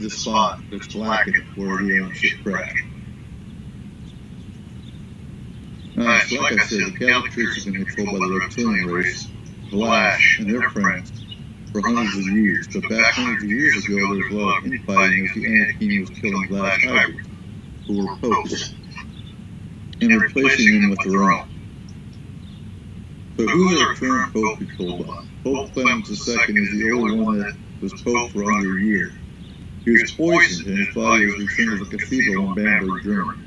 this spot that's blackened where the alien ship crashed. Alright, so like I said, the Catholic Church has been controlled by the reptilian race, Glash, and their friends for hundreds of years. But back hundreds of years ago, there was a lot of infighting as the Anakin was killing Glash hybrids, who were popes, and replacing them with their own. So who's our current pope controlled by? Pope Clement II is the only one that was pope for under a year. He was poisoned and his body was returned to the cathedral in Bamberg, Germany.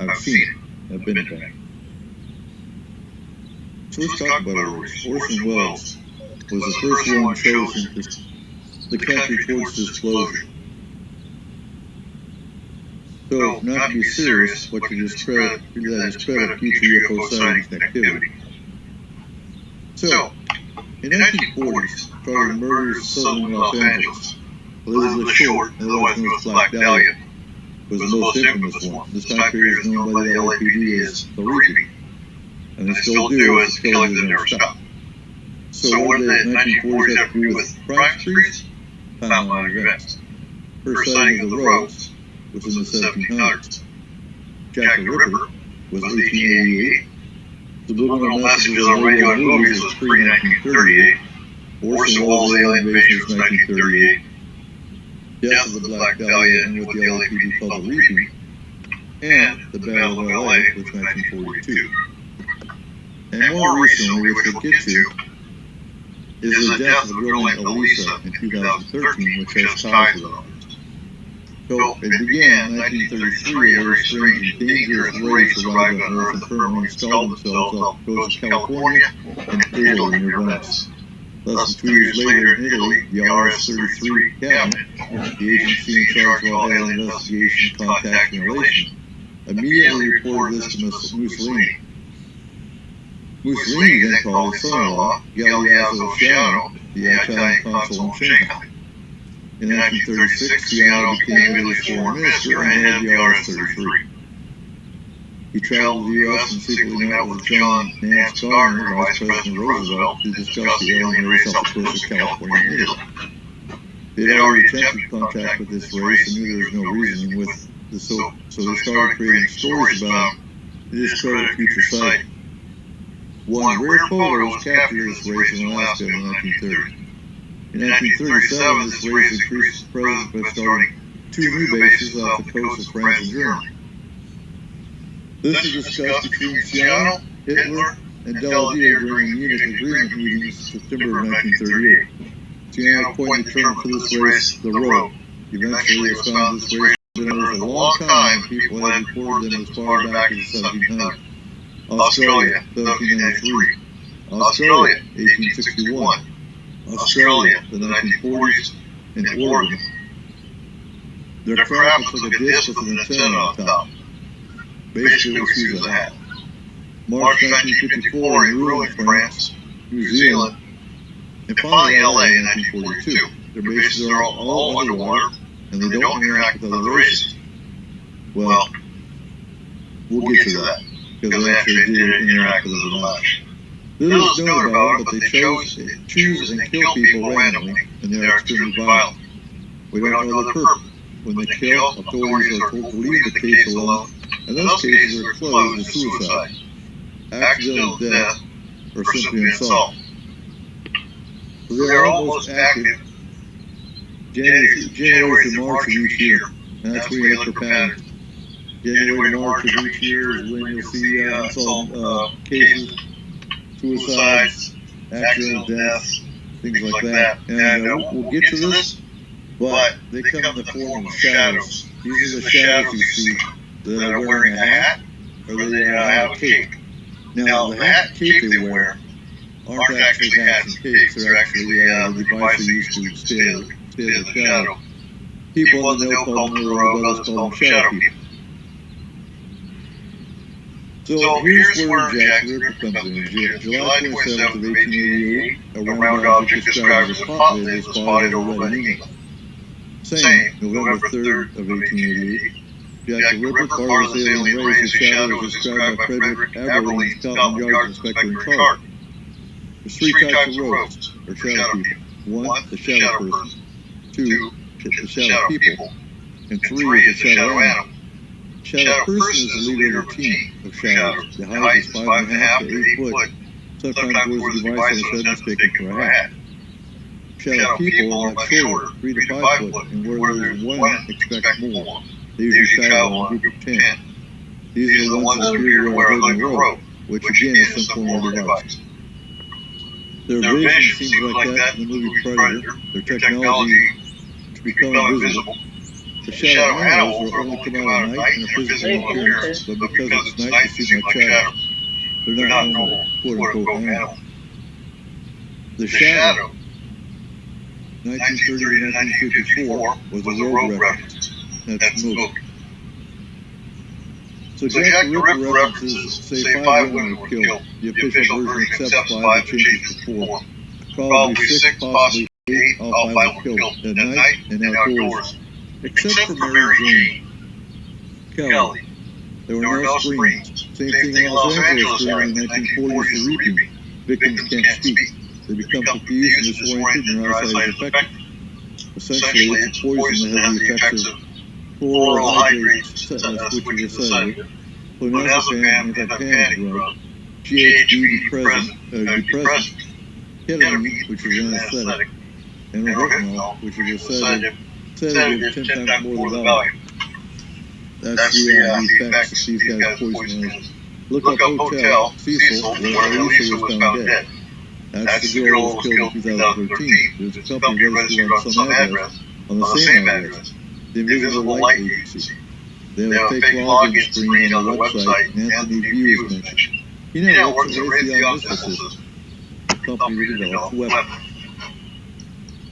I've seen it. I've been to Bamberg. So let's talk about our race. Orson Welles was the first one chosen the country towards disclosure. So, not to be serious, but to discredit future UFO sightings and activity. So, in the 1940s, started murders in southern Los Angeles. Elizabeth Short, otherwise known as Black Dahlia, was the most infamous one. This time period is known by the LAPD as the Reaping, and they still do as the killings have never stopped. So what did the 1940s have to do with crime sprees? Timeline events. First sighting of the Rhodes was in the 1700s. Jack the Ripper was 1888. Subliminal messages on radio and movies was pre-1938. Orson Welles' alien invasion was 1938. Death of the Black Dahlia and what the LAPD called the Reaping, and the Battle of LA was 1942. And more recently, which we'll get to, is the death of the girl named Elisa in 2013, which has ties with all this. So it began in 1933, a very strange and dangerous race arrived on Earth and permanently installed themselves off the coast of California and Italy near Venice. Less than 2 years later in Italy, the RS-33 cabinet, the agency in charge of all alien investigation, contacts, and relations, immediately reported this to Mussolini. Mussolini then called his son-in-law, Galeazzo Ciano, the Italian consul in Shanghai. In 1936, Ciano became Italy's foreign minister and head of the RS-33. He traveled to the U.S. and secretly met with John Nance Garner, Vice President Roosevelt, to discuss the alien race off the coast of California and Italy. They had already attempted contact with this race and knew there was no reasoning with this, so they started creating stories about the discredited future sighting. One rare photo was captured of this race in Alaska in the 1930s. In 1937, this race increased its presence by starting 2 new bases off the coast of France and Germany. This was discussed between Ciano, Hitler, and Daladier during the Munich Agreement meetings in September of 1938. Ciano coined the term for this race, the Road. Eventually, it was found this race had been on Earth a long time, and people had reported them as far back as the 1700s. Australia, 1793. Australia, 1861. Australia, the 1940s, and Oregon. Their craft looks like a disc with an antenna on top. Basically, it was huge as a hat. March 1954 in Rouen, France, New Zealand, and finally LA in 1942. Their bases are all underwater, and they don't interact with other races. Well, we'll get to that, because they actually did interact with other lives. Little is known about them, but they choose and kill people randomly, and they are extremely violent. We don't know their purpose. When they kill, authorities are told to leave the case alone, and those cases are closed as suicide, accidental death, or simply assault. So they are almost active January to March of each year, and that's when you look for patterns. January to March of each year is when you'll see unsolved cases, suicides, accidental deaths, things like that. And we'll get to this, but they come in the form of shadows. These are the shadows you see that are wearing a hat, or they have a cape. Now, the hat and cape they wear aren't actually hats and capes. They're actually the device they use to stay in the shadow. People in the know call them others call them shadow people. So here's where Jack the Ripper comes in. July 27th of 1888, a round object described as a pot lid was spotted over Red England. Same, November 3rd of 1888. Jack the Ripper, part of this alien race, his shadow was described by Frederick Aberlin, Scotland Yard Inspector in charge. There's 3 types of rogues, or shadow people. 1, the shadow person. 2, the shadow people, and 3 is the shadow animal. Shadow person is the leader of a team of shadows. The height is 5.5 to 8 foot. Sometimes wears a device on his head mistaken for a hat. Shadow people are much shorter, 3 to 5 foot, and where there's 1, expect more. They usually travel in a group of 10. These are the ones that appear to wear a hood and a robe, which again is some form of device. Their vision seems like that in the movie Predator. Their technology to become invisible. The shadow animals will only come out at night in a physical appearance, but because it's night they seem like shadows. They're not normal, quote-unquote, animals. The Shadow, 1930 to 1954, was a rogue reference. That's the movie. So Jack the Ripper references say 5 women were killed. The official version accepts 5 but changes to 4. Probably 6, possibly 8, all 5 were killed at night and outdoors. Except for Mary Jane Kelly. There were no screams. Same thing in Los Angeles during the 1940s for reaping. Victims can't speak. They become confused and disoriented and their eyesight is affected. Essentially, it's a poison that has the effects of chloral hydrates, which is a sedative, clonazepam, anti-panic drug, GHB, depressant, ketamine, which is an anesthetic, and rohypnol, which is a sedative 10 times more than value. That's the effects that these guys poison us. Look up Hotel Cecil, where Alicia was found dead. That's the girl who was killed in 2013. There's a company registered on some address, on the same address, the Invisible Light Agency. They have a fake login screen on their website, and Anthony View is mentioned. He now works at Raytheon Missile Systems, the company that develops the weapon.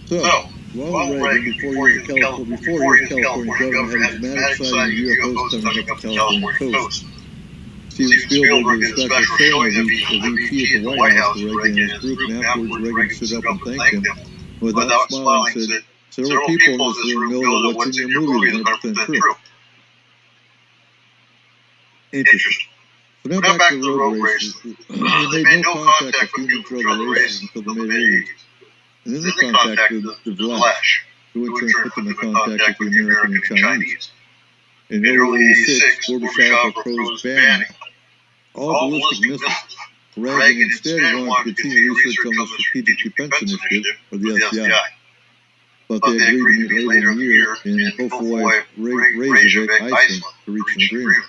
So, Ronald Reagan, before he was California governor, had a dramatic sighting of UFOs coming up the California coast. Steven Spielberg did a special showing of ET at the White House for Reagan and his group, and afterwards Reagan stood up and thanked him. Without smiling, said, "Several people in this room know that what's in your movie is 100% true." Interesting. So now back to the road races. They made no contact with humans or other races until the mid-80s. And then they contacted the Vlach, who in turn put them in contact with the American and Chinese. In early 86, Gorbachev proposed banning all ballistic missiles. Reagan instead wanted to continue research on the Strategic Defense Initiative, or the SDI. But they agreed to meet later in the year in Hofoi, Reykjavik, Iceland, to reach an agreement.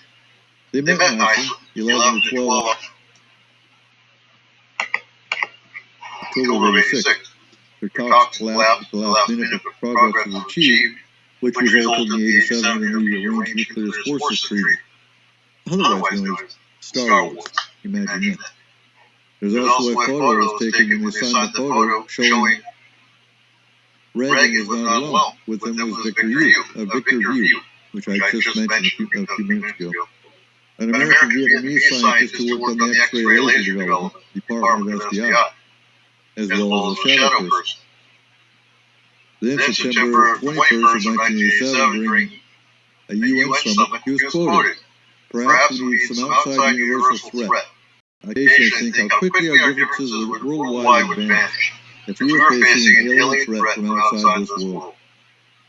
They met in Iceland, 11 to 12 October of 86. Their talks collapsed at the last minute, but progress was achieved, which resulted in the 87 Intermediate Range Nuclear Forces Treaty, otherwise known as Star Wars. Imagine that. There's also a photo that was taken when they signed the photo showing Reagan was not alone. With them was Victor View, which I just mentioned a few minutes ago. An American Vietnamese scientist who worked on the X-ray laser development, Department of SDI, as well as the Shadow Person. Then September 21st of 1987, during a UN summit, he was quoted, "Perhaps we need some outside universal threat. I occasionally think how quickly our differences worldwide would vanish if we were facing an alien threat from outside this world."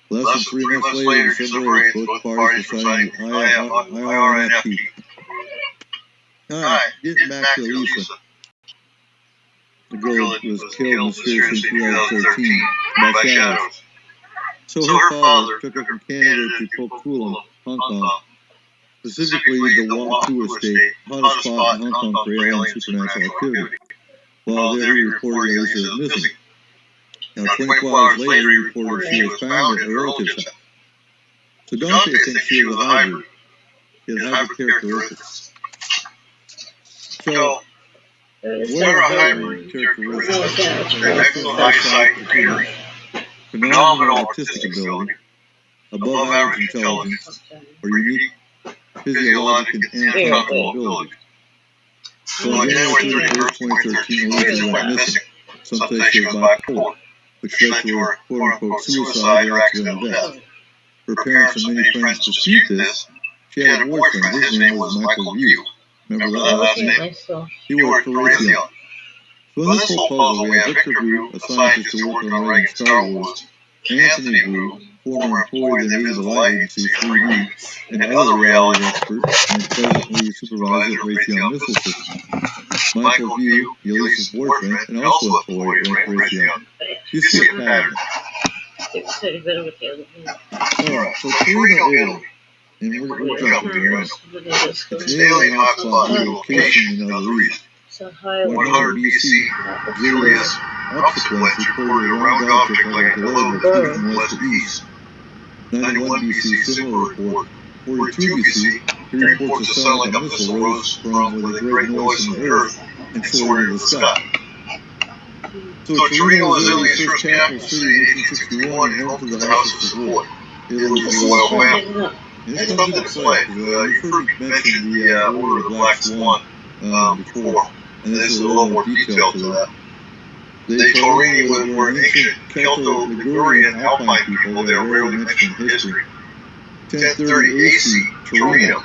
Less than 3 months later, December 8th, both parties were signing the IRNFP. Alright, getting back to Lisa. The girl that was killed mysteriously in 2013 by shadows. So her father took her from Canada to Pokfulam, Hong Kong, specifically the Wong Fu estate, hottest spot in Hong Kong for alien supernatural activity. While there, he reported Alicia was missing. Now, 24 hours later, he reported she was found at her relative's house. So Dante thinks she was a hybrid. She had hybrid characteristics. So, what are hybrid characteristics? Excellent eyesight and hearing, phenomenal artistic ability, above average intelligence, or unique physiologic and anatomical abilities. So on January 31st, 2013, Alicia went missing. Some say she was bipolar, which led to her quote-unquote suicide or accidental death. Her parents and many friends dispute this. She had a boyfriend. His name was Michael View. Remember that last name? He worked for Raytheon. So in this whole puzzle, we have Victor View, a scientist who worked on writing Star Wars, Anthony View, former employee of the Invisible Light Agency, 3D, and other reality expert, and presently supervisor at Raytheon Missile Systems. Michael View, Elisa's boyfriend, and also employee at Raytheon. You see a pattern. Alright, so Torino, Italy. And we're jumping here. It's an alien hotspot due to location and other reasons. 100 BC, Julius Obsequens reported a round object like a globe extending from west to east. 91 BC, similar report. 42 BC, he reports a sound like a missile rose from with a great noise from the earth and soared into the sky. So Torino was Italy's first capital city in 1861 and home to the House of Savoy, Italy's royal family. And this comes into play, because you've heard me mention the Order of the Black Swan before, and there's a little more detail to that. The Torini were an ancient Celto-Ligurian Alpine people that are rarely mentioned in history. 1030 AC, Torino.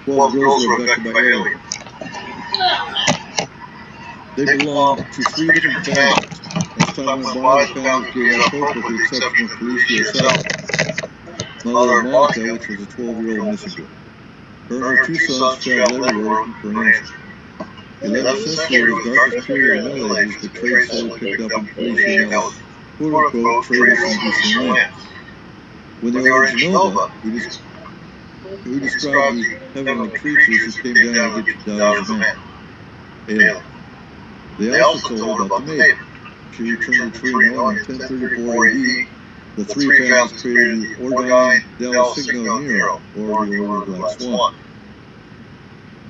12 girls were abducted by aliens. They belonged to 3 different families. As time went by, the families gave up hope with the exception of Felicia herself, mother of Monica, which was a 12-year-old missing girl. Her and her 2 sons traveled everywhere looking for an answer. The 11th century was the darkest period of the Middle Ages. The trade slowly picked up in Felicia and Ella, quote-unquote, traders from the Eastern lands. When they were in Genova, who described the heavenly creatures who came down to get you dollars a man. Aliens. They also told her about the maiden. She returned to Torino in 1034 AD. The 3 families created the Ordine del Signo Nero, or the Order of the Black Swan.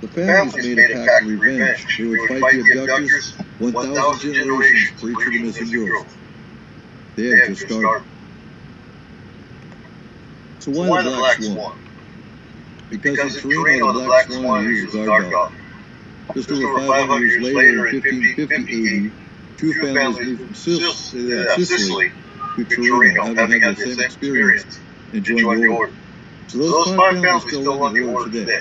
The families made a pact of revenge. They would fight the abductors 1,000 generations for each of the missing girls. They had just started. So why the Black Swan? Because in Torino, the Black Swan used a guard dog. Just over 500 years later, in 1550 AD, 2 families moved from Sicily to Torino, having had the same experience, and joined the Order. So those 5 families still run the Order today.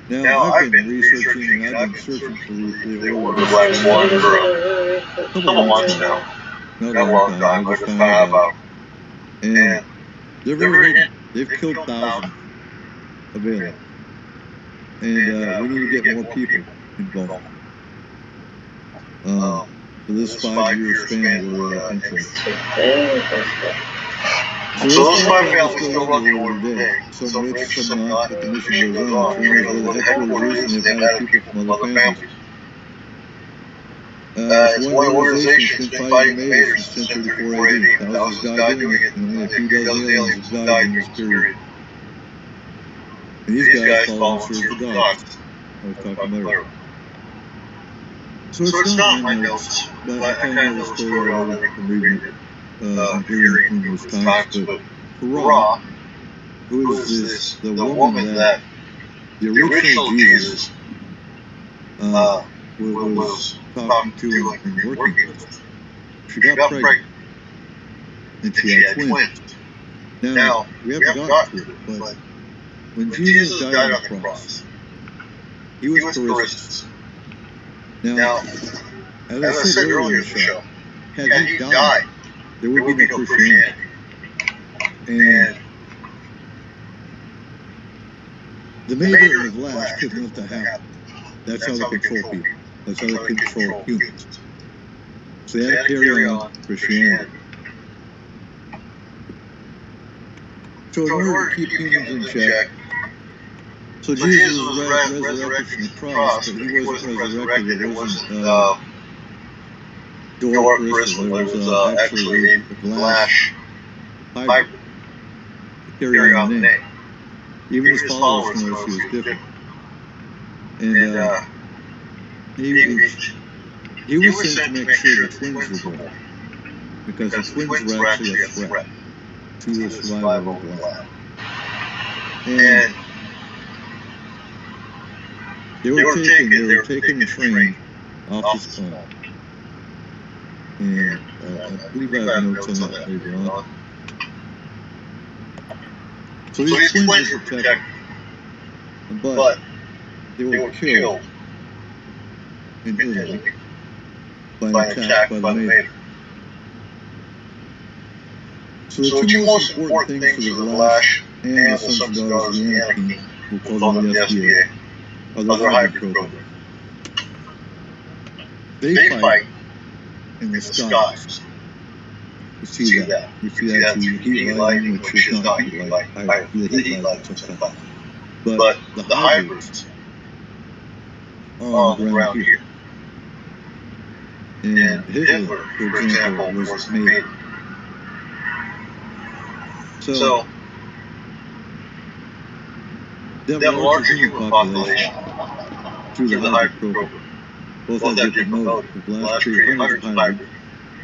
Now, I've been researching and I've been searching for the Order of the Black Swan for a couple months now. Not a long time, I just found out about it. And they're very hidden. They've killed thousands of aliens. And we need to get more people involved. For this 5-year span we're entering. So those 5 families still run the Order today. Some rich, some not, but the mission goes on. Torino's where the headquarters is, and they've added people from other families. It's one organization that's been fighting invaders since 1034 AD. Thousands died doing it, and only a few dozen aliens have died in this period. And these guys fall and serve the gods. I was talking about earlier. So it's not my notes, but I kind of know the story already from reading it. And hearing numerous times, but Ra, who is the woman that the original Jesus was talking to and working with, she got pregnant, and she had twins. Now, we haven't gotten to it, but when Jesus died on the cross, he was Christus. Now, as I said earlier in the show, had he died, there would be no Christianity. And the Maiden of Lash couldn't let that happen. That's how they control people. That's how they control humans. So they had to carry on Christianity. So in order to keep humans in check, so Jesus was resurrected from the cross, but he wasn't resurrected. It wasn't door crystal. It was actually a glass pipe to carry on the name. Even his followers noticed he was different. And he was sent to make sure the twins were born, because the twins were actually a threat to the survival of the lab. And they were taken and trained off this planet. And I believe I have notes on that later on. So these twins were protected, but they were killed in Italy by an attack by the Maiden. So the two most important things for the Vlach and the Sons and Daughters of the Anakim, we'll call them the SDA, are the hybrid program. They fight in the skies. You see that. You see that through heat lightning, which is not heat light, the heat light sometimes. But the hybrids are on the ground here. And Hitler, for example, was made. So, they have a larger human population through the hybrid program. Both have different motives. The Vlach create hundreds of hybrids,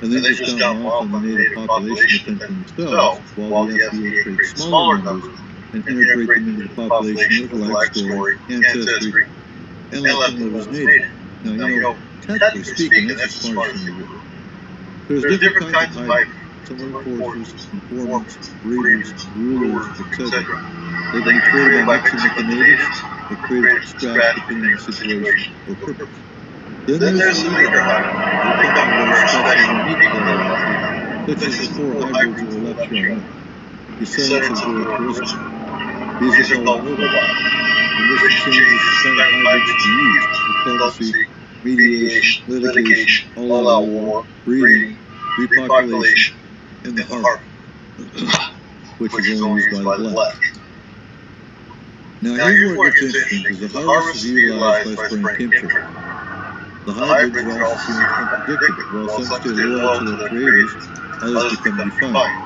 and then just dump them off on the native population to fend for themselves, while the SDA creates smaller numbers and integrate them into the population with life story, ancestry, and let them live as native. Now, you know, technically speaking, that's the smartest thing to do. There's different kinds of hybrids. Some are enforcers, informants, breeders, rulers, etc. They can be created by mixing with the natives or created from scratch depending on the situation or purpose. Then there's the leader hybrid. They come from very special, unique characteristics, such as the four hybrids that were left here on Earth. Descendants of Zoroastrians. These are called Nobai. The mission changes the kind of hybrids to use: diplomacy, mediation, litigation, all-out war, breeding, repopulation, and the harvest, which is only used by the Vlach. Now here's where it gets interesting, because the harvest is utilized by spraying chemtrails. The hybrids are also seen as unpredictable. While some stay loyal to their creators, others become defiant.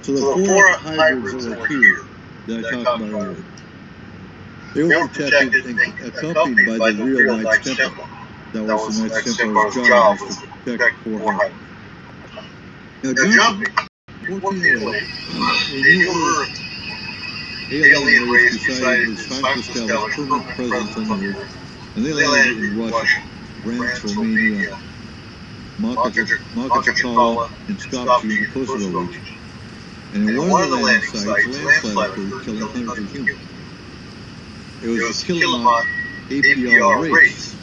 So the four hybrids that were here, that I talked about earlier, they were protected and accompanied by the real Knights Templar. That was the Knights Templar's job, was to protect the four hybrids. Now jumping, 1408, a new Earth alien race decided it was time to establish permanent presence on the Earth, and they landed in Russia, France, Romania, Makhatchala, and Skopje in the Kosovo region. And in one of the landing sites, landslide occurred, killing hundreds of humans. It was the Killamat APR race.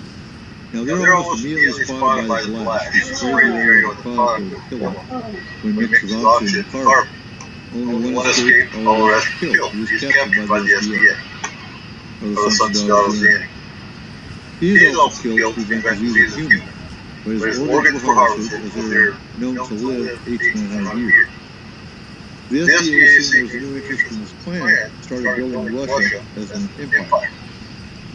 Now they're almost immediately spotted by the Vlach, who sprayed the area with product to kill them when mixed with oxygen and carbon. Only one escaped, all the rest were killed. He was captured by the SDA, or the Sons and Daughters of the Anakim. He was also killed to prevent disease in humans, but his organs were harvested as they were known to live 8 to 900 years. The SDA, seeing there was a new interest in this planet, started building Russia as an empire.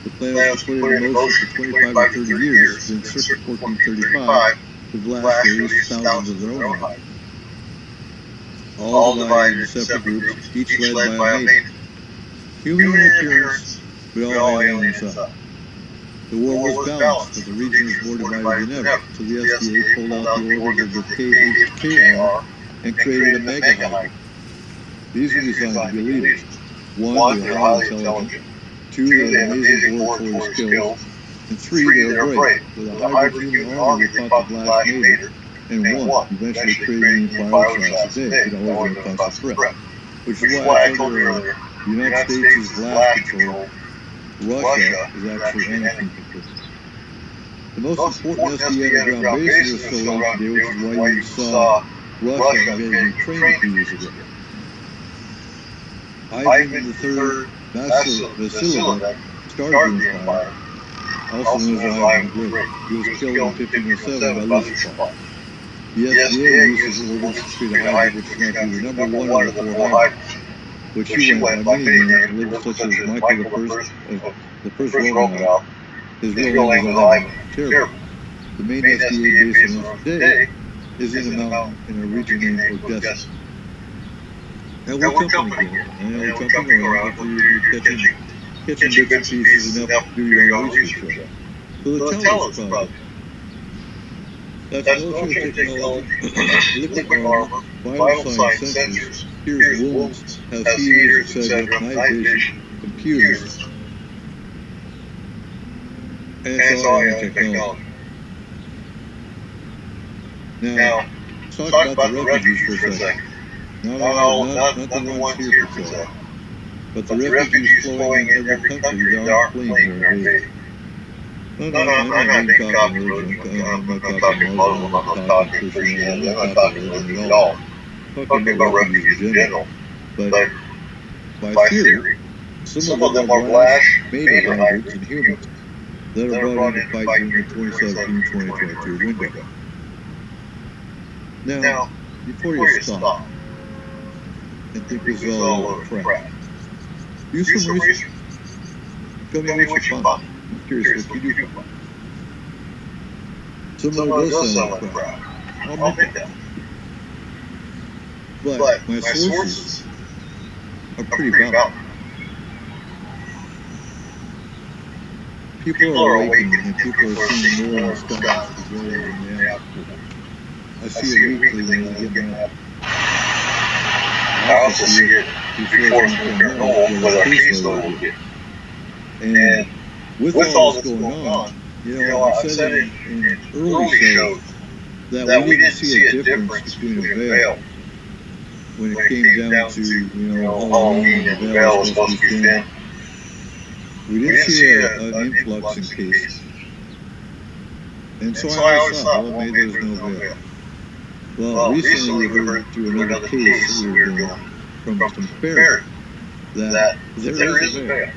The plan was to put it in motion for 25 or 30 years, then circa 1435, the Vlach released thousands of their own hybrids. All divided into separate groups, each led by a maiden. Human in appearance, but all alien inside. The war was balanced, but the region was more divided than ever, so the SDA pulled out the organs of the KHKR and created a mega hybrid. These were designed to be leaders. One, they were highly intelligent. Two, they had amazing oratory skills. And three, they were brave. With a hybrid human army, they fought the Vlach native and won, eventually creating the empire which lasts today. It always been a constant threat. Which is why I told you earlier, the United States is Vlach controlled. Russia is actually Anakim controlled. The most important SDA underground bases are still around today, which is why you saw Russia invading Ukraine a few years ago. Ivan III Vasilevich started the empire, also known as Ivan the Great. He was killed in 1507 by Lucifer. The SDA uses organs to create a hybrid which is now the number one of the four hybrids, which he went by many names, lived such as Michael the First Romanov. His real name was Ivan Terrible. The main SDA base on Earth today is in a mountain in a region named Odessa. Now we're jumping again, and we're jumping around, hopefully you're catching bits and pieces enough to do your own research on. So the Telos Project, that's military technology, liquid armor, vital sign sensors, here's wounds, has heaters, etc., night vision, computers, and it's all technology. Now, let's talk about the refugees for a second. Not the ones here per se, but the refugees flowing in every country that aren't fleeing here invading. No, I'm not being talking religion, I'm not talking Muslim, I'm not talking Christianity, I'm not talking religion at all. talking about refugees in general, but by theory, some of them are Blash Mater hybrids and humans that are brought into fight during the 2017-2022 window. Now, before you stop and think this is all a crap, do some research. Tell me what you find. I'm curious what you do find. Some of it does sound like crap. I'll admit that. But my sources are pretty valid. People are awakening and people are seeing more in the skies today than they have before. I see it weekly when I get my... I also see it before it's paranormal with our caseload we get. And with all this going on, I've said in early shows that we didn't see a difference between a veil when it came down to, Halloween and the veil was supposed to be thin. We didn't see an influx in cases. And so I always thought, well, maybe there's no veil. Well, recently we heard through another case we were doing from some ferry that there is a veil.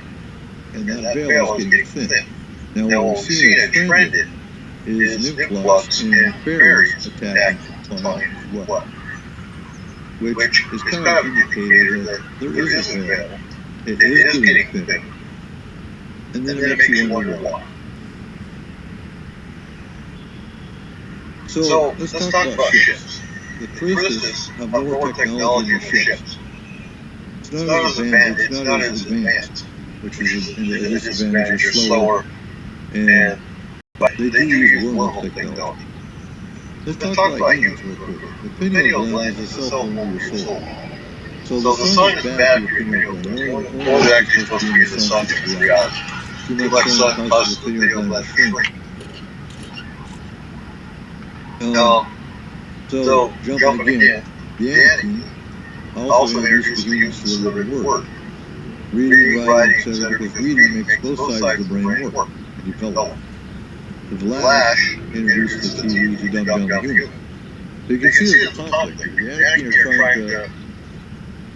And that veil is getting thin. Now what we're seeing a trend in is an influx in ferries attacking clouds as well. Which is kind of an indicator that there is a veil. It is getting thinner. And then it makes you wonder why. So let's talk about ships. The Callistus have more technology in their ships. It's not as advanced, which is a disadvantage. They're slower, and they do use wormhole technology. Let's talk about humans real quick. The pineal gland is the cell phone of your soul. So the sun is bad for your pineal gland. Only actually supposed to be in the sun for 3 hours. Too much sun causes the pineal gland to shrink. So jumping again, the Anakin also introduced the humans to the written word. Reading, writing, etc. Because reading makes both sides of the brain work and develop. The Lash introduced the TV to dumb down the human. So you can see there's a conflict here. The Anakin are trying to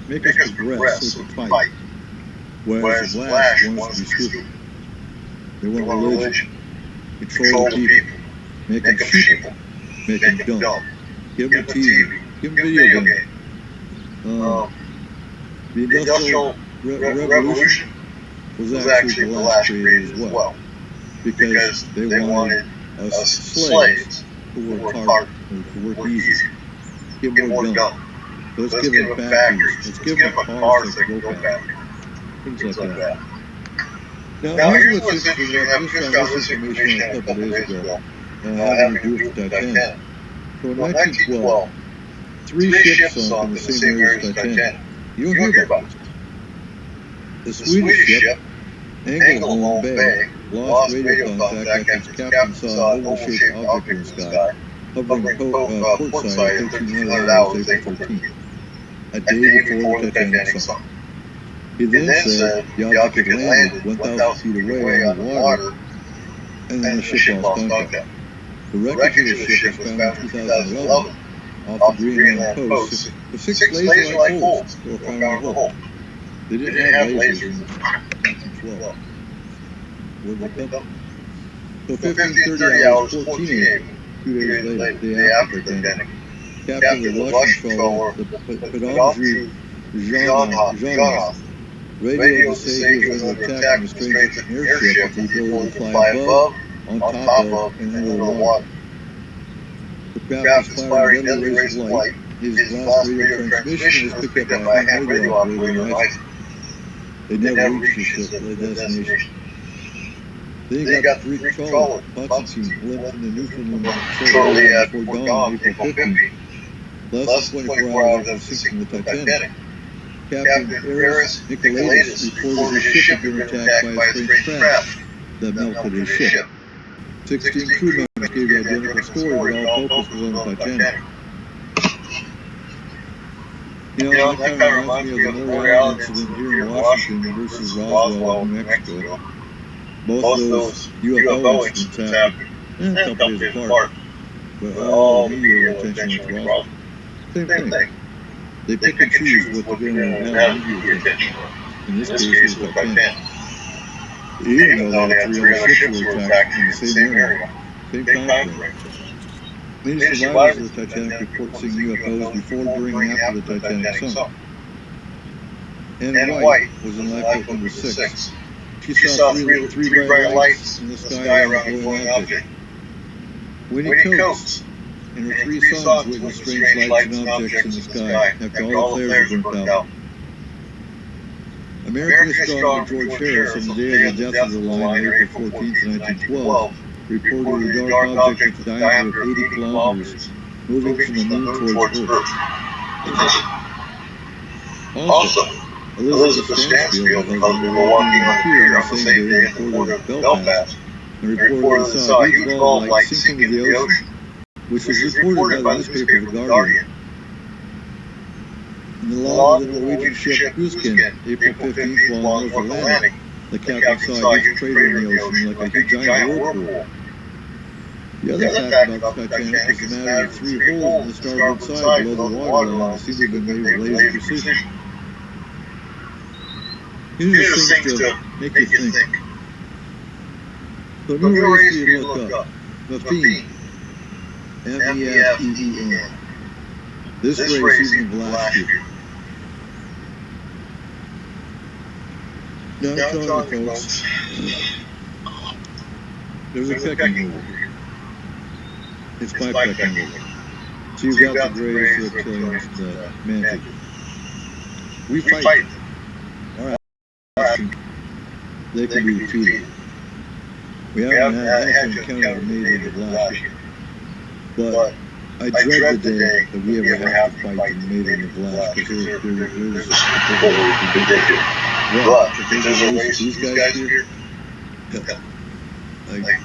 make us progress so we can fight, whereas the Lash wants to be stupid. They want religion, control the people, make them sheeple, make them dumb, give them a TV, give them a video game. The Industrial Revolution was actually the last created as well, because they wanted us slaves to work hard, to work easy, get more done. Let's give them factories, let's give them cars that can go faster, things like that. Now here's what's interesting. I just found this information a couple days ago, having to do with the Titanic. So in 1912, 3 ships sunk in the same area as Titanic. You don't hear about this. The Swedish ship, Ängelholm Bay, lost radio contact after its captain saw an oval-shaped object in the sky, hovering portside at 1300 hours April 13th, a day before the Titanic sunk. He then said the object had landed 1,000 feet away on the water, and then the ship lost contact. The wreckage of the ship was found in 2011 off the Greenland coast with 6 laser-like holes that were found in the hull. They didn't have lasers in 1912. Where did they come? So 15:30 hours, 14 a.m., 2 days later, the day after the Titanic, Captain the Russian fellow, the Pedangju Zhanov, radioed to say he was under attack from a strange airship with the ability to fly above, on top of, and under the water. The craft was firing deadly rays of light. His last radio transmission was picked up by a hand radio operator in Iceland. They never reached their destination. Then you got the Greek trawler, Constantine, left in the Newfoundland shortly before dawn, April 15th. Less than 24 hours after sinking the Titanic. Captain Aris Nicolaitis reported his ship had been attacked by a strange craft that melted his ship. 16 crew members gave the identical story, but all focus was on the Titanic. That kind of reminds me of the Montreal incident here in Washington versus Roswell, New Mexico. Both of those UFO incidents happened a couple days apart, but all media attention was Roswell. Same thing. They pick and choose what they're going to have media attention. In this case, it was Titanic. Even though they had 3 other ships that were attacked in the same area, same time frame. Many survivors of the Titanic report seeing UFOs before, during, and after the Titanic sunk. Ann White was in lifeboat number 6. She saw three bright lights in the sky around a glowing object. Winnie Coates and her 3 sons witnessed strange lights and objects in the sky after all the flares were burnt out. American astronomer George Harris, on the day of the death of the line, April 14, 1912, reported a dark object with a diameter of 80 kilometers moving from the moon towards Earth. Also, Elizabeth Stansfield, her husband, were walking on the pier on the same day in the port of Belfast and reported they saw a huge ball of light sink into the ocean, which was reported by the newspaper The Guardian. In the log of the Norwegian ship Husken, April 15th, while in North Atlantic, the captain saw a huge crater in the ocean like a giant whirlpool. The other fact about the Titanic is the matter of 3 holes in the starboard side below the waterline that seem to have been made with laser precision. These are things to make you think. So new race you look up. Mefeen. M-E-F-E-E-N. This race even last year. Now I'm telling you folks, there's a pecking order here. It's my pecking order. So you've got the Greys, the Reptilians, the Mantic. We fight them. Our action, they can be defeated. We haven't had an encounter made of last year. But I dread the day that we ever have to fight the maiden of Lash, because there's ridiculous. But if there's a race these guys here,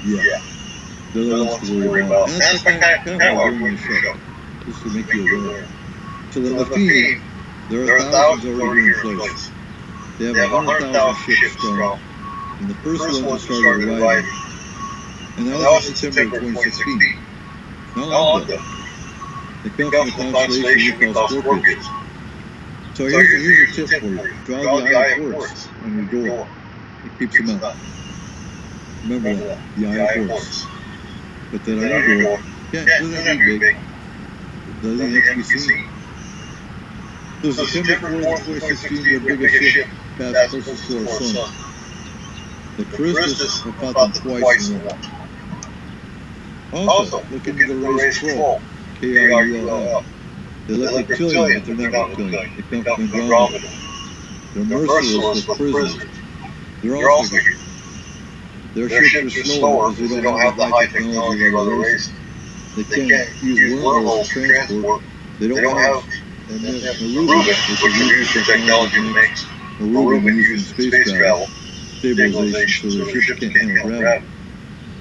yeah, they're the ones to worry about. And that's kind of why we're doing the show, just to make you aware. So the Mefeen, there are thousands already here in place. They have 100,000 ships strong, and the first ones started arriving, and that was in September 2016. Not long ago. They come from the constellation we call Scorpius. So here's a tip for you. Draw the Eye of Horus on your door. It keeps them out. Remember that, the Eye of Horus. Put that on your door. Yeah, it doesn't be big. It doesn't have to be seen. So September 4th, 2016, the biggest ship passed closest to our sun. The Christus have fought them twice in a row. Also, look into the race Krull, K-R-U-L-L. They look reptilian, but they're not reptilian. They come from Andromeda. They're merciless with prisoners. They're also here. Their ships are slower because they don't have the high technology of other races. They can't use wormholes to transport. They don't have Reuben, which is a future technology that makes Reuben used in space travel stabilization, so their ships can't handle gravity.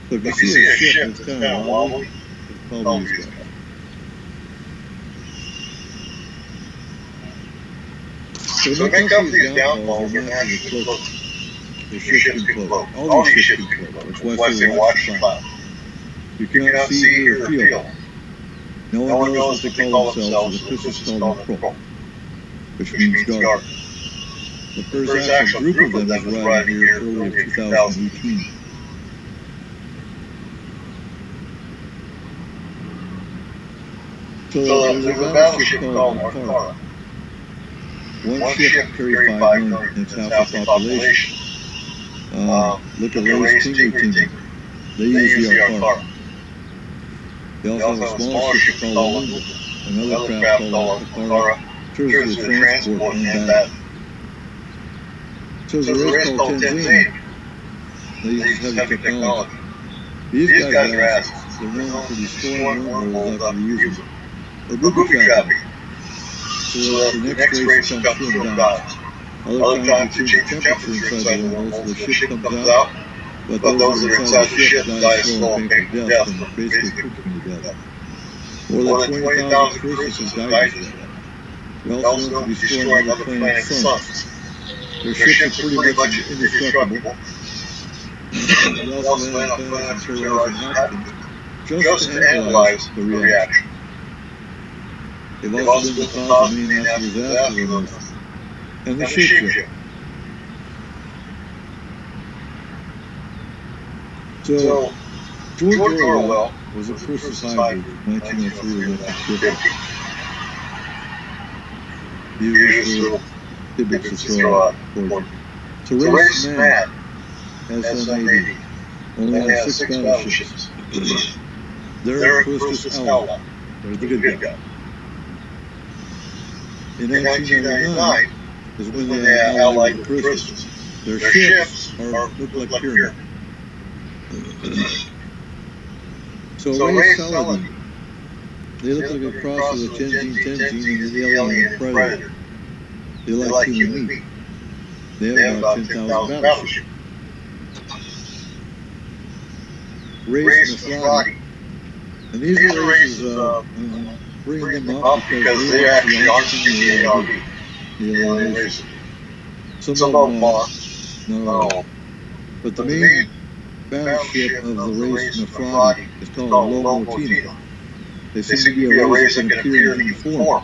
So if you see a ship that's kind of wobbly, it's probably these guys. So they make up these downfalls, they're naturally close. Their ships can float. All these ships can float. That's why I say watch the cloud. You cannot see, hear, or feel. No one knows what they call themselves, so the Christians call them Krull, which means dark. The first actual group of them was arrived here early in 2018. So there's a battleship called Ankara. One ship carried 5 million, and it's half the population. Look at Ray's Tingley. They use the Ankara. They also have a smaller ship called London, another craft called Ankara, serves as a transport and battle. So there's a race called Tenzing. They use heavy technology. These guys are assets. They're known for destroying wormholes after using them, or booby trapping, so that the next race comes through and dies. Other times they change the temperature inside the wormhole so the ship comes out, but those that are inside the ship die a slow and painful death from basically cooking to death. More than 20,000 Christians have died this way. They're also known for destroying other planets' suns. Their ships are pretty much indestructible. They also land on planets and terrorize inhabitants just to analyze the reaction. They've also been the cause of many natural disasters on Earth. And the ship. So, George Orwell was a Christmas hybrid from 1903 to 1950. These little tidbits to throw out for you. So, Race Man has some 80. Only had 6 battleships. They're Christmas ally. They're the good guy. In 1999 is when they allied with Christmas. Their ships look like pyramids. So Ray Saladin, they look like a cross of the Tenzin and the alien Predator. They like human meat. They have about 10,000 battleships. Race Nefrati. And these are races, bringing them up because they actually aren't in the alien races. Some of them are. No. But the main battleship of the race Nefrati is called Lomotino. They seem to be a race that can appear in human form.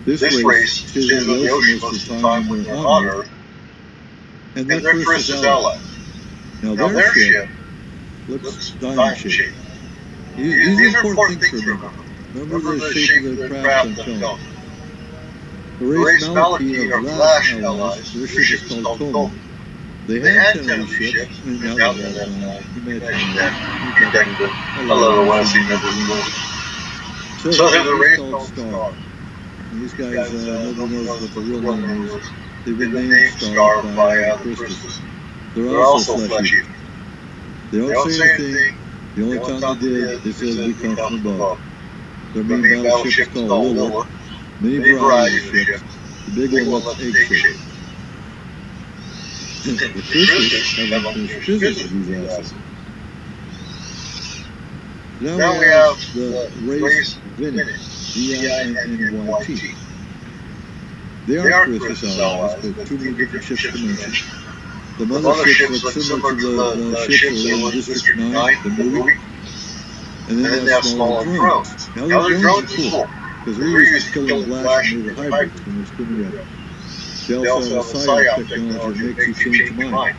This race stays in the ocean most of the time when they're on Earth, and they're Christmas allies. Now their ship looks diamond shaped. These are important things to remember. Remember the shape of the craft I'm telling you. The race Maliki of Lash allies, their ship is called Toma. They had 10 of these ships, and now they have 9. Imagine that. I love it when I see numbers. So there's a race called Star. And these guys, nobody knows what the real name is. They've been named Star by Christmas. They're also fleshy. They don't say anything. The only time they did, they said we come from above. Their main battleship is called Lilla. Many varieties of ships. The big one looks egg-shaped. The Christmas have unfinished business with these assets. Now we have the race Vinny, V-I-N-N-Y-T. They are Christmas allies, but too many different ships to mention. The motherships look similar to the ships that were in District 9, the movie. And then they have smaller drones. Now their drones are cool, because they're used to killing Flash and Naval hybrids when they're spinning up. They also have a PSYOP technology that makes you change your mind.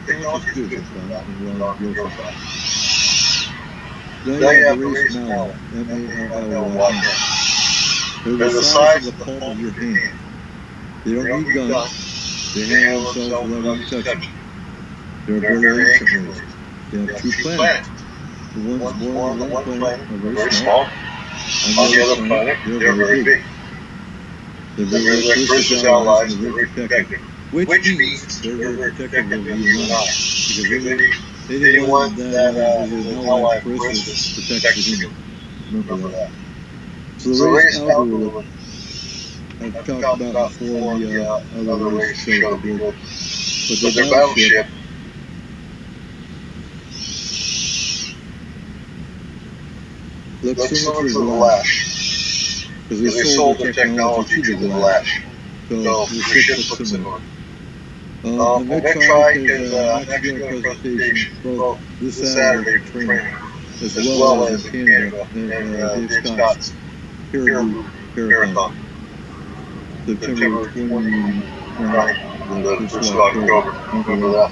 Technology is good sometimes when you're on real fast. Then you have the race Malley, M-A-L-L-Y-N. They're the size of the palm of your hand. They don't need guns. They handle themselves without any touching. They're very ancient race. They have 2 planets. The ones born on one planet are very small. On the other planet, they're very big. They're very Christmas allies and they're very protective. Which means they're very protective of you and I. Because anyone that is an ally of Christmas protects the human. Remember that. So the race algorithm I've talked about before in the other race show we did. But their battleship looks similar to the Lash. Because they sold their technology to the Lash. So the ship looks similar. And Medtronic is an extra presentation both this Saturday for training, as well as in Canada and Dave Scott's Caribou Marathon. September 29th, the 1st of October. Remember that.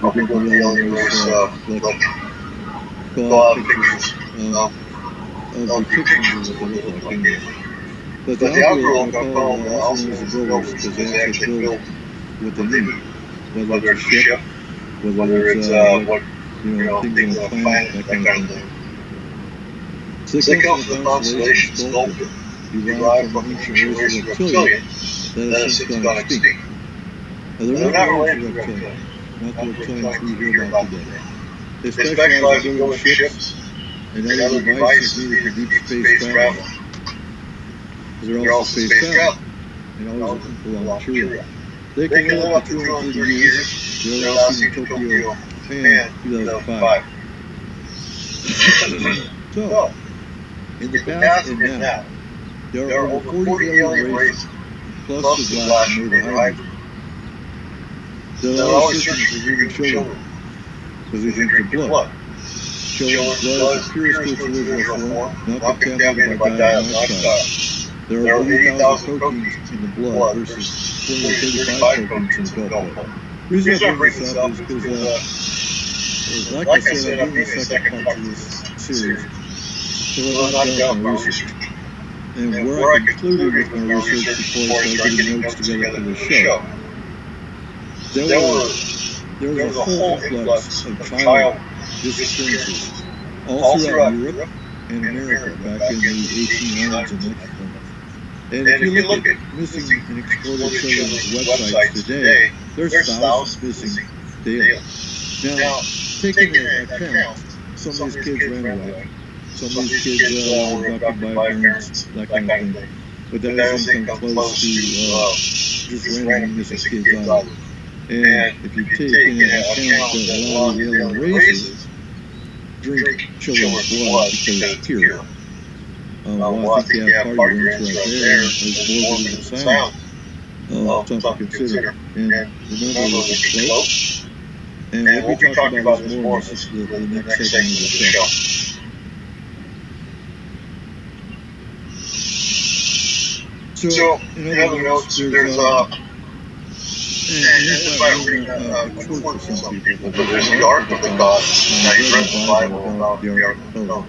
I'll be doing the alien race, go out pictures of the pictures of what they look like anyway. But the algorithm got called also known as the builders because they actually build what they need. Whether it's a ship, whether it's things on a planet, that kind of thing. So they come from the constellation Sculptor, derived from the ancient race of reptilian that has since gone extinct. Now they're not related to reptilian, not the reptilians we hear about today. They specialize in building ships and other devices needed for deep space travel. They're also space travel, and always looking for raw material. They can live up to 230 years. They're last seen in Tokyo, Japan, 2005. So, in the past and now, there are over 40 alien races, plus the Black and Naval hybrid. They're always searching for human children, because they drink their blood. showing blood is the purest to its original form, not contaminated by diet and lifestyle. There are 80,000 proteins in the blood versus 20 to 35 proteins in adult blood. The reason I bring this up is because, like I said, I'm doing the second part to this series, so I've not done my research. And where I concluded with my research before I started getting notes together for this show, there was a whole influx of child disappearances all throughout Europe and America back in the 1800s and 1900s. And if you look at missing and exploited children's websites today, there's thousands missing daily. Now, taking into account, some of these kids ran away. Some of these kids were abducted by parents, that kind of thing. But that doesn't come close to just randomly missing kids either. And if you take into account that a lot of the alien races drink children's blood because it's pure. Well, I think you have party rings right there, as morbid as it sounds. Something to consider. And remember, this is close. And we'll be talking about this more in the next segment of the show. So, in other words, there's and this might ring a quote for some people, but there's the ark of the gods. Now, you read the Bible about the ark of the gods.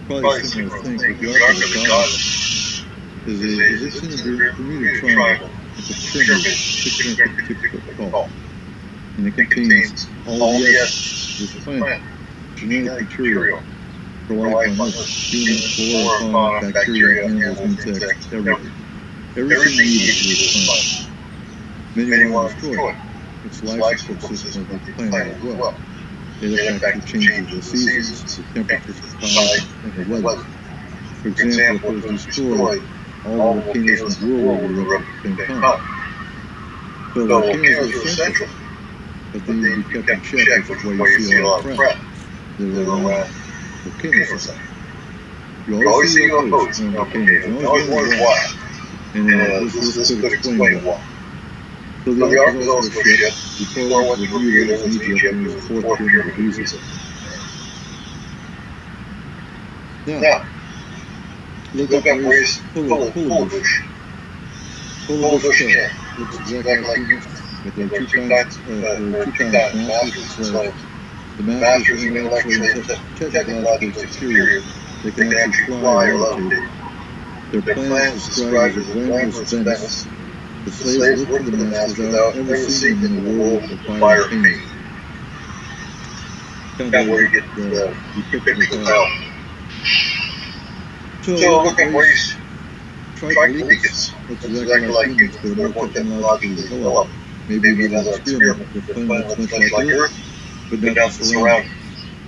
Probably a similar thing, but the ark of the gods is it's in a Bermuda Triangle. It's a pyramid 650 foot tall. And it contains all the essence of this planet, genetic material for life on Earth, humans, flora, fauna, bacteria, animals, insects, everything. Everything needed for this planet. Many want to destroy it. It's life support system of the planet as well. It affects the changes of the seasons, the temperatures, the tides, and the weather. For example, if it was destroyed, all the volcanoes in the world would erupt at the same time. So volcanoes are essential, but they need to be kept in check, which is why you see a lot of crap that are around volcano sites. You always see UFOs around volcanoes, and always wonder why. And this could explain why. So the Ark is also a ship. Before I went to review it was in Egypt, and it was the fourth pyramid of Giza. Now, look up where he's Pullabush. Pullabush King. Looks exactly like humans, but they're two times masters and slaves. The masters are intellectually and technologically superior. They can actually fly or levitate. Their plan is described as a glamorous Venice. The slaves work for the masters without ever seeing them in the world of fire and pain. Kind of where you get the depiction of hell. So look at race Tricholicus. Looks exactly like humans, but they're more technologically developed. Maybe another experiment with planets much like Earth, but not the surroundings.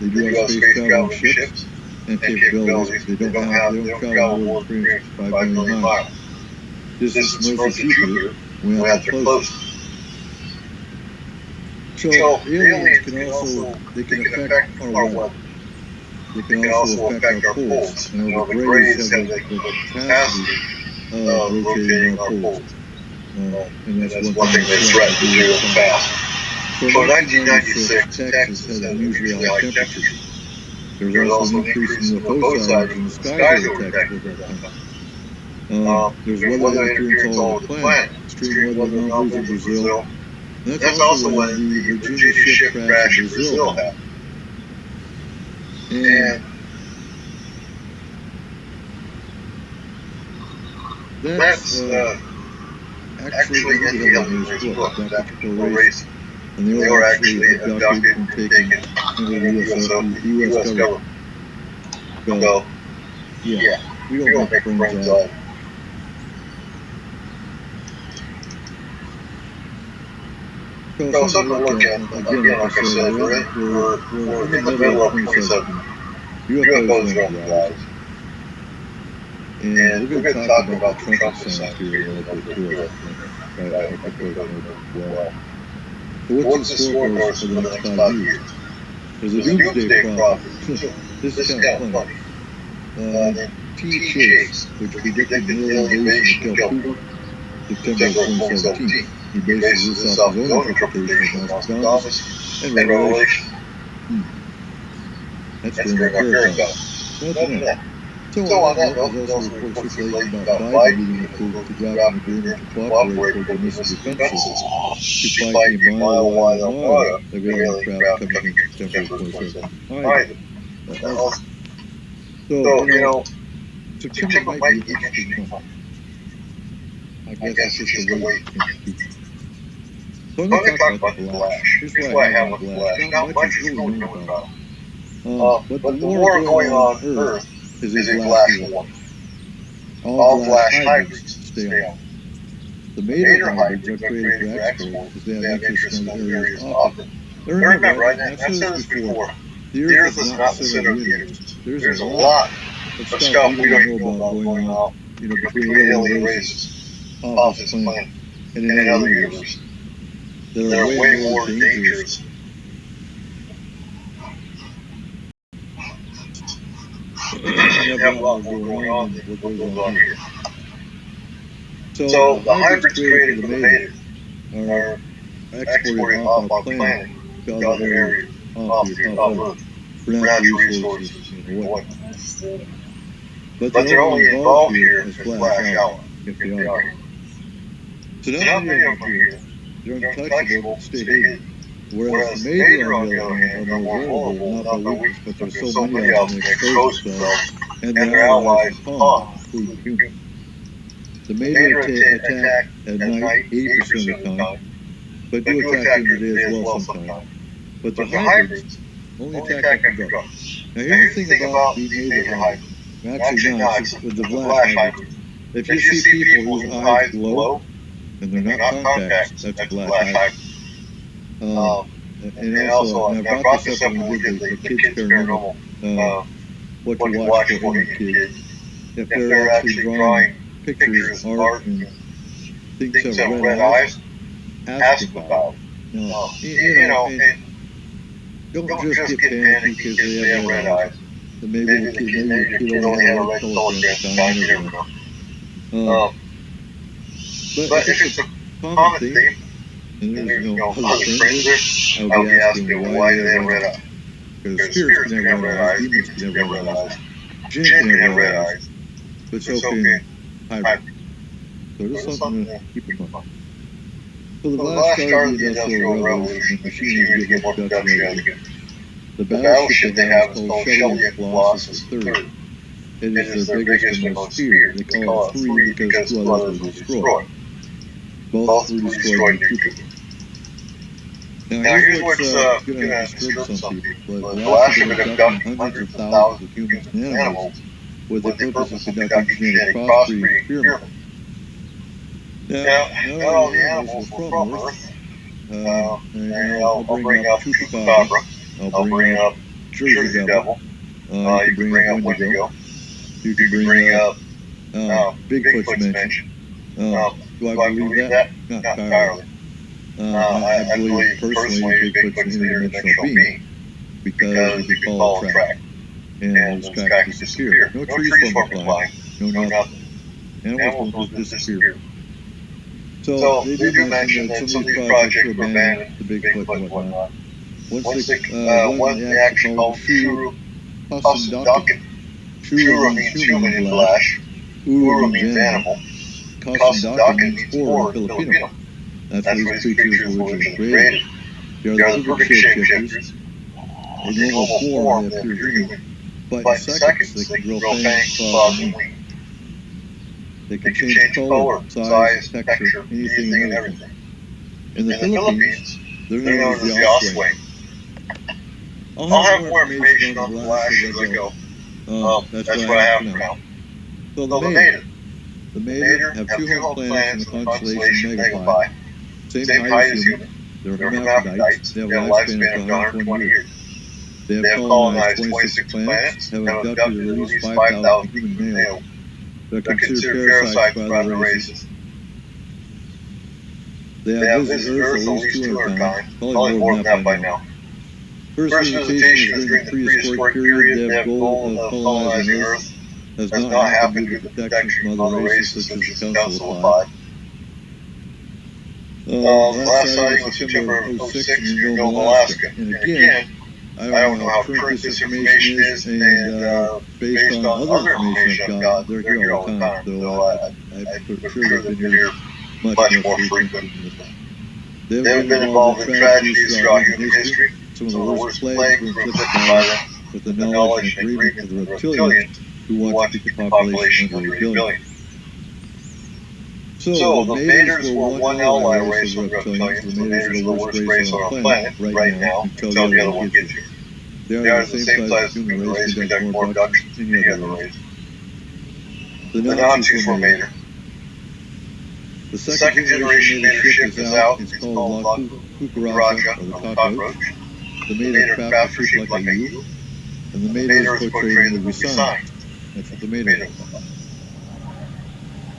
They do have space traveling ships and capabilities, but they don't travel more than 365 million miles. Distance from Earth to Jupiter, we have to close. So aliens can affect our weather. They can also affect our poles. You know, the Greys have the capacity of rotating our poles. And that's one thing they threaten to do in the past. So in 1996, Texas had unusually high temperatures. There was also an increase in UFO sightings in the skies over Texas at that time. There's weather interference all over the planet. Extreme weather anomalies in Brazil. And that's also when the Virginia ship crash in Brazil happened. And that's actually in the Hillary book, that particular race. And they were actually abducted and taken into the U.S. government. So, yeah, we don't make friends out. So something to look at, again, like I said, we're in the middle of 2017. UFOs are on the rise. And we're going to talk about the Trump science theory a little bit too, I think as well. So what's in store for us for the next 5 years? There's a doomsday prophet. This is kind of funny. T. Chase, which predicted the alien invasion would kill Putin September 2017. He bases this off his own interpretation of Nostradamus and Revelation. That's during our prayer time. Imagine that. So on that note, there's also reports circulating about Biden meeting with groups to draft an agreement to cooperate towards a missile defense system to fight the mile-wide armada of alien craft coming in September 27th. So, September might be an interesting month. I guess it's just a wait and see. So I'm going to talk about the Flash. Here's what I have on the Flash. Not much is really known about him. But the war going on Earth is a Flash war. All Flash hybrids stay on. The Mater hybrids are created for export because they have interest in other areas often. But remember, I've said this before, the Earth is not the center of the universe. There's a lot of stuff we don't even know about going on, between alien races off this planet and in other universes that are way more dangerous. You have a lot more going on than what goes on here. So the hybrids created for the Mater are exported off our planet to other areas off Earth for natural resources and whatnot. But they're only involved here as Flash out, if they are. So now many of them are here. They're untouchable, stay hidden. Whereas the Mater, on the other hand, are more vulnerable, not by weakness, but there's so many of them that expose themselves and their allies upon, including humans. The Mater attack at night 80% of the time, but do attack during the day as well sometimes. But the hybrids only attack after dark. Now here's the thing about the Mater hybrids. Actually not, with the Flash hybrids. If you see people whose eyes glow, and they're not contacts, that's a Flash hybrid. And also, and I brought this up when we did the Kids Paranormal, what to watch for in kids. If they're actually drawing pictures, art, and things have red eyes, ask about it. And don't just get panicky because they have red eyes. And maybe the kid only had a red color at the time, you never know. But if it's a common theme, and there's other friends there, I'll be asking why do they have red eyes? Because spirits can have red eyes, demons can have red eyes, jinn can have red eyes, but so can hybrids. So this is something to keep in mind. So the last start of the Industrial Revolution, the machinery get more production out of it. The battleship they have is called Shelley and Colossus III. It is their biggest and most feared. They call it 3 because 2 others were destroyed. Both were destroyed in Jupiter. Now here's what's going to disturb some people. The battleship had abducted hundreds of thousands of humans and animals with the purpose of conducting genetic crossbreeding experiments. Now, not all the animals were from Earth. I'll bring up Chupacabra. I'll bring up Jersey Devil. You can bring up Wendigo. You can bring up Bigfoot's mentioned. Do I believe that? Not entirely. I believe personally Bigfoot's an interdimensional being because you can follow a track and those tracks disappear. No trees multiplying, no nothing. Animals will just disappear. So they do mention that some of these projects were abandoned, the Bigfoot and whatnot. One they actually called Shuru Pasundaki. Shuru means human in Flash. Uru means animal. Pasundaki means horror in Filipino. That's where these creatures were originally created. They are the perfect shapeshifters. In normal form, they appear human, but in seconds, they can grow fangs, claws, and wings. They can change color, size, texture, anything and everything. In the Philippines, they're known as the Osway. I'll have more information on the Flash as I go. That's what I have for now. So the Mater have 2 home planets in the constellation Megapi. Same height as human. They're hermaphrodites. They have a lifespan of 120 years. They have colonized 26 planets, have abducted at least 5,000 human males. They're considered parasites by other races. They have visited Earth at least 200 times, probably more than that by now. First visitation is during the prehistoric period. They have goal of colonizing Earth. Has not happened due to protection from other races such as the Council of Five. Last sighting was September 06 in Nome, Alaska. And again, I don't know how current this information is, and based on other information I've gotten, they're here all the time. So I'm sure they've been here much more frequent than this. They've been involved in tragedies throughout human history. Some of the worst plagues were inflicted by them with the knowledge and agreement of the reptilians who want to keep the population under 8 billion. So, the Maters were one ally race of reptilians. The Maters are the worst race on our planet right now until the other one gets here. They are the same size as the human race, conduct more abductions than any other race. The Nazis were Mater. The second generation Mater ship is out. It's called La Cucaracha, or the cockroach. The Mater craft was shaped like a U, and the Mater is portrayed in the movie Sign. That's what the Mater is.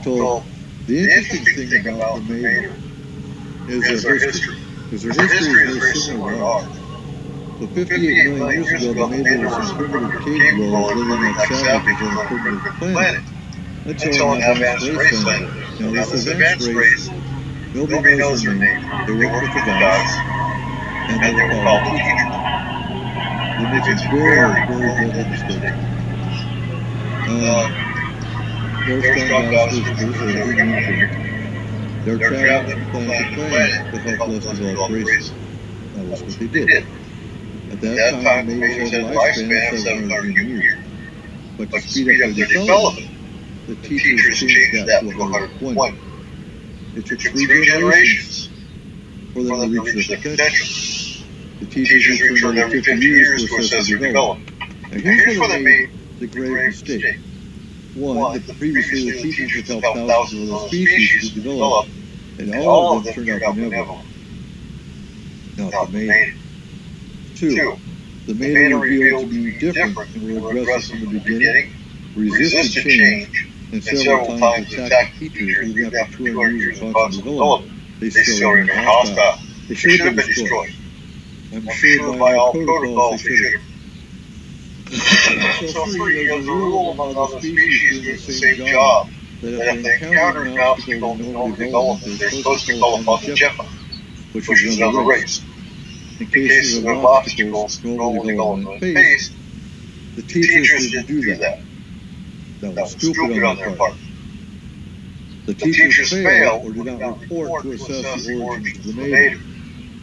So, the interesting thing about the Mater is their history. Because their history is very similar to ours. So 58 million years ago, the Mater was some primitive cave dwellers living like savages on a primitive planet until an advanced race landed there. Now, this advanced race, nobody knows their name. They worked with the gods, and they were called the Teachers. They made some very, very deadly mistakes. They're strong gods, they're imperfect. They're traveling from planet to planet to help us develop races. That was what they did. At that time, the Maters had a lifespan of 700 human years. But to speed up their development, the Teachers changed that to 120. It took 3 generations for them to reach their potential. The Teachers returned every 50 years to assess their development. Now here's where they made the grave mistake. One, that previously the Teachers had helped thousands of other species to develop, and all of them turned out benevolent. Not the Mater. 2, the Mater revealed to be different and were aggressive from the beginning, resisted change, and several times attacked the Teachers even after 200 years of constant development. They still remained hostile. They should have been destroyed. I'm sure by all protocols they should have. So 3, there's a rule among other species doing the same job, that if they encounter an obstacle in normal development, they're supposed to call upon the Jeppa, which is another race. In cases of obstacles, normal development phase, the Teachers didn't do that. That was stupid on their part. The Teachers failed or did not report to assess the origins of the Mater.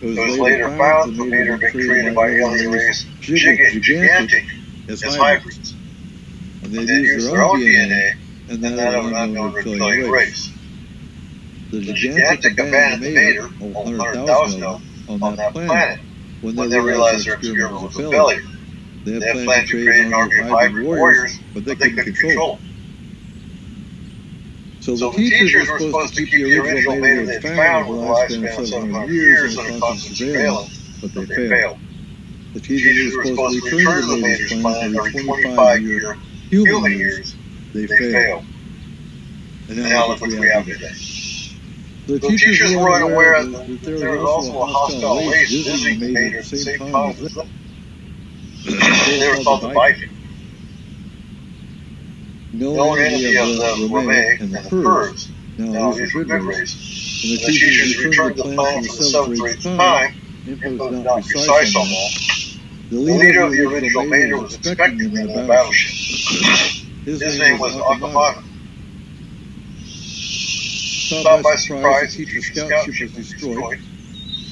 It was later found the Mater had been created by alien race gigantic as hybrids. And they used their own DNA and that of an unknown reptilian race. The gigantic abandoned the Mater, 100,000 of them, on that planet when they realized their experiment was a failure. They had planned to create an army of hybrid warriors, but they couldn't control them. So the Teachers were supposed to keep the original Mater they had found with a lifespan of 700 years under constant surveillance, but they failed. The Teachers were supposed to return to the Mater's planet every 25 human years. They failed. And now look what we have today. The Teachers were unaware that there was also a hostile race visiting the Mater at the same time as them. They were called the Viking. No enemy of the Rame and the Kurds. Now these were good races. And the Teachers returned to the planet for the 7th or 8th time. Info is not precise on that. The leader of the original Mater was expecting them in a battleship. His name was Akamata. Caught by surprise, the Teacher's scout ship was destroyed,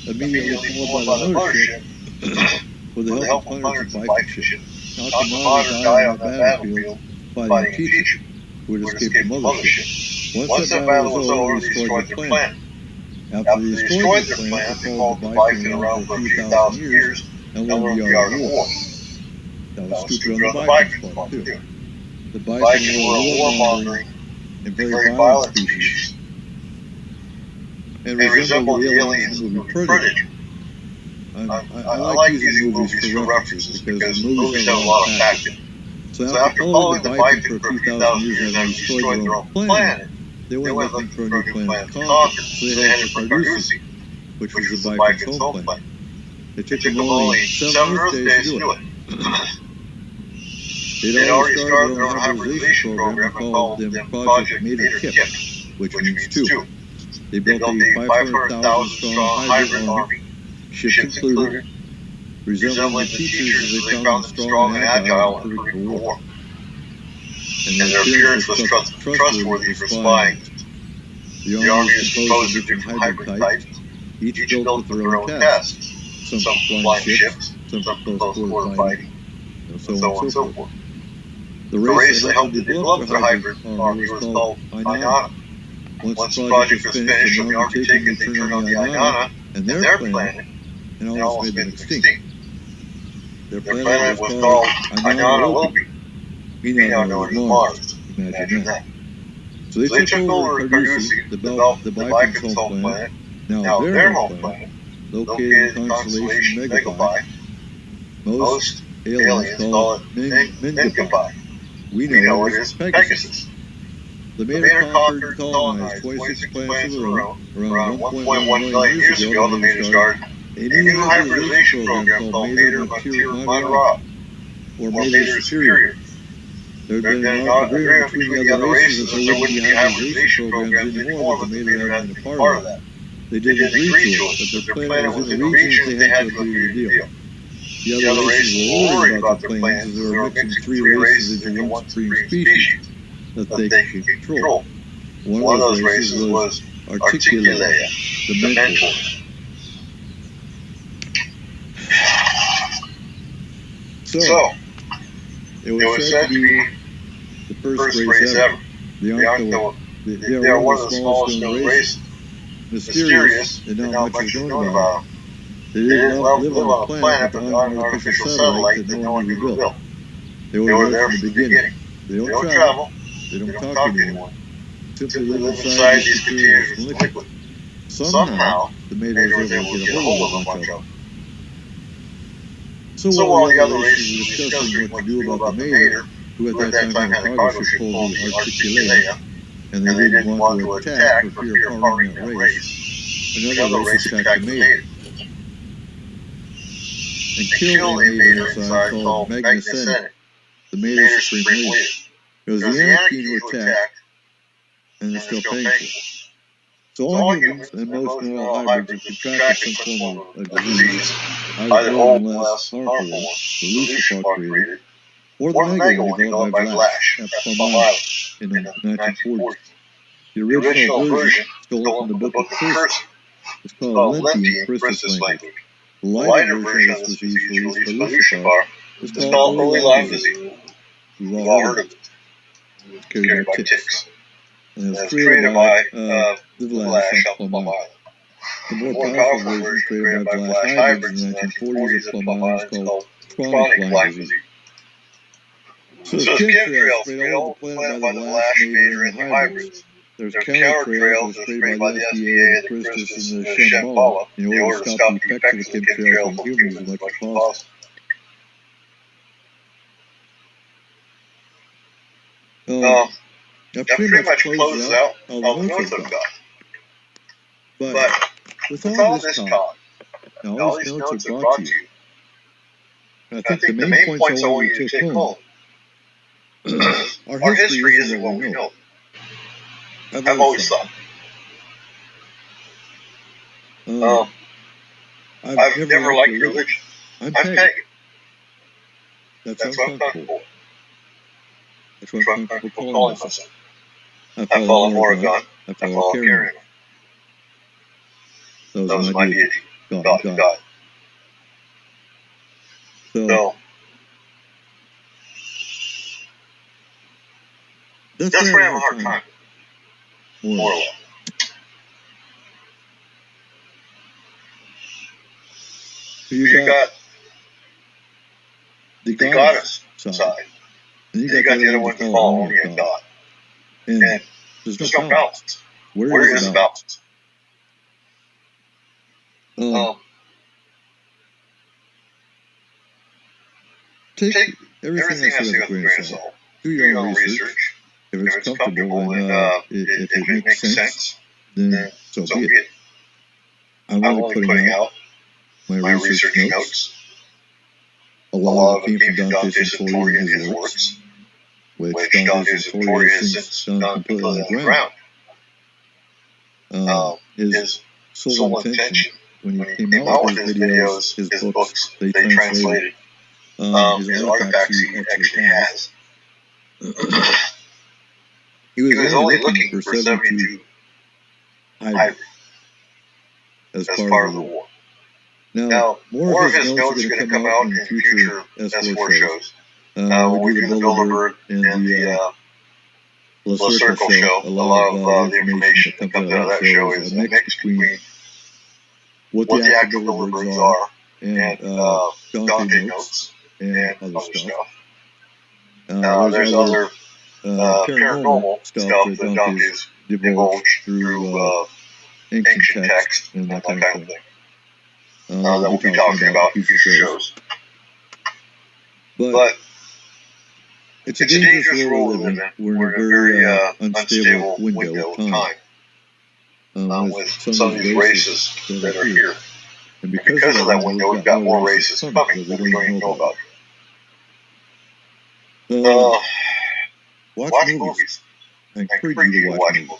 immediately followed by the mothership, with the help of hundreds of Viking ships. Akamata died on that battlefield fighting the Teacher, who had escaped the mothership. Once that battle was over, they destroyed their planet. After they destroyed their planet, they followed the Viking around for a few thousand years and learned the art of war. That was stupid on the Vikings' part, too. The Vikings were a warmongering and very violent species, and resembled the aliens in the movie Predator. I like using movies for references because movies have a lot of fact in them. So after following the Vikings for a few thousand years and destroyed their own planet, they went looking for a new planet to conquer. So they headed for Carducci, which was the Vikings' home planet. It took them only 7 Earth days to do it. They'd already started their own hybridization program and called them Project Mater Kip, which means 2. They built a 500,000 strong hybrid army, ships included, resembling the teachers as they found them strong and agile and perfect for war. And their appearance was trustworthy for spying. The army is composed of different hybrid types, each built with their own tasks. Some for flying ships, some for close quarter fighting, and so on and so forth. The race that helped to develop their hybrid army was called Ainana. Once the project was finished and the army taken, they turned on the Ainana and their planet and almost made them extinct. Their planet was called Ainana Lopi. We now know it as Mars. Imagine that. So they took over Carducci, the Vikings' home planet, now their home planet, located in the constellation Megapi. Most aliens call it Mingapi. We know it as Pegasus. The Mater conquered and colonized 26 planets of their own. Around 1.1 million years ago, the Mater started a new hybridization program called Mater Matera, or Mater Superior. There had been an agreement between the other races that there wouldn't be hybridization programs anymore, but the Mater hadn't been a part of that. They didn't agree to it, but their planet was in a region that they had to agree to the deal. The other races were worried about their plans as they were mixing three races into one supreme species that they could control. One of those races was Articulea, the Mentor. So, it was said to be the first race ever. They are one of the smallest known races. Mysterious, and not much is known about them. They didn't live on a planet, but on an artificial satellite that no one knew who built. They were there from the beginning. They don't travel. They don't talk to anyone. Simply live inside these containers with liquid. Somehow, the Mater was able to get a hold of a bunch of them. So while the other races were discussing what to do about the Mater, who at that time had a cargo ship called the Articulea, and they didn't want to attack for fear of harming that race, another race attacked the Mater and killed a Mater inside called Magna Senate, the Mater's supreme leader. It was the Anakin who attacked, and they're still painful. So all humans and most normal hybrids have contracted some form of disease, either more or less harmful, the Lucifer created, or the mega one developed by Vlash at Plum Island in the 1940s. The original version, stolen from the Book of Curse, is called Lentian Christus language. The lighter version of this disease released by Lucifer is called Holy Lyme disease. We've all heard of it. It's carried by ticks. And it was created by the Vlash on Plum Island. The more powerful version created by Vlash hybrids in the 1940s at Plum Island is called chronic Lyme disease. So there's chemtrails sprayed all over the planet by the Vlash Mater and the hybrids. There's countertrails that are sprayed by the FDA, the Christus, and the Shambhala in order to stop the effects of the chemtrails on humans as much as possible. That pretty much closes out all the notes I've got. But with all this talk, and all these notes I've brought to you, I think the main points I want you to take home, our history isn't what we know. I've always thought. I've never liked religion. I'm pagan. That's uncomfortable. That's what I'm comfortable calling myself. I follow Morrigan. I follow Carrion. Those are my deity. God. So that's where I have a hard time. More or less. You got the goddess side. And you got the other one to fall only at God. And there's no balance. Where is the balance? Take everything I say with a grain of salt. Do your own research. If it's comfortable and if it makes sense, then so be it. I'm only putting out my research notes. A lot of them came from Dante Sartori and his works, which Dante Sartori has since done completely underground. His sole intention when he came out with his videos, his books, they translated, his artifacts he actually has. He was only looking for 72 ivory as part of the war. Now, more of his notes are going to come out in future S4 shows. When we do the Bilderberg and the Le Circle show, a lot of the information that comes out of that show is a mix between what the actual Bilderbergs are and Dante notes and other stuff. There's other paranormal stuff that Dante's divulged through ancient text and that kind of thing. That we'll be talking about in future shows. But it's a dangerous world we live in. We're in a very unstable window of time with some of these races that are here. And because of that window, we've got more races coming that we don't even know about. Watch movies. I encourage you to watch movies.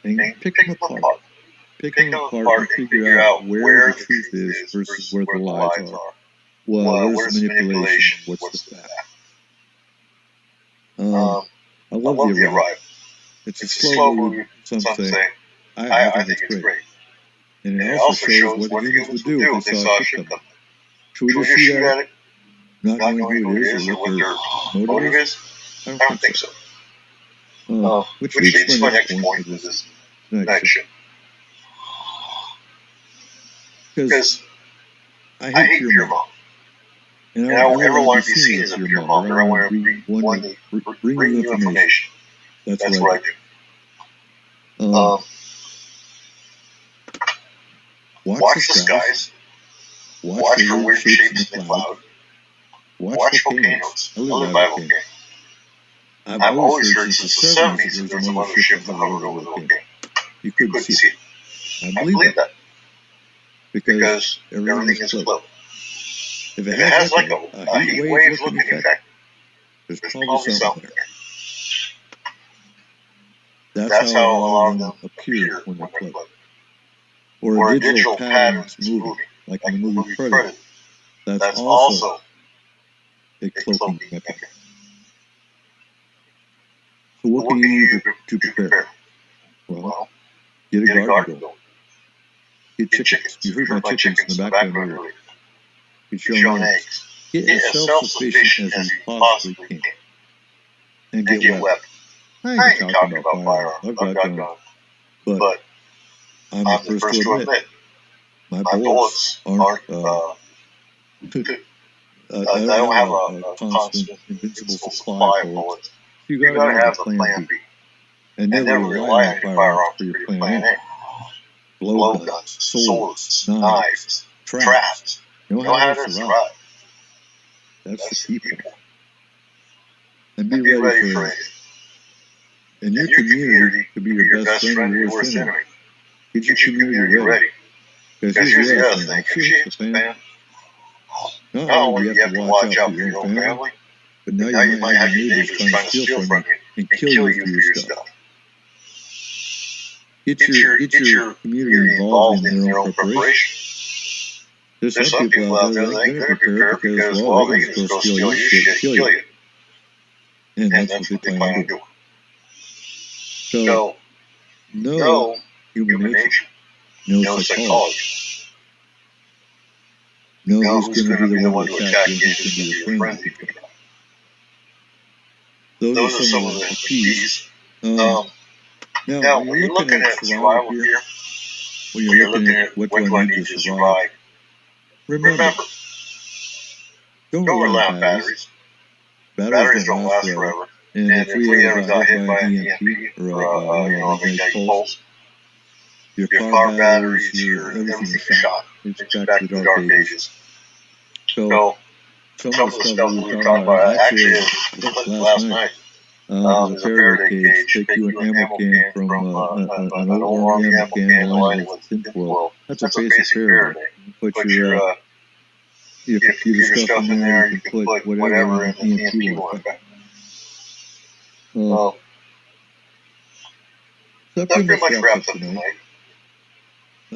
And pick them apart. Pick them apart and figure out where the truth is versus where the lies are. Well, where's the manipulation? What's the fact? I love The Arrival. It's a slow movie, some say. I think it's great. And it also shows what the humans would do if they saw a ship coming. Should we just shoot at it? Not knowing who it is or what their motive is? I don't think so. Which leads to my next point with this next show. Because I hate Pure Mom. And I don't ever want to be seen as a Pure Mom. I want to bring you information. That's what I do. Watch the skies. Watch for weird shapes in the cloud. Watch volcanoes. I live by a volcano. I've always heard since the 70s that there's a mothership that hovered over the volcano. You couldn't see it. I believe that. Because everything is close. If it has like a heat wave looking effect, there's probably something there. That's how a lot of them appear when they're close. Or a digital pattern's moving, like in the movie Predator. That's also a cloaking mechanism. So what can you do to prepare? Well, get a garden going. Get chickens. You heard my chickens in the background earlier. Get your own eggs. Get as self-sufficient as you possibly can. And get weapons. I ain't talking about firearms. I've got guns. But I'm the first to admit, my bullets aren't, I don't have a constant, invincible supply of bullets. You gotta have a plan B. And never rely on firearms for your plan A. Blowguns, swords, knives, traps. Know how to survive. That's the key point. And be ready for it. And your community could be your best friend or your worst enemy. Get your community ready. Because here's the other thing. If shit hits the fan, not only do you have to watch out for your own family, but now you might have your neighbors trying to steal from you and kill you for your stuff. Get your community involved in their own preparation. There's some people out there that ain't going to prepare because, well, they can just go steal your shit and kill you. And that's what they plan on doing. So, know human nature. Know psychology. Know who's going to be the one to attack you and who's going to be your friend. Those are some of the keys. Now, when you're looking at survival here, when you're looking at what do I need to survive, remember, don't rely on batteries. Batteries don't last forever. And if we ever got hit by an EMP or a magnetic pulse, your car batteries, everything's shot. It's back to the dark ages. So some of the stuff we were talking about, actually, last night, is a Faraday cage. Take you an ammo can from an old Army ammo can lined with tinfoil. That's a basic Faraday. Put your computer stuff in there. You can put whatever in the EMP one. That pretty much wraps up tonight.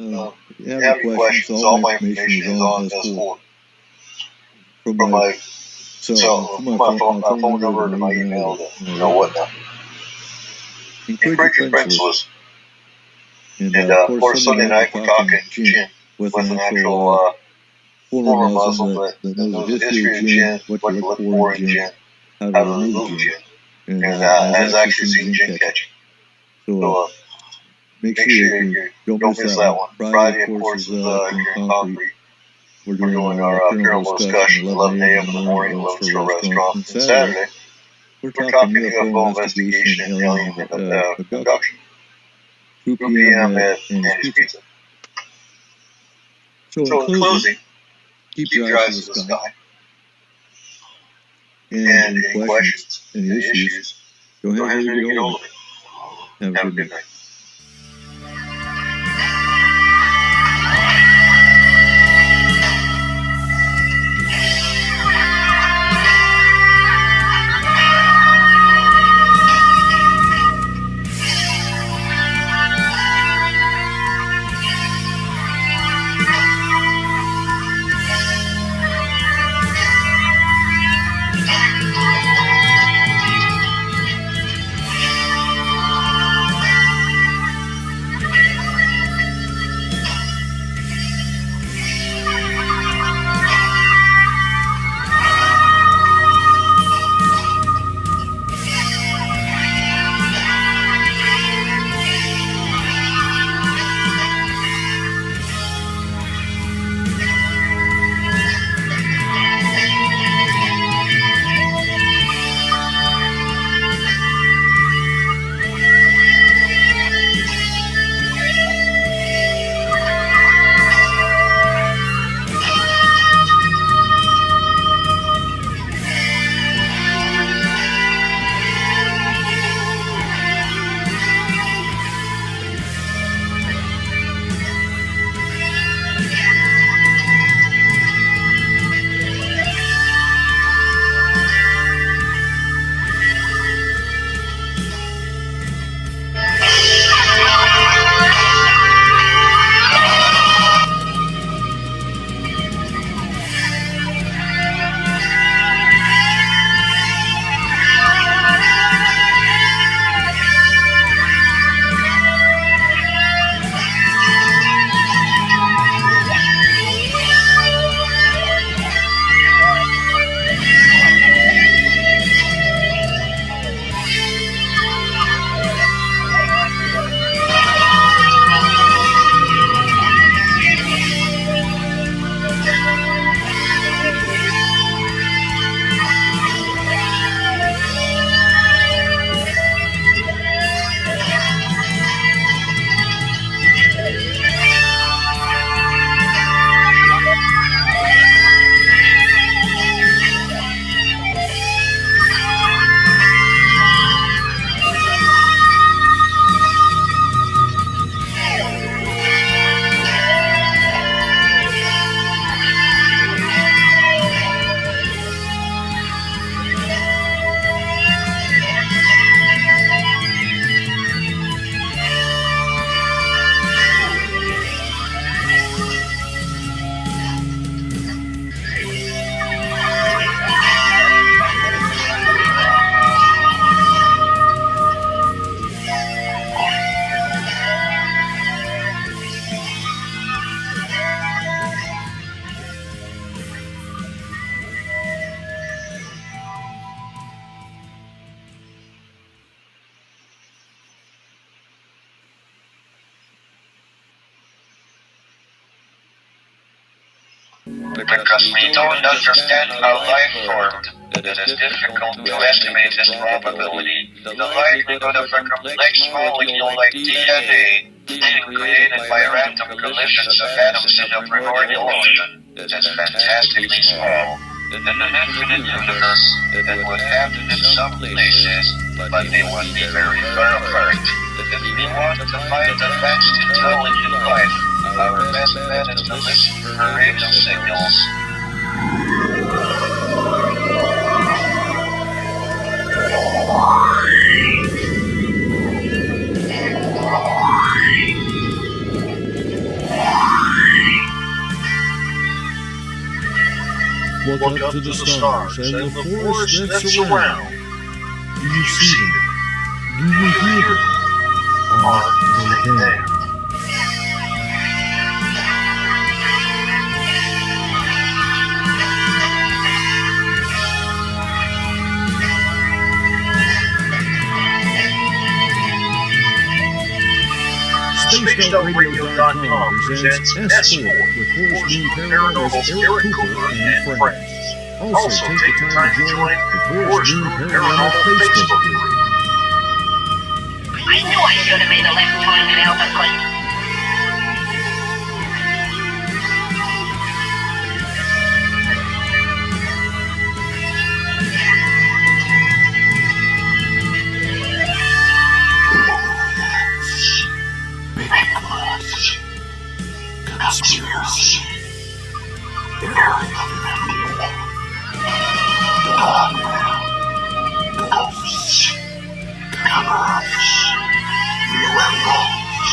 If you have any questions, all my information is on S4. From my phone number to my email to whatnot. Encourage your friends to listen. And of course, Sunday night we're talking Jin with an actual former Muslim that knows the history of Jin, what to look for in Jin, how to remove Jin, and has actually seen Jin catching. So make sure you don't miss that one. Friday, of course, is here in Concrete. We're doing our paranormal discussion 11 a.m. in the morning at Lone Star Restaurant. And Saturday, we're talking UFO investigation and alien abduction. 2 p.m. at Annie's Pizza. So in closing, keep your eyes to the sky. And any questions, any issues, go ahead and get hold of me. Have a good night. Because we don't understand how life formed, it is difficult to estimate its probability. The likelihood of a complex molecule like DNA being created by random collisions of atoms in a primordial ocean is fantastically small. In an infinite universe, it would happen in some places, but they would be very far apart. If we want to find advanced intelligent life, our best bet is to listen for radio signals. look up to the stars and the forests that surround. Do you see them? Do you hear them? Are they there? SpacedOutRadio.com presents S4 with Forest Moon Paranormal's Eric Cooper and friends. Also, take the time to join the Forest Moon Paranormal Facebook group. I knew I should have made a left turn at Alpha Place. Conspiracy. Ghosts. Cover-ups. UFOs.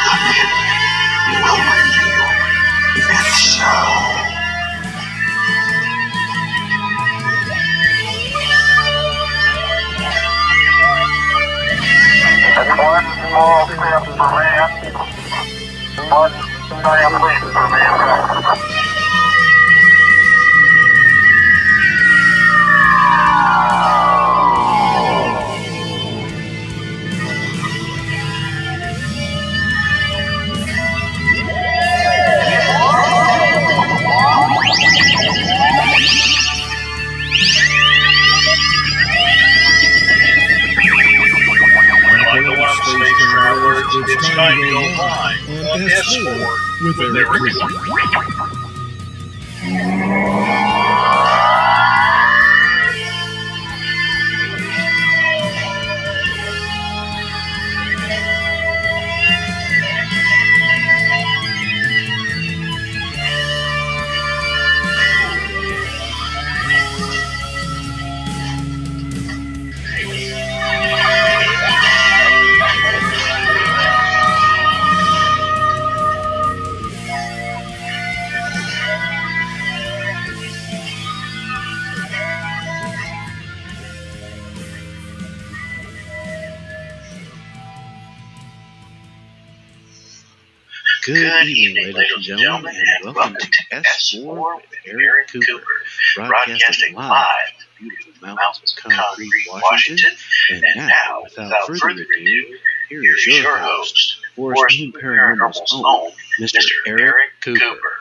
The pit will reveal itself. That's one small step for man, one giant leap for mankind. It's time to go live on S4 with Eric Cooper. Good evening, ladies and gentlemen, and welcome to S4 with Eric Cooper, broadcasting live from the beautiful mountains of Concrete, Washington. And now, without further ado, here is your host, Forest Moon Paranormal's own, Mr. Eric Cooper.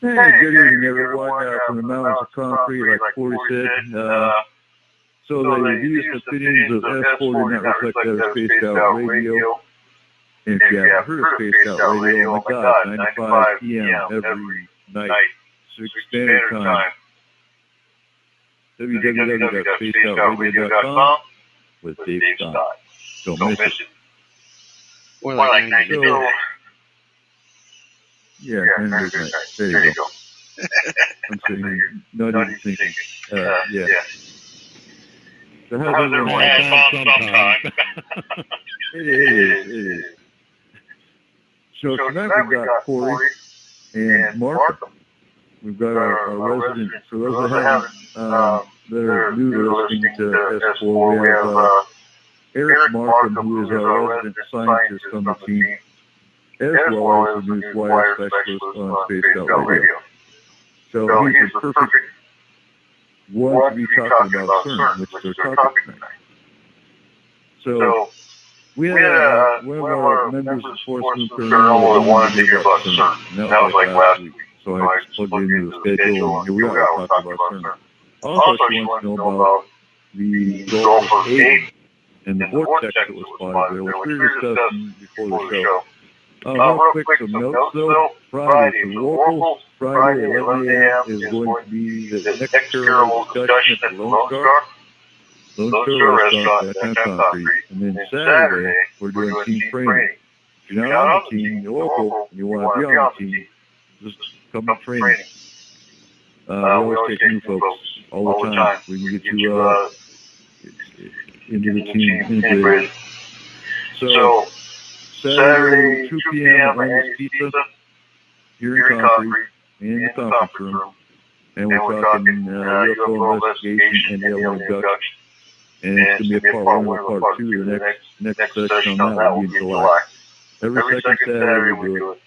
Hey, good evening, everyone, from the mountains of Concrete, like Corey said. So the views and fittings of S4 do not reflect that of Spaced Out Radio. And if you haven't heard of Spaced Out Radio, oh my God, 95 p.m. every night, 6 Standard Time. www.spacedoutradio.com with Dave Scott. Don't miss it. More like 90 minutes. Yeah, there you go. I'm sitting here, not even thinking. Yeah. So how's everyone? Sometime. It is. So tonight we've got Corey and Mark. We've got our resident. So those that are new to listening to S4, we have Eric Markham, who is our resident scientist on the team, as well as the news wire specialist on Spaced Out Radio. So he's the perfect one to be talking about CERN, which is our topic tonight. So we had one of our members of Forest Moon Paranormal that wanted to hear about CERN. And that was like last week. So I just plugged it into the schedule, and here we are talking about CERN. Also, she wants to know about the Gulf of Aden and the vortex that was spotted there, which we were discussing before the show. Real quick, some notes though. Friday, for locals, Friday at 11 a.m. is going to be the next terrible discussion at the Lone Star. Lone Star Restaurant at Concrete. And then Saturday, we're doing team training. If you're not on the team, you're local, and you want to be on the team, just come to training. We always take new folks all the time. We can get you into the team integrated. So Saturday, 2 p.m. at Andy's Pizza here in Concrete. in the conference room, and we're talking UFO investigation and alien abduction. And it's going to be a part 1 or part 2. The next session on that will be in July. Every second Saturday we do it.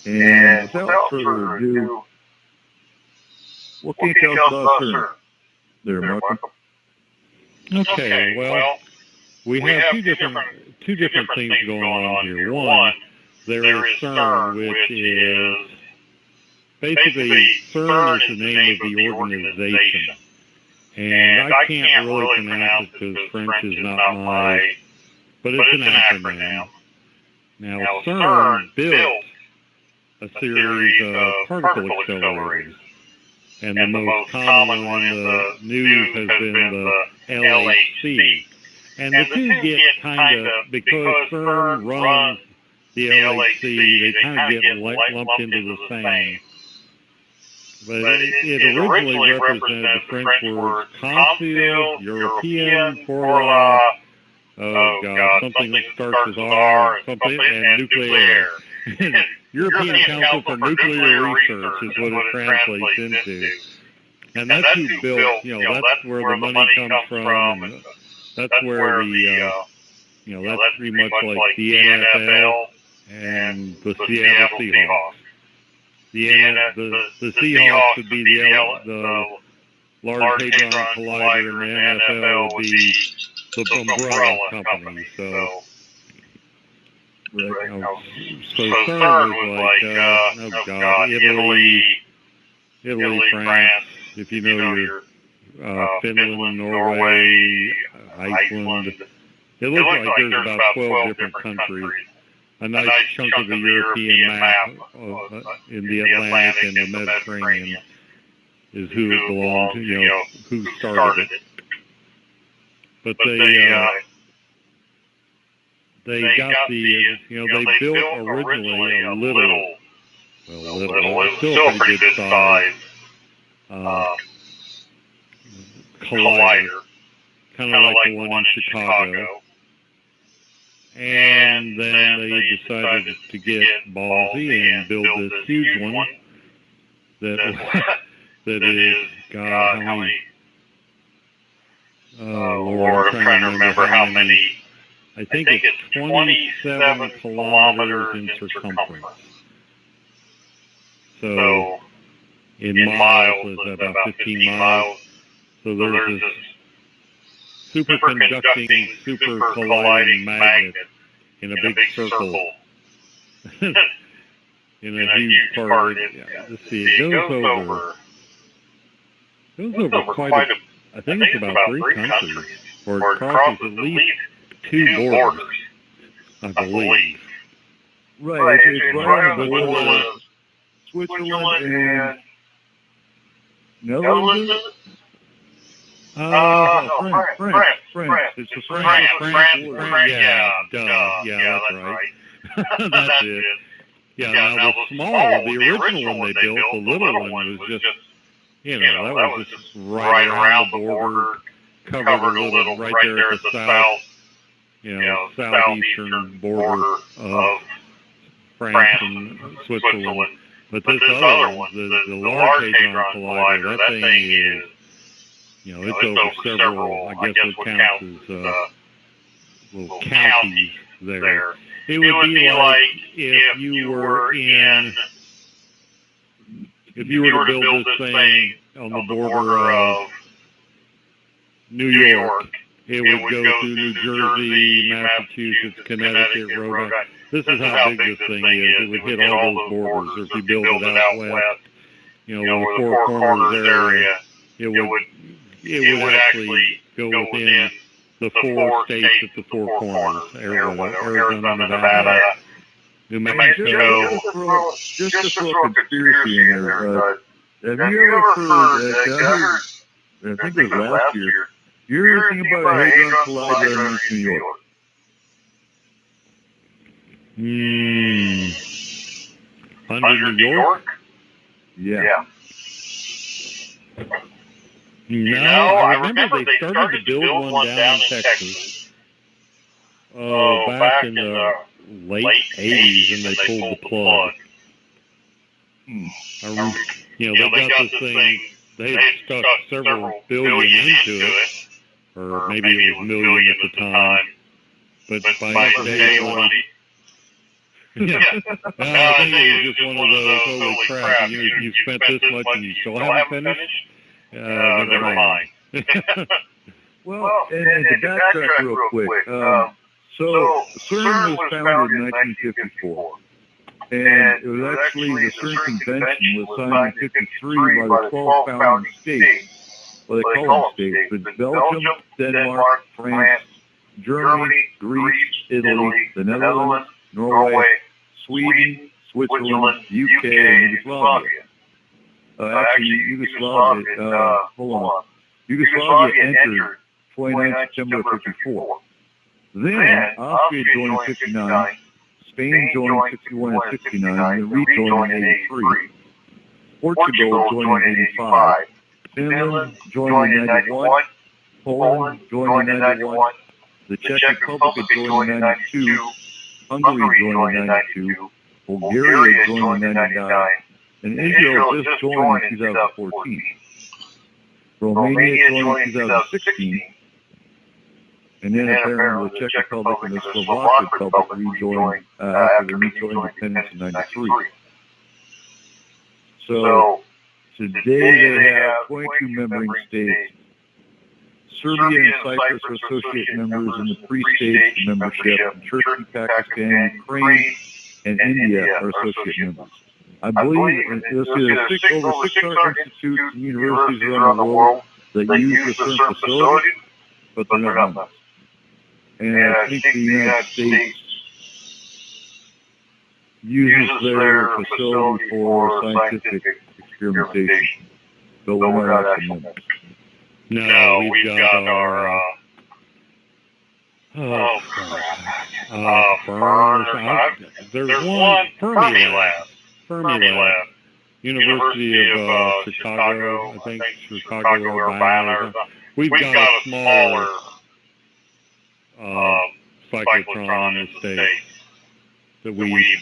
And without further ado, what can you tell us about CERN? There, Markham. Okay, well, we have two different things going on here. One, there is CERN, which is basically CERN is the name of the organization, and I can't really pronounce it because French is not my, but it's an acronym. Now, CERN built a series of particle accelerators, and the most common one in the news has been the LHC. And the two get kind of, because CERN runs the LHC, they kind of get lumped into the same. But it originally represented the French words Council, European, pour la, oh God, something that starts with R, something, and nuclear. European Council for Nuclear Research is what it translates into. And that's who built, that's where the money comes from, and that's where the, that's pretty much like the NFL and the Seattle Seahawks. The Seahawks would be the Large Hadron Collider, and the NFL would be the umbrella company. So, so CERN was like, Italy, France, if you know your Finland, Norway, Iceland. It looks like there's about 12 different countries. A nice chunk of the European map in the Atlantic and the Mediterranean is who it belonged to, who started it. But they got the, they built originally a little, still a pretty good size collider, kind of like the one in Chicago. And then they decided to get ballsy and build this huge one that is, God, how many? Oh, Lord, I'm trying to remember how many. I think it's 27 kilometers in circumference. So, in miles, is about 15 miles. So there's this superconducting, super colliding magnet in a big circle. In a huge part of it. Let's see, it goes over quite a, I think it's about 3 countries, or it crosses at least 2 borders, I believe. Right, it's right on the border of Switzerland and Netherlands. France. It's the French border. Yeah, that's right. That's it. Yeah, now the small, the original one they built, the little one was just, that was just right around the border, covered a little right there at the south, southeastern border of France and Switzerland. But this other one, the Large Hadron Collider, that thing is, it's over several, I guess what counts as little counties there. It would be like if you were to build this thing on the border of New York, it would go through New Jersey, Massachusetts, Connecticut, Rhode Island. This is how big this thing is. It would hit all those borders. Or if you build it out west, the Four Corners area, it would actually go within the 4 states at the Four Corners: Arizona, Nevada, New Mexico. Just to throw a conspiracy in there, have you ever heard, I think it was last year, you ever think about a Hadron Collider in New York? Under New York? Yeah. No, I remember they started to build one down in Texas. Back in the late 80s, and they pulled the plug. They got this thing. They had stuck several billion into it, or maybe it was million at the time. But by this day, yeah. I think it was just one of those, holy crap, you spent this much and you still haven't finished? Never mind. Well, and to backtrack real quick, so CERN was founded in 1954. And it was actually, the CERN convention was signed in 53 by the 12 founding states. Well, they call them states, but Belgium, Denmark, France, Germany, Greece, Italy, the Netherlands, Norway, Sweden, Switzerland, UK, and Yugoslavia. Actually, Yugoslavia, hold on. Yugoslavia entered 29 September 54. Then, Austria joined in 59, Spain joined in 61 and 69, and rejoined in 83. Portugal joined in 85. Finland joined in 91. Poland joined in 91. The Czech Republic joined in 92. Hungary joined in 92. Bulgaria joined in 99. And Israel just joined in 2014. Romania joined in 2016. And then apparently the Czech Republic and the Slovak Republic rejoined after the mutual independence in 93. So today they have 22 member states. Serbia and Cyprus are associate members in the pre-stage membership. And Turkey, Pakistan, Ukraine, and India are associate members. I believe there's over 600 institutes and universities around the world that use the CERN facility, but they're not members. And I think the United States uses their facility for scientific experimentation, but we're not actually members. No, we've got our there's one Fermi Lab, University of Chicago, I think Chicago Urbana. We've got a smaller cyclotron in the States that we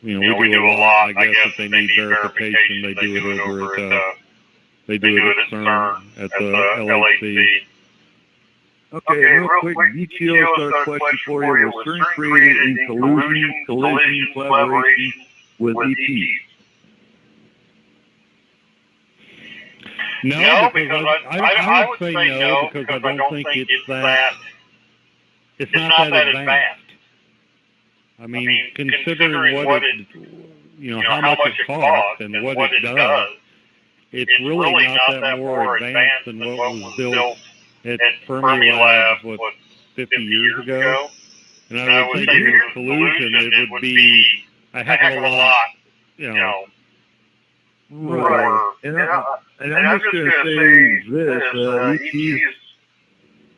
do a lot. I guess if they need verification, they do it over at CERN at the LHC. Okay, real quick, DTO's got a question for you. Was CERN created in collision, collaboration with ET? No, because I would say no, because I don't think it's not that advanced. I mean, considering what it, how much it costs and what it does, it's really not that more advanced than what was built at Fermi Labs, 50 years ago. And I would think in collusion, it would be a heck of a lot, Right. And I'm just going to say this, ETs,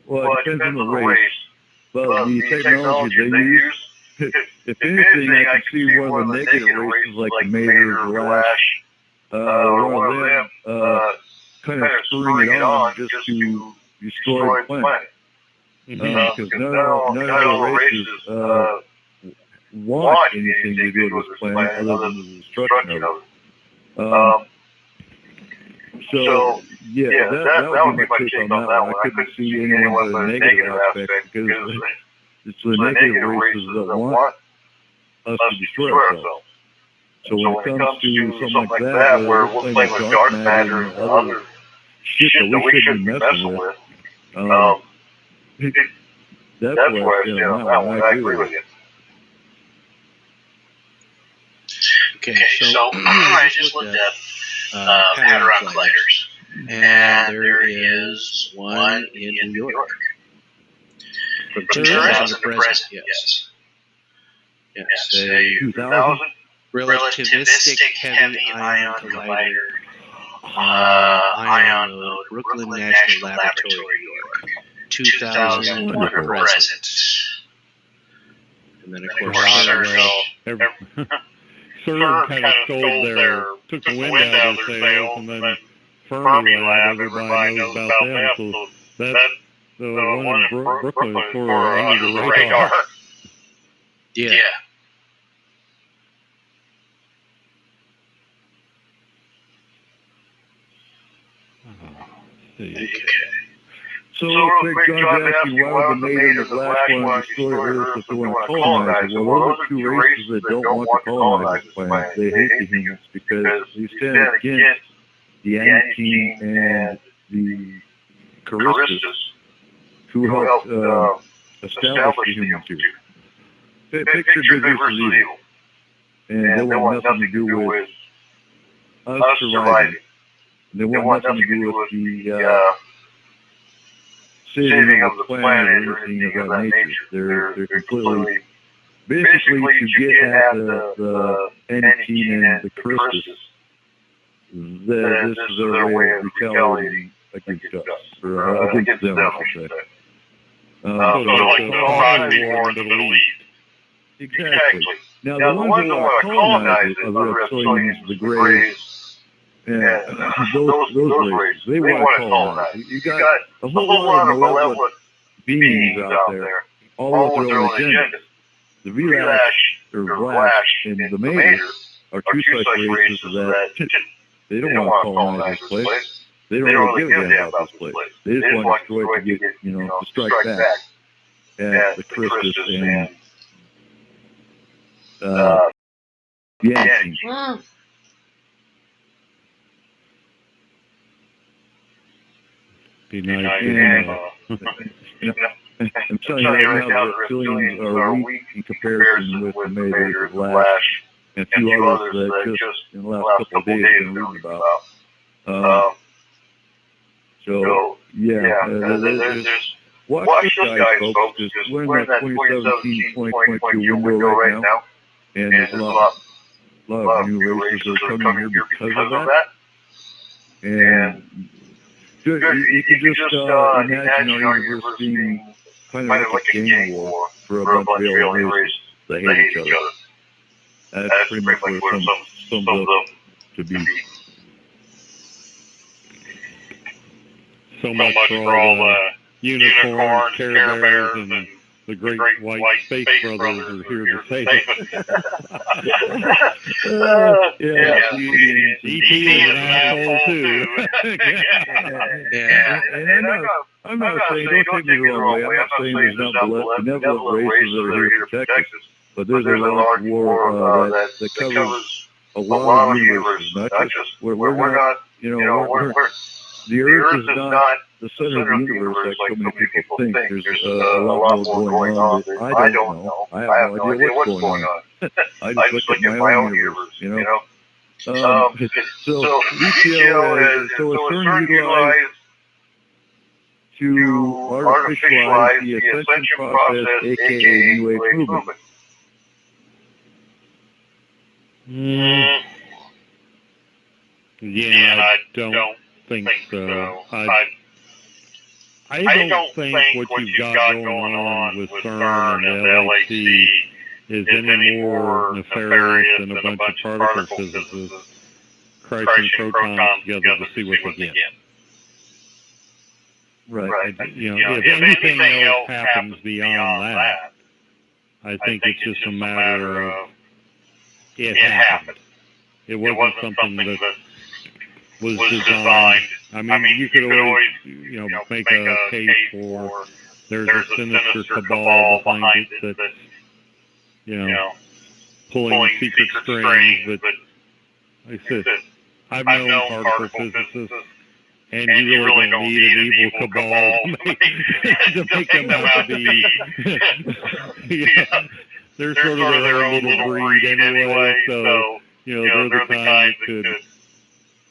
well, it depends on the race, but the technology they use, if anything, I can see one of the negative races like the Mater or Lash, one of them kind of spurring it on just to destroy the planet. Because none of the races want anything to do with this planet other than the destruction of it. So, yeah, that would be my take on that one. I couldn't see anyone with a negative aspect because it's the negative races that want us to destroy ourselves. So when it comes to something like that, where we're playing with dark matter and other shit that we shouldn't be messing with, that's where I stand on that one. I agree with you. Okay, so I just looked up Hadron colliders, and there is one in New York. From 2000 to present, yes. Yes, a 2000? relativistic heavy ion collider, ion mode, Brooklyn National Laboratory, New York, 2001 to present. And then, of course, CERN kind of took the wind out of their sails, and then Fermi Lab, everybody knows about them. So that's the one in Brooklyn is sort of under the radar. Yeah. see. So real quick, John's asking why would the Maid and the Black want to destroy Earth if they want to colonize it? Well, those are two races that don't want to colonize this planet. They hate the humans because they stand against the Anakim and the Charistus, who helped establish the humans here. Picture good versus evil. And they want nothing to do with us surviving. They want nothing to do with the saving of the planet or anything of that nature. They're completely, basically to get at the Anakim and the Christus, this is their way of retaliating against us, or against them, I should say. So like the Holy War in the Middle East. Exactly. Now the ones that want to colonize it are the reptilians, the Greys, and those races. They want to colonize it. You got a whole lot of malevolent beings out there, all with their own agendas. The Velash, or Vlash, and the Mater are two such races that they don't want to colonize this place. They don't really give a damn about this place. They just want to destroy it to get, to strike back at the Christus and the Anakim. Be nice. I'm telling you right now, the reptilians are weak in comparison with the Mater, the Vlash, and a few others that just in the last couple of days I've been reading about. So, there's watch this guys, folks, because we're in that 2017-2022 window right now, and there's a lot of new races that are coming here because of that. And you can just imagine our universe being kind of like a gang war for a bunch of alien races that hate each other. That's pretty much where it sums up to be. So much for all the unicorns, Care Bears, and the great white space brothers are here to save us. E.T. is an asshole too. And I'm not saying, don't take me the wrong way, I'm not saying there's not benevolent races that are here to protect us, but there's a large war that covers a lot of universes, not just, we're not, the Earth is not the center of the universe like so many people think. There's a lot more going on that I don't know. I have no idea what's going on. I just look at my own universe, So VTL is CERN utilized to artificialize the ascension process, aka New Age movement. Yeah, I don't think so. I don't think what you've got going on with CERN and LHC is any more nefarious than a bunch of particle physicists crashing protons together to see what they get. Right. If anything else happens beyond that, I think it's just a matter of it happened. It wasn't something that was designed. I mean, you could always, make a case for there's a sinister cabal behind it that's, pulling secret strings. But like I said, I've known particle physicists, and you really don't need an evil cabal to make them out to be. They're sort of their own little breed anyway, so they're the kind that could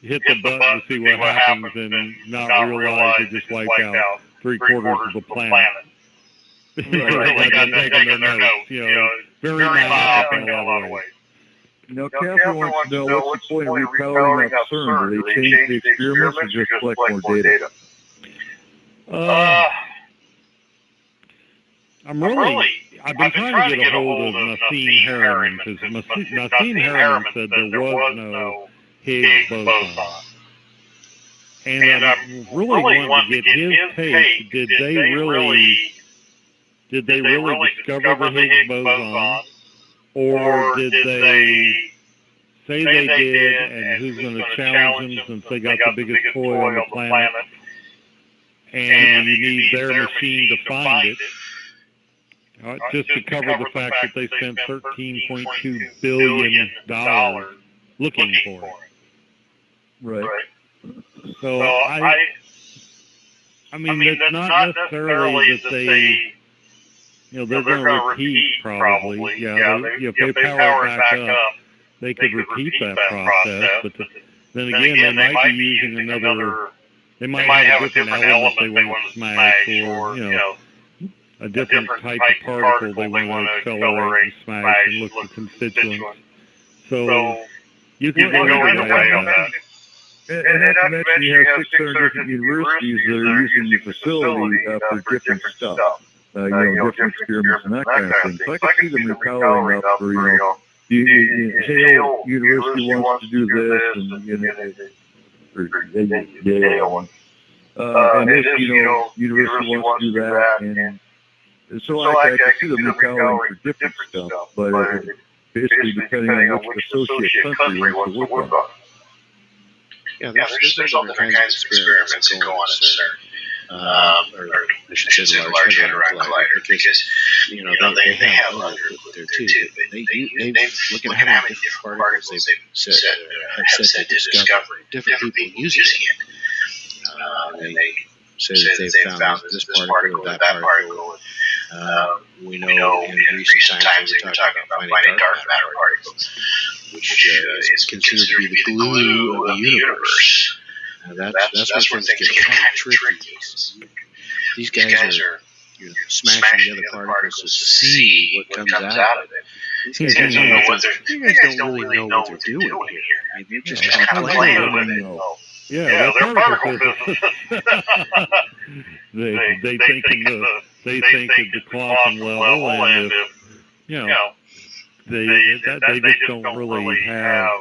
hit the button to see what happens and not realize they just wiped out 3/4 of the planet. Like taking their notes, very myopic in a lot of ways. Catherine wants to know what's the point of repowering up CERN? Do they change the experiments or just collect more data? I've been trying to get a hold of Nassim Harriman, because Nassim Harriman said there was no Higgs boson. And I really want to get his take. Did they really discover the Higgs boson? Or did they say they did, and who's going to challenge them since they got the biggest toy on the planet? and you need their machine to find it. Just to cover the fact that they spent $13.2 billion looking for it. Right. So I mean, it's not necessarily that they, they're going to repeat probably. Yeah, if they power it back up, they could repeat that process. But then again, they might be using another. They might have a different element they want to smash, or a different type of particle they want to accelerate and smash and look for constituents. So you can go either way on that. And not to mention, you have 600 different universities that are using the facility for different stuff. Different experiments and that kind of thing. So I can see them repowering up for, Yale University wants to do this, and, Yale. And this, university wants to do that, and so I can see them repowering for different stuff, but basically depending on which associate country wants to work on. Yeah, there's all different kinds of experiments that go on at CERN. Or I should say the Large Hadron Collider, because they have other there too. They look at how many different particles they've said to discover, different people using it. And they say that they've found this particle or that particle. We know in recent times they were talking about finding dark matter particles, which is considered to be the glue of the universe. That's where things get kind of tricky. These guys are smashing the other particles to see what comes out of it. These guys don't really know what they're doing here. I mean, they're just kind of playing with it. Yeah, they're particle physicists. they think at the quantum level, and they just don't really have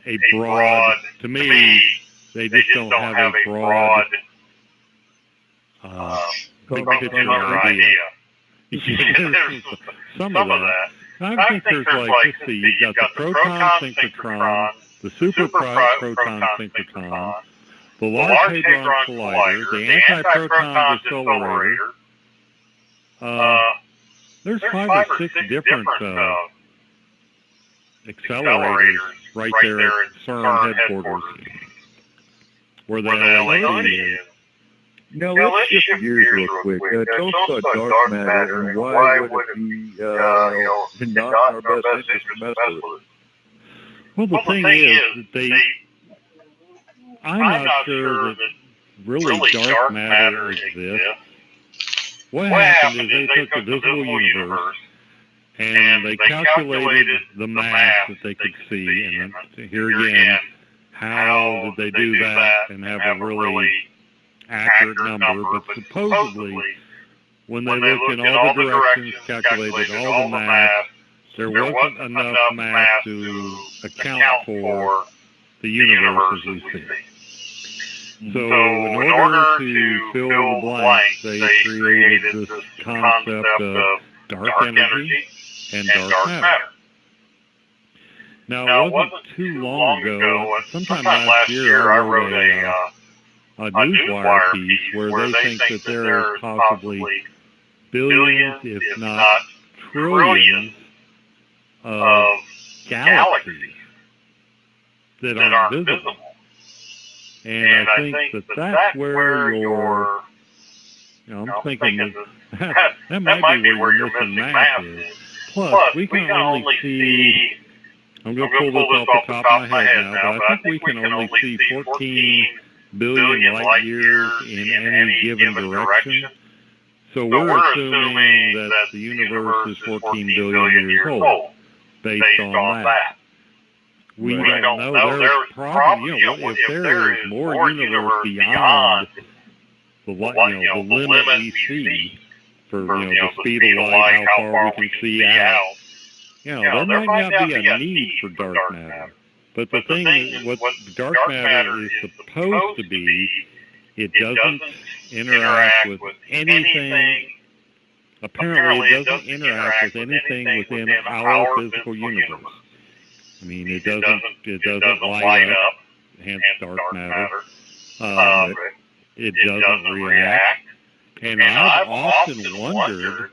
a broad. To me, they just don't have a broad big picture idea. Some of that. I think there's let's see, you've got the proton synchrotron, the super proton synchrotron, the Large Hadron Collider, the antiproton decelerator. There's 5 or 6 different accelerators right there at CERN headquarters, where the LHC is. Now, let's shift gears real quick. Tell us about dark matter and why would it be not in our best interest to mess with it? Well, the thing is that I'm not sure that really dark matter exists. What happened is they took the visible universe and they calculated the mass that they could see. And here again, how did they do that and have a really accurate number? But supposedly, when they looked in all the directions, calculated all the mass, there wasn't enough mass to account for the universe as we see it. So in order to fill the blanks, they created this concept of dark energy and dark matter. Now, it wasn't too long ago, sometime last year, I wrote a Newswire piece where they think that there is possibly billions, if not trillions, of galaxies that are visible. And I think that that's where your, I'm thinking that might be where your missing math is. Plus, we can only see, I'm going to pull this off the top of my head now, but I think we can only see 14 billion light years in any given direction. So we're assuming that the universe is 14 billion years old, based on that. We don't know. There's probably, if there is more universe beyond the limit we see for, the speed of light, how far we can see out, there might not be a need for dark matter. But the thing is, what dark matter is supposed to be, it doesn't interact with anything. Apparently, it doesn't interact with anything within our physical universe. I mean, it doesn't light up, hence dark matter. it doesn't react. And I've often wondered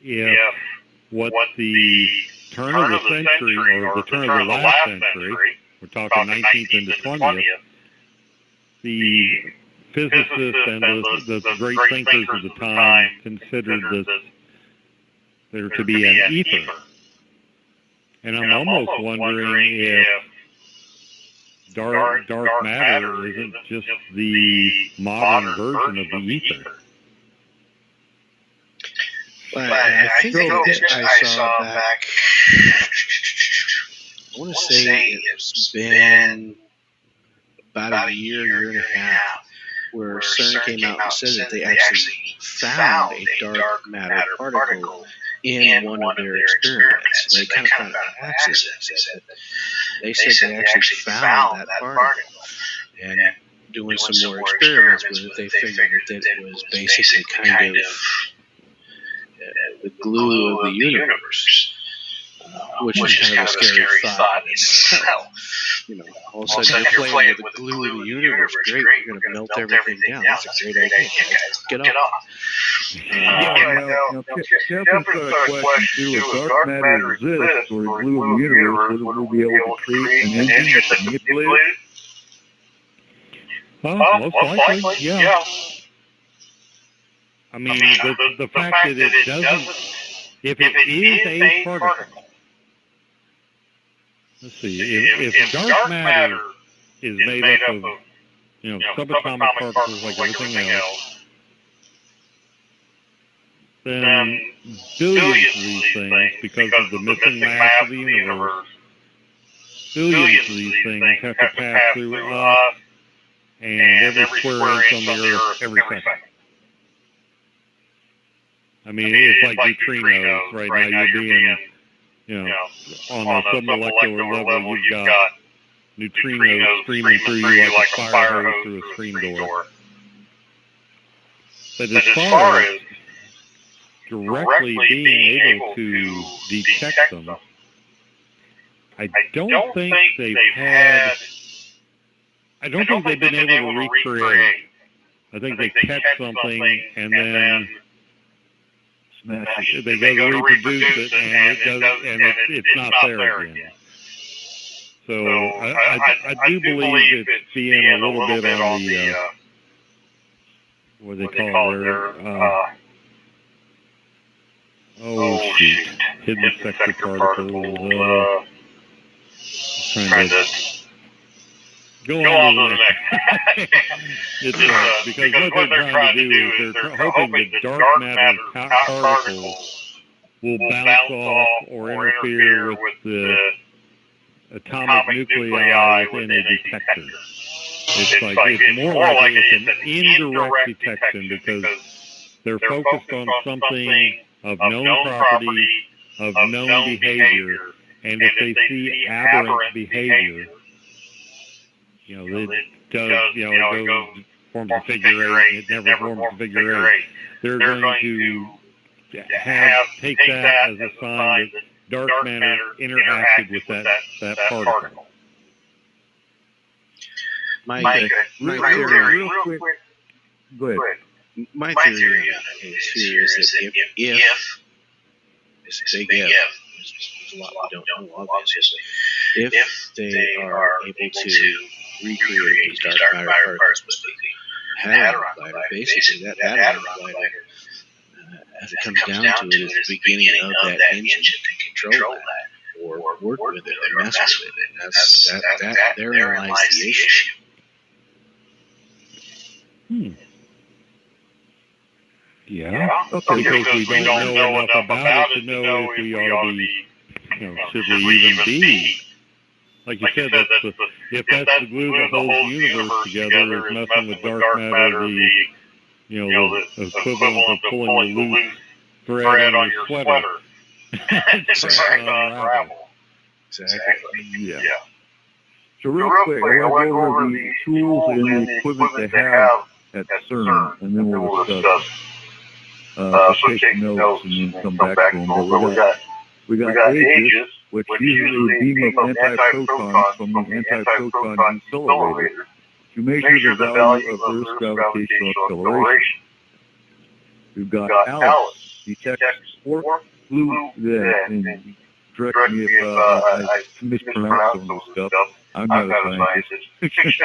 if what the turn of the century, or the turn of the last century, we're talking 19th into 20th, the physicists and the great thinkers of the time considered there to be an ether. And I'm almost wondering if dark matter isn't just the modern version of the ether. But I think I saw back, I want to say it's been about a year and a half, where CERN came out and said that they actually found a dark matter particle in one of their experiments. They kind of found it by accident. They said they actually found that particle. And doing some more experiments with it, they figured that it was basically kind of the glue of the universe, which is kind of a scary thought in itself. You know, all of a sudden you're playing with the glue of the universe. Great, you're going to melt everything down. That's a great idea. Get off. Catherine's got a question too. If dark matter exists, or the glue of the universe, would we be able to create an engine that can manipulate it? Most likely, yeah. I mean, the fact that it doesn't, if it is a particle, let's see, if dark matter is made up of, subatomic particles like everything else, then billions of these things, because of the missing mass of the universe, billions of these things have to pass through us and every square inch on the Earth every second. I mean, it's like neutrinos. Right now you're being, on a submolecular level, you've got neutrinos streaming through you like a fire hose through a screen door. But as far as directly being able to detect them, I don't think they've been able to recreate. I think they catch something and then they go to reproduce it, and it doesn't, and it's not there again. So I do believe it's being a little bit on the what they call their hidden sector particles. Trying to go on to the next. It's because what they're trying to do is they're hoping that dark matter particles will bounce off or interfere with the atomic nuclei within a detector. It's more likely it's an indirect detection because they're focused on something of known property, of known behavior, and if they see aberrant behavior, it goes, forms a figure eight, and it never forms a figure eight. They're going to take that as a sign that dark matter interacted with that particle. My theory, real quick. Go ahead. My theory is that if it's a big if, there's a lot we don't know, obviously. If they are able to recreate these dark matter particles with the hadron collider, basically that hadron collider, as it comes down to it, is the beginning of that engine to control that, or work with it, or mess with it. Therein lies the issue. Yeah. Okay. Because we don't know enough about it to know if we ought to be, should we even be? Like you said, if that's the glue that holds the universe together, is messing with dark matter, the equivalent of pulling the loose thread on your sweater. Exactly. Yeah. So real quick, I want to go over the tools and the equipment they have at CERN, and then we'll discuss. Take notes and then come back to them. But we got Aegis, which uses a beam of antiprotons from the antiproton decelerator to measure the value of Earth's gravitational acceleration. We've got ALICE, detects quark, blue, and correct me if I mispronounce some of this stuff. I'm not a scientist.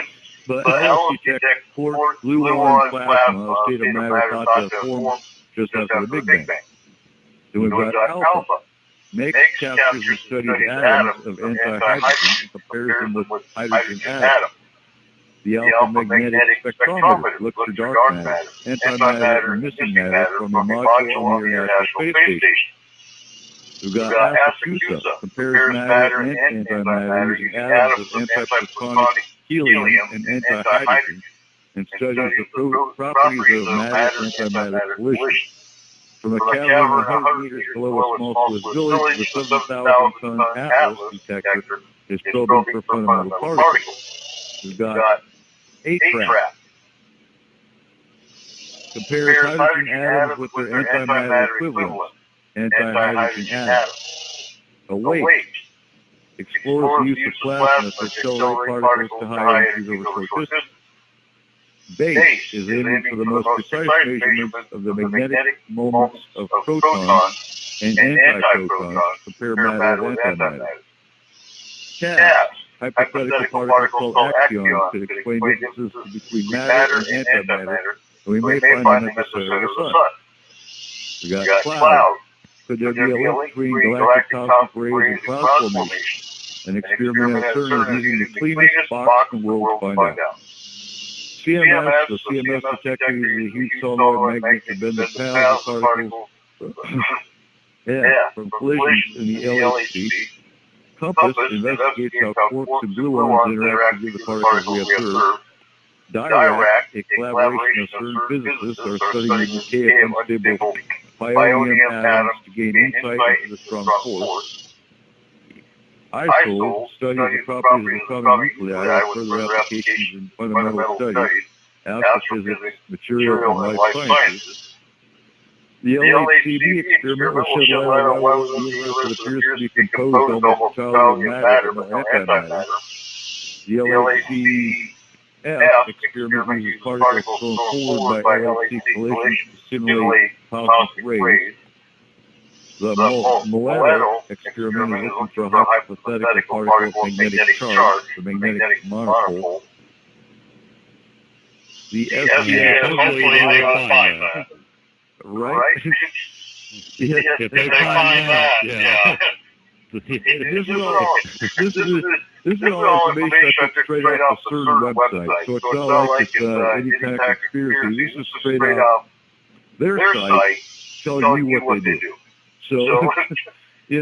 But ALICE detects quark, gluon, plasma, a state of matter thought to form just after the Big Bang. Then we've got alpha. MAKES captures and studies atoms of anti-hydrogen and compares them with hydrogen atoms. The alpha magnetic spectrometer looks for dark matter, antimatter, and missing matter from a module on the International Space Station. We've got ASACUSA, compares matter and antimatter using atoms of antiprotonic helium and antihydrogen, and studies the properties of matter-antimatter collision. From a cavern 100 meters below a small Swiss village, the 7,000-ton ATLAS detector is probing for fundamental particles. We've got ATRAP. Compares hydrogen atoms with their antimatter equivalents, antihydrogen atoms. AWAKE. Explores the use of plasma to accelerate particles to high energies over short distances. BASE is aiming for the most precise measurements of the magnetic moments of protons and antiprotons, compare matter with antimatter. CAPS, hypothetical particles called axions, that explain differences between matter and antimatter, and we may find them at the center of the sun. We got clouds. Could there be a link between galactic cosmic rays and cloud formation? An experiment at CERN is using the cleanest box in the world to find out. CMS, the CMS detector uses a huge solenoid magnet to bend the paths of particles from collisions in the LHC. COMPAS investigates how quarks and gluons interact with the particles we observe. DIRAC, a collaboration of CERN physicists, are studying the decay of unstable pionium atoms to gain insight into the strong force. ISOL studies the properties of atomic nuclei with further applications in fundamental studies, astrophysics, material, and life sciences. The LHCb experiment will shed light on why the universe appears to be composed almost entirely of matter and no antimatter. The LHCf experiment uses particles thrown forward by LHC collisions to simulate cosmic rays. The Moedo experiment is looking for a hypothetical particle of magnetic charge, the magnetic monopole. The SES, hopefully they will find that. Right? If they find that, yeah. This is all information I took straight off the CERN website, so it's not like it's any kind of conspiracy. This is straight off their site telling you what they do. So, the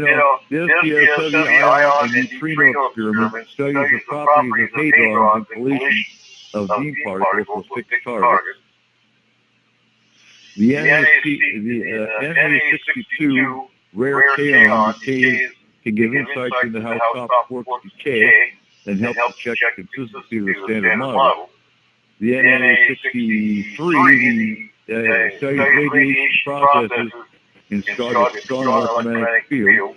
STS heavy ion and neutrino experiment studies the properties of hadrons and collisions of beam particles with fixed targets. The NA62 rare kaon decays can give insights into how copper quarks decay and help to check the consistency of the standard model. The NA63 studies radiation processes in strong electromagnetic field.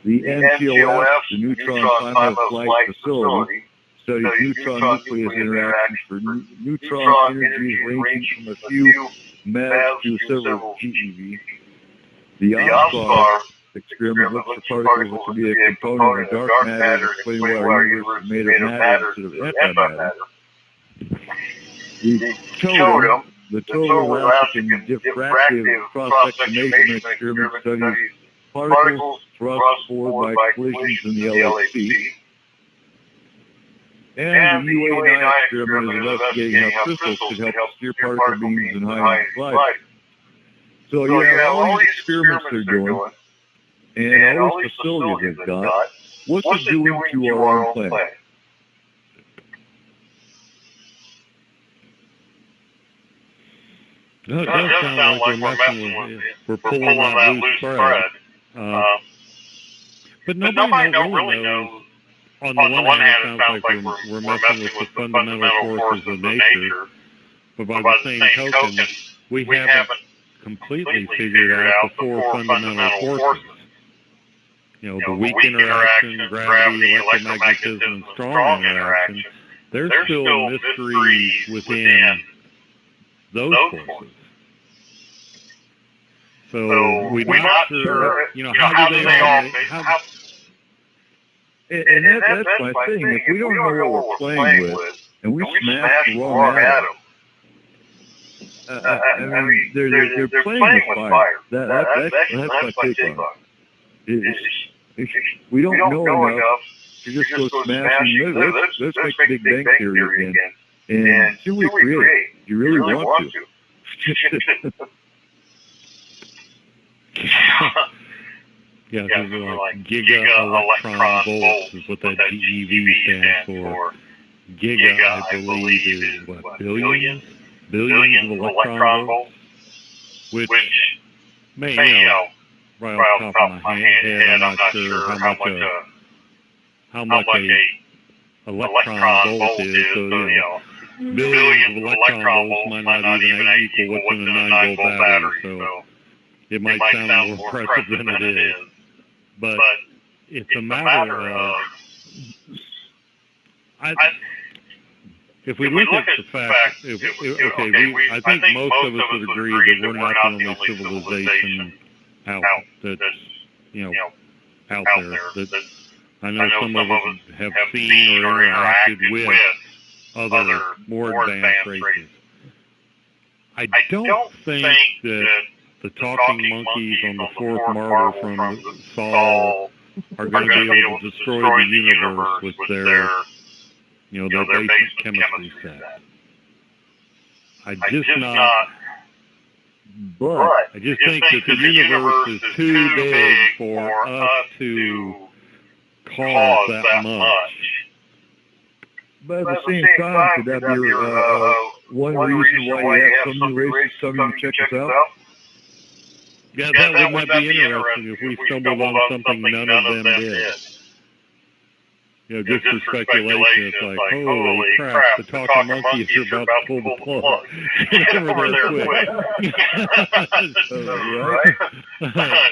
The NCOS, the Neutron Climate Flight Facility, studies neutron nucleus interactions for neutron energies ranging from a few MeV to several GeV. The OSPAR experiment looks for particles that can be a component of dark matter, explaining why our universe is made of matter instead of antimatter. The total elastic and diffractive cross-section measurement experiment studies particles thrust forward by collisions in the LHC. And the UA9 experiment is investigating how crystals can help steer particle beams in high light. So you have all these experiments they're doing, and all these facilities they've got. What's it doing to our own planet? No, it does sound like we're messing with, we're pulling that loose thread. But nobody really knows. On the one hand, it sounds like we're messing with the fundamental forces of nature, but by the same token, we haven't completely figured out the four fundamental forces. The weak interaction, gravity, electromagnetism, and strong interaction. there's still mysteries within those forces. So we're not sure, how do they all... And that's my thing. If we don't know what we're playing with, and we smash the wrong atom, I mean, they're playing with fire. That's my take on it. We don't know enough to just go smashing. Let's make the Big Bang Theory again. And see what we create. You really want to. Yeah, these are like giga electron volts is what that GeV stands for. Giga, I believe, is what, billions? Billions of electron volts? Which may, right off the top of my head, I'm not sure how much a electron volt is. So, billions of electron volts might not even equal what's in a 9-volt battery. So it might sound more impressive than it is. But it's a matter of, if we look at the fact, I think most of us would agree that we're not the only civilization out that's, out there. That I know some of us have seen or interacted with other more advanced races. I don't think that the talking monkeys on the fourth marble from Saul are going to be able to destroy the universe with their, their basic chemistry set. I just think that the universe is too big for us to cause that much. But at the same time, could that be one reason why you have some new races coming to check us out? Yeah, that would not be interesting if we stumbled on something none of them did. Just for speculation, it's like, holy crap, the talking monkeys are about to pull the plug. Get over there quick. Right?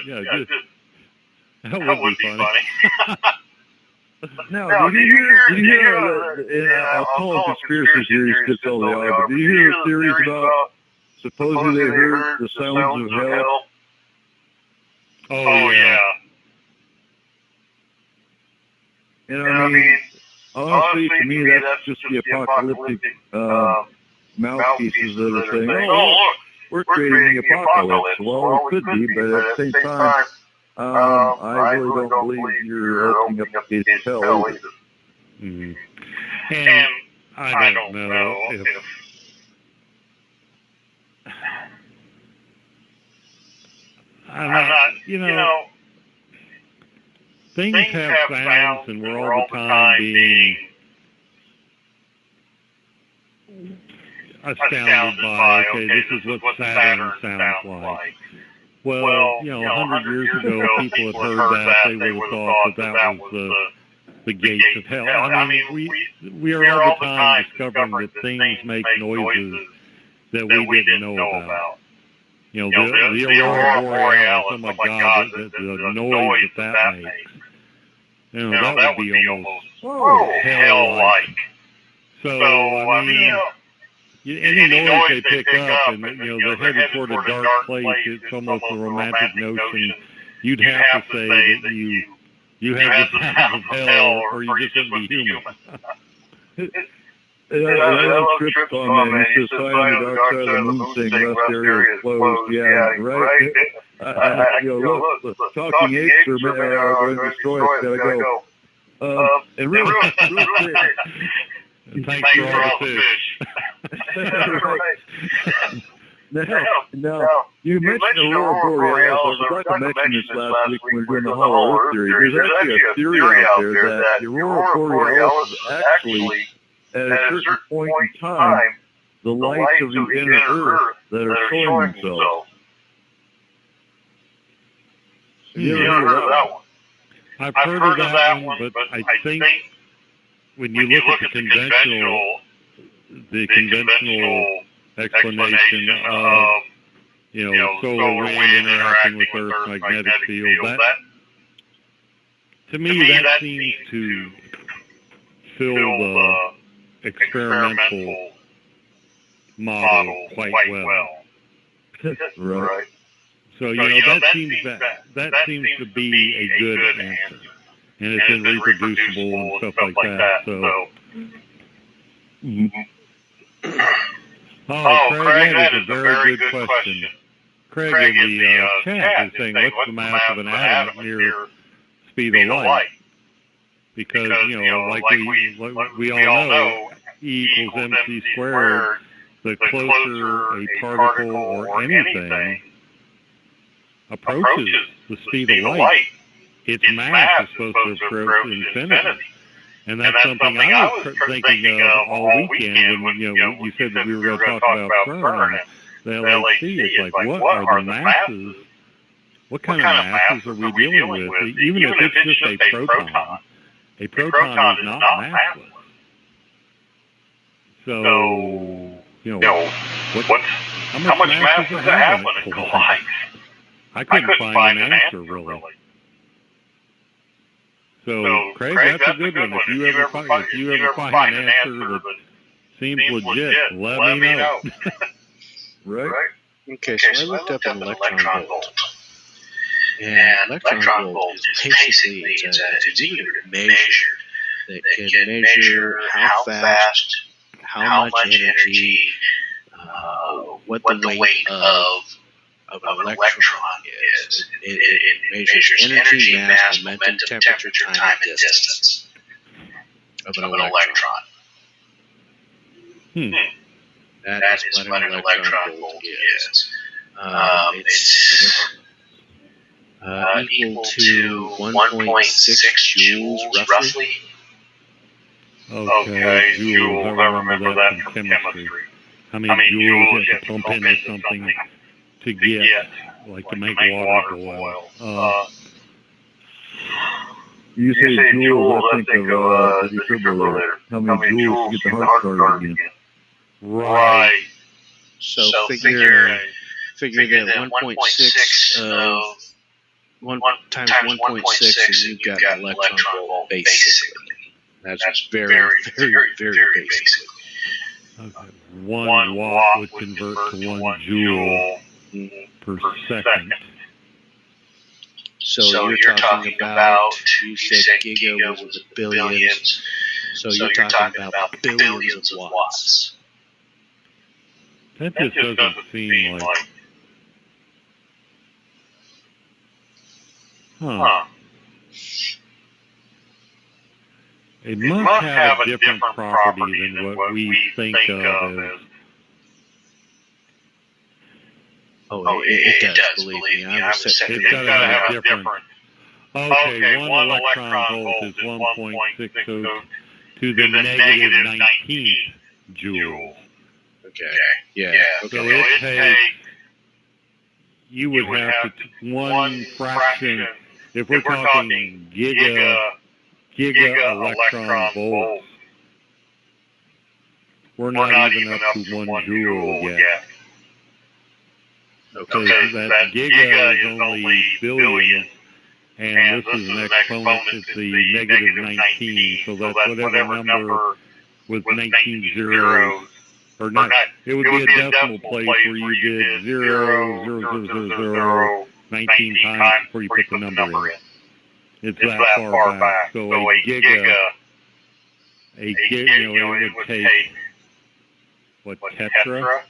Yeah, that would be funny. Now, did you hear I'll call them conspiracy theories because all they are, but did you hear the theories about supposedly they heard the sounds of hell? Oh, yeah. And I mean, honestly, to me, that's just the apocalyptic mouthpieces that are saying, oh, look, we're creating the apocalypse. Well, it could be, but at the same time, I really don't believe you're opening up the gates of hell either. Mm-hmm. And I don't know if I'm not, things have sounds, and we're all the time being astounded by, okay, this is what Saturn sounds like. Well, 100 years ago, people had heard that, they would have thought that was the gates of hell. I mean, we are all the time discovering that things make noises that we didn't know about. The Aurora Borealis, oh my God, the noise that makes. That would be almost hell-like. So, I mean, any noise they pick up and, they're headed toward a dark place, it's almost a romantic notion. You'd have to say that you have the sound of hell, or you just wouldn't be human. Alan Tripp's on there. He says, sign on the dark side of the moon saying rest area is closed. Yeah, right? Look, talking apes are going to destroy us. Gotta go. And really quick. Thanks for all the fish. Now, you mentioned Aurora Borealis. I forgot to mention this last week when we were doing the Hollow Earth theory. There's actually a theory out there that the Aurora Borealis is actually, at a certain point in time, the lights of the inner Earth that are showing themselves. You ever heard of that one? I've heard of that one, but I think when you look at the conventional explanation of, solar wind interacting with Earth's magnetic field, that, to me, that seems to fill experimental model quite well. Right. So that seems to be a good answer, and it's been reproducible and stuff like that. So, Craig, that is a very good question. Craig in the chat is saying, "What's the mass of an atom at near speed of light?" Because like we all know, E equals mc squared. The closer a particle or anything approaches the speed of light, its mass is supposed to approach infinity. And that's something I was thinking of all weekend when you said that we were going to talk about CERN and the LHC. It's like, what are the masses? What kind of masses are we dealing with? Even if it's just a proton is not massless. So, how much mass does it have when it collides? I couldn't find an answer, really. So, Craig, that's a good one. If you ever find an answer that seems legit, let me know. Right. Okay, so I looked up an electron volt. And electron volt is basically it's a unit of measure that can measure how fast, how much energy, what the weight of an electron is. It measures energy, mass, momentum, temperature, time, and distance of an electron. That is what an electron volt is. It's equal to 1.6 joules, roughly. Okay, joules, I remember that from chemistry. How many joules you have to pump into something to get, like to make water boil. You say joules, I think of the defibrillator. How many joules to get the heart started again? Right. So figure that 1.6 of 1 times 1.6, and you've got an electron volt, basically. That's very, very, very basic. Okay. 1 watt would convert to 1 joule per second. So you're talking about, you said giga was the billions, so you're talking about billions of watts. That just doesn't seem like... It must have a different property than what we think of as... Oh, it does, believe me. It's got to have a different... Okay, 1 electron volt is 1.60 to the negative 19th joule. Okay, yeah. So it takes... You would have to... One fraction... If we're talking giga electron volts, we're not even up to 1 joule yet. Okay, that giga is only billions, and this is an exponent, it's the negative 19, so that's whatever number with 19 zeros, or not, it would be a decimal place where you did 0, 0, 0, 0, 0, 19 times before you put the number in. It's that far back. So a giga, it would take, what, tetra?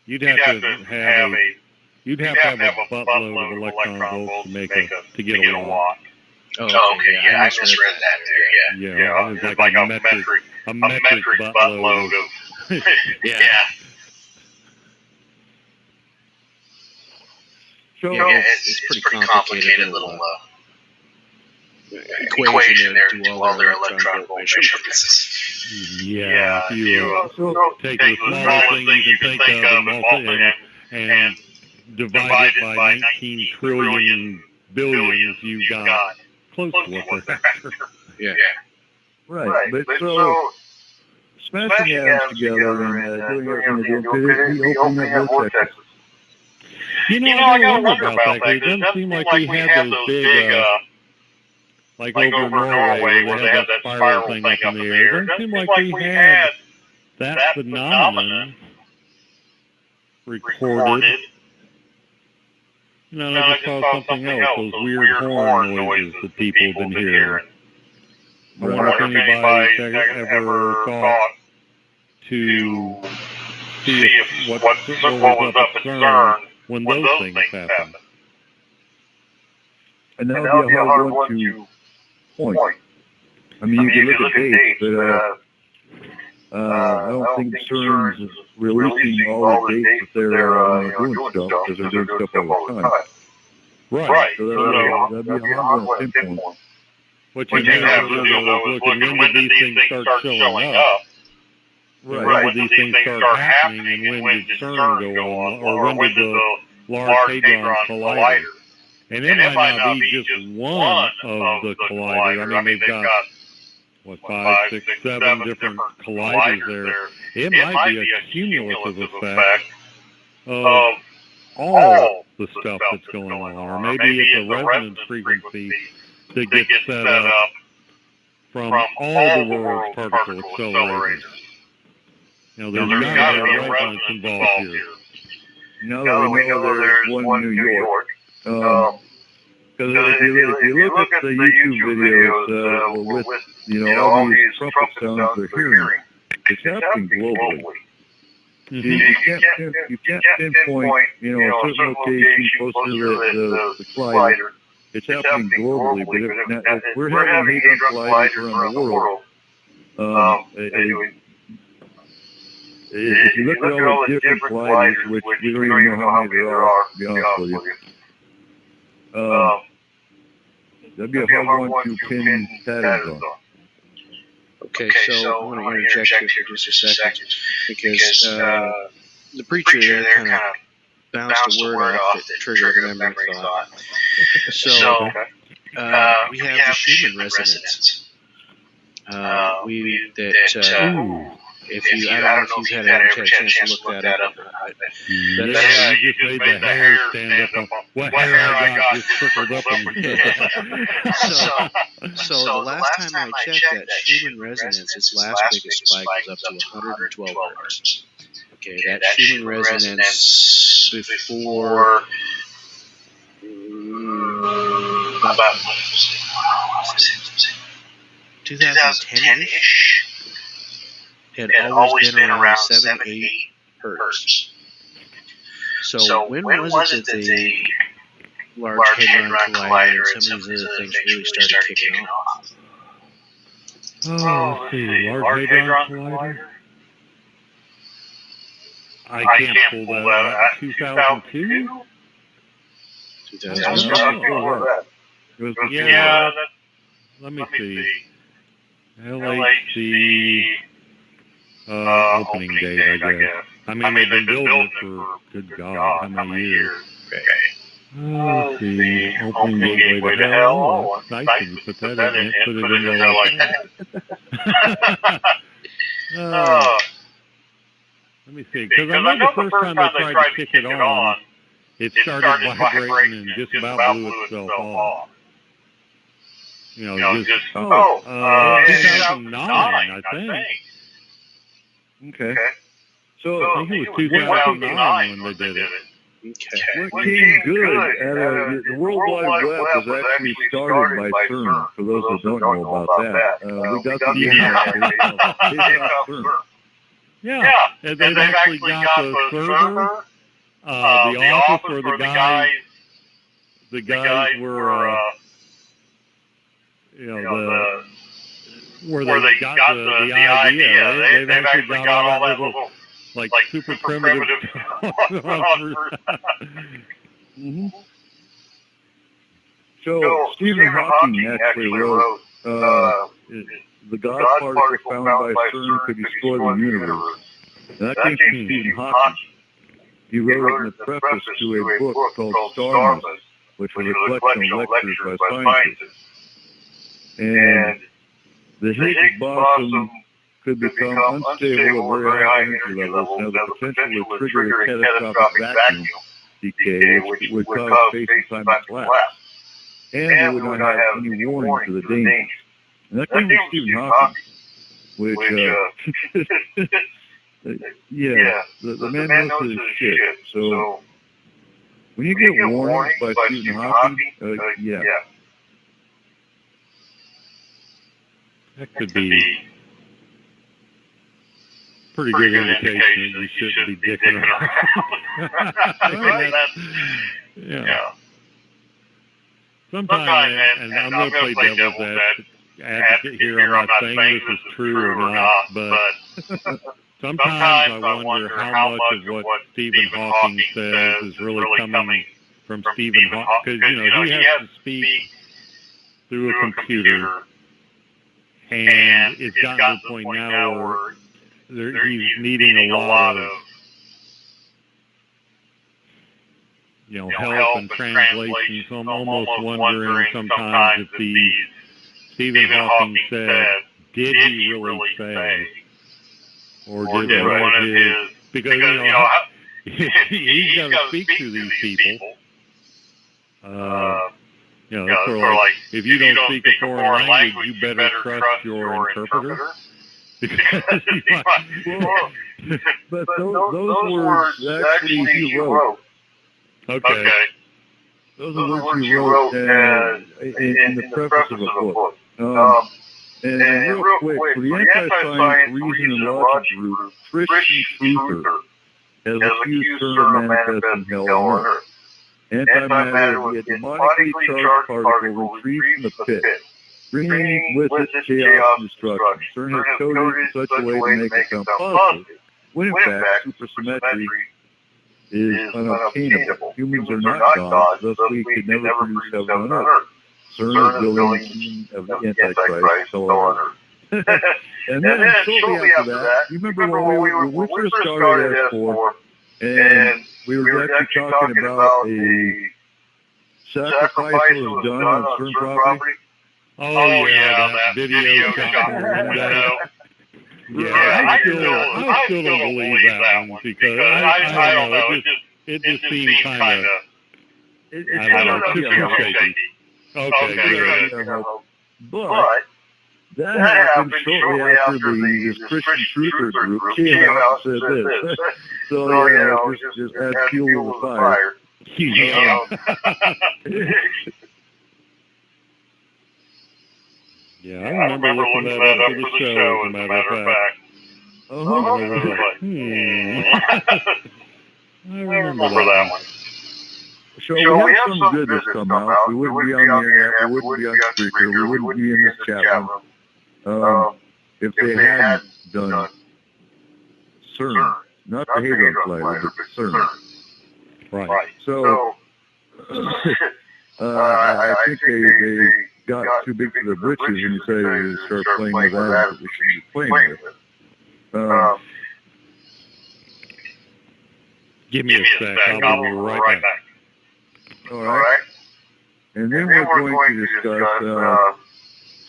You'd have to have a buttload of electron volts to get a watt. Oh, okay, yeah, I misread that there, yeah. It's like a metric buttload of... yeah. So, it's pretty complicated little equation there to do all their electron volt measurements. Yeah, if you take the smallest thing you can think of and divide it by 19 trillion billions, you got close to what they're after. Yeah. Right, but so smashing atoms together and doing everything they're doing, opening up vortexes. I gotta wonder about that, because it doesn't seem like we had those big like over in Norway where they have that spiral thing up in the air. It doesn't seem like we had that phenomenon recorded. No, I just saw something else, those weird horn noises that people have been hearing. I wonder if anybody's ever thought to see what was up at CERN when those things happen. And that would be a hard one to point. I mean, you can look at dates, but I don't think CERN's is releasing all the dates that they're doing stuff, because they're doing stuff all the time. Right. So that'd be a hard one to pinpoint. What you have to do, though, is looking when did these things start showing up? Right. When did these things start happening, and when did CERN go on, or when did the Large Hadron Collider? And it might not be just one of the colliders. I mean, they've got, 5, 6, 7 different colliders there. It might be a cumulative effect of all the stuff that's going on. Or maybe it's a resonance frequency that gets set up from all the world's particle accelerators. There's got to be a resonance involved here. Now that we know there's one in New York, because if you look at the YouTube videos with all these trumpet sounds they're hearing, it's happening globally. You can't pinpoint a certain location close to the collider. It's happening globally, but if we're having hadron colliders around the world, if you look at all the different colliders, which we don't even know how many there are, to be honest with you, that'd be a hard one to pin patterns on. Okay, so I want to interject here for just a second, because the preacher there kind of bounced a word off that triggered a memory thought. So we have the Schumann resonance. If you, I don't know if you've had a chance to look that up. You just made the hair stand up. What hair I got just trickled up. So the last time I checked that Schumann resonance, its last biggest spike was up to 112 hertz. Okay, that Schumann resonance before about 2010-ish. Had always been around 7-8 hertz. So when was it that the Large Hadron Collider and some of these other things really started kicking off? Let's see, Large Hadron Collider? I can't pull that out. 2002? 2002. Yeah, let me see. LHC opening date, I guess. I mean, they've been building it for, good God, how many years? Let's see, opening gateway to hell. Oh, nice that you put that in. Put it in there like that. Let me see, because I know the first time they tried to kick it on, it started vibrating and just about blew itself off. Just 2009, I think. Okay. So I think it was 2009 when they did it. Okay. What came good the World Wide Web was actually started by CERN, for those that don't know about that. We got the internet. Yeah, and they've actually got the server, the office where the guys were, where they got the idea. They've actually got all that little, like super primitive stuff. So Stephen Hawking actually wrote, the God particle found by CERN could destroy the universe. And that came from Stephen Hawking. He wrote it in the preface to a book called Stardust, which was a collection of lectures by scientists. And the Higgs boson could become unstable at very high energy levels and have the potential to trigger a catastrophic vacuum decay, which would cause space and time to collapse. and we would not have any warning to the danger. And that came from Stephen Hawking, which, yeah, the man knows his shit. So when you get warnings by Stephen Hawking, yeah. That could be pretty good indication that you shouldn't be dicking around. Yeah. Sometimes, and I'm going to play devil's advocate here. I'm not saying this is true or not, but sometimes I wonder how much of what Stephen Hawking says is really coming from Stephen Hawking, because, he has to speak through a computer, and it's gotten to the point now where he's needing a lot of help and translation. So I'm almost wondering sometimes if the Stephen Hawking said, did he really say, or did one of his, because he's got to speak to these people. Sort of like, if you don't speak a foreign language, you better trust your interpreter. Because but those words actually he wrote. Okay. Those are words he wrote in the preface of a book. And real quick, for the Anti-Science Reason and Logic group, Christian Truther has accused CERN of manifesting hell on Earth. Antimatter will be a demonically charged particle retrieved from the pit, bringing with it chaos and destruction. CERN has coded it in such a way to make it sound positive, when in fact supersymmetry is unobtainable. Humans are not gods, thus we could never produce heaven on Earth. CERN is building a team of the Antichrist hell on Earth. And then shortly after that, you remember when we first started S4, and we were actually talking about a sacrifice that was done on CERN property? Oh yeah, that video shot from the window. Yeah, I still don't believe that one, because I don't know, it just seemed kind of, I don't know, too shaky. Okay, good. But that happened shortly after this Christian Truther group came out and said this. So, just add fuel to the fire. Yeah, I remember looking that up for the show, as a matter of fact. I remember that one. So we have some good that's come out. We wouldn't be on the internet, we wouldn't be on Spreaker, we wouldn't be in this chat room if they hadn't done CERN. Not the Hadron Collider, but CERN. Right. So, I think they got too big for their britches and decided to start playing with atoms that we shouldn't be playing with. Give me a sec, I'll be right back. All right. And then we're going to discuss,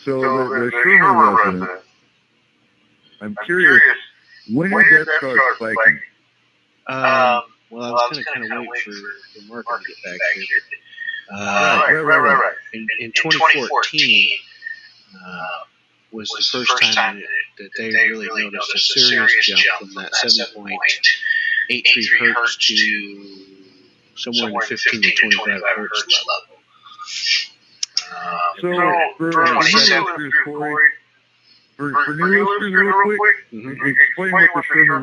so the Sherman resident, I'm curious, when did that start spiking? Well, I was kind of waiting for Mark to get back here. Right. In 2014 was the first time that they really noticed a serious jump from that 7.83 hertz to somewhere in the 15 to 25 hertz level. So, for new listeners, Corey, for new listeners, real quick, explain what the Sherman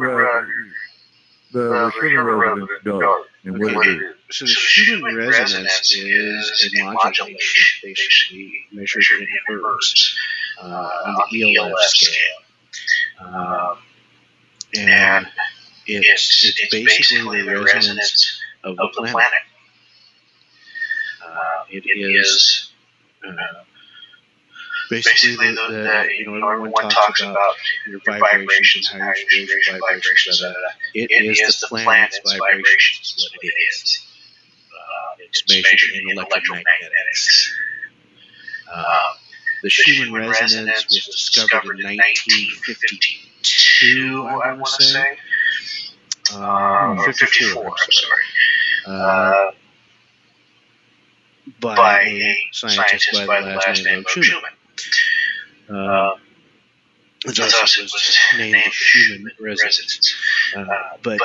resonance does and what it is. So the Schumann resonance is a modulation, basically measured in hertz on the ELF scale, and it's basically the resonance of the planet. It is basically everyone talks about your vibrations, how you raise your vibrations. It is the planet's vibrations, is what it is. It's measured in electromagnetics. The Schumann resonance was discovered in 1952, I want to say. 54, I'm sorry. by a scientist by the last name of Schumann. Thus it was named Schumann resonance. But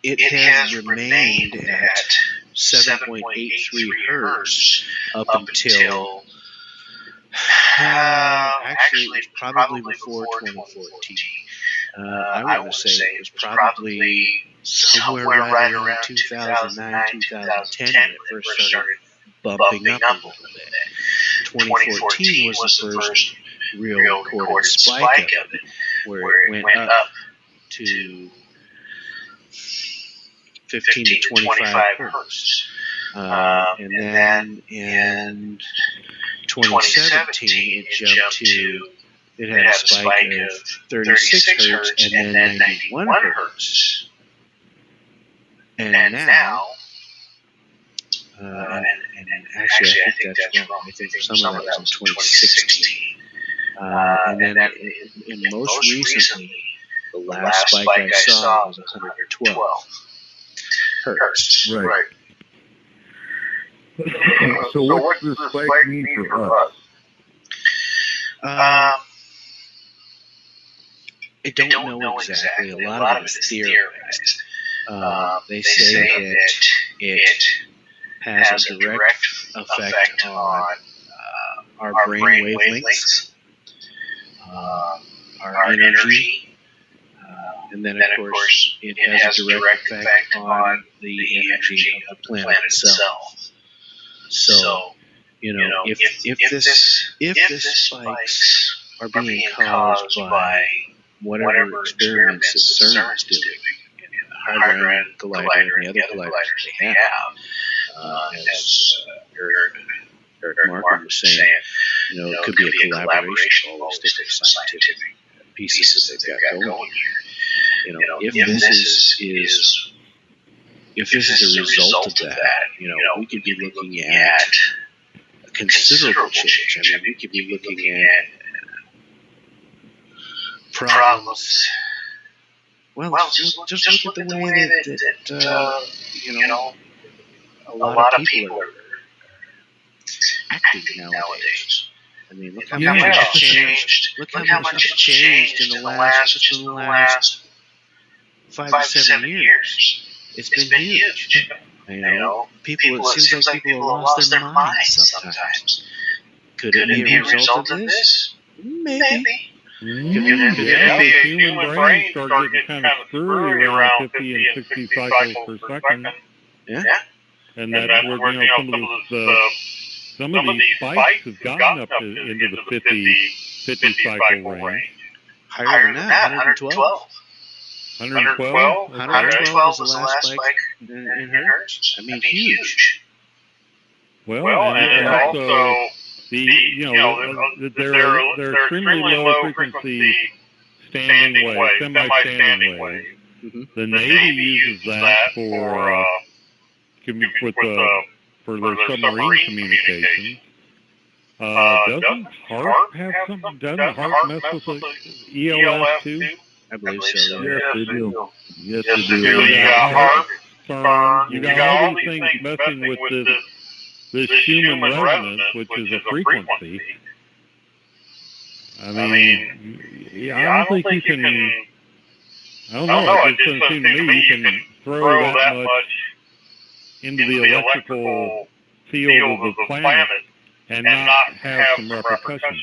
it has remained at 7.83 hertz up until actually it was probably before 2014. I want to say it was probably somewhere right around 2009, 2010 when it first started bumping up a little bit. 2014 was the first real recorded spike of it, where it went up to 15 to 25 hertz. And then in 2017, it jumped to, it had a spike of 36 hertz and then 91 hertz. And now, and actually I think that's wrong. I think some of that was in 2016. And then in most recently, the last spike I saw was 112 hertz. Right. So what's this spike mean for us? I don't know exactly. A lot of it is theorized. They say that it has a direct effect on our brain wavelengths, our energy, and then of course it has a direct effect on the energy of the planet itself. So, if this spikes are being caused by whatever experiments that CERN is doing, the Hadron Collider and the other colliders they have, as Eric Markham was saying, it could be a collaboration of all these different scientific pieces that they've got going here. If this is a result of that, we could be looking at a considerable change. I mean, we could be looking at problems. Well, just look at the way that a lot of people are acting nowadays. I mean, look how much has changed. Look how much has changed in the last 5 to 7 years. It's been huge. People. It seems like people have lost their minds sometimes. Could it be a result of this? Maybe. The human brain started getting kind of screwy around 50 and 60 cycles per second. Yeah. And that's where some of these spikes have gotten up into the 50 cycle range. Higher than that, 112. 112 was the last spike in hertz. I mean, huge. Well, and also they're extremely low frequency standing waves, semi-standing waves. Mm-hmm. The Navy uses that for their submarine communications. Doesn't HAARP have something? Doesn't HAARP mess with the ELF too? I believe so. Yes, they do. You got HAARP, you got all these things messing with this Schumann resonance, which is a frequency. I mean, I don't think you can. I don't know. It just doesn't seem to me you can throw that much into the electrical field of the planet and not have some repercussions.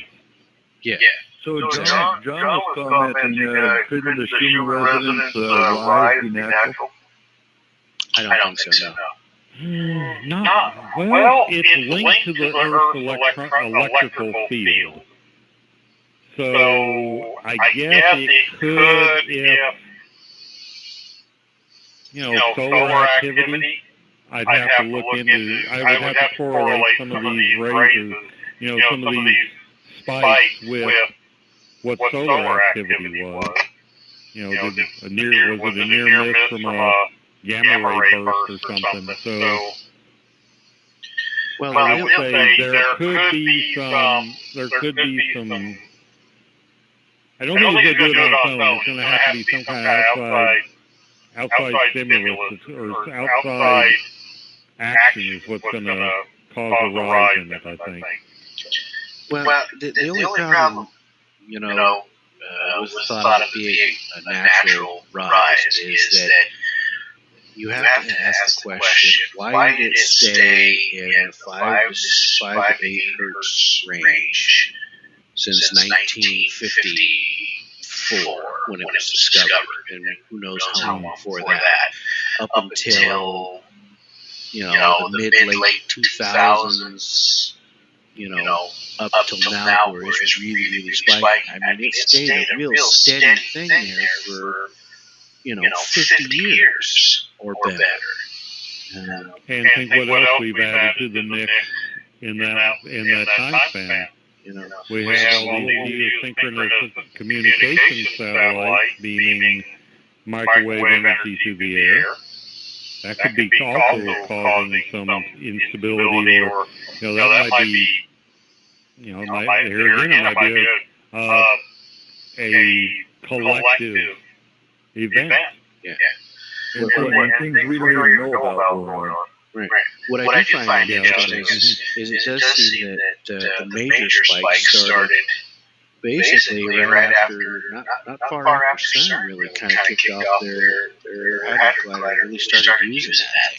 Yeah. So John was commenting, couldn't the Schumann resonance rise be natural? I don't think so, no. Well, it's linked to the Earth's electrical field. So I guess it could if, solar activity. I would have to correlate some of these raises, some of these spikes with what solar activity was. Was it a near miss from a gamma ray burst or something? So, I would say there could be some. I don't think it's going to do it on its own. It's going to have to be some kind of outside stimulus or outside action is what's going to cause a rise in it, I think. Well, the only problem, with the thought of it being a natural rise is that you have to ask the question, why did it stay in the 5 to 8 hertz range since 1954 when it was discovered, and who knows how long before that, up until the mid-late 2000s, up till now where it's really spiking. I mean, it stayed a real steady thing there for 50 years or better. And think what else we've added to the mix in that time span. We have all these geosynchronous communication satellites beaming microwave energy through the air. That could be also causing some instability, or that might be, here again, it might be a collective event. Yeah. And things we don't even know about going on. Right. What I do find interesting is it does seem that the major spikes started basically right after, not far after CERN really kind of kicked off their hadron collider, really started using that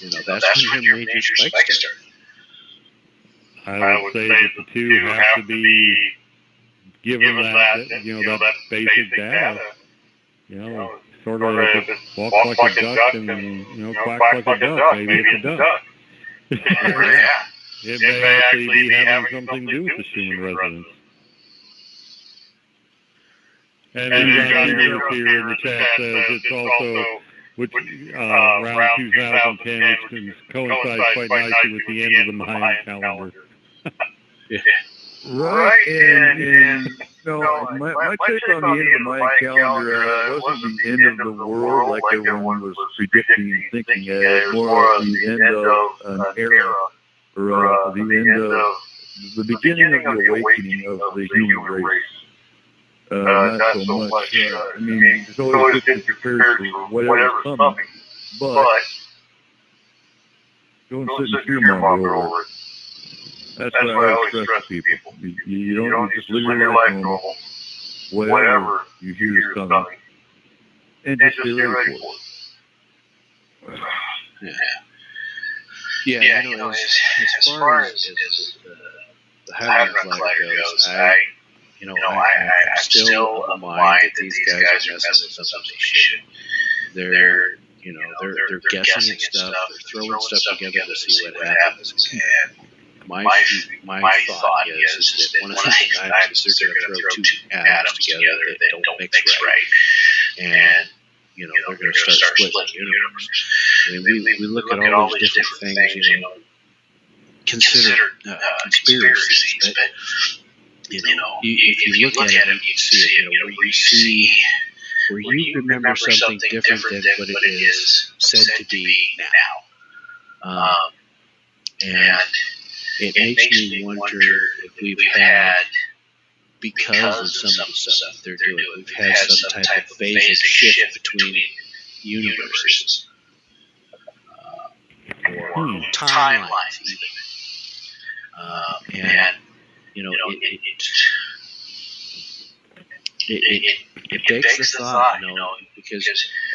thing. That's when your major spikes started. I would say that the two have to be given that basic data. Sort of walk like a duck and quack like a duck. Maybe it's a duck. It may actually be having something to do with the Schumann resonance. And Peter here in the chat says it's also around 2010, which coincides quite nicely with the end of the Mayan calendar. Right, and my take on the end of the Mayan calendar wasn't the end of the world like everyone was predicting and thinking. It was more of the end of an era, or the end of the beginning of the awakening of the human race. Not so much. I mean, it's always good to prepare for whatever's coming, but don't sit and fear-monger over it. That's what I always stress to people. You don't just live your life normal. Whatever you hear is coming, and just be ready for it. Yeah, as far as the hadron collider goes, I'm still of the mind that these guys are messing with something they shouldn't. They're guessing at stuff, they're throwing stuff together to see what happens. And my thought is that one of the things is they're going to throw two atoms together that don't mix right, and they're going to start splitting the universe. I mean, we look at all these different things, consider conspiracies, but if you look at it, you see it, where you remember something different than what it is said to be now. And it makes me wonder if we've had, because of some of the stuff they're doing, we've had some type of phase shift between universes. Or timelines, even. And it begs the thought, because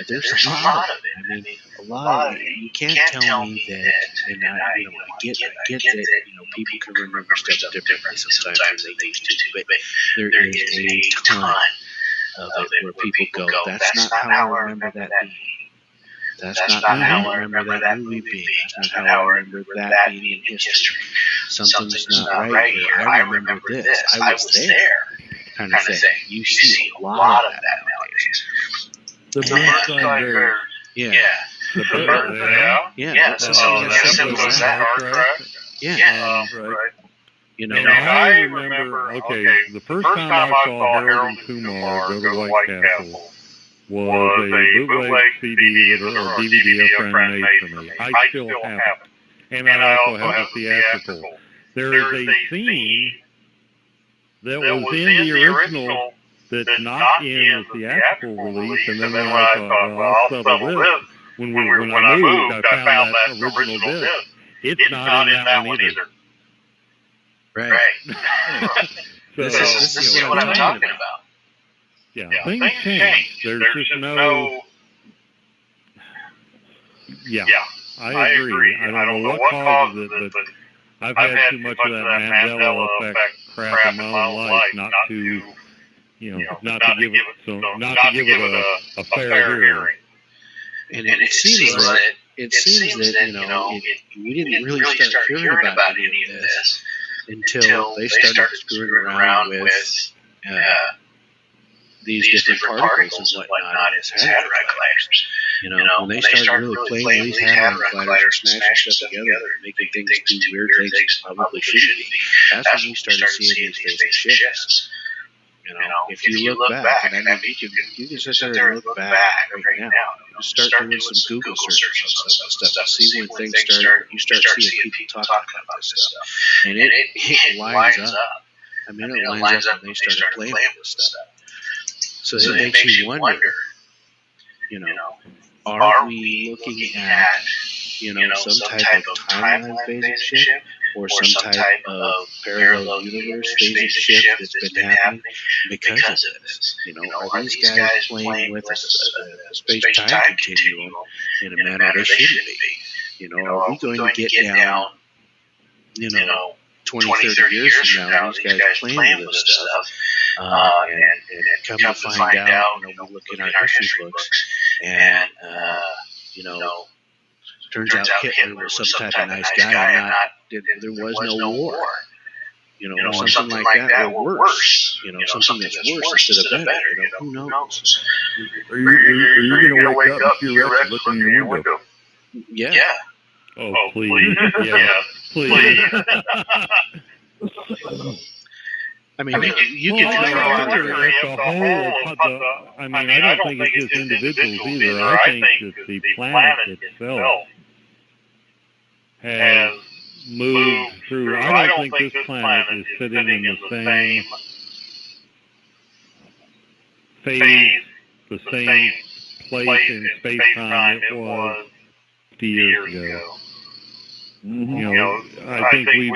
there's a lot of it. I mean, a lot of it. You can't tell me that, and I get that, people can remember stuff differently sometimes than they used to, but there is a ton of it where people go, that's not how I remember that being. That's not how I remember that movie being. That's not how I remember that being in history. Something's not right here. I remember this. I was there. Kind of thing. You see a lot of that nowadays. The Bernstein Bears. Yeah. The Bears. Yeah. Was that correct? Yeah. Right. I remember, the first time I saw Harold and Kumar go to White Castle was a bootleg CD or DVD a friend made for me. I still have it. And I also have the theatrical. There is a scene that was in the original that's not in the theatrical release, and then when I thought, well, I'll settle this. When I moved, I found that original disc. It's not in that one either. Right. So, This is what I'm talking about. Yeah, things change. There's just no. Yeah, I agree. I don't know what causes it, but I've had too much of that Mandela effect crap in my own life not to, not to give it a fair hearing. And it seems that we didn't really start hearing about any of this until they started screwing around with these different particles and whatnot as hadron colliders. When they started really playing with these hadron colliders and smashing stuff together and making things do weird things probably shouldn't be, that's when we started seeing these phases shifts. If you look back, and I mean, you can sit there and look back right now. You start doing some Google searches on some stuff, see when things start. You start seeing people talking about this stuff, and it lines up. I mean, it lines up when they started playing with this stuff. So it makes you wonder. Are we looking at some type of timeline phasing shift, or some type of parallel universe phasing shift that's been happening because of this? Are these guys playing with a space-time continuum in a manner they shouldn't be? Are we going to get down, 20, 30 years from now, these guys playing with this stuff, and come to find out, we look in our history books, and turns out Hitler was some type of nice guy, and there was no war. Or something like that, or worse. Something that's worse instead of better. Who knows? Are you going to wake up and see Rex looking in your window? Yeah. Oh, please. Yeah, please. I mean, you can throw out I don't think it's just individuals either. I think that the planet itself has moved through. I don't think this planet is sitting in the same phase, the same place in space-time it was 50 years ago. Mm-hmm. I think we've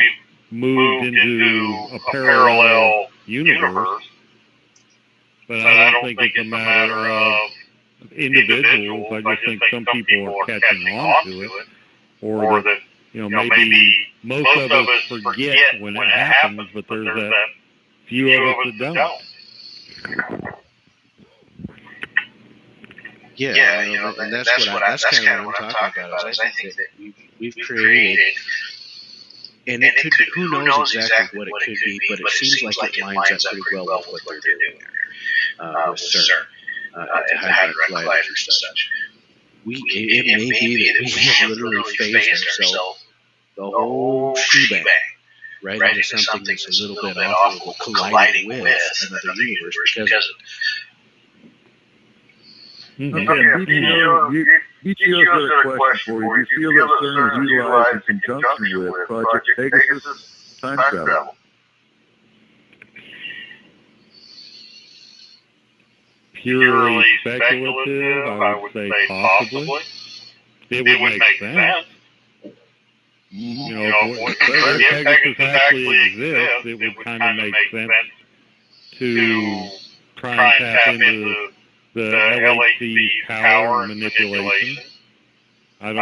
moved into a parallel universe, but I don't think it's a matter of individuals. I just think some people are catching on to it, or that maybe most of us forget when it happens, but there's that few of us that don't. Yeah, and that's kind of what I'm talking about. Is I think that we've created, and it could be, who knows exactly what it could be, but it seems like it lines up pretty well with what they're doing there with CERN, at the hadron colliders and such. It may be that we have literally phased ourselves the whole shebang right into something that's a little bit off of colliding with another universe because of it. BTO's got a question for you. Do you feel that CERN is utilized in conjunction with Project Pegasus time travel? Purely speculative, I would say possibly. It would make sense. If Pegasus actually exists, it would kind of make sense to try and tap into the LHC's power and manipulation. That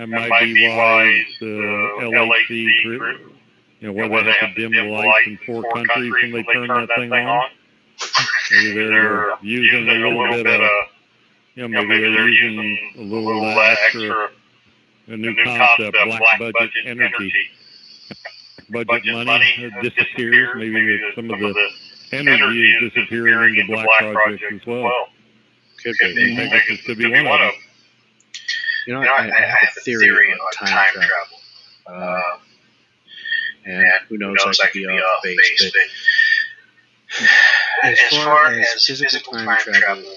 might be why the LHC, where they have to dim the lights in 4 countries when they turn that thing on. Maybe they're using a little bit of, maybe they're using a little extra, a new concept, black budget energy. Budget money disappears. Maybe some of the energy is disappearing into black projects as well. Could be. Pegasus could be one of them. I have a theory on time travel. And who knows, I could be off base, but as far as physical time travel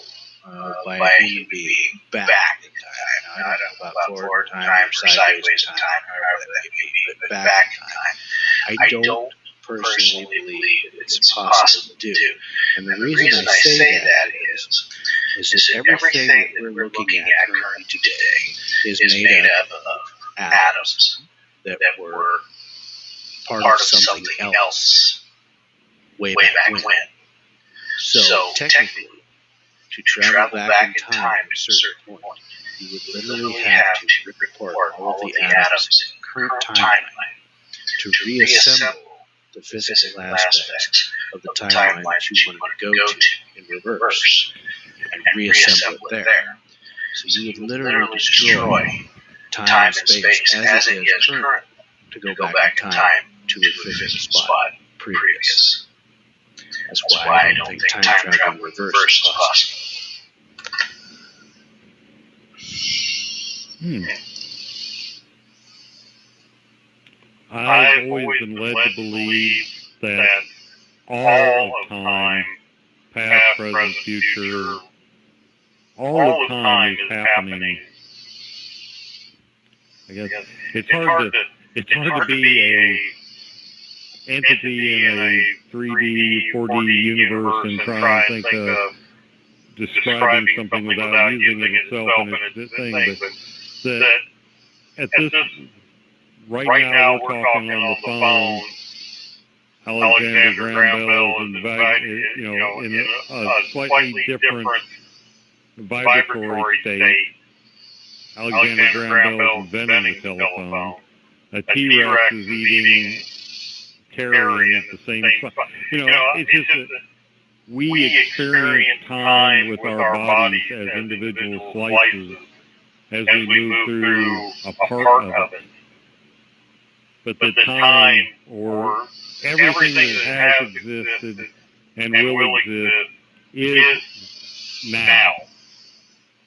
by a human being back in time, I don't know about forward time or sideways time, however that may be, but back in time, I don't personally believe it's possible to do. And the reason I say that is is that everything that we're looking at currently today is made up of atoms that were part of something else way back when. So technically, to travel back in time at a certain point, you would literally have to rip apart all of the atoms in the current timeline to reassemble the physical aspects of the timeline that you want to go to in reverse and reassemble it there. So you would literally destroy time and space as it is current to go back in time to a physical spot previous. That's why I don't think time travel in reverse is possible. I've always been led to believe that all of time, past, present, future, all of time is happening. I guess it's hard to be a entity in a 3D, 4D universe and try and think of describing something without using it itself and its thing, but that at this right now we're talking on the phone. Alexander Graham Bell is in a slightly different vibratory state. Alexander Graham Bell is inventing the telephone. A T-Rex is eating carrion at the same time. It's just that we experience time with our bodies as individual slices as we move through a part of it. But the time or everything that has existed and will exist is now.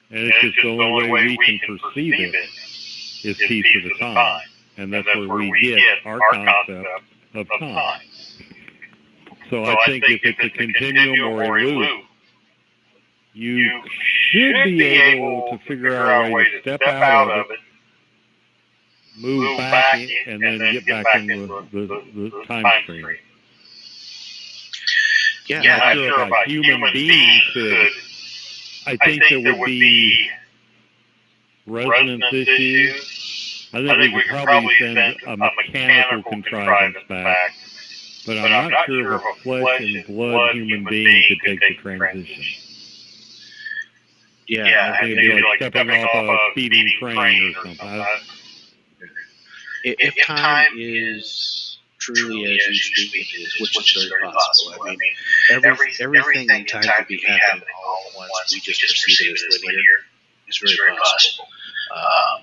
And it's just the only way we can perceive it is piece at a time. And that's where we get our concept of time. So I think if it's a continuum or a loop, you should be able to figure out a way to step out of it, move back, and then get back in the time stream. Yeah, I'm not sure if a human being could. I think there would be resonance issues. I think we could probably send a mechanical contrivance back. But I'm not sure if a flesh and blood human being could take the transition. Yeah, I think it'd be like stepping off a speeding train or something. If time is truly as you speak it is, which is very possible. I mean, everything in time could be happening all at once. We just perceive it as linear. It's very possible.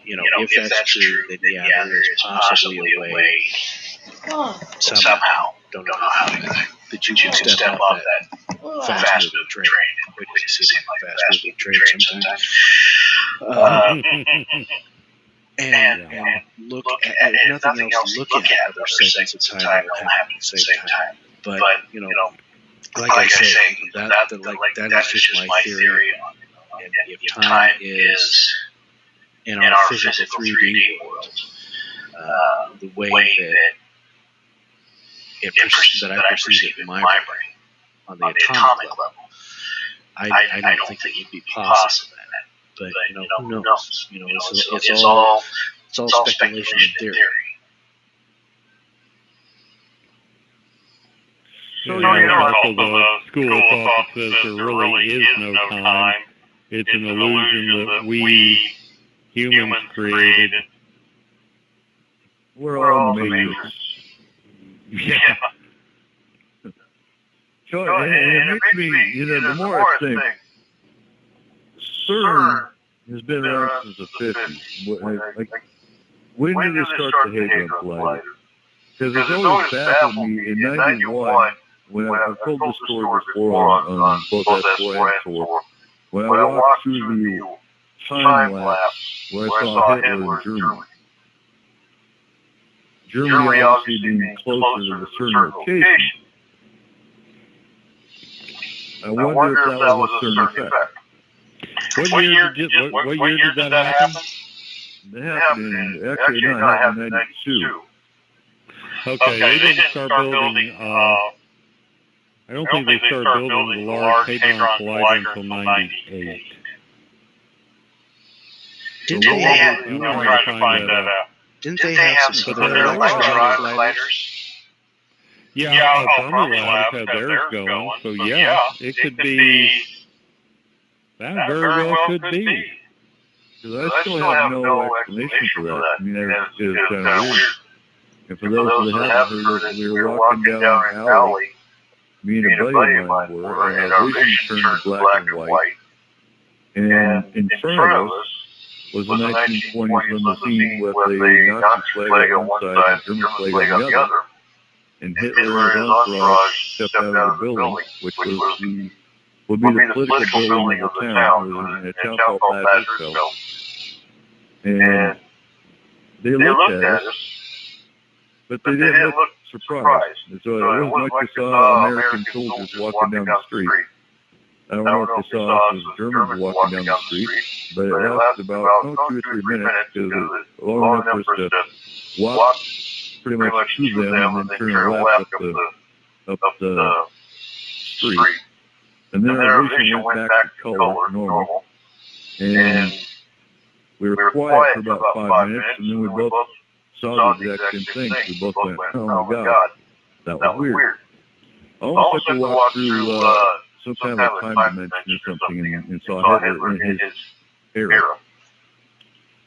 If that's true, then yeah, there is possibly a way somehow, don't know how that you can step off that fast-moving train. It would seem like a fast-moving train sometimes. And look at nothing else to look at other segments of time that will happen at the same time. But like I say, that is just my theory. And if time is in our physical 3D world, the way that I perceive it in my brain on the atomic level, I don't think it would be possible. But who knows? It's all speculation and theory. So also the school of thought that says there really is no time. It's an illusion that we humans created. We're all in the matrix. Yeah. So, and it makes me, the more I think, CERN has been around since the 50s. Like, when did it start the Hadron Collider? Because it's always baffled me in 91, when I've told this story before on both S4 and S4, when I walked through the time lapse where I saw Hitler in Germany. Germany obviously being closer to the CERN location. I wonder if that was a CERN effect. What year did that happen? It happened in, actually no, it happened in 92. Okay, they didn't start building I don't think they started building the Large Hadron Collider until 98. Didn't So they we're have, trying to find that out. didn't they have some other colliders? Yeah, Fermi Labs had theirs going, so yeah, it could be. That very well could be. Because I still have no explanation for that. I mean, it's kind of weird. And for those that haven't heard it, we were walking down an alley. Me and a buddy of mine were, and our vision turned to black and white. And in front of us was a 1920s limousine with a Nazi flag on one side and a German flag on the other. And Hitler and his entourage stepped out of the building, which would be the political building of the town. It was in a town called Bad Hersfeld. And they looked at us, but they didn't look surprised. So it wasn't like they saw American soldiers walking down the street. I don't know if they saw us as Germans walking down the street, but it lasted about 2 or 3 minutes because it was long enough for us to walk pretty much through them and then turn left up the street. And then our vision went back to color, normal. And we were quiet for about 5 minutes, and then we both saw the exact same thing. We both went, oh my God, that was weird. Almost like we walked through some kind of a time dimension or something and saw Hitler in his era.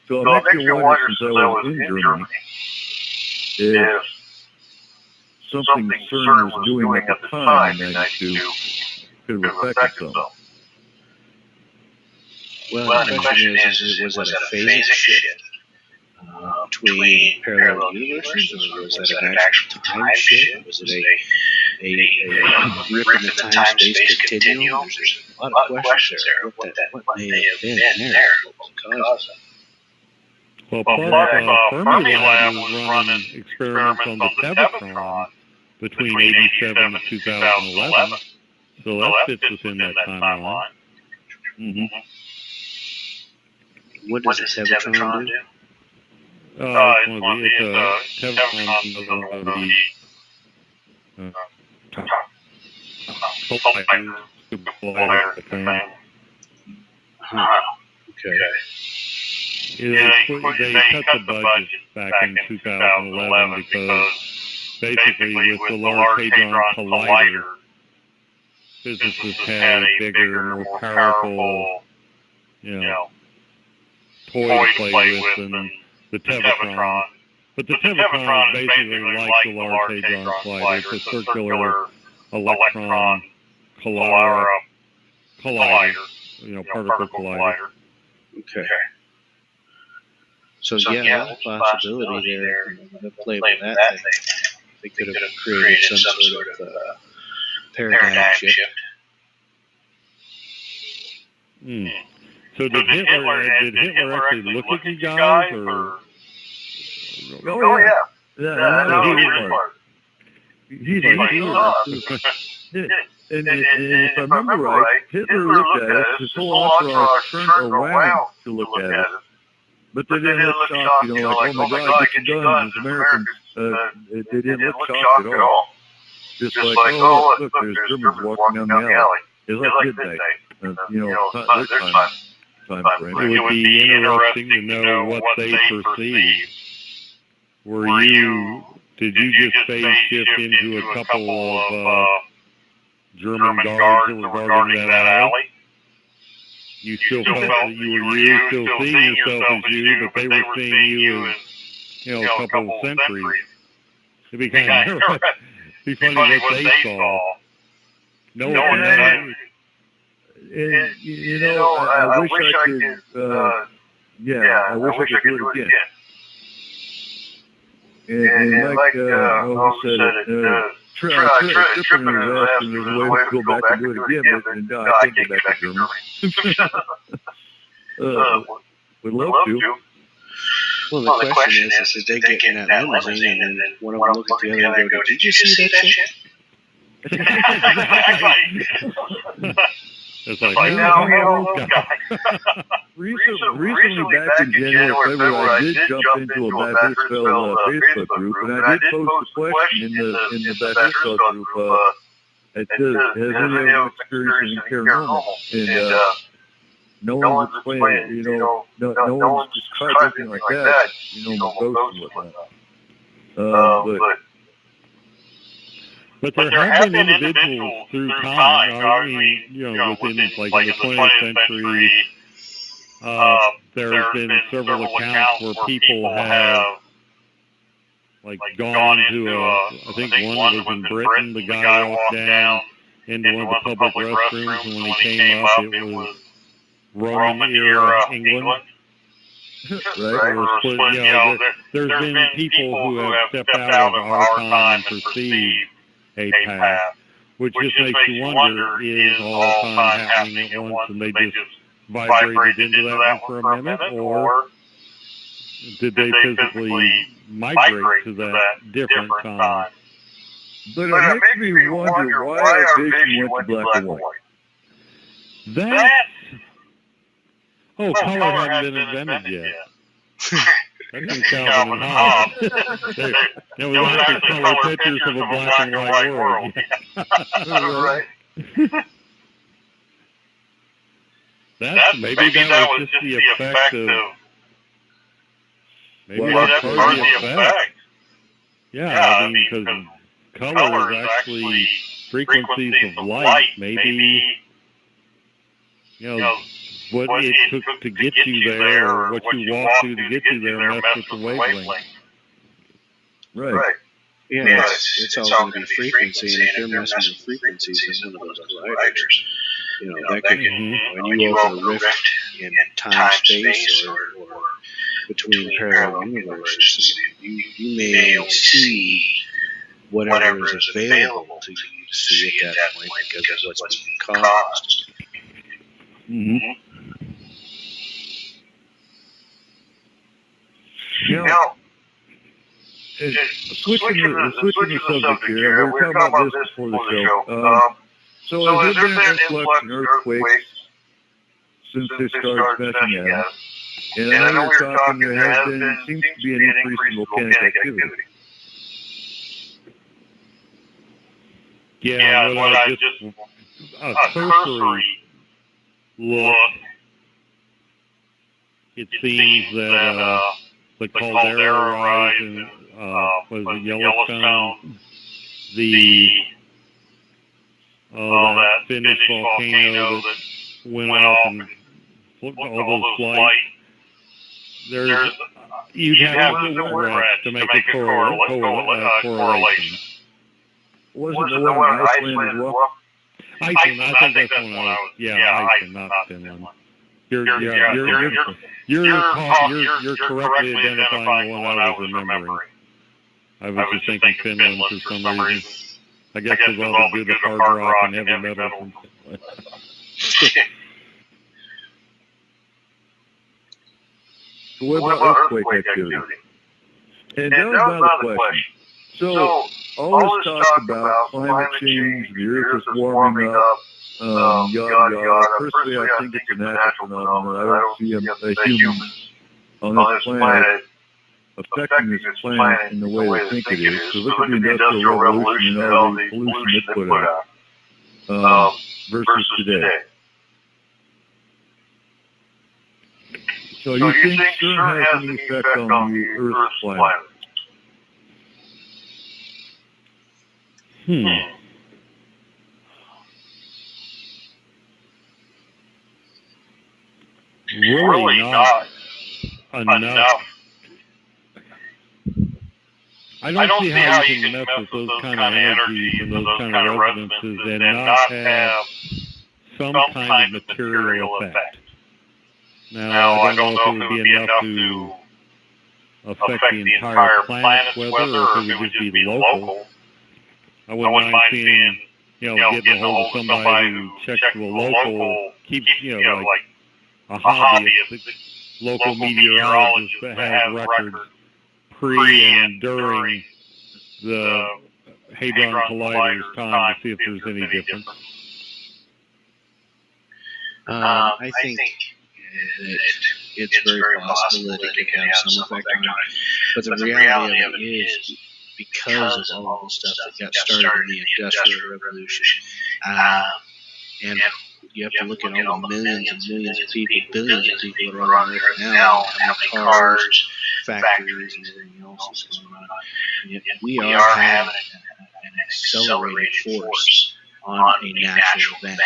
So it makes me wonder, since I was in Germany, if something CERN was doing at the time in 92 could have affected some. Well, the question is was that a phase shift between parallel universes, or was that an actual time shift? Was it a rip in the time-space continuum? There's a lot of questions there. What may have been there? What caused it? Well, Fermi Lab was running experiments on the Tevatron between 87 and 2011, so that fits within that timeline. Mm-hmm. What does the Tevatron do? It's Tevatron Okay. They cut the budget back in 2011 because basically with the Large Hadron Collider, physicists had a bigger, more powerful, toy to play with than the Tevatron. But the Tevatron is basically like the Large Hadron Collider. It's a circular electron collider, particle collider. Okay. So yeah, the possibility there, to play with that thing, they could have created some sort of paradigm shift. So did Hitler actually look at you guys, or? Oh yeah. That was part. He's and if I remember right, Hitler looked at us. His whole entourage turned around to look at us. But they didn't look shocked, like, oh my God, get your guns, as Americans. They didn't look shocked at all. Just like, oh, look, there's Germans walking down the alley. It's like midnight. It's not their time frame. It would be interesting to know what they perceived. Did you just phase shift into a couple of German guards that were guarding that alley? You still felt that you were still seeing yourself as you, but they were seeing you as, a couple of centuries. It'd be kind of be funny what they saw. No one knows. I wish I could. I wish I could do it again. And like who said it, Tripping was asking there's a way to go back and do it again, but I can't get back to Germany. Would love to. Well, the question is did they get in that limousine and then one of them look at the other and go, did you see that shit? It's like, recently back in January, February, I did jump into a Bad Hersfeld Facebook group, and I did post a question in the Bad Hersfeld group. It says, has any of them experienced any paranormal? And no one's explained it. You know, no one's described anything like that. You know, ghosts and whatnot. But there have been individuals through time. I mean, you know, within like in the 20th century, there's been several accounts where people have like gone into I think one was in Britain. The guy walked down into one of the public restrooms, and when he came up, it was Roman era England. Right. You know, there's been people who have stepped out of our time and perceived a path, which just makes you wonder, is all time happening at once and they just vibrated into that one for a minute, or did they physically migrate to that different time? But it makes me wonder why our vision went to black and white. That's... color hadn't been invented yet. That's in Calvin and Hobbes. There was actually color pictures of a black and white world. Right. Maybe that was just the effect of... Maybe that's part of the effect. Yeah, I mean, because color is actually frequencies of light. Maybe, you know, what it took to get you there, or what you walked through to get you there, messed with the wavelength. Right. Yeah, it's all going to be frequency, and if you're messing with frequencies in one of those colliders, you know, that could, when you open a rift in time, space, or between parallel universes, you may see whatever is available to you to see at that point because of what's being caused. Mm-hmm. Now, switching the subject here, we were talking about this before the show. So has there been an influx in earthquakes since they started smashing Adam? And I know we were talking, there seems to be an increase in volcanic activity. Yeah, well, I just a cursory look, it seems that the caldera rise in was it Yellowstone, that Finnish volcano that went off and all those flights. You'd have to look at rats to make a correlation. Wasn't the one in Iceland as well? Iceland, I think that's one I was. Yeah, Iceland, not Finland. You're correctly identifying the one I was remembering. I was just thinking Finland for some reason. I guess with all the good hard rock and heavy metal. So what about earthquake activity? And that was another question. So all this talk about climate change, the earth is warming up, yada yada. Personally, I think it's a natural phenomenon. I don't see a human on this planet affecting this planet in the way they think it is. So look at the Industrial Revolution and all the pollution it put out versus today. So you think CERN has any effect on the Earth's climate? Really not enough. I don't see how you can mess with those kind of energies and those kind of resonances and not have some kind of material effect. Now, I don't know if it would be enough to affect the entire planet's weather, or if it would just be local. I wouldn't mind seeing, getting a hold of somebody who checks the local, keeps, like a hobbyist, local meteorologist that has records pre and during the Hadron Collider's time to see if there's any difference. I think it's very possible that it could have some effect on it. But the reality of it is, because of all the stuff that got started in the Industrial Revolution. And you have to look at all the millions and millions of people, billions of people that are on Earth now, how many cars, factories, and everything else is going on. And yet we are having an accelerated force on a natural event.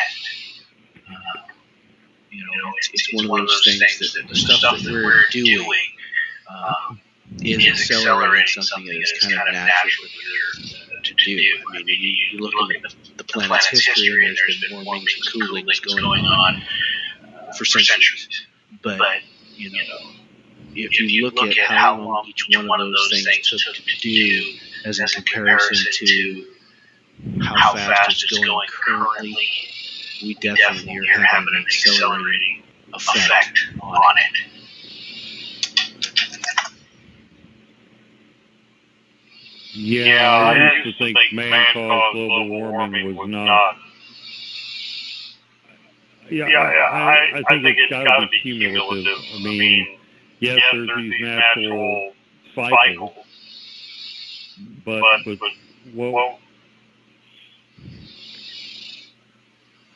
It's one of those things that the stuff that we're doing is accelerating something that is kind of natural to do. I mean, you look at the planet's history, and there's been warmings and coolings going on for centuries. But if you look at how long each one of those things took to do, as in comparison to how fast it's going currently, we definitely are having an accelerating effect on it. Yeah, I used to think man-caused global warming was not. I think it's got to be cumulative. I mean, yes, there's these natural cycles, but well,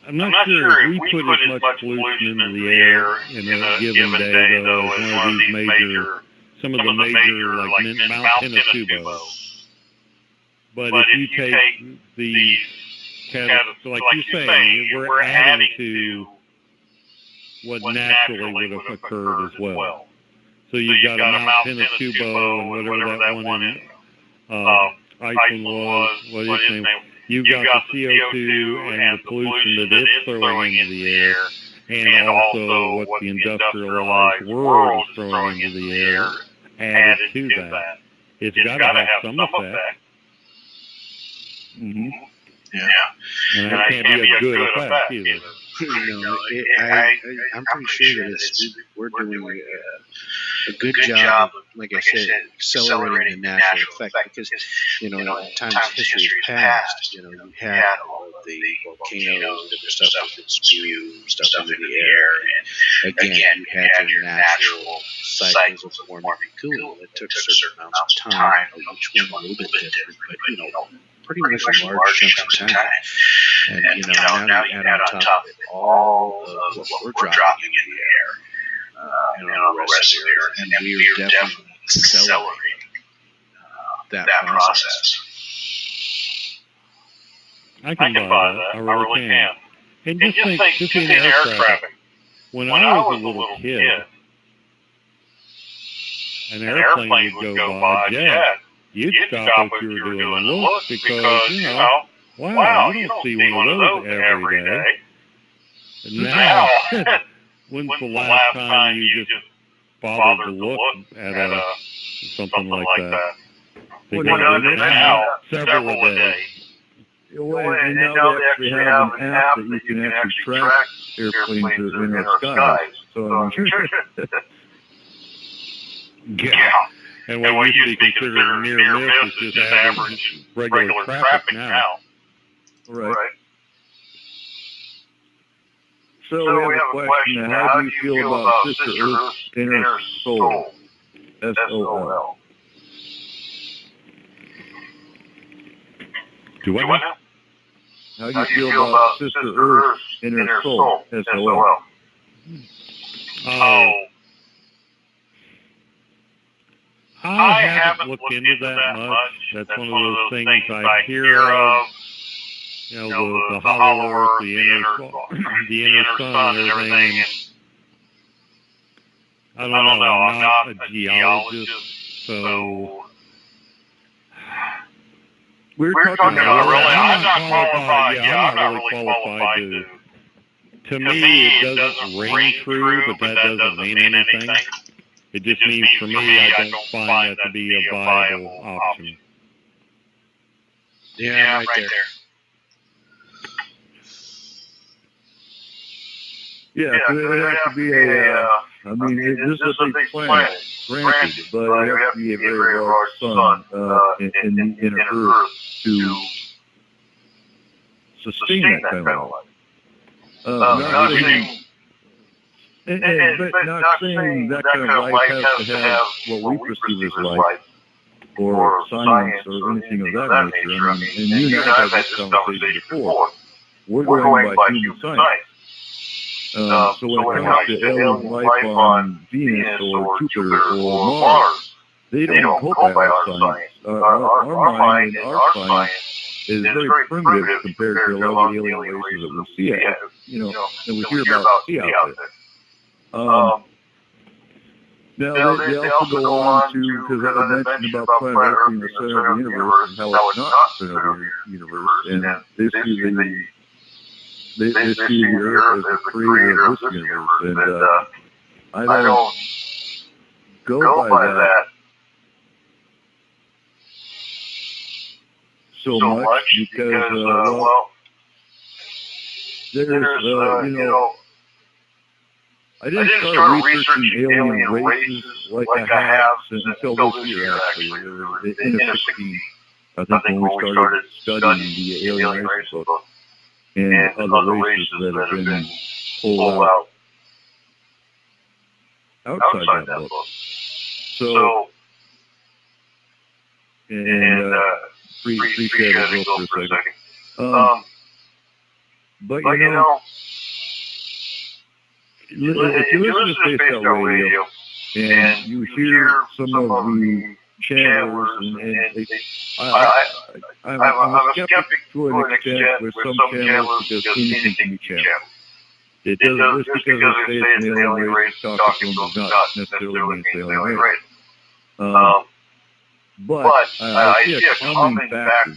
I'm not sure if we put as much pollution into the air in a given day, though, as one of these some of the major, like Mount Pinatubo. But if you take these, like you're saying, we're adding to what naturally would have occurred as well. So you've got a Mount Pinatubo and whatever that one in Iceland was, what is his name? You've got the CO2 and the pollution that it's throwing into the air, and also what the industrialized world is throwing into the air added to that. It's got to have some effect. Mm-hmm. Yeah. And that can't be a good effect either. I'm pretty sure that we're doing a good job of, like I said, accelerating the natural effect, because, in times history past, you had all of the volcanoes and different stuff that could spew stuff into the air, and again, you had your natural cycles of warming and cooling. It took certain amounts of time, each one a little bit different, but, pretty much a large chunks of time. And, now you add on top of it all of what we're dropping in the air, and all the rest of the air, and we are definitely accelerating that process. I can buy that. I really can. And just think in air traffic. When I was a little kid, an airplane would go by jet. You'd stop what you were doing and look, because, wow, you don't see one of those every day. Now, when's the last time you just bothered to look at something like that? Now, several a day. Well, and now they actually have an app that you can actually track airplanes that are in our skies. So, yeah. And what used to be considered near miss is just average regular traffic now. Right. So we have a question. How do you feel about Sister Earth's inner soul? SOL. Do what? How do you feel about Sister Earth's inner soul? SOL. Oh. I haven't looked into that much. That's one of those things I hear of. The hollow earth, the inner sun, and everything. I don't know. I'm not a geologist, so we're talking about. I'm not qualified. I'm not really qualified to me, it doesn't ring true, but that doesn't mean anything. It just means for me, I don't find that to be a viable option. Yeah, right there. Yeah, so it has to be this is a big planet, granted, but it has to be a very large sun in the inner Earth to sustain that kind of life. Not saying that kind of life has to have what we perceive as life, or science or anything of that nature. I mean, and you and I have had this conversation before. We're going by human science. So when it comes to alien life on Venus or Jupiter or Mars, they don't go by our science. Our mind and our science is very primitive compared to a lot of the alien races that we see, that we hear about, see out there. Now, they also go on to, because I mentioned about planet Earth being the center of the universe and how it's not the center of the universe, and they see the Earth as the creator of this universe, and I don't go by that so much because, well, there's, I didn't start researching alien races like I have until this year, actually. It was in the 60s, I think, when we started studying the alien race book and other races that have been pulled out outside that book. So, and appreciate it real for a second. But you know, if you listen to Spaced Out Radio and you hear some of the channelers, and I'm a skeptic to an extent with some channelers because anything can be channeled. It doesn't, just because they say it's an alien race, talking to them does not necessarily mean it's an alien race. But I see a common factor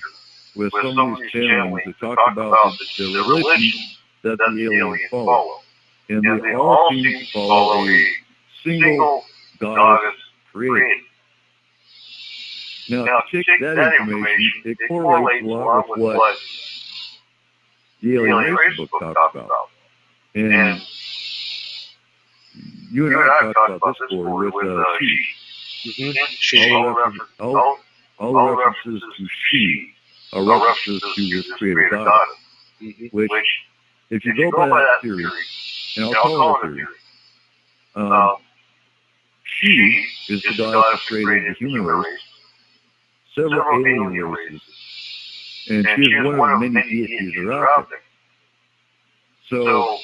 with some of these channelings that talk about the religion that the aliens follow. And they all seem to follow a single goddess created. Now, to take that information, it correlates a lot with what the alien race book talks about. And you and I talked about this before with she. All the references to she are references to this creator goddess. Which, if you go by that theory, and I'll call it a theory, she is the goddess that created the human race, several alien races, and she is one of the many deities that are out there. So,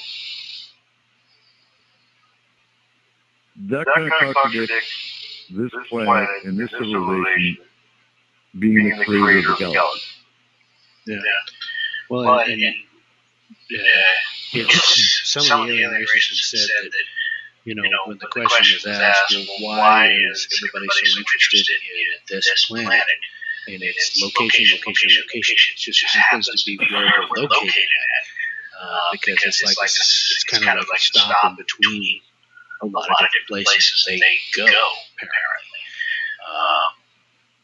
that kind of contradicts this planet and this civilization being the creator of the galaxy. Yeah. Well, and some of the alien races have said that, when the question is asked, well, why is everybody so interested in this planet? And it's location. It just happens to be where we're located at. Because it's kind of like a stop in between a lot of different places they go, apparently.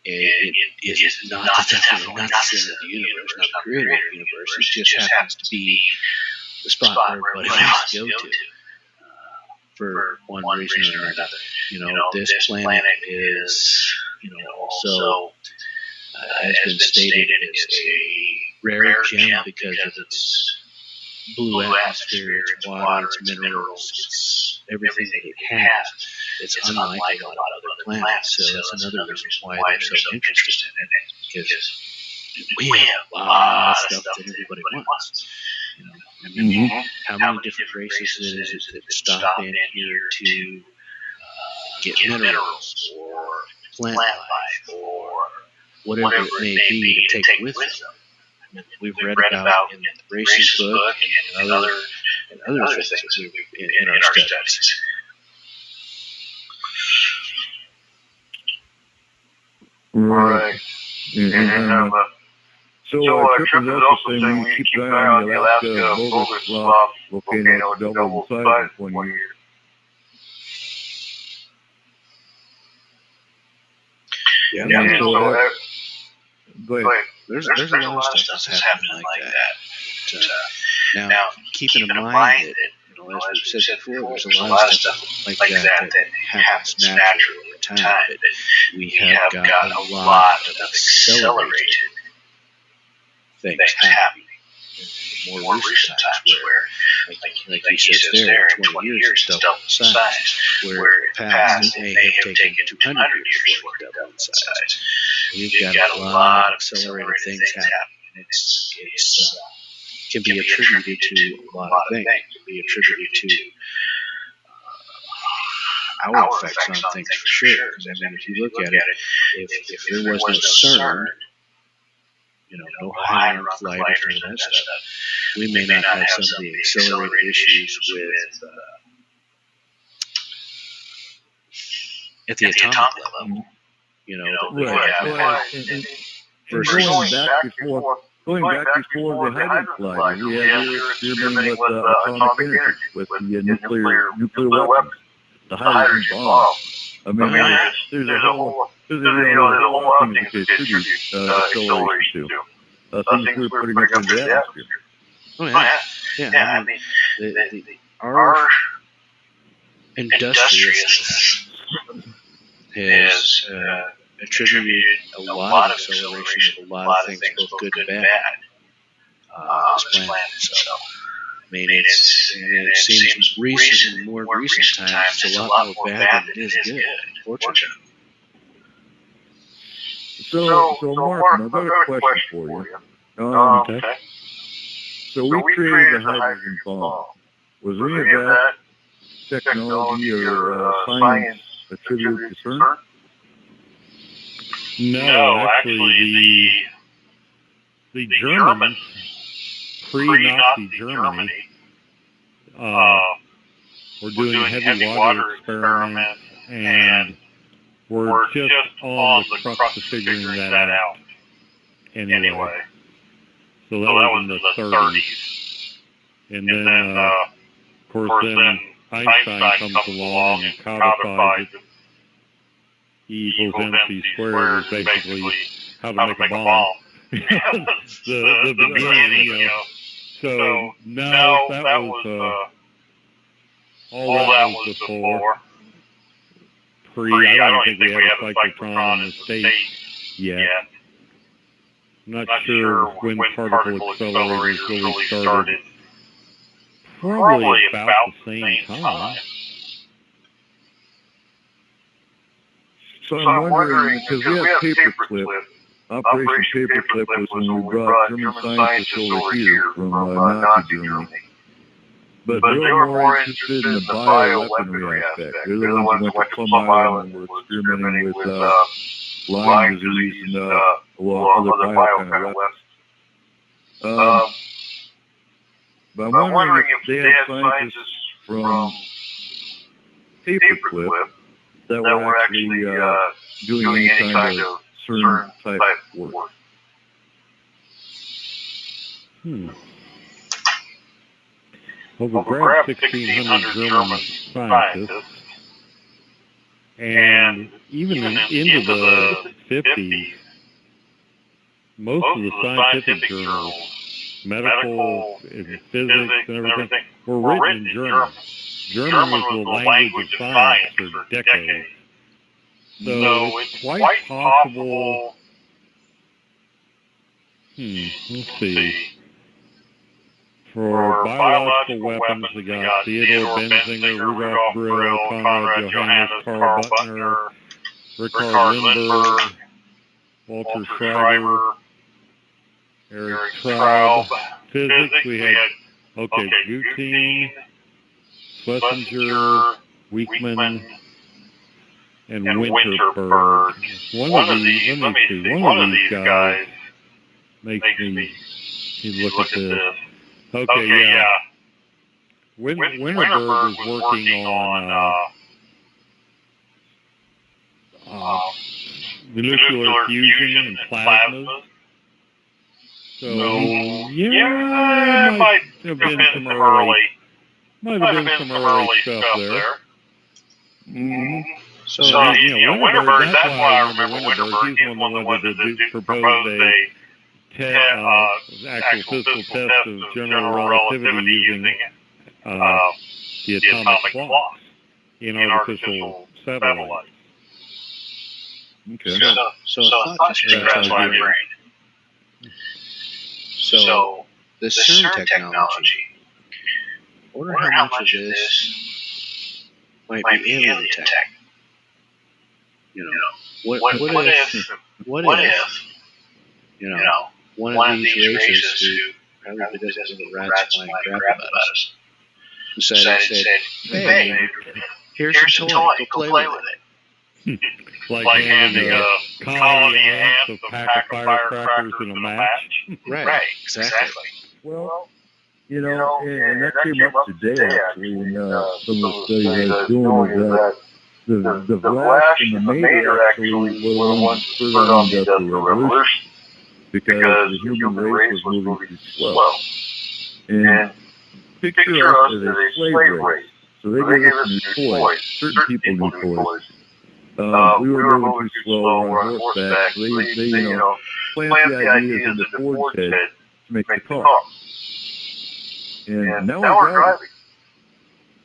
It is not the center of the universe, not the creator of the universe. It just happens to be the spot where everybody wants to go to for one reason or another. This planet is, also has been stated it's a rare gem because of its blue atmosphere, its water, its minerals, it's everything that it has. It's unlike a lot of other planets, so that's another reason why they're so interested in it, because we have a lot of stuff that everybody wants. How many different races is it that stop in here to get minerals or plant life or whatever it may be to take with them? We've read about in the races book and other things in our studies. Right. So Tripp is also saying we keep an eye on the Alaska Bogoslav volcano. It's doubled in size in 1 year. Yeah. So go ahead. There's a lot of stuff that's happening like that. Now, keeping in mind that, as we've said before, there's a lot of stuff like that happens naturally over time. But we have got a lot of accelerated things happening. more recent times where, like he says there, in 20 years, it's doubled in size. Where in the past, it may have taken 200 years for it to double in size. We've got a lot of accelerated things happening. It's can be attributed to a lot of things. It can be attributed to our effects on things for sure. Because I mean, if you look at it, if there was no CERN, no high arm colliders, none of that stuff, we may not have some of the accelerated issues with at the atomic level. Going back before the Hadron Collider, we had experimenting with atomic energy, with the nuclear weapons, the hydrogen bomb. I mean, there's a whole lot of things to attribute acceleration to. Things we're putting up in the atmosphere. Oh yeah. I mean, our industriousness has attributed a lot of acceleration of a lot of things, both good and bad, this planet. So, I mean, it seems more recent times, it's a lot more bad than it is good, unfortunately. So Mark, I've got a question for you. Okay. So we created the hydrogen bomb. Was any of that technology or science attributed to CERN? No, actually, the Germans, pre-Nazi Germany, were doing heavy water experiments, and were just on the crux of figuring that out. Anyway, so that was in the 30s, and then, of course, then Einstein comes along and codifies it. E equals MC squared is basically how to make a bomb. the beginning, So, no, that was, all that was before. I don't think we had a cyclotron in the States yet. I'm not sure when particle accelerators really started. Probably about the same time. So I'm wondering, because we have Paperclip. Operation Paperclip was when we brought German scientists over here from Nazi Germany. But they were more interested in the bioweaponry aspect. They're the ones who went to Plum Island and were experimenting with Lyme disease and other bio kind of weapons. But I'm wondering if they had scientists from Paperclip that were actually doing any kind of CERN-type work. Well, we grabbed 1,600 German scientists, and even into the 50s, most of the scientific journals, medical and physics and everything, were written in German. German was the language of science for decades. So it's quite possible. Let's see. For biological weapons, we got Theodore Benzinger, Rudolf Brill, Conrad Johannes, Karl Buchner, Richard Lindbergh, Walter Schreiber, Eric Traub. Physics, we had, Gutin, Schlesinger, Weikman, and Winterberg. One of these guys makes me look at this. Winterberg is working on molecular fusion and plasmas. So, there might have been some early stuff there. Mm-hmm. So Winterberg, that's why I remember Winterberg. He's one of the ones that proposed actual physical test of general relativity using the atomic clocks in artificial satellites. Okay. So a thought just crossed my brain. So the CERN technology. Wonder how much of this might be alien tech. You know, what if you know one of these races who probably doesn't give a rat's flying crap about us decided, hey, here's a toy, go play with it. Like handing a colony of ants a pack of firecrackers and a match. Right, exactly. Well, and that came up today, actually, in some of the studies I was doing, is that the Flash and the Mater actually were the ones that spurred on the Industrial Revolution, because the human race was moving too slow. And picture us as a slave race. So they gave us new toys. Certain people new toys. We were moving too slow, we're on horseback. So they plant the ideas into Ford's head to make the car. And now we're driving.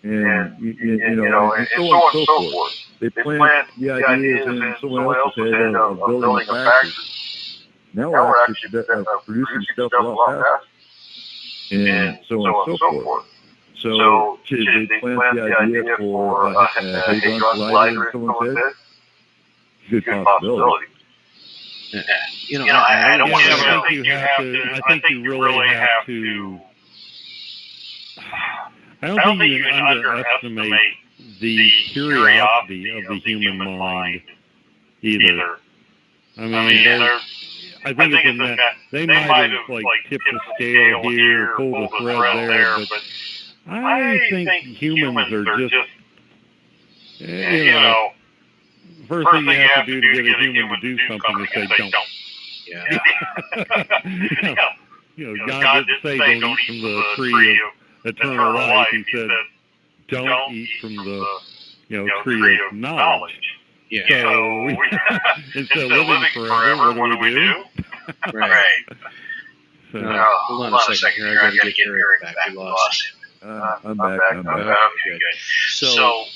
And, and so on and so forth. They plant the ideas in someone else's head of building a factory. Now we're actually producing stuff a lot faster. And so on and so forth. So they plant the idea for a hadron collider in someone's head? Good possibility. I don't want I think you really have to. I don't think you can underestimate the curiosity of the human mind either. I mean, I think it's in that they might have tipped the scale here, pulled a thread there, but I think humans are just, first thing you have to do to get a human to do something is say don't. Yeah. God didn't say don't eat from the tree of eternal life. He said don't eat from the tree of knowledge. Yeah. So instead of living forever, what do we do? Right. So, hold on a second here. I gotta get Eric back. We lost him. I'm back. Okay, good. So,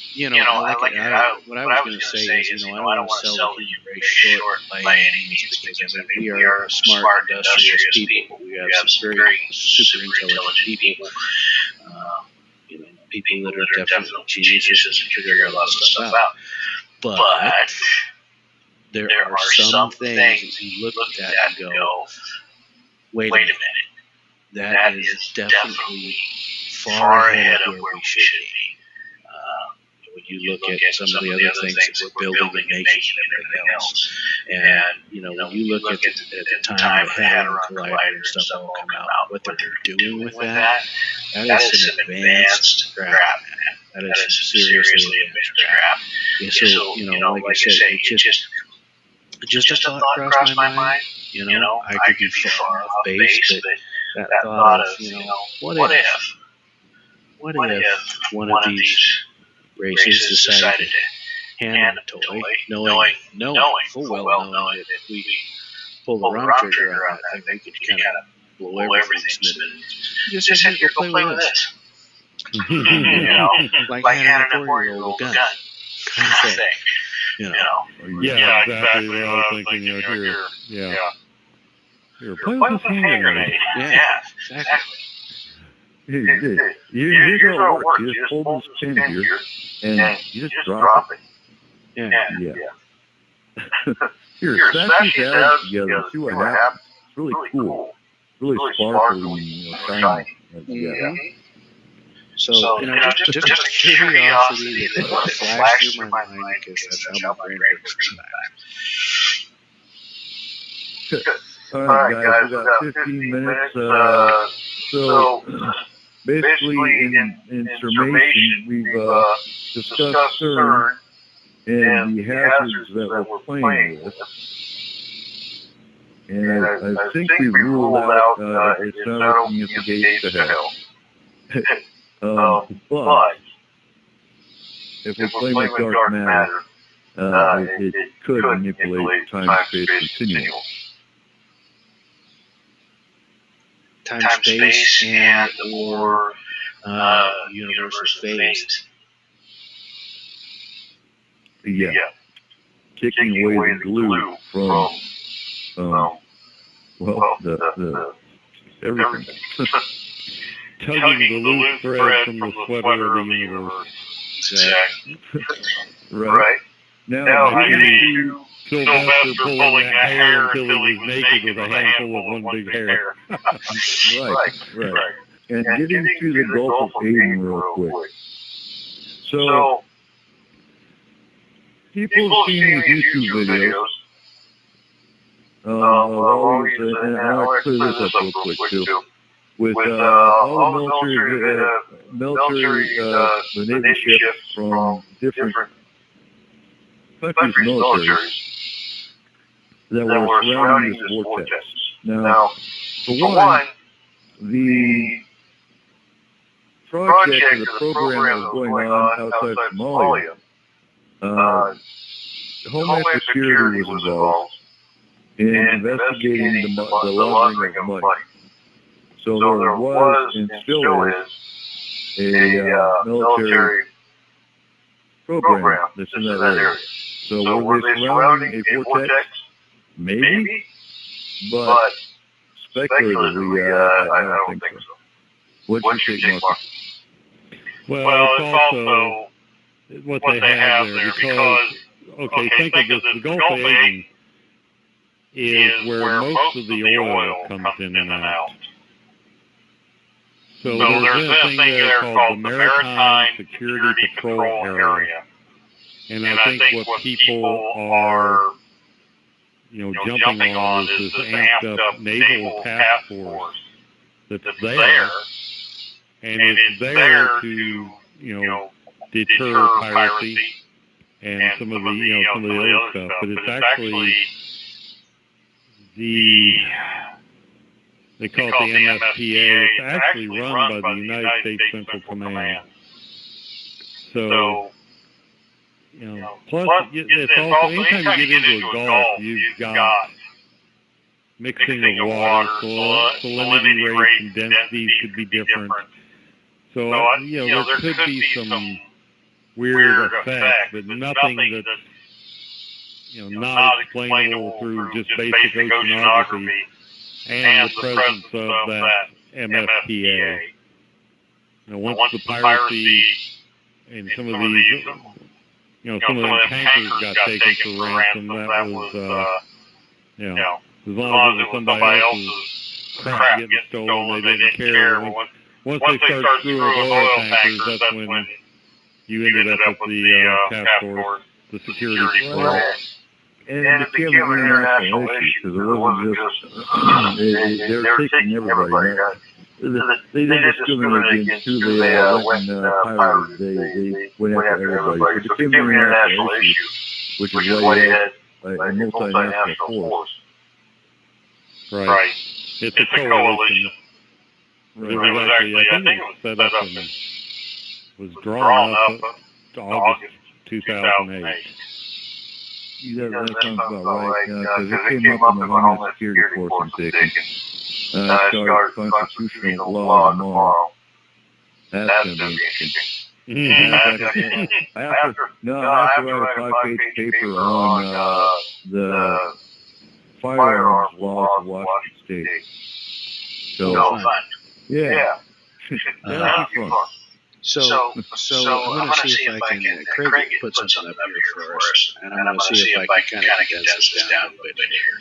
what I was going to say is, I don't want to sell the human race short by any means, because we are smart, industrious people. We have some very super intelligent people. People that are definitely geniuses and figure a lot of stuff out. But there are some things that you look at that and go, wait a minute, that is definitely far ahead of where we should be. When you look at some of the other things that we're building and making and everything else, and when you look at the time the Hadron Collider and stuff all come out, what they're doing with that is some advanced crap, man. That is some seriously advanced crap. Yeah, so, like I said, it just a thought crossed my mind. I could be far off base, but that thought of, what if one of these races decided to hand a toy, knowing full well knowing that if we pull the wrong trigger on that thing, we could kind of blow everything to smithereens. Just said, here, go play with this. Like handing a 4-year-old a gun. Kind of thing. Yeah, exactly what I was thinking here. Yeah. Here, play with this hand grenade. Yeah, exactly. Here's how it works. You just hold this pin here, and you just drop it. Yeah. Here, smash these atoms together, see what happens. It's really cool. Really sparkly, shiny. Yeah. So, just a curiosity that flashed through my mind, because that's how my brain works sometimes. All right, guys, we got 15 minutes. So basically, in summation, we've discussed CERN and the hazards that we're playing with. And I think we ruled out it's not opening up the gates to hell. But if we play with dark matter, it could manipulate time-space continuum. Time-space and or universe phase. Yeah. Kicking away the glue from the everything. Tugging the loose thread from the sweater of the universe. Exactly. Right. Now, I getting used to Sylvester pulling that hair until he was naked with a handful of one big hair. right. And getting to the Gulf of Aden real quick. So, people have seen these YouTube videos. All these, and I want to clear this up real quick too. With all the military, the Navy ships from different countries' militaries that were surrounding this vortex. Now, for one, the project or the program that was going on outside Somalia, Homeland Security was involved in investigating the laundering of money. So there was and still is a military program that's in that area. So were they surrounding a vortex? Maybe, but speculatively, I don't think so. What's your take, Mark? Well, it's also what they have there because, okay, think of this, the Gulf of Aden is where most of the oil comes in and out. So there's a thing there called the Maritime Security Patrol Area. And I think what people are, jumping on is this amped up naval task force that's there. And it's there to, deter piracy and some of the, some of the other stuff. But it's actually they call it the MSPA. It's actually run by the United States Central Command. So, plus it's also, anytime you get into a Gulf, you've got mixing of water, salinity rates and densities could be different. So, there could be some weird effects, but nothing that's, not explainable through just basic oceanography and the presence of that MSPA. Once the piracy and some of these, some of the tankers got taken for ransom, that was, as long as it was somebody else's crap getting stolen, they didn't care. Once they started screwing with oil tankers, that's when you ended up with the task force, the security force. And it became an international issue because it wasn't just they were taking everybody. They didn't discriminate against who they went pirates. They went after everybody. So it became an international issue, which is why you had a multinational force. Right. It's a coalition. It was actually, I think it was set up and was drawn up to August 2008. That sounds about right, because it came up in the Homeland Security Force, I'm thinking. Started constitutional law tomorrow. That's going to be interesting. I have to write a 5-page paper on the firearms laws of Washington State. So, yeah. That'll be fun. So I'm going to see if I can, Craig put something up here for us, and I'm going to see if I can kind of condense this down a little bit here.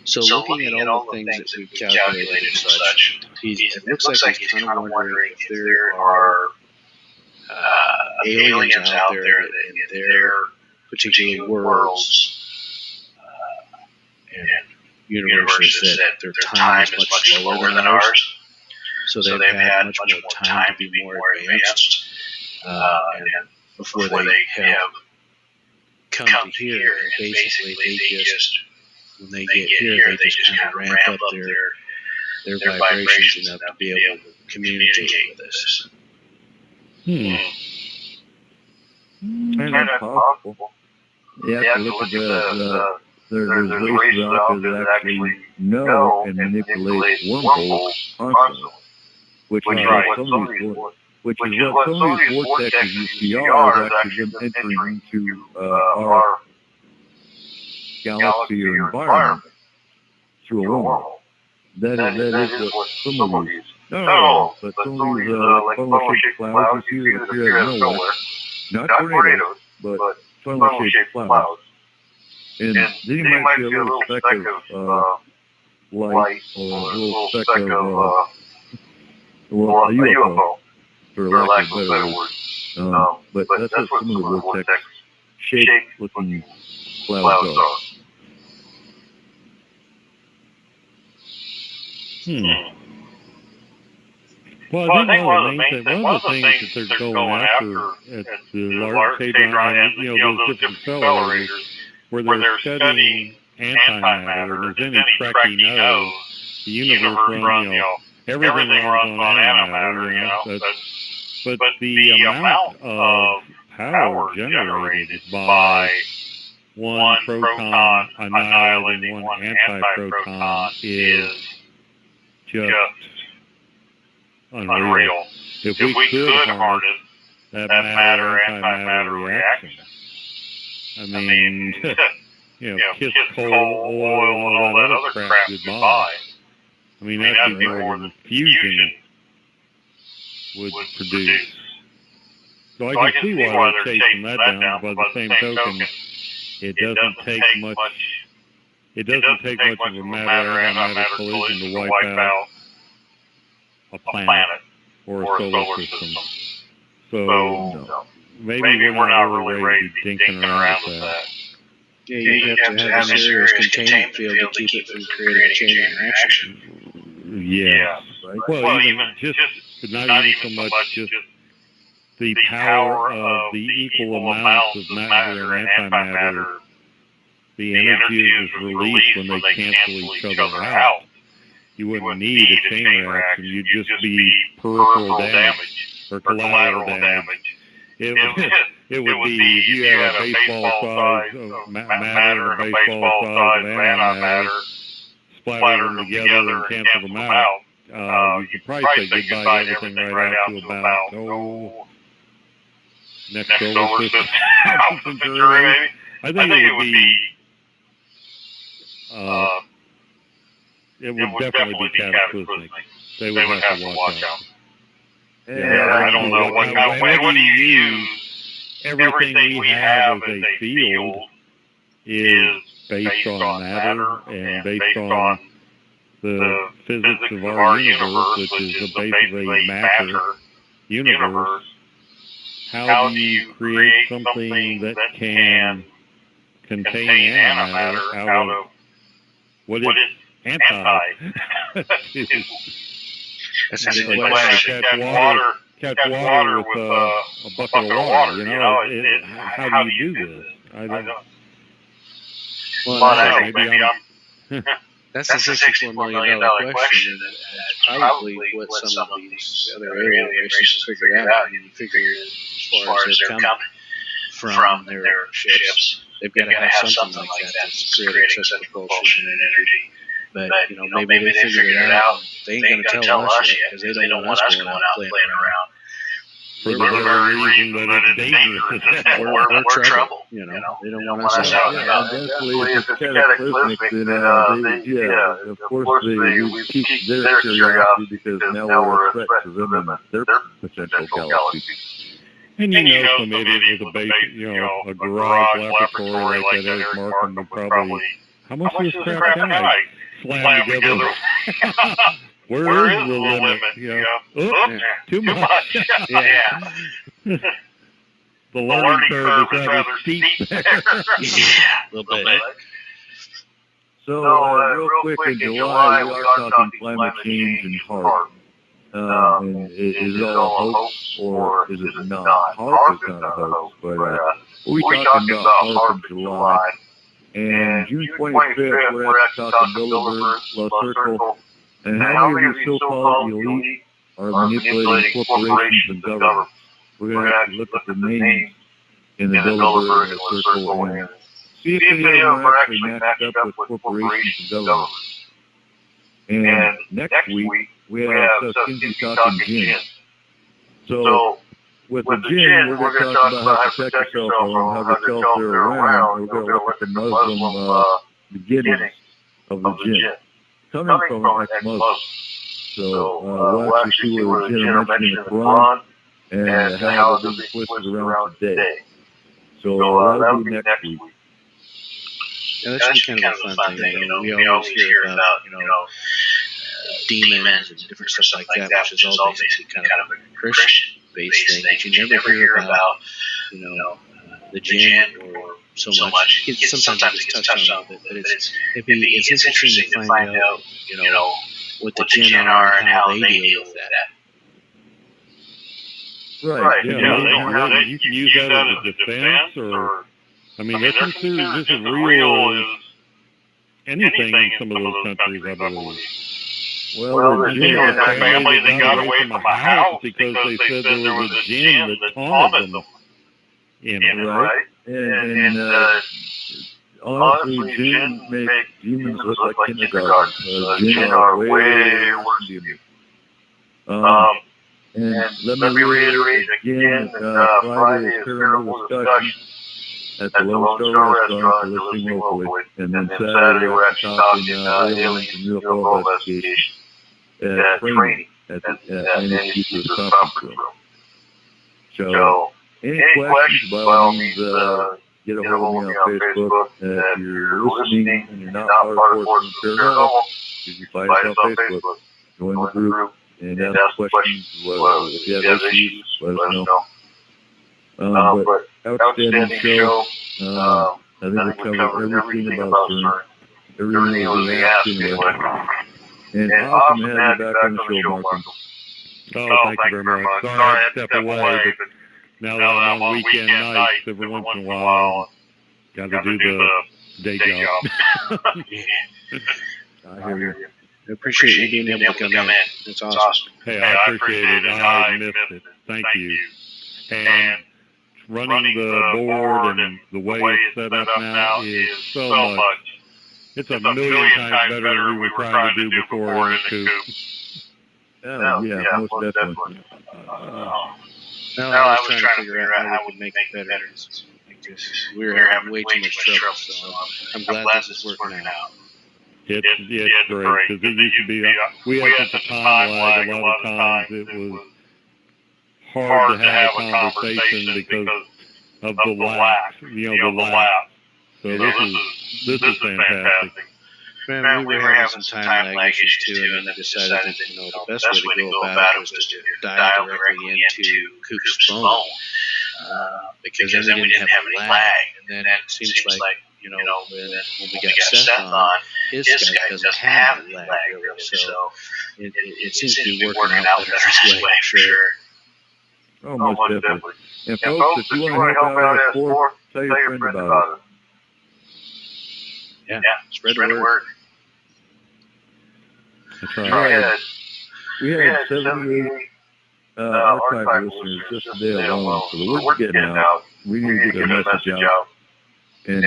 So looking at all the things that we've calculated and such, it looks like he's kind of wondering if there are aliens out there in their particular worlds and universes that their time is much lower than ours. So they've had much more time to be more advanced and before they have come to here. And basically, they just, when they get here, they just kind of ramp up their vibrations enough to be able to communicate with us. And that's possible. You have to look at there's races out there that actually know and manipulate wormholes constantly. Which is what some of these vortexes you see are, is actually them entering into our galaxy or environment through a wormhole. That is what some of these, not all, but some of these like funnel-shaped clouds you see that appear out of nowhere. Not tornadoes, but funnel-shaped clouds. And then you might see a little speck of light or a little speck of a UFO, for lack of a better word. But that's what some of the vortex-shaped looking clouds are. Well, I think one of the things that they're going after at the Large Hadron, and those different accelerators, where they're studying antimatter, and as any Trekkie knows, the universe runs, everything runs on antimatter, but the amount of power generated by one proton annihilating one antiproton is just unreal. If we could harness that matter-antimatter reaction, I mean, kiss coal, oil, and all that other crap goodbye. I mean, that'd be more than fusion would produce. So I can see why they're chasing that down, but by the same token, it doesn't take much of a matter-antimatter collision to wipe out a planet or a solar system. So maybe we're not really ready to be dinking around with that. Yeah, you have to have a serious containment field to keep it from creating a chain reaction. Yeah. Right. Well, even just not even so much just the power of the equal amounts of matter and antimatter, the energy is released when they cancel each other out. You wouldn't need a chain reaction. You'd just be peripheral damage or collateral damage. It would be if you had a baseball size of matter and a baseball size of antimatter, splatter them together and cancel them out. You could probably say goodbye to everything right out to about next solar system. I think it would be. It would definitely be cataclysmic. They would have to watch out. Yeah, I don't know. When you use everything we have as a field is based on matter and based on the physics of our universe, which is basically matter universe. How do you create something that can contain antimatter out of what is anti? That's a good question. Catch water with a bucket of water. How do you do this? I don't. Well, maybe I'm. That's a $64 million question. And probably what some of these other alien races figured out. And you figure, as far as they're coming from their ships, they've got to have something like that to create excess propulsion and energy. But, maybe they figured it out. They ain't going to tell us yet because they don't want us going out playing around. For the very reason that it's dangerous. We're trouble. They don't want us out. Yeah, definitely. If it's cataclysmic, then of course we keep their curiosity because now we're a threat to them and their potential galaxy. And some idiot with a basic, a garage laboratory like that Eric Markham would probably, how much of this crap can I slam together? Where is the limit? Too much. Yeah. The learning curve is rather steep there. A little bit. So, real quick, in July, we are talking climate change and HAARP. And is it all a hoax, or is it not? HAARP is not a hoax, but we talking about HAARP in July. And June 25th, we're actually talking Bilderberg, La Circle, and how many of these so-called elite are manipulating corporations and governments. We're going to have to look at the names in the Bilderberg and La Circle and see if any of them are actually matched up with corporations and governments. And next week, we have Kinsey talking gin. So, with the gin, we're going to talk about how to protect yourself from how the cults are around. We're going to look at the Muslim beginnings of the gin. coming from an ex-Muslim. So we'll actually see where the jinn are mentioned in the Quran and how they're being twisted around today. So that'll be next week. Yeah, that should be kind of a fun thing. We always hear about, demons and different stuff like that, which is all basically kind of a Christian-based thing, but you never hear about, the jinn or so much. Sometimes it gets touched on a little bit, but it's interesting to find out, what the jinn are and how they deal with that. Right. Yeah, you can use that as a defense, or I mean, they're considered just as real as anything in some of those countries, I believe. Well, there's a family that got away from a house because they said there was a jinn that taunted them in it. Right. And honestly, jinn make demons look like kindergarten. Jinn are way worse than demons. And let me reiterate again, Friday's paranormal discussion at the Lone Star Restaurant for listening locally. And then Saturday we're actually talking aliens and UFO investigation at training at NSU for the conference room. So, any questions, by all means, get a hold of me on Facebook. If you're listening and you're not part of Force Paranormal, you can find us on Facebook. Join the group and ask questions. If you have issues, let us know. But outstanding show. I think we covered everything about CERN. Everything we asked anyway. And awesome to have you back on the show, Marco. Oh, thank you very much. Sorry I had to step away, but now that I'm on weekend nights, every once in a while, got to do the day job. I hear you. I appreciate you being able to come in. It's awesome. Hey, I appreciate it. I missed it. Thank you. And running the board and the way it's set up now is so much. It's a million times better than we were trying to do before in the coop. Oh, yeah, most definitely. Now I was trying to figure out how we could make it better. We were having way too much trouble, so I'm glad this is working out. It's great, because it used to be, we had such a time lag, a lot of times it was hard to have a conversation because of the lack, the lack. So this is fantastic. Man, we were having some time lag issues too, and then we decided that, the best way to go about it was to dial directly into Coop's phone, because then we didn't have any lag. And then it seems like, when we got Seth on, his Skype doesn't have lag really, so it seems to be working out better this way, for sure. Oh, most definitely. And folks, if you want to help out S4, tell your friend about it. Yeah, spread the word. That's right. We had 78 archive listeners just today alone, so the word's getting out. We need to get the message out. And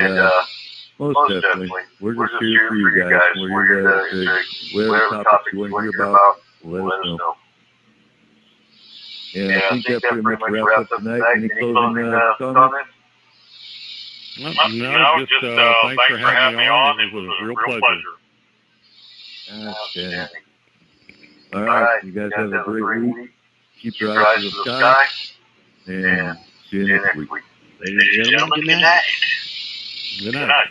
most definitely, we're just here for you guys. We're here to whatever topics you want to hear about, let us know. And I think that pretty much wraps up tonight. Any closing comments? No, just thanks for having me on. It was a real pleasure. Outstanding. All right, you guys have a great week. Keep your eyes to the sky, and see you next week. Ladies and gentlemen, good night. Good night.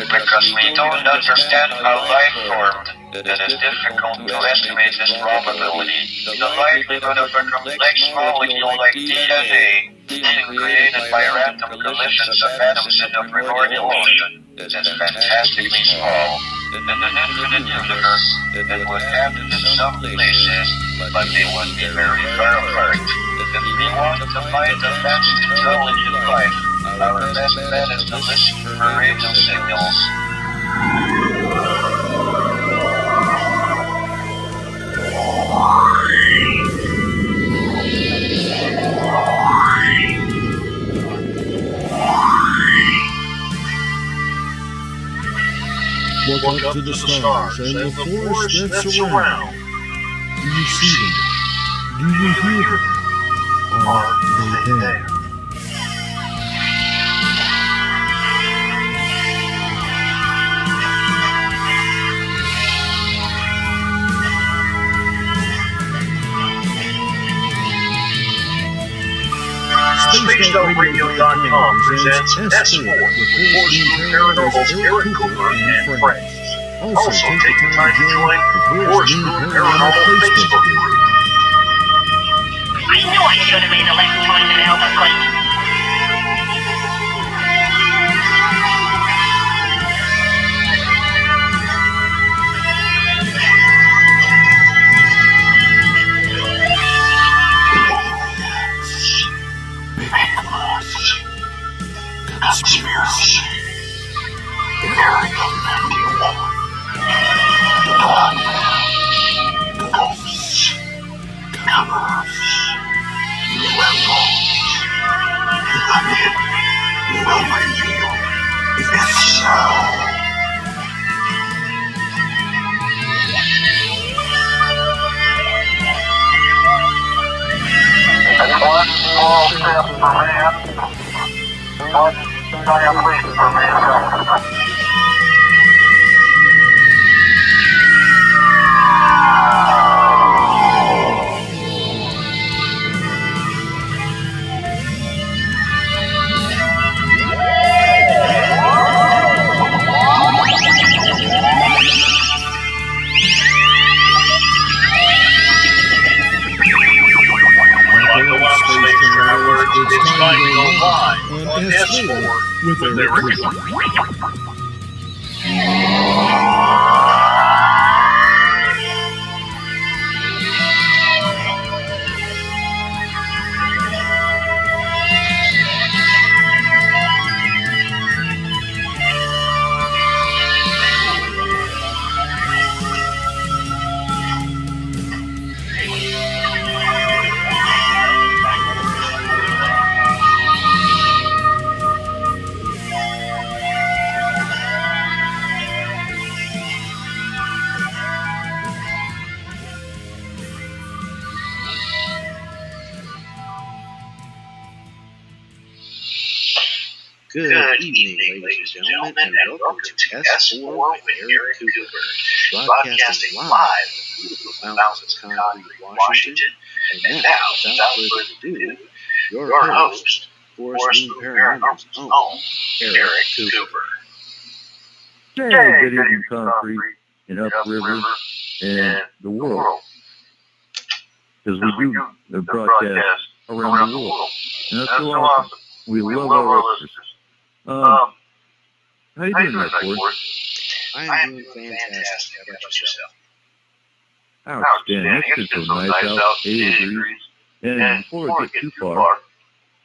Because we don't understand how life formed, it is difficult to estimate its probability. The likelihood of a complex molecule like DNA being created by random collisions of atoms in the primordial ocean is fantastically small. In an infinite universe, it would happen in some places, but they would be very far apart. If we want to find advanced intelligent life, our best bet is to listen for radio signals. Look up to the stars and the forest that surround. Do you see them? Do you hear them? Are they there? SpaceDopeRadio.com presents S4, with Force Moon Paranormal's Eric Cooper and friends. Also, take the time to join the Force Moon Paranormal Facebook group. I knew I should have made the left turn to help us quick. Conspiracy. Area 51. Ghosts. Covers. UFOs. The hidden will reveal itself. It's one small step for man, one giant leap for mankind. It's time to go live on S4 with Eric Cooper. Good evening, ladies and gentlemen, and welcome to S4 with Eric Cooper, broadcasting live from beautiful mountains of Concrete, Washington. And now, without further ado, your host, Force Moon Paranormal's own Eric Cooper. Hey, good evening, Concrete, and Upriver, and the world. Because we do the broadcast around the world. And that's so awesome. We love our listeners. How you doing there, Forrest? I am doing fantastic. How about yourself? Outstanding. It's been so nice out, 80 degrees. And before we get too far,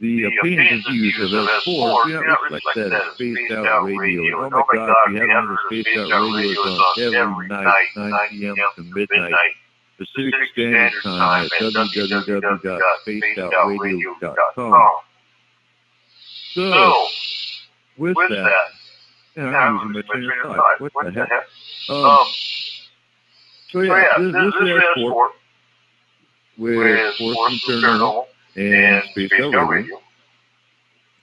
the opinions and views of S4 do not reflect that of Spaced Out Radio. Oh my God, we have another Spaced Out Radio on every night, 9 p.m. to midnight, Pacific Standard Time at www.spacedoutradio.com. So, with that, I'm losing my train of thought. What the heck? So yeah, this is S4 with Force Moon Paranormal and Spaced Out Radio.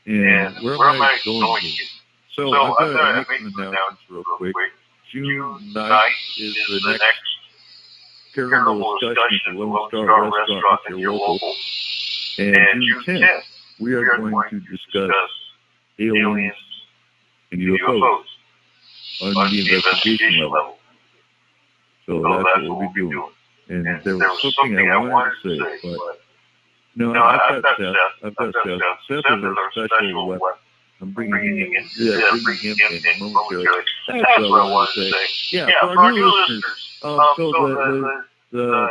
And where am I going here? So I've got to make some announcements real quick. June 9th is the next paranormal discussion at the Lone Star Restaurant if you're local. And June 10th, we are going to discuss aliens and UFOs. on the investigation level. So that's what we'll be doing. And there was something I wanted to say, but no, I've got Seth. Seth is our special weapon. I'm bringing him in momentarily. That's what I wanted to say. Yeah, for our new listeners, so the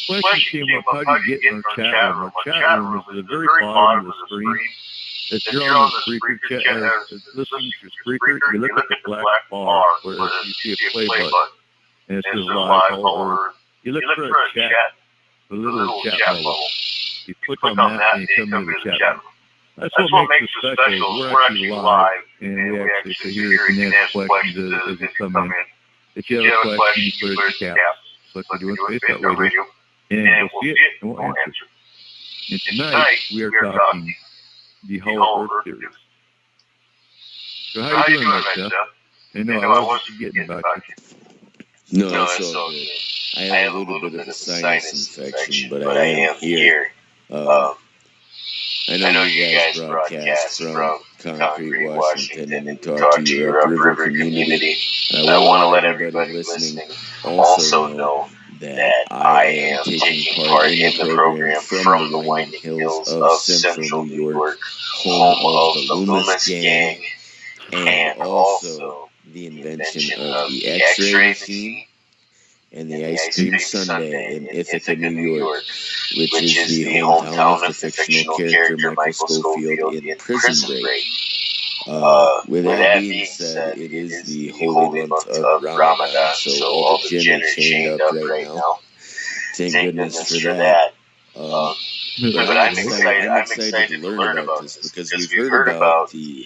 question came up, how do you get in our chat room? Our chat room is at the very bottom of the screen. If you're on the Spreaker chat, listening to Spreaker, you look at the black bar where you see a play button, and it says live, or you look for a chat, a little chat bubble. You click on that, and you come into the chat room. That's what makes it special. We're actually live, and we actually sit here and ask questions as you come in. If you have a question, you put it in caps, like we do in Space Out Radio, and we'll see it, and we'll answer it. And tonight, we are talking the Hollow Earth theories. So how are you doing, Seth? I know I wasn't getting about you. No, it's all good. I have a little bit of a sinus infection, but I am here. I know you guys broadcast from Concrete, Washington, and we talk to your upriver community. I want to let everybody listening also know that I am taking part in the program from the Winding Hills of Central New York, home of the Loomis Gang, and also the invention of the X-ray machine and the Ice Cream Sundae in Ithaca, New York, which is the hometown of the fictional character Michael Scofield in Prison Break. With that being said, it is the holy month of Ramadan, so all the jinn are chained up right now. Thank goodness for that. But I'm excited to learn about this because we've heard about the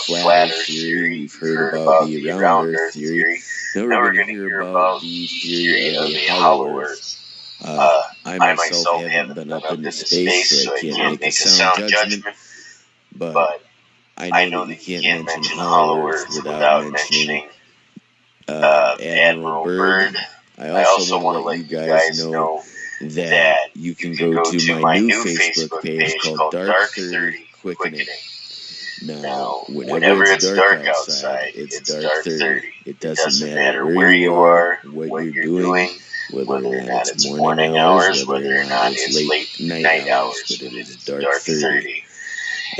flat Earth theory, we've heard about the round Earth theory. Now we're going to hear about the theory of a hollow Earth. I myself haven't been up into space, so I can't make a sound judgment, but I know that you can't mention hollow Earth without mentioning Admiral Byrd. I also want to let you guys know that you can go to my new Facebook page called Dark 30 Quickening. Now, whenever it's dark outside, it's dark 30. It doesn't matter where you are, what you're doing, whether or not it's morning hours, whether or not it's late night hours, but it is dark 30.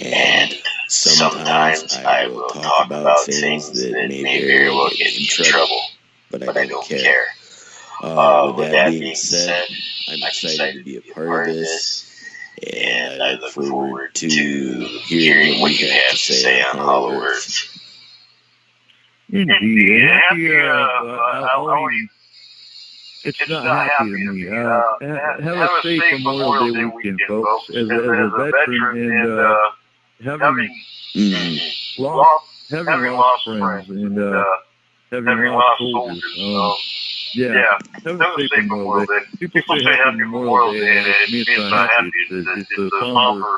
And sometimes I will talk about things that may very well get me in trouble, but I don't care. With that being said, I'm excited to be a part of this, and I look forward to hearing what you have to say on Hollow Earth. Indeed. It's not happy to me. Have a safe Memorial Day weekend, folks. As a veteran and having lost friends and having lost soldiers. Yeah, have a safe Memorial Day. People say Happy Memorial Day, and it means not happy. It's a somber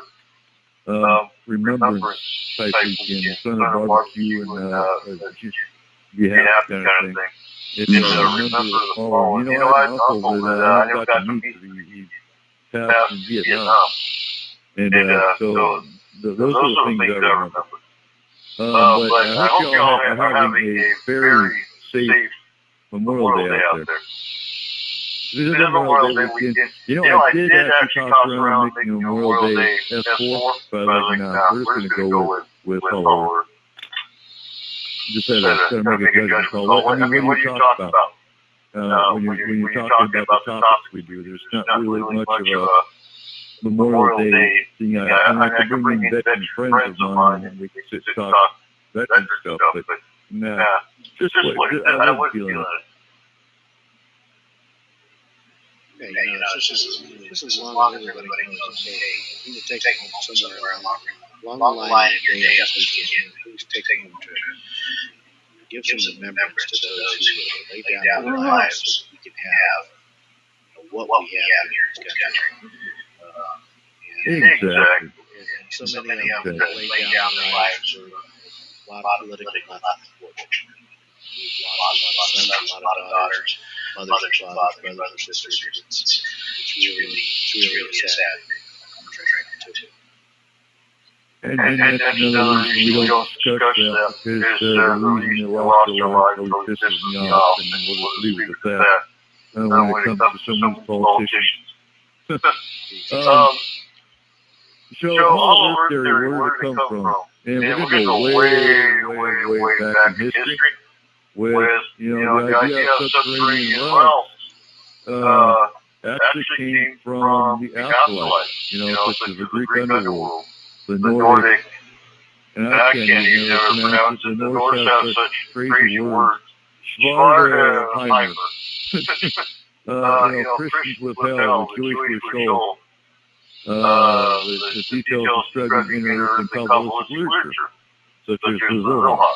remembrance type weekend. Son of barbecue and just be happy kind of thing. It's remember the fallen. You know, I had an uncle that I never got to meet. He passed in Vietnam, and so those are the things I remember. But I hope y'all are having a very safe Memorial Day out there. This is Memorial Day weekend. You know, I did actually toss around making a Memorial Day S4, but I was like, we're just going to go with Hollow Earth. Just had to make a judgment call. I mean, what do you talk about? When you're talking about the topics we do, there's not really much of a Memorial Day thing. I could bring in veteran friends of mine and we could sit and talk veteran stuff, but nah, just wait. I wasn't feeling it. Okay, this is long as everybody knows. Okay, we will take home somewhere along the line of your day this weekend. Please take home to give some remembrance to those who laid down their lives so we can have what we have here in this country. Exactly. And so many of them laid down their lives for a lot of political nothing. We've lost a lot of daughters, mothers and fathers, brothers and sisters. It's really sad. And that's another reason we don't discuss that, because the reason they lost their life really pisses me off, and we'll just leave it at that. When it comes to some of these politicians. So Hollow Earth theory, where did it come from? And we're going to go way back in history with, the idea of subterranean wells actually came from the afterlife, such as the Greek underworld, the Nordic, and I can't even pronounce it. The Norse have such crazy words. Svartalfheimr. Christians with hell, the Jewish with soul. The details describing inner earth and Kabbalistic literature, such as the Zohar.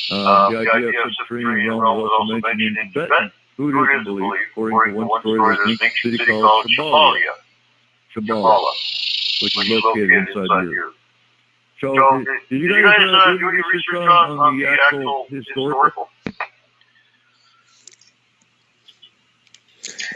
The idea of subterranean realm is also mentioned in Tibetan Buddhism belief, according to one story, there's an ancient city called Shambhala, which is located inside here. So, did you guys do any research on the actual historical?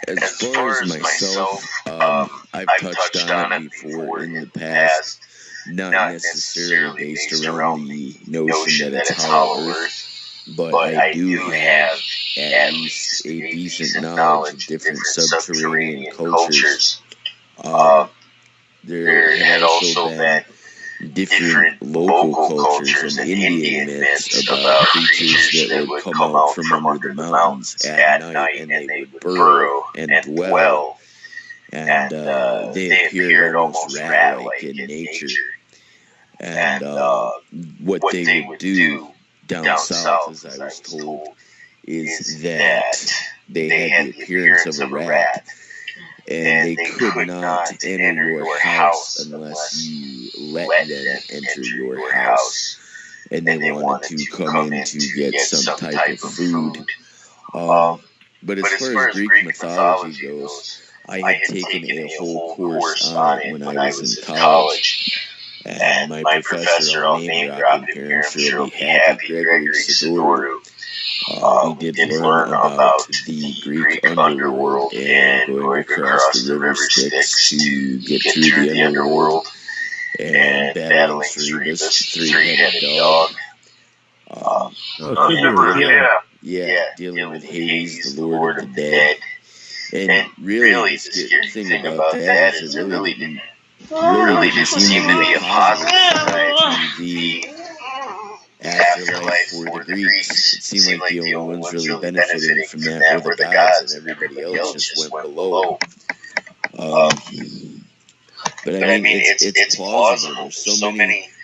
As far as myself, I've touched on it before in the past, not necessarily based around the notion that it's Hollow Earth, but I do have at least a decent knowledge of different subterranean cultures. There had also been different local cultures and Indian myths about creatures that would come out from under the mountains at night, and they would burrow and dwell, and they appeared almost rat-like in nature. And what they would do down south, as I was told, is that they had the appearance of a rat, and they could not enter your house unless you let them enter your house, and they wanted to come in to get some type of food. But as far as Greek mythology goes, I had taken a whole course on it when I was in college, and my professor, I'll name drop him here, I'm sure he'll be happy, Gregory Sidorou. We did learn about the Greek underworld and going across the river Styx to get through the underworld and battling Cerberus, three-headed dog. Dealing with Hades, the Lord of the Dead. And really, the scary thing about that is it really didn't seem to be a positive side to the afterlife for the Greeks. It seemed like the only ones really benefiting from that were the gods, and everybody else just went below. But I mean, it's plausible.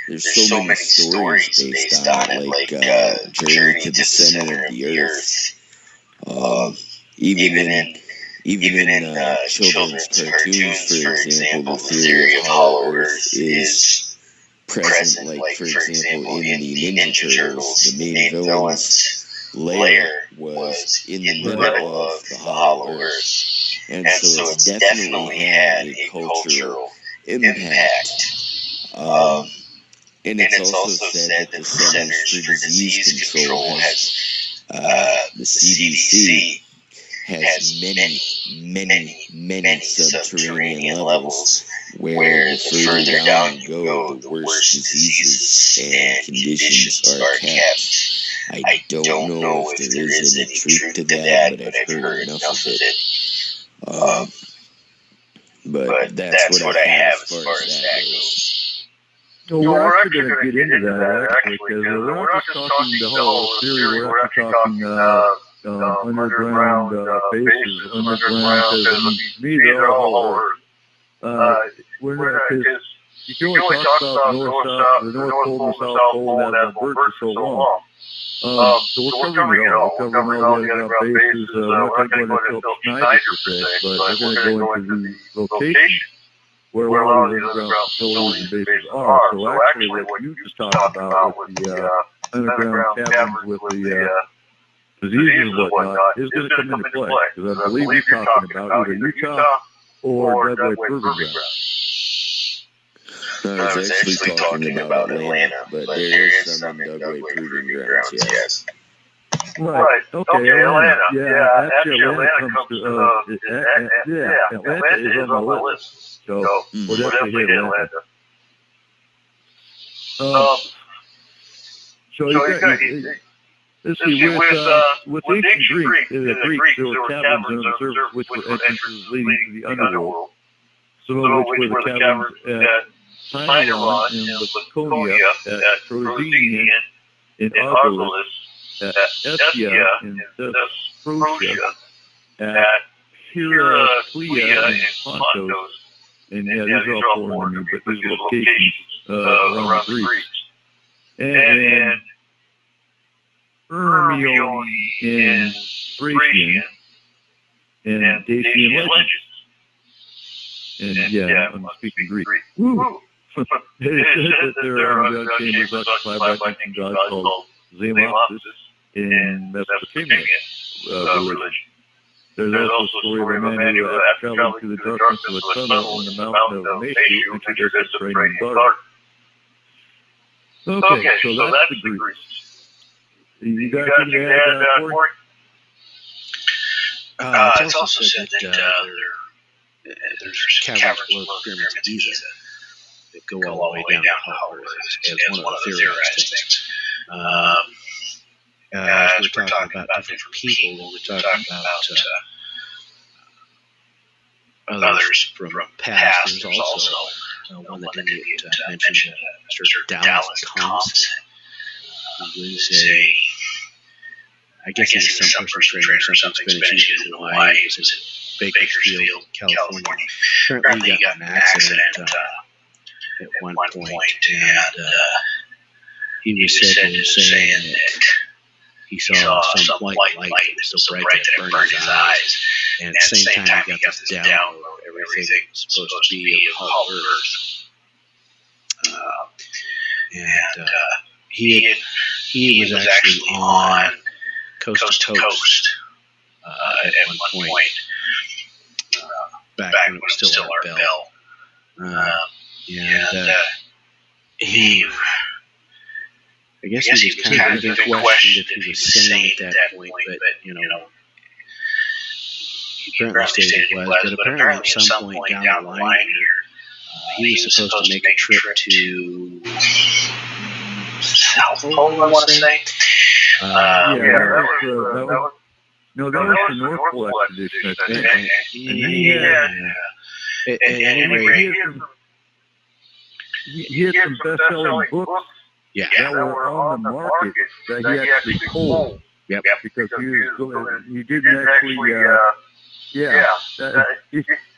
There's so many stories based on it, like Journey to the Center of the Earth. Even in children's cartoons, for example, the theory of Hollow Earth is present, like, for example, in the Ninja Turtles, the main villain's lair was in the middle of the Hollow Earth. And so it's definitely had a cultural impact. And it's also said that the Centers for Disease Control has, the CDC, has many subterranean levels where the further down you go, the worse diseases and conditions are kept. I don't know if there is any truth to that, but I've heard enough of it. But that's what I have as far as that goes. Well, we're actually going to get into that, actually, because we're not just talking the whole theory, we're actually talking underground bases, underground, because to me, they're all over. We're not, because you can only talk about the North Pole and the South Pole, and that will work for so long. So we're covering it all. We're covering all the underground bases. We're not going to go into Philip Snyder per se, but we're going to go into the location where a lot of these underground facilities and bases are. So actually, what you just talked about with the underground caverns with the diseases and whatnot is going to come into play. Because I believe you're talking about either Utah or Dugway Proving Ground. I was actually talking about Atlanta, but there is some in Dugway Proving Grounds, yes. Right. Okay, Atlanta. Yeah, actually, Atlanta comes to, Atlanta is on my list. So, we'll definitely hit Atlanta. So you got, let's see, with ancient Greeks, there were caverns under the surface which were entrances leading to the underworld. Some of which were the caverns at Tyron in Laconia, at Troezenium in Argolis, at Estia in Thesprotia, at Heraclea in Pontus, and yeah, these are all foreign to me, but these are locations around the Greeks. And Hermione in Thracian, and Dacian legends. And yeah, I'm speaking Greek. Woo! It says that there are underground chambers occupied by ancient gods called Zamopsis in Mesopotamia religion. There's also a story of a man who, after traveling through the darkness of a tunnel in the mountain of Mesu, entered a subterranean garden. Okay, so that's the Greeks. You guys think they had Corey? It's also said that there's caverns below the pyramids of Giza that go all the way down to Hopper as one of the theorized things. As we're talking about different people, we're talking about others from past. There's also one that didn't get mentioned, Mr. Dallas Thompson, who was I guess he was some personal trainer or something Spanish in Hawaii. He was in Bakersfield, California. Apparently he got in an accident at one point, and he was said to saying that he saw some white light that was so bright that it burned his eyes. And at the same time, he got this download of everything was supposed to be of Hollow Earth. He was actually on Coast to Coast at one point, back when it was still Art Bell. I guess he was kind of being questioned if he was sane at that point, but, you know, he apparently stated he was, but apparently at some point down the line here, he was supposed to make a trip to South Pole, I want to say. That was the North Pole expedition, I think. He had some best-selling books that were on the market that he actually pulled. Yep. Because he didn't actually,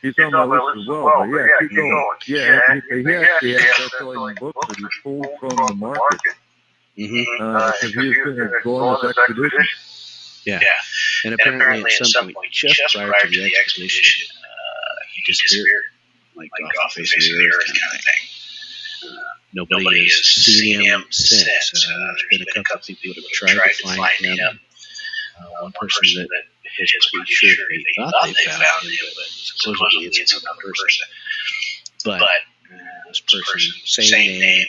he's on my list as well, but yeah, keep going. Yeah, he actually had best-selling books that he pulled from the market. Because he was going to go on this expedition. Yeah. And apparently at some point, just prior to the expedition, he disappeared. Like off the face of the earth kind of thing. Nobody has seen him since. There's been a couple of people that have tried to find him. One person that has been sure they thought they found him, but supposedly it's another person. But this person, same name,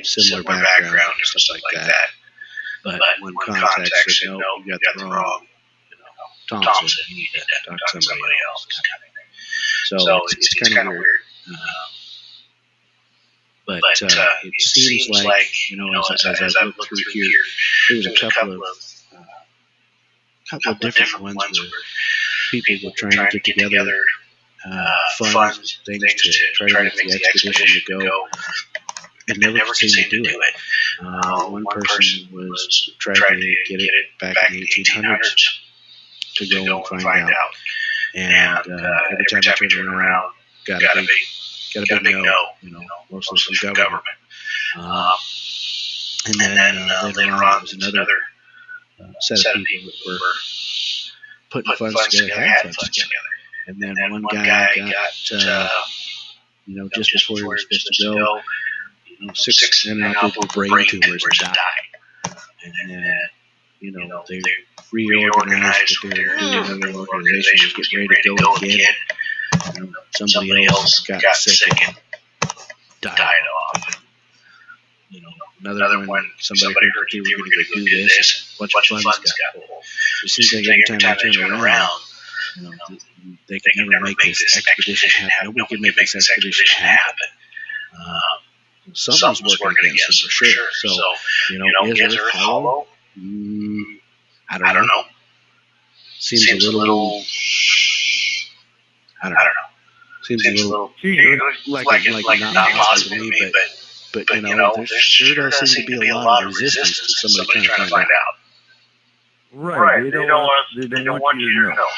similar background, and stuff like that. But when contact said, no, you got the wrong Thompson, you need to talk to somebody else. So it's kind of weird. But it seems like, you know, as I look through here, there's a couple of different ones where people were trying to get together funds, things to try to get the expedition to go, and never seemed to do it. One person was trying to get it back in the 1800s to go and find out. And every time I turned around, got a big no, you know, mostly from government. And then later on, there was another set of people that were putting funds together, had funds together. And then one guy got, you know, just before he was supposed to go, 6 inoperable brain tumors and died. And then, you know, they reorganized what they were doing in the organization, was getting ready to go again. Somebody else got sick and died off. You know, another one, somebody heard they were going to do this. A bunch of funds got pulled. It seems like every time they turn around, you know, they can never make this expedition happen. Nobody can make this expedition happen. something's working against him for sure. So, is Earth hollow? I don't know. Seems a little. I don't know. Seems a little like not possible to me, but there sure does seem to be a lot of resistance to somebody trying to find out. Right. They don't want you to know.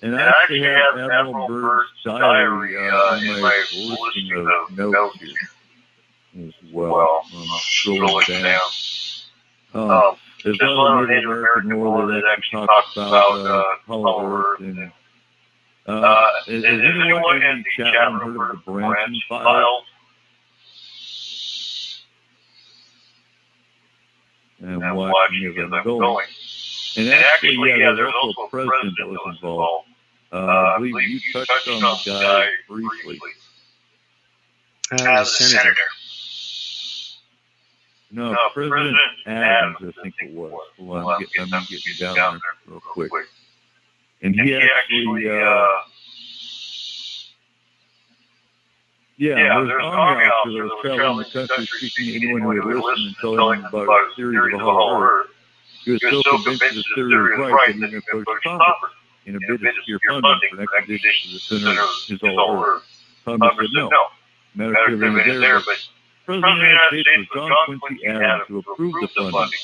And I actually have Admiral Byrd's diary in my listing of notes here as well. Scrolling down. There's a lot of Native American lore that actually talks about Hollow Earth. And has anyone in the chat room heard of the Branson Files? And watching as I'm going. And actually, there's also a president that was involved. I believe you touched on the guy briefly. As a senator. No, President Adams, I think it was. Well, I'm getting down there real quick. And he actually, there was an army officer that was traveling the country speaking to anyone who would listen and telling him about his theories of the Hollow Earth. He was so convinced his theory was right that he even approached Congress in a bid to secure funding for an expedition to the center of his Hollow Earth. Congress said no. Matter of fact, there, but President of the United States was John Quincy Adams who approved the funding.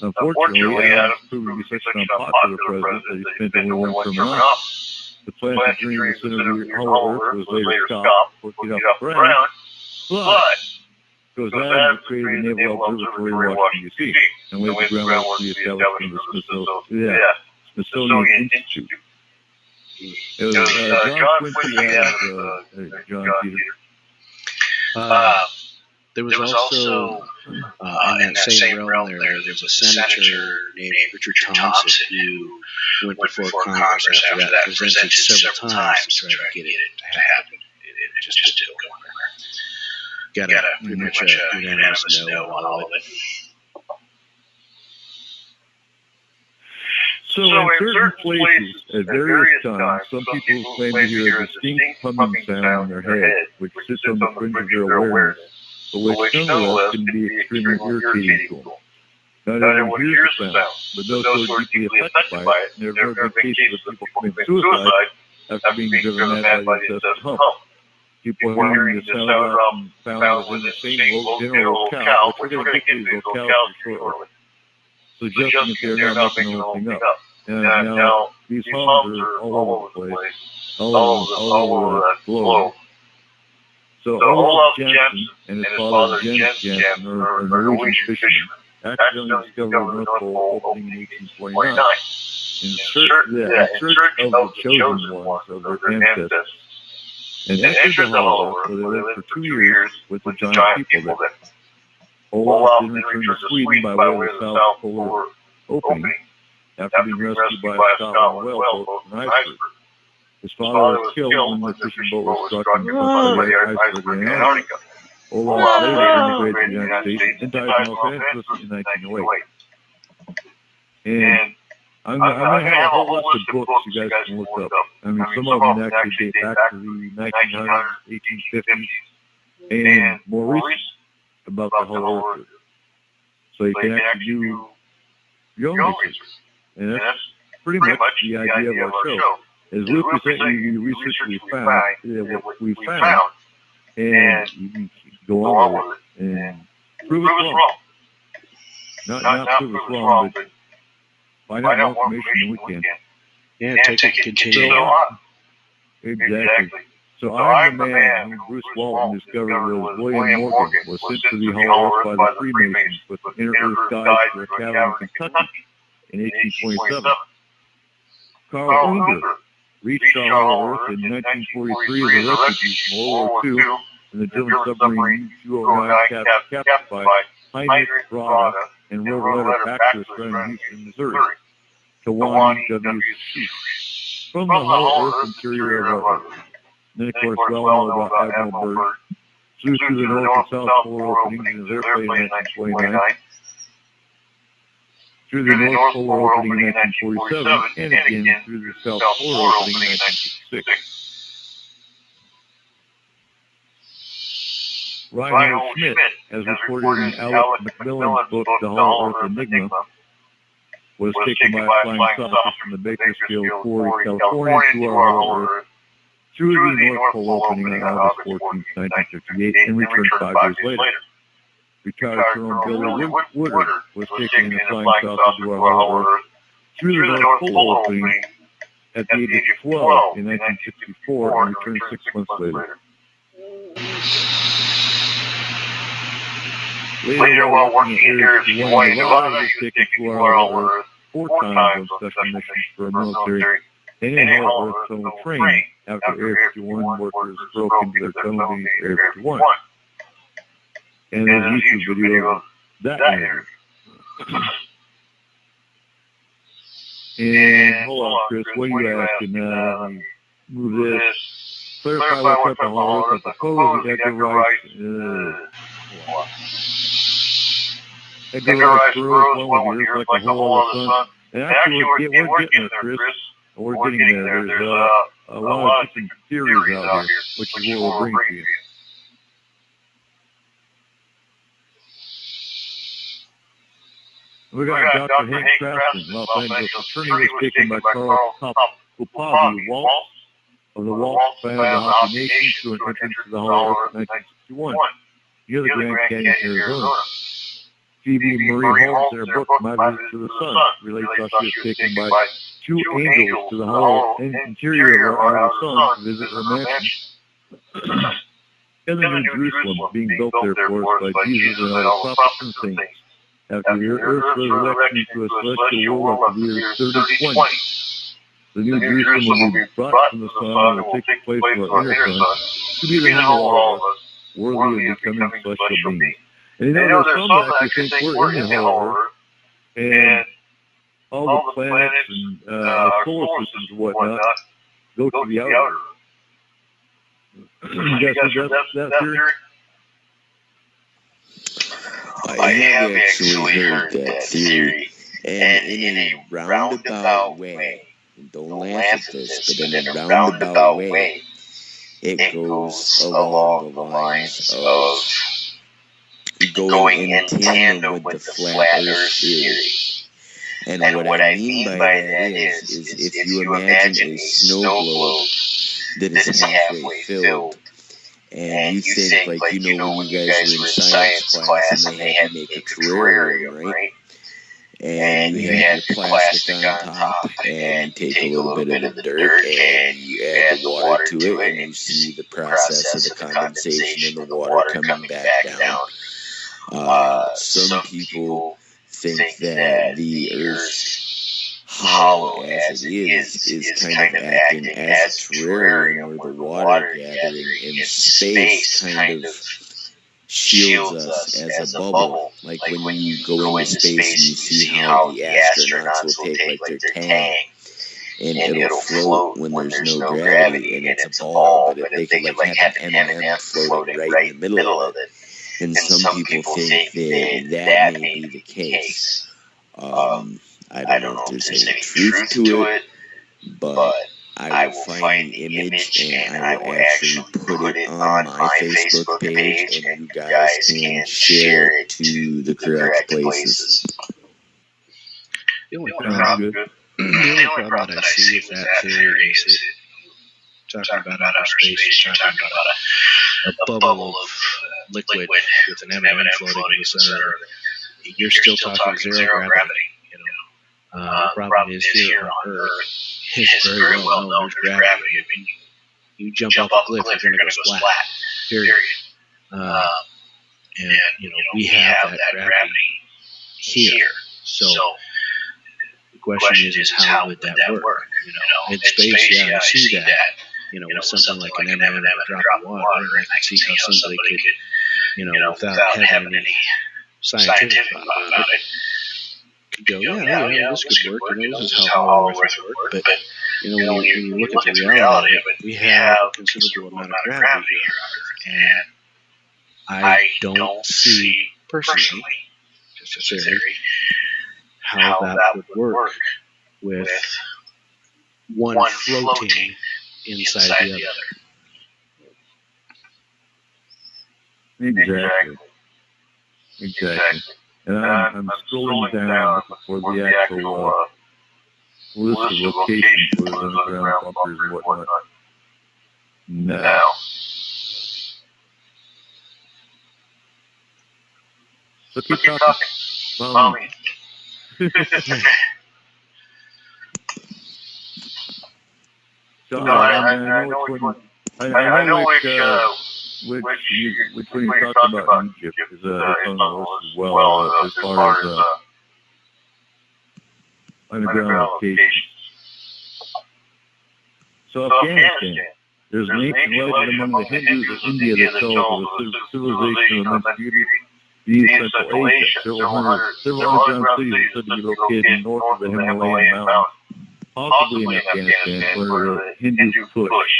Unfortunately, Adams proved to be such an unpopular president that he spent only one term in office. The plan for dreaming the center of the Hollow Earth was later stopped before it got off the ground, but because Adams created the Naval Observatory in Washington, D.C., and laid the groundwork for the establishment of the Smithsonian Institute. It was John Quincy Adams, John Peter. There was also, in that same realm there was a senator named Richard Thompson who went before Congress after that, presented several times to try to get it to happen. It just didn't go anywhere. Got a pretty much a unanimous no on all of it. So in certain places, at various times, some people claim to hear a distinct humming sound in their head, which sits on the fringe of their awareness, but which nonetheless can be extremely irritating to them. Not everyone hears the sound, but those who are deeply affected by it, there have been cases of people committing suicide after being driven mad by the incessant hum. People hearing the sound often found within the same general locale, which we're going to get to these locales shortly, suggesting that they're not making the whole thing up. Now, these hums are all over the place, all over the globe. So Olaf Jensen and his father Jens Jensen are Norwegian fishermen, accidentally discovered the North Pole opening in 1829 in search of the chosen ones of their ancestors, and entered the Hollow Earth, where they lived for 2 years with the giant people there. Olaf then returned to Sweden by way of the South Polar opening, after being rescued by a Scotland whale boat from an iceberg. His father was killed when the fishing boat was struck by the iceberg in Antarctica. Olaf later immigrated to the United States and died in Los Angeles in 1908. And I'm going to have a whole list of books you guys can look up. I mean, some of them actually date back to the 1900s, 1850s, and more recent about the whole Earth. So you can actually do your own research. And that's pretty much the idea of our show. Is we present you the research we found, what we found, and you can go on with it and prove us wrong. Not prove us wrong, but find out more information than we can. Yeah, take it, continue on. Exactly. So I'm the man who Bruce Walton discovered was William Morgan, was sent to the Hollow Earth by the Freemasons with an Inter-Earth Guide for a cabin in Kentucky in 1827. Carl Unger reached the Hollow Earth in 1943 as a refugee from World War II, and the German submarine U-209 captured Heinrich Rada and wrote a letter back to his friend in Houston, Missouri, to Wani W. Schuss, from the Hollow Earth interior of our Earth. Then, of course, we all know about Admiral Byrd, flew through the North and South Polar openings in his airplane in 1929, through the North Polar opening in 1947, and again through the South Polar opening in 1966. Reinhold Schmidt, as reported in Alec Macmillan's book, The Hollow Earth Enigma, was taken by a flying saucer from the Bakersfield Quarry, California, to our Hollow Earth through the North Pole opening on August 14, 1958, and returned 5 days later. Retired Colonel Billy Woodard was taken in a flying saucer to our Hollow Earth through the North Pole opening at the age of 12 in 1964 and returned 6 months later. Later, while working at Area 51 in Nevada, he was taken to our Hollow Earth 4 times on special missions for a military and a Hollow Earth tunnel train after Area 51 workers broke into their tunnel beneath Area 51. And there's a YouTube video of that interview. And hold on, Chris, what are you asking now? Let me move this. Clarify what type of Hollow Earth I propose the Edgar Rice. Edgar Rice burrows one with the Earth like a hole in the sun. And actually, we're getting there, Chris. We're getting there. There's a lot of different theories out here, which is what we'll bring to you. We got Dr. Hank Crafton, Los Angeles attorney, was taken by Carl Kopavi Waltz of the Waltz Band of the Hopi Nation through an entrance to the Hollow Earth in 1961, near the Grand Canyon, Arizona. Phoebe Marie Holmes, in her book, My Visit to the Sun, relates how she was taken by 2 angels to the hollow interior of our outer sun to visit her mansion in the New Jerusalem, being built there for us by Jesus and all the prophets and saints. After the Earth's resurrection to a celestial world of the year 3020, the New Jerusalem will be brought from the sun and will take the place of our inner sun to be the home of all of us, worthy of becoming celestial beings. And you know, there's some that actually think we're in the Hollow Earth, and all the planets and solar systems and whatnot go to the outer Earth. You guys heard that theory? I have actually heard that theory, and in a roundabout way. Don't laugh at this, but in a roundabout way, it goes along the lines of going in tandem with the flat Earth theory. And what I mean by that is if you imagine a snow globe that is halfway filled, and you think, like, you know, when you guys were in science class and they had you make a terrarium, right? And you had your plastic on top, and you take a little bit of the dirt, and you add the water to it, and you see the process of the condensation and the water coming back down. Some people think that the Earth's hollow, as it is kind of acting as a terrarium, where the water gathering in space kind of shields us as a bubble. Like when you go into space and you see how the astronauts will take like their tang, and it'll float when there's no gravity, and it's a ball, but they could like have an M&M floating right in the middle of it. And some people think that may be the case. I don't know if there's any truth to it, but I will find the image and I will actually put it on my Facebook page, and you guys can share it to the correct places. The only problem that I see with that theory is talking about outer space, you're talking about a bubble of liquid with an M&M floating in the center. You're still talking zero gravity. You know, the problem is here on Earth, it's very well known there's gravity. I mean, you jump off a cliff, you're going to go splat. Period. And you know, we have that gravity here. So the question is how would that work? You know, in space, yeah, I see that. You know, with something like an M&M drop of water, I can see how somebody could, you know, without having any scientific thought about it, could go, yeah, this could work. You know, this is how Hollow Earth would work. But you know, when you look at the reality of it, we have a considerable amount of gravity here, and I don't see personally, just a theory, how that would work with one floating inside the other. Exactly. And I'm scrolling down looking for the actual list of locations for those underground bunkers and whatnot. No. So keep talking. Follow me. So I know which one. I know which one you talked about in Egypt is it's on the list as well as far as underground locations. So Afghanistan. There's an ancient legend among the Hindus of India that tells of a civilization of immense beauty in Central Asia. Several underground cities are said to be located north of the Himalayan mountains, possibly in Afghanistan, where the Hindus push.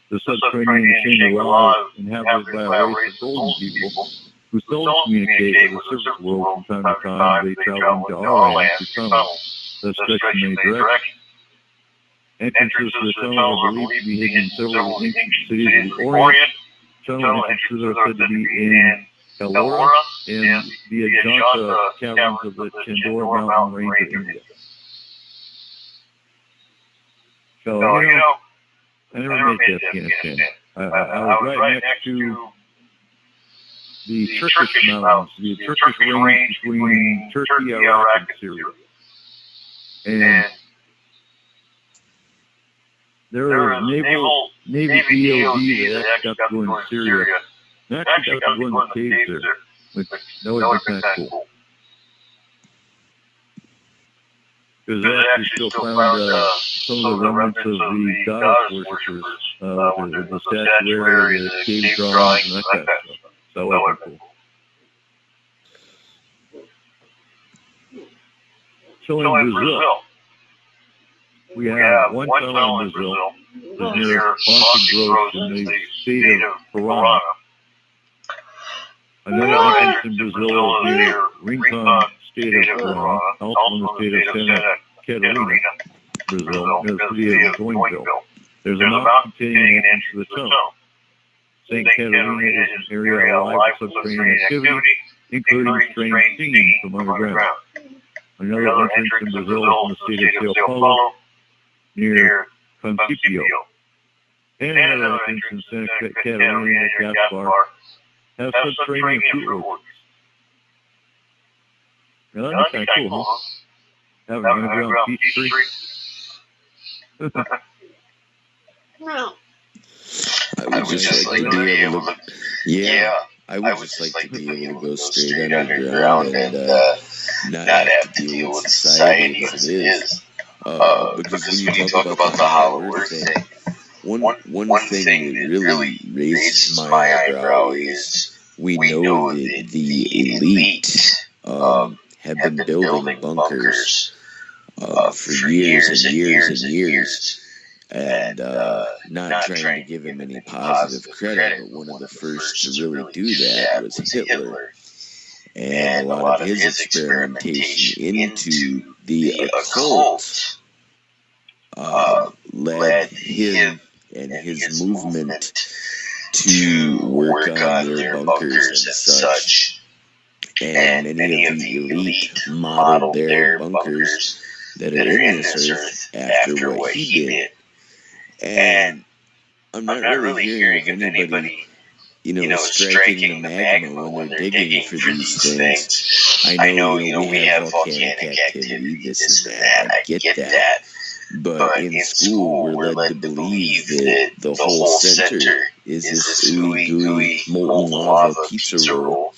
The subterranean Shangri-La is inhabited by a race of golden people who seldom communicate with the surface world. From time to time, they travel into our land through tunnels that stretch in many directions. Entrances to the tunnels are believed to be hidden in several ancient cities of the Orient. Tunnel entrances are said to be in Ellora and the Ajanta caverns of the Chandor mountain range of India. So, I never made it to Afghanistan. I was right next to the Turkish mountains, the Turkish range between Turkey, Iraq, and Syria. And there was Navy DOD that actually got to go into Syria. And actually got to go in the caves there, which that would be kind of cool. Because they actually still found some of the remnants of the goddess worshippers with the statuary, the cave drawings, and that kind of stuff. So that would be cool. So in Brazil, we have one tunnel in Brazil, is near Ponta Grosso in the state of Pará. Another entrance in Brazil is near Rincon, state of Pará, also in the state of Santa Catarina, Brazil, near the city of Joinville. There's a mountain containing an entrance to the tunnel. St. Catarina is an area alive with subterranean activity, including strange singing from underground. Another entrance in Brazil is in the state of Sao Paulo, near Concipio. And another entrance in Santa Catarina, Gaspar, has subterranean fruit orchards. Now that'd be kind of cool, huh? Have an underground peach tree. I would just like to be able to, I would just like to be able to go straight underground and not have to deal with society as it is. Because when you talk about the Hollow Earth thing, one thing that really raises my eyebrow is we know that the elite have been building bunkers for years and years and years, and not trying to give him any positive credit, but one of the first to really do that was Hitler. And a lot of his experimentation into the occult led him and his movement to work on their bunkers and such. And many of the elite modeled their bunkers that are in this earth after what he did. And I'm not really hearing of anybody, striking the magma when they're digging for these things. I know, we have volcanic activity, this and that, I get that. But in school, we're led to believe that the whole center is this ooey gooey molten lava pizza roll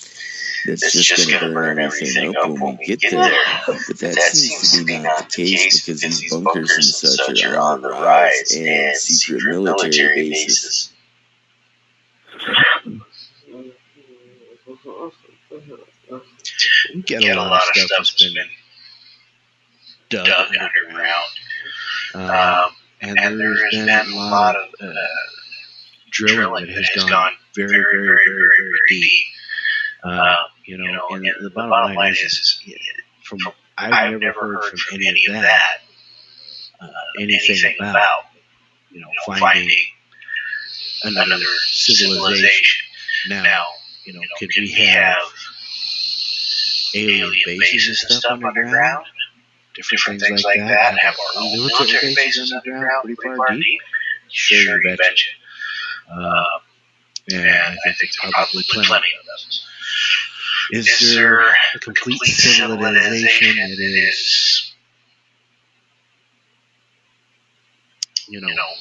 that's just going to burn everything up when we get there. But that seems to be not the case because these bunkers and such are on the rise and secret military bases. We get a lot of stuff that's been dug underground. And there's been a lot of drilling that has gone very, very, very, very deep. And the bottom line is, I've never heard from any of that anything about, finding another civilization. Now, Could we have alien bases and stuff underground? Different things like that. Have our own military bases underground, pretty far deep? Sure, you betcha. And I think there's probably plenty of those. Is there a complete civilization that is,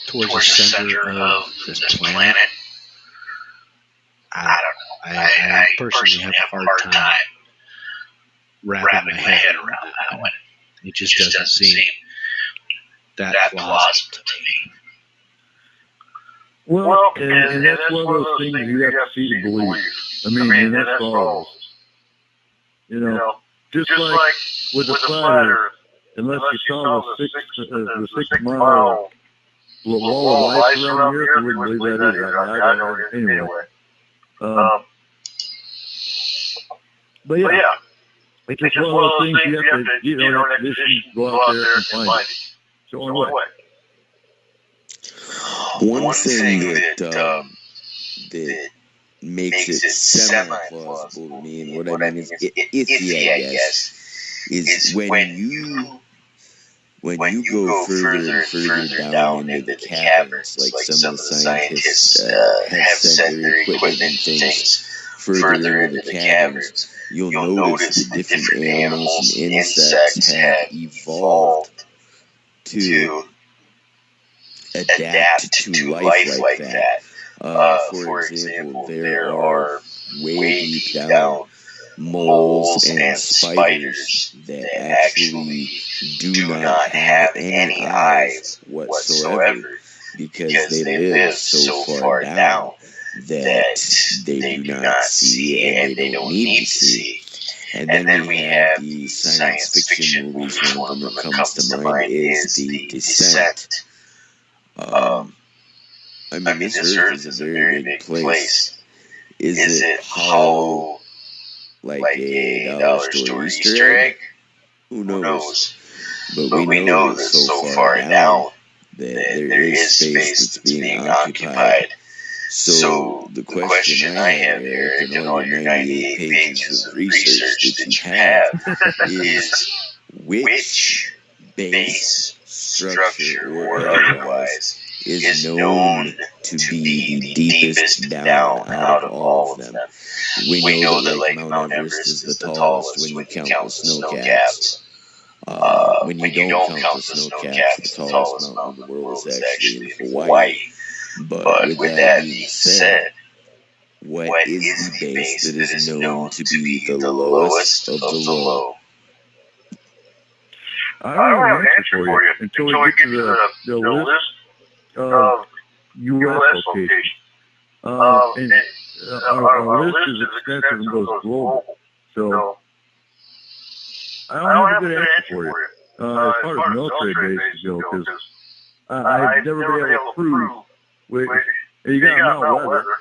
towards the center of this planet? I don't know. I personally have a hard time wrapping my head around that one. It just doesn't seem that plausible to me. Well, and that's one of those things you have to see to believe. I mean, and that's all. Just like with the flat Earth, unless you saw the 6 mile wall of ice around the Earth, you wouldn't believe that either. I don't anyway. But yeah, it's just one of those things you have to, go out there and find it. It's the only way. One thing that makes it semi-plausible to me, and what I mean is iffy, I guess, is when you go further and further down into the caverns, like some of the scientists have sent their equipment and things further into the caverns, you'll notice the different animals and insects have evolved to adapt to life like that. For example, there are way deep down moles and spiders that actually do not have any eyes whatsoever because they live so far down that they do not see and they don't need to see. And then we have the science fiction movies. One of them that comes to mind is The Descent. This Earth is a very big place. Is it hollow like a dollar store Easter egg? Who knows? But we know that so far down that there is space that's being occupied. So the question I have, Eric, in all your 98 pages of research that you have is which base, structure, or otherwise is known to be the deepest down out of all of them. We know that Mount Everest is the tallest when you count the snow caps. When you don't count the snow caps, the tallest mountain in the world is actually in Hawaii. But with that being said, what is the base that is known to be the lowest of the low? I don't have an answer for you until we get to the list of U.S. locations. Our list is extensive and goes global. So I don't have a good answer for you as far as military bases go, because I've never been able to prove. You got Mount Weather,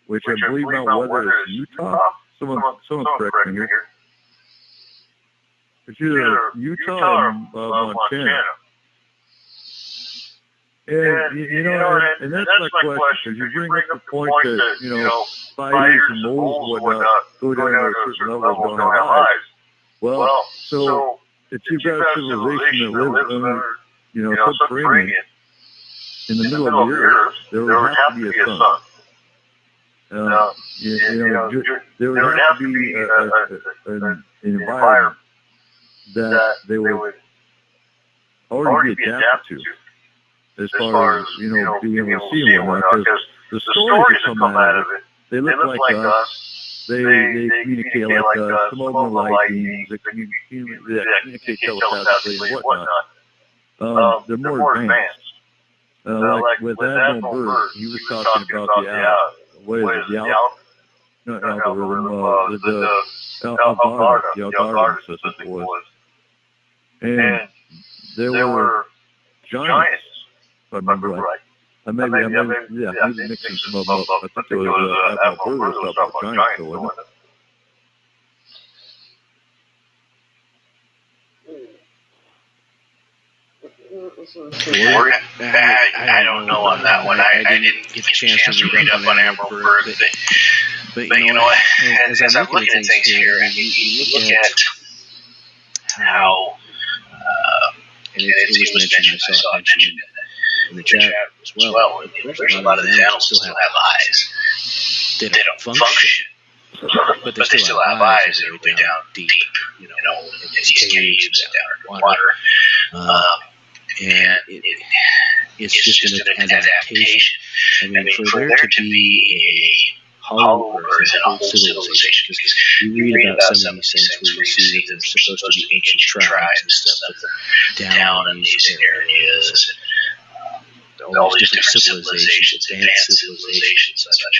which I believe Mount Weather is Utah. Someone correct me here. It's either Utah or Montana. And, and that's my question, because you bring up the point that, spiders and moles and whatnot go down to a certain level and don't have eyes. Well, so if you've got a civilization that lives under, subterranean, in the middle of the earth, there would have to be a sun. There would have to be an environment that they would already be adapted to, as far as, being able to see and whatnot, because the stories that come out of it, they look like us, they communicate like us, some of them are light beings, that communicate telepathically and whatnot. They're more advanced. Like with Admiral Byrd, he was talking about the Algarve system was. And there were giants, if I remember right. I may be mixing some of them up. I think it was Admiral Byrd was talking about giants, wasn't it? I don't know on that one. I didn't get a chance to read up on Admiral Byrd, but you know what? As I'm looking at things here, and you look at how, and it was mentioned, I saw it mentioned in the chat as well. There's a lot of these animals still have eyes. They don't function, but they still have eyes that are way down deep, you know, in these caves and down in water. And it's just an adaptation. I mean, for there to be a hollow earth and a whole civilization, because you read about some of these things where you see that there's supposed to be ancient tribes and stuff that are down in these areas, and all these different civilizations, advanced civilizations and such.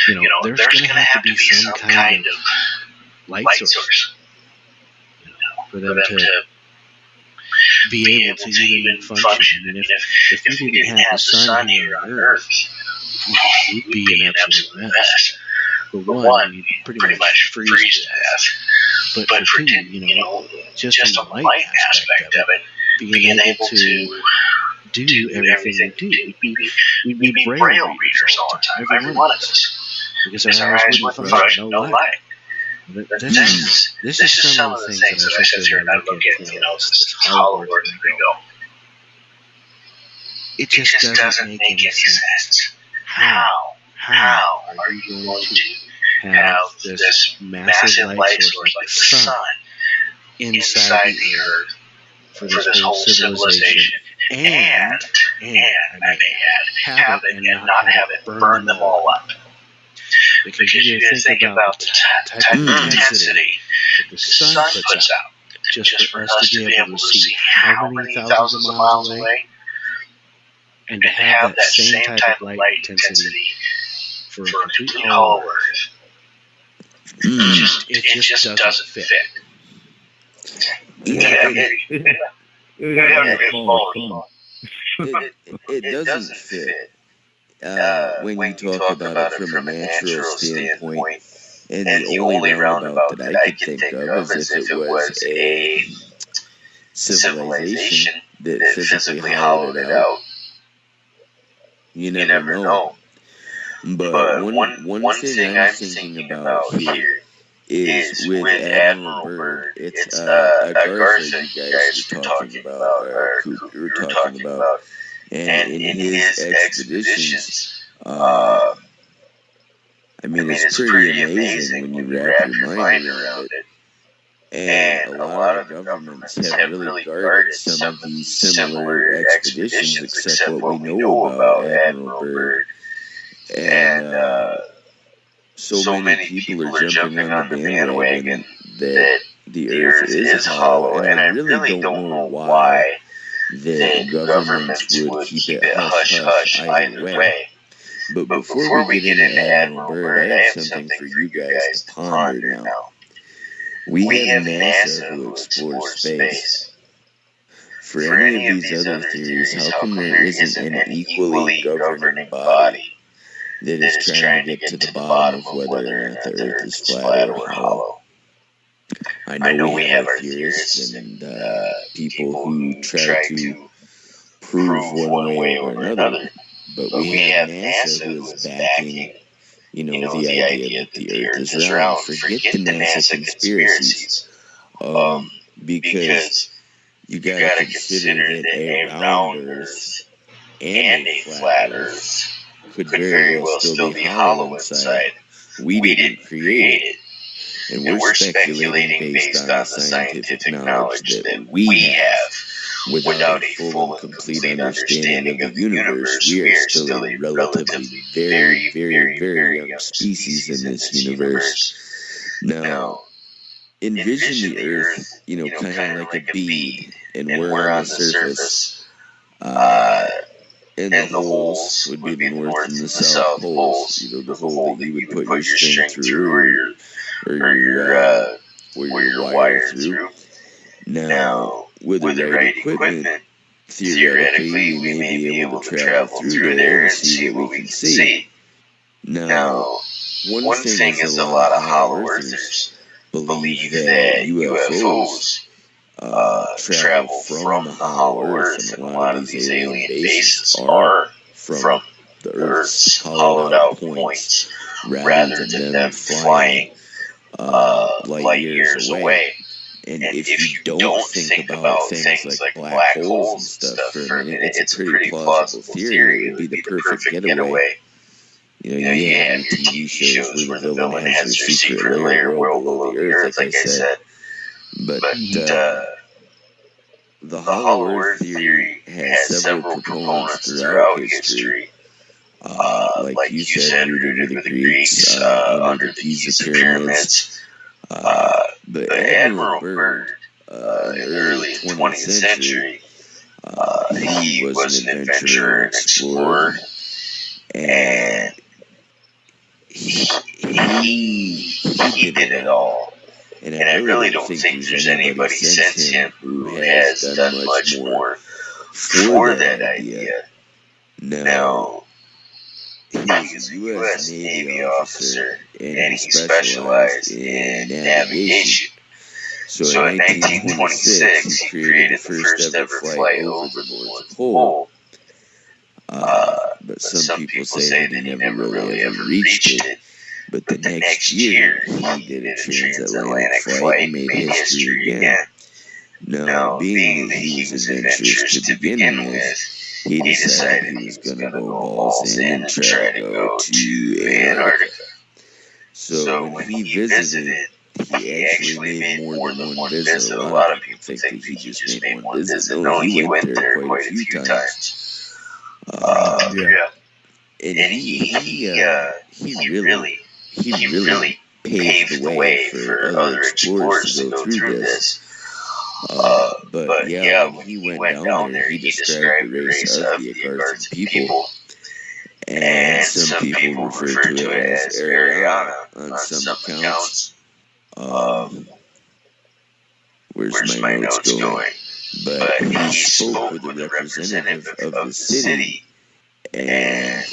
You know, there's going to have to be some kind of light source for them to be able to even function. And if we didn't have the sun here on Earth, we'd be an absolute mess. For one, you'd pretty much freeze to death. But for two, you know, just on the light aspect of it, being able to do everything we do. We'd be braille readers all the time, every one of us. Because our eyes wouldn't function, no light. This is some of the things that I sit here and I look at, you know, this hollow earth and go. It just doesn't make any sense. How are you going to have this massive light source like the sun inside the earth for this whole civilization and I may add, have it and not have it burn them all up? Because you think about the type of intensity that the sun puts out, just for us to be able to see how many thousands of miles away, and to have that same type of light intensity for a completely hollow Earth. It just doesn't fit. It doesn't fit. When you talk about it from a natural standpoint, and the only roundabout that I could think of is if it was a civilization that physically hollowed it out. You never know. But one thing I'm thinking about here is with Admiral Byrd. It's Garza you guys were talking about, or Cooper were talking about. And in his expeditions, I mean, it's pretty amazing when you wrap your mind around it. And a lot of the governments have really guarded some of these similar expeditions, except what we know about Admiral Byrd. And so many people are jumping on the bandwagon that the Earth is hollow, and I really don't know why that governments would keep it hush-hush either way. But before we get into Admiral Byrd, I have something for you guys to ponder now. We have NASA who explores space. For any of these other theories, how come there isn't an equally governing body that is trying to get to the bottom of whether or not the Earth is flat or hollow? I know we have our theorists and people who try to prove one way or another, but we have NASA who is backing, the idea that the Earth is round. Forget the NASA conspiracies, because you gotta consider that a round Earth and a flat Earth could very well still be hollow inside. We didn't create it. And we're speculating based on the scientific knowledge that we have. Without a full and complete understanding of the universe, we are still a relatively very, very, very young species in this universe. Now, envision the Earth, kind of like a bead, and we're on the surface, and the holes would be the north and the south poles, the hole that you would put your string through, or your wire through. Now, with the right equipment, theoretically, we may be able to travel through there and see what we can see. Now, one thing is a lot of hollow earthers believe that UFOs travel from the hollow earth, and a lot of these alien bases are from the Earth's hollowed out points, rather than them flying light years away. And if you don't think about things like black holes and stuff for a minute, it's a pretty plausible theory. It would be the perfect getaway. You know, you have your TV shows where the villain has their secret lair well below the earth, like I said. But the hollow earth theory has several proponents throughout history. Like you said, rooted with the Greeks under the Giza pyramids. But Admiral Byrd, in the early 20th century, he was an adventurer and explorer, and he did it all. And I really don't think there's anybody since him who has done much more for that idea. Now, he was a U.S. Navy officer, and he specialized in navigation. So in 1926, he created the first ever flight over the North Pole. But some people say that he never really ever reached it. But the next year, he did a transatlantic flight and made history again. Now, being that he was adventurous to begin with, he decided he was going to go balls in and try to go to Antarctica. So when he visited, he actually made more than one visit. A lot of people think that he just made one visit. No, he went there quite a few times. And he really paved the way for other explorers to go through this. But when he went down there, he described the race of the Agarthan people, and some people refer to it as Ariana on some accounts. Where's my notes going? But he spoke with the representative of the city, and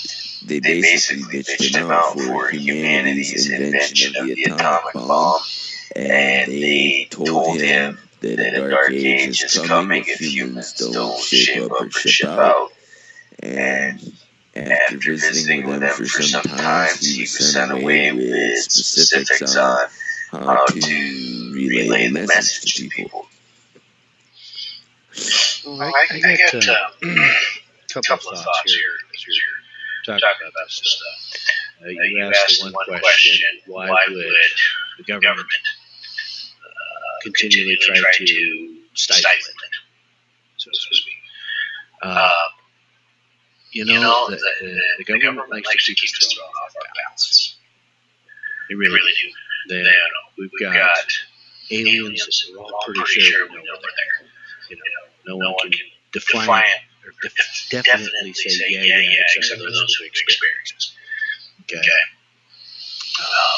they basically bitched him out for humanity's invention of the atomic bomb, and they told him that a dark age is coming if humans don't shape up or ship out. And after visiting with them for some time, he was sent away with specifics on how to relay the message to people. All right, I got a couple of thoughts here as you're talking about this stuff. You asked the one question, why would the government continually try to stifle it, so to speak? The government likes to keep us thrown off our balance. They really do. We've got aliens that we're all pretty sure we know are there. No one can define it or definitely say, yeah, except for those who experience it. Okay?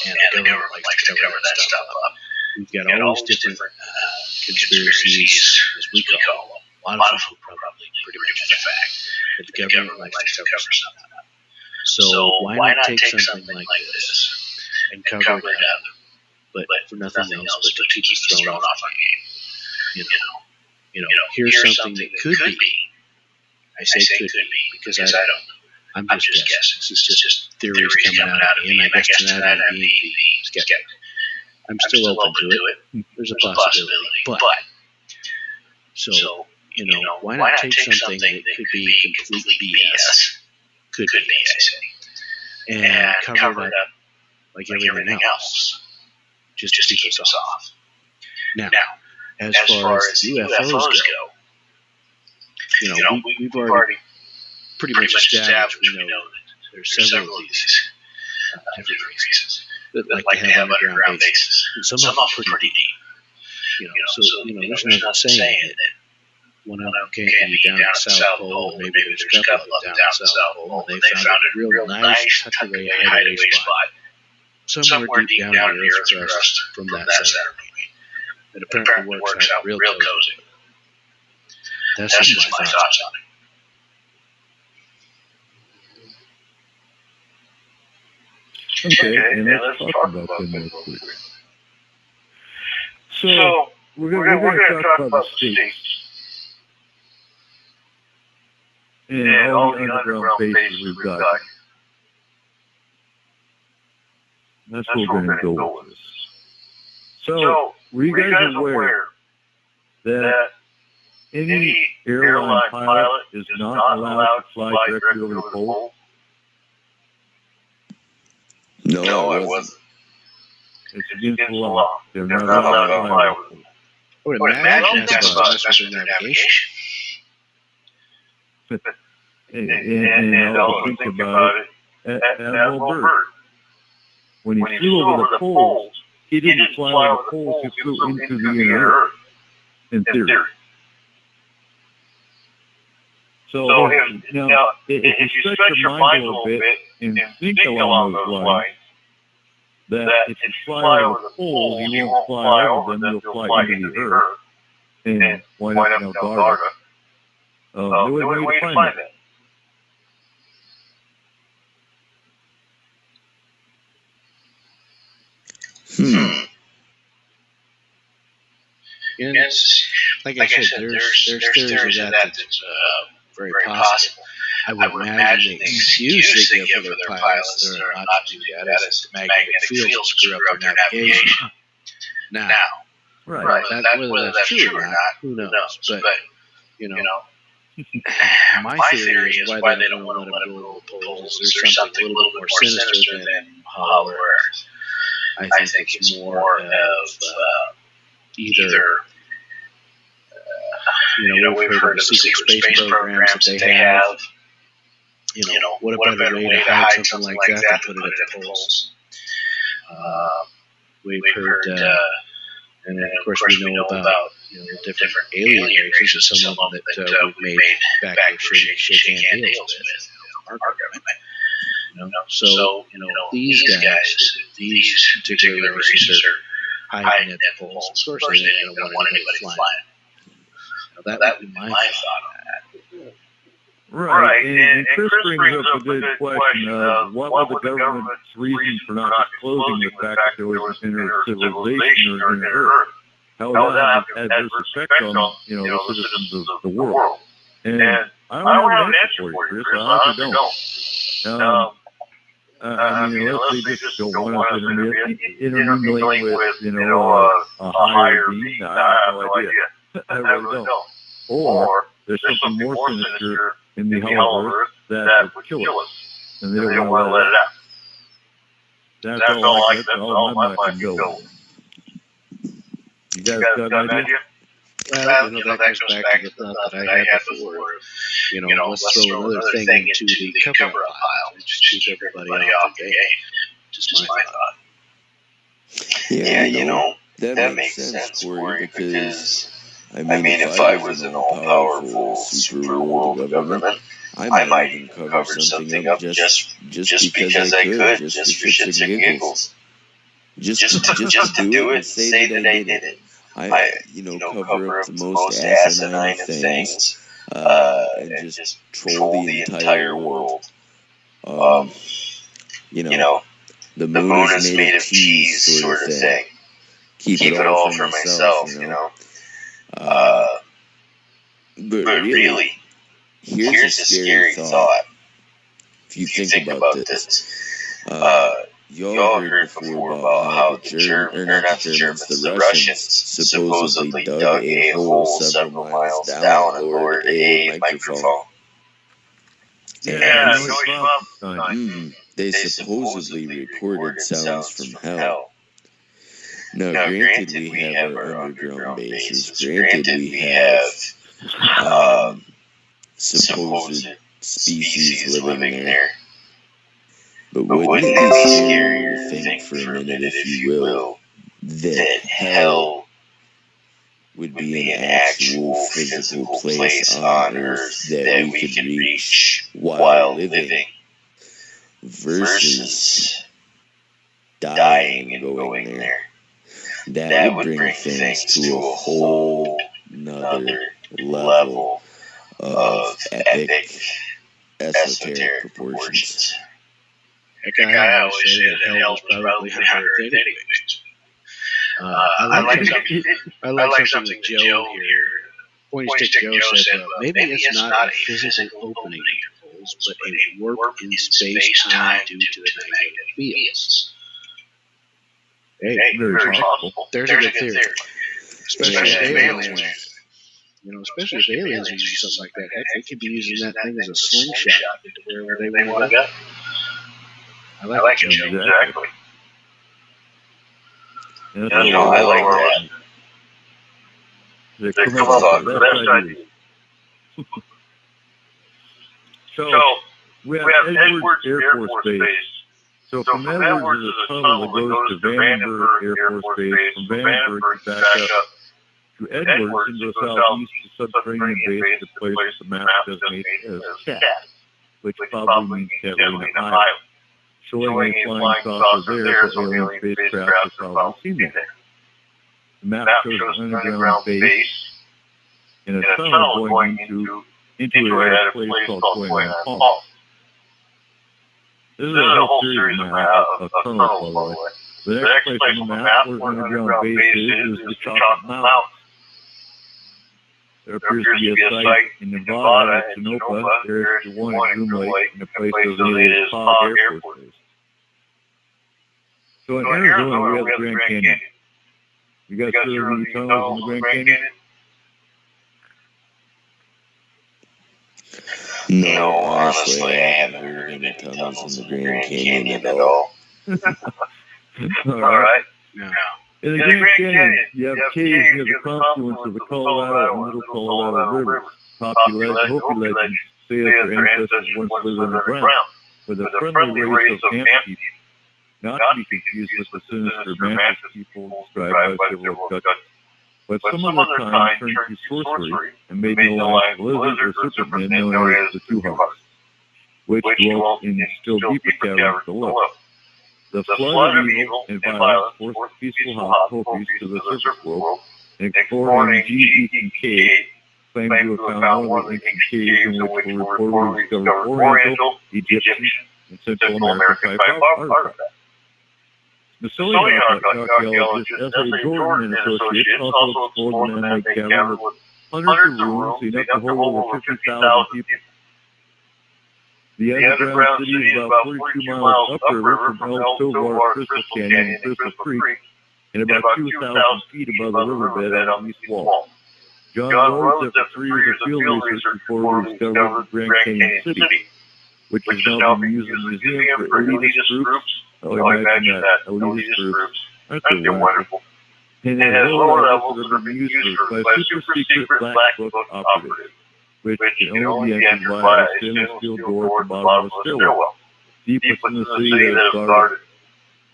And the government likes to cover that stuff up. We've got all these different conspiracies, as we call them. A lot of them probably pretty much a fact. But the government likes to cover something up. So why not take something like this and cover it up, but for nothing else but to keep us thrown off our game? Here's something that could be. I say could be because I'm just guessing. This is just theories coming out of me, and I guess tonight I'm being skeptic. I'm still open to it. There's a possibility, but why not take something that could be complete BS, could be, I say, and cover it up like everything else, just to keep us off. Now, as far as UFOs go, we've already pretty much established we know that there's several of these different races that like to have underground bases, and some of them pretty deep. There's nothing saying that one of them can't be down at the South Pole, maybe there's a couple of them down at the South Pole, and they found a real nice tucked-away hideaway spot somewhere deep down in the Earth's crust from that center. It apparently works out real cozy. That's just my thoughts on it. Okay, and let's talk about them real quick. So, we're going to talk about the states and all the underground bases we've got. That's where we're going to go with this. So, were you guys aware that any airline pilot is not allowed to fly directly over the pole? No, I wasn't. It's against the law. They're not allowed to fly over the pole. I would imagine that's about their navigation. And also think about it, Admiral Byrd, when he flew over the poles, he didn't fly over the poles, he flew into the inner Earth, in theory. So now, if you stretch your mind a little bit and think along those lines, that if you fly over the poles, you won't fly over them, you'll fly into the Earth and wind up in Algarve. There was a way to find that. And like I said, there's theories of that that's very possible. I would imagine the excuse they give for their pilots not to do that is the magnetic field screw up their navigation. Now, Right. Whether that's true or not, who knows? But my theory is why they don't want to let them go over the poles. There's something a little bit more sinister than Hollow Earth. I think it's more of either. We've heard of the secret space programs that they have. What a better way to hide something like that than put it at the poles? We've heard, and then of course we know about different alien races, some of them that we've made backwards shake hand deals with our government. So these guys, these particular races are hiding at the poles. Of course, they don't want anybody flying. That would be my thought. Right, and Chris brings up a good question of what was the government's reason for not disclosing the fact that there was an inter-civilization or inter-Earth? How would that have an adverse effect on, the citizens of the world? And I don't have an answer for you, Chris. I honestly don't. Unless they just don't want us intermingling with, a higher being, I have no idea. I really don't. Or there's something more sinister in the Hollow Earth that would kill us, and they don't want to let it out. That's all my mind can go. You guys got an idea? Well, that goes back to the thought that I had before. Let's throw another thing into the cover-up pile and just keep everybody off the game. Just my thought. Yeah, that makes sense, Corey, because I mean, if I was an all-powerful super world government, I might even cover something up just because I could, just for shits and giggles. Just to do it and say that I did it. I cover up the most asinine of things, and just troll the entire world. The moon is made of cheese, sort of thing. Keep it all for myself, But really, here's a scary thought. If you think about this, y'all heard before about how the Russians supposedly dug a hole several miles down and lowered a microphone. They supposedly recorded sounds from hell. Now, granted, we have our underground bases. Granted, we have supposed species living there. But wouldn't it be scarier to think for a minute, if you will, that hell would be an actual physical place on Earth that we could reach while living versus dying and going there? That would bring things to a whole nother level of epic, esoteric proportions. Heck, I always say that hell was probably on Earth anyways. I like something that Joe here, Pointy Stick Joe said, maybe it's not a physical opening of holes, but a warp in space-time due to the magnetic fields. Hey, Very possible. there's a good theory. Especially if aliens, especially if aliens are using something like that. Heck, they could be using that thing as a slingshot to get to wherever they want to go. I like it. Exactly. That's I like that. They come up with the best ideas. So, we have Edwards Air Force Base. So from Edwards is a tunnel that goes to Vandenberg Air Force Base. From Vandenberg, back up to Edwards and go southeast to Subterranean Base, the place the map designates as CAT, which probably means Catalina Island, showing a flying saucer there for alien spacecraft have probably seen there. The map shows an underground base in a tunnel going into a place called Toyland Falls. This is a whole series of tunnels, by the way. The next place on the map where the underground base is the Chocolate Mountains. There appears to be a site in Nevada at Tonopah. There is the one at Groom Lake, and a place designated as Hog Air Force Base. So in Arizona, we have the Grand Canyon. You guys sure of any tunnels in the Grand Canyon? No, honestly, I haven't heard any tunnels in the Grand Canyon at all. All right. In the Grand Canyon, you have caves near the confluence of the Colorado and Little Colorado rivers. Hopi legends say that their ancestors once lived underground with a friendly race of ant people, not to be confused with the sinister mantis people described by several Dutch. But some of their time turned to sorcery and made an alliance with lizards or serpent men known as the Tuhars, which dwelt in still deeper caverns below. The flood of evil and violence forced the peaceful Hopis to the surface world, and exploring G. Kincaid claimed to have found one of the ancient caves in which were reportedly discovered Oriental, Egyptian, and Central American type artifacts. Smithsonian archaeologist S.A. Jordan and Associates also explored the man-made cavern with hundreds of rooms enough to hold over 50,000 people. The underground city is about 42 miles upriver from El Tovar, Crystal Canyon, and Crystal Creek, and about 2,000 feet above the riverbed on the east wall. John Rhodes, after 3 years of field research, reported he discovered Grand Canyon City, which is now being used as a museum for elitist groups. Oh, imagine that. Elitist groups. Aren't they wonderful? And it has lower levels that are being used by a super secret black book operative, which can only be entered via a stainless steel door at the bottom of a stairwell. Deep within the city that is guarded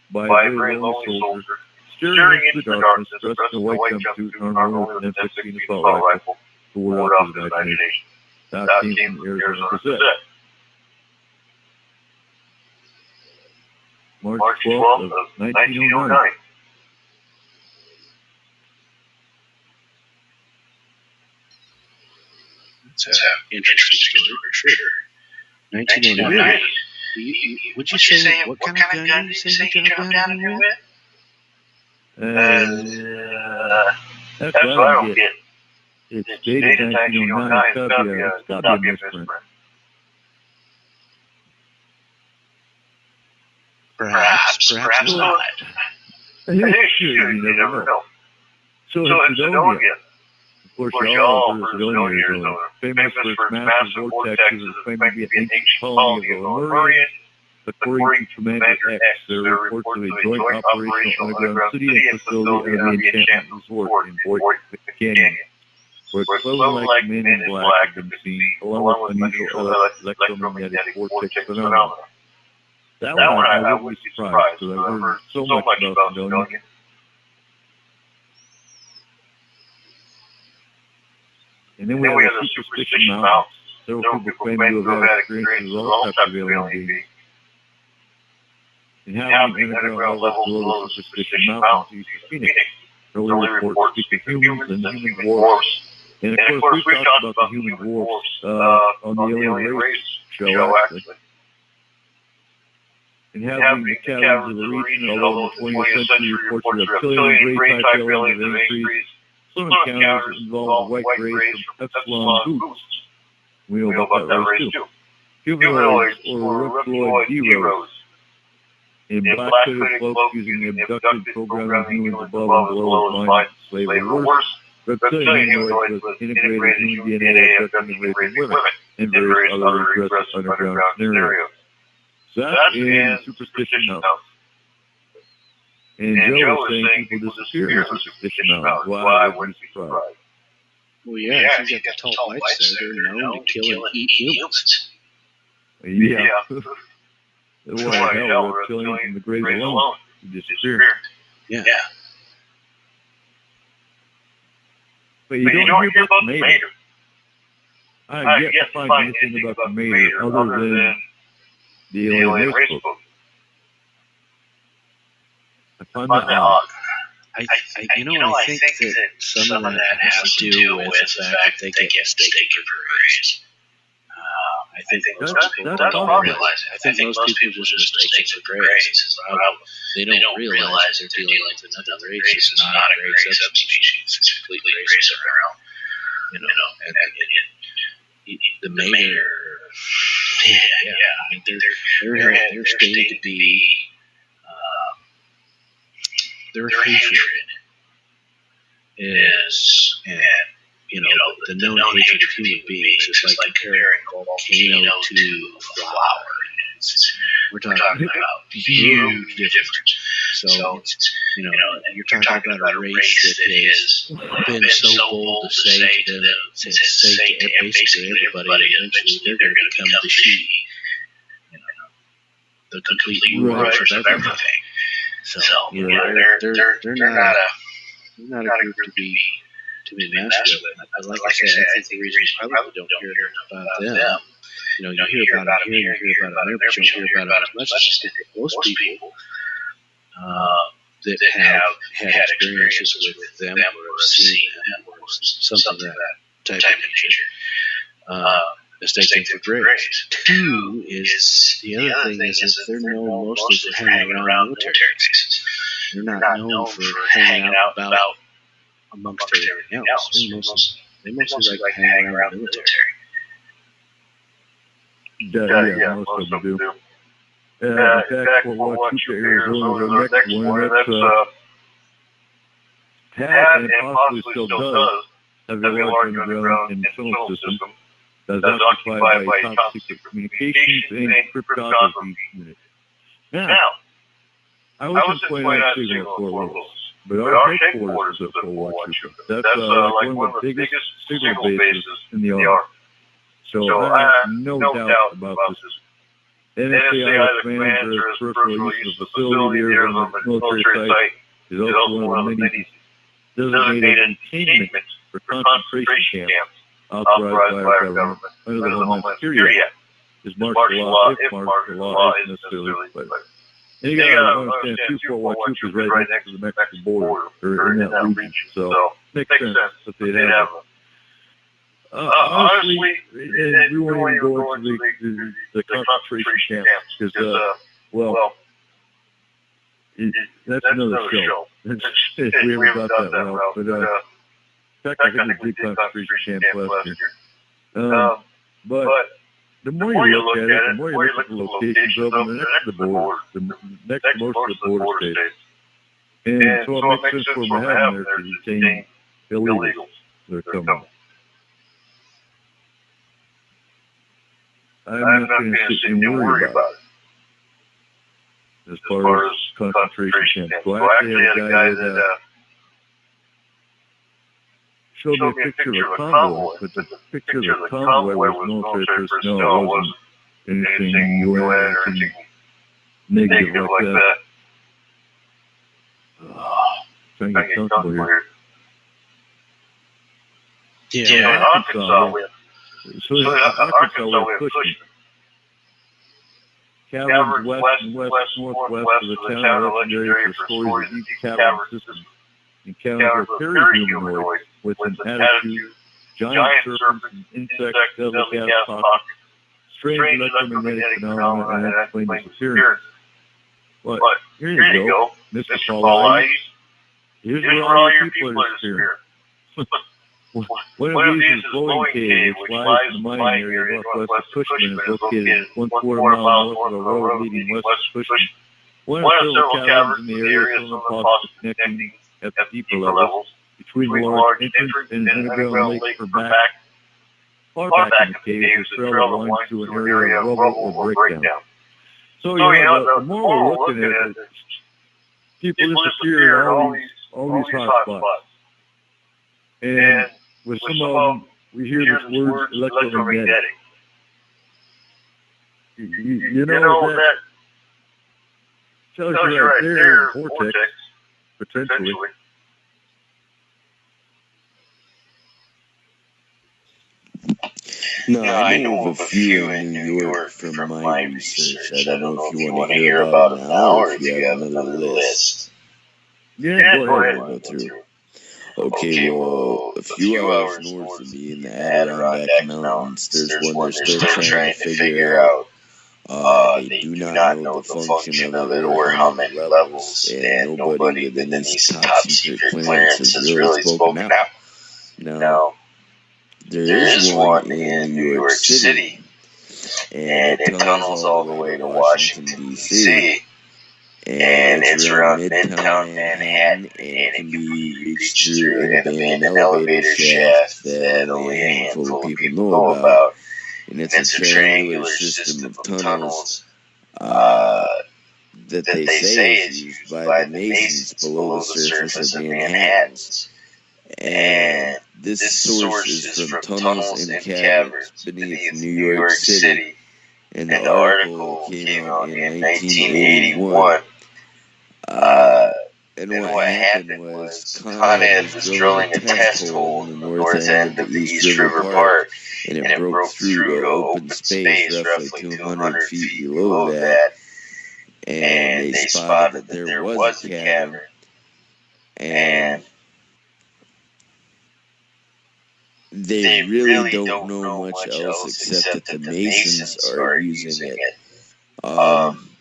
by a very lonely soldier, staring into the darkness, dressed in a white jumpsuit and armed with an M16 assault rifle to ward off his imagination. That came from the Arizona Gazette. March 12th of 1909. It's an interesting story for sure. 1909. Would you say, what kind of gun did you say you jumped down in here with? That's what I don't get. It's dated 1909. It's gotta be a misprint. Perhaps not. You never know. So in Sedonia, of course, y'all heard Sedonia, Arizona, famous for its massive vortexes, is claimed to be an ancient colony of the Lemurians. According to Commander X, there are reports of a joint operational underground city and facility of the Enchantment Resort in Boyd Canyon, where clothing like men in black have been seen, along with unusual electromagnetic vortex phenomena. That one I wouldn't be surprised, because I've heard so much about Sedonia. And then we have the Superstition Mountains. Several people claim to have had experiences with all types of alien beings. Inhabiting underground levels below the Superstition Mountains east of Phoenix. Early reports speak of humans and human dwarfs. And of course, we've talked about the human dwarfs on the Alien Race show, actually. inhabiting the caverns of the region, although in the 20th century reports of reptilian and gray-type aliens have increased. Some encounters involve a white race from Epsilon Boots. We know about that race too. Humanoids or reptiloid heroes in black-hooded cloaks using the abducted programming humans above and below as mind slave or worse. Reptilian humanoids with integrated human DNA abducting and raping women and various other aggressive underground scenarios. So that's in Superstition Mountain. And Joe was saying people disappear in Superstition Mountain. Why? I wouldn't be surprised. Well, yeah, if you got the tall whites there, they're known to kill and eat humans. Yeah. Why the hell, reptilians and the Greys alone disappear. Yeah. But you don't hear about the Mater. I have yet to find anything about the Mater other than the alien race book. I find that odd. I think that some of that has to do with the fact that they get mistaken for race. I think most people don't realize it. I think most people just mistake it for grays. They don't realize that they're dealing with another race. It's not a gray subspecies. It's a complete race of their own. And the Mater, I mean, they're stated to be their hatred is, the known hatred of human beings is like comparing a volcano to a flower. We're talking about huge difference. So, you're talking about a race that has been so bold to say to them, say to basically everybody, eventually they're going to become the she. The complete ruler of everything. So, they're not a group to be messed with. Like I said, I think the reason you probably don't hear about them, you hear about them here, you hear about them there, but you don't hear about them as much as most people that have had experiences with them or have seen them or something of that type of nature. Mistaken for grays. Two is the other thing is that they're known mostly for hanging around military bases. They're not known for hanging out about amongst everything else. They mostly like hanging around the military. Yeah, most of them do. In fact, Fort Huachuca, Arizona, the next one, that's had and possibly still does have a large underground and tunnel system that's occupied by top secret communications and cryptography units. Now, I was just pointing out signal at Fort Lewis, but our headquarters is at Fort Huachuca. That's like one of the biggest signal bases in the Army. So I have no doubt about this. NSA either commands or its peripheral use of the facility there on the military site is also one of the many designated containment for concentration camps authorized by our government under the Homeland Security Act. Is martial law if martial law is necessarily played. And you gotta understand too, Fort Huachuca is right next to the Mexican border, or in that region, so makes sense that they'd have it. Honestly, and we won't even go into the concentration camps, because, that's another show. We haven't got that well, but in fact, I think we did concentration camps last year. But the more you look at it, the more you look at the locations of them, they're next to the border, next to most of the border states. And so it makes sense for them to have them there to detain illegals that are coming. I'm not going to sit and worry about it as far as concentration camps. Well, I actually had a guy that showed me a picture of a convoy, but the picture of the convoy was military personnel. It wasn't anything UN or anything negative like that. Trying to get comfortable here. Yeah, Arkansas, so Arkansas we're pushing. Caverns west and northwest of the town are legendary for stories of deep cavern systems. Encounters with perihumanoids with an attitude, giant serpents, and insects, deadly gas talk, strange electromagnetic phenomena, and unexplained disappearance. But here you go, Mr. Paul. Here's where all your people are disappearing. One of these is Blowing Cave, which lies in the mining area northwest of Cushman, is located 1/4 mile north of the road leading west of Cushman. One of several caverns in the area, some of them possibly connecting at the deeper levels between the large entrance and underground lake back. Far back in the cave is a trail that winds through an area of rubble or breakdown. So, the more we're looking at it, people disappear in all these hot spots. And with some of them, we hear this word electromagnetic. You know that tells you right there, vortex, potentially. No, I know of a few in New York from my research. I don't know if you want to hear about them now or if you have another list. Yeah, go ahead. Go through. Okay, well, a few hours north of me in the Adirondack Mountains, there's one they're still trying to figure out. They do not know the function of it or how many levels, and nobody within these top secret clearances has really spoken out. Now, there is one in New York City, and it tunnels all the way to Washington, D.C., and it's around Midtown Manhattan, and it can be reached through an abandoned elevator shaft that only a handful of people know about. And it's a triangular system of tunnels that they say is used by the Masons below the surface of Manhattan. And this source is from tunnels and caverns beneath New York City. And the article came out in 1981. And what happened was Con Ed was drilling a test hole in the north end of the East River Park, and it broke through to open space roughly 200 feet below that, and they spotted that there was a cavern, and they really don't know much else except that the Masons are using it.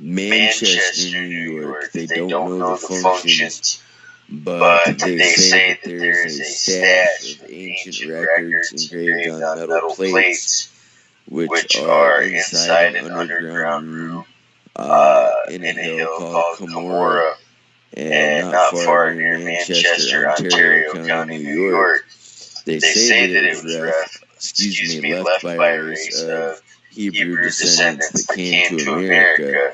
Manchester, New York, they don't know the functions, but they say that there is a stash of ancient records engraved on metal plates, which are inside an underground room in a hill called Cumorah, and not far near Manchester, Ontario County, New York. They say that it was left by a race of Hebrew descendants that came to America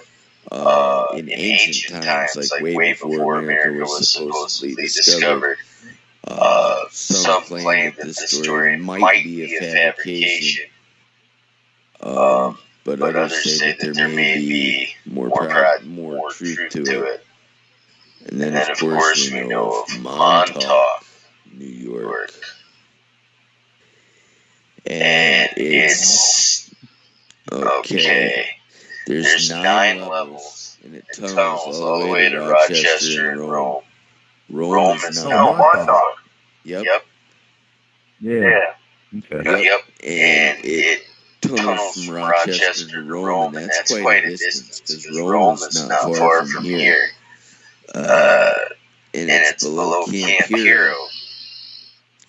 in ancient times, like way before America was supposedly discovered. Some claim that this story might be a fabrication, but others say that there may be more truth to it. And then, of course, we know of Montauk, New York. And it's okay. There's 9 levels, and it tunnels all the way to Rochester and Rome. Rome is now Montauk. Yep. Yeah. Okay. Yep. And it tunnels from Rochester to Rome, and that's quite a distance, because Rome is not far from here. And it's below Camp Hero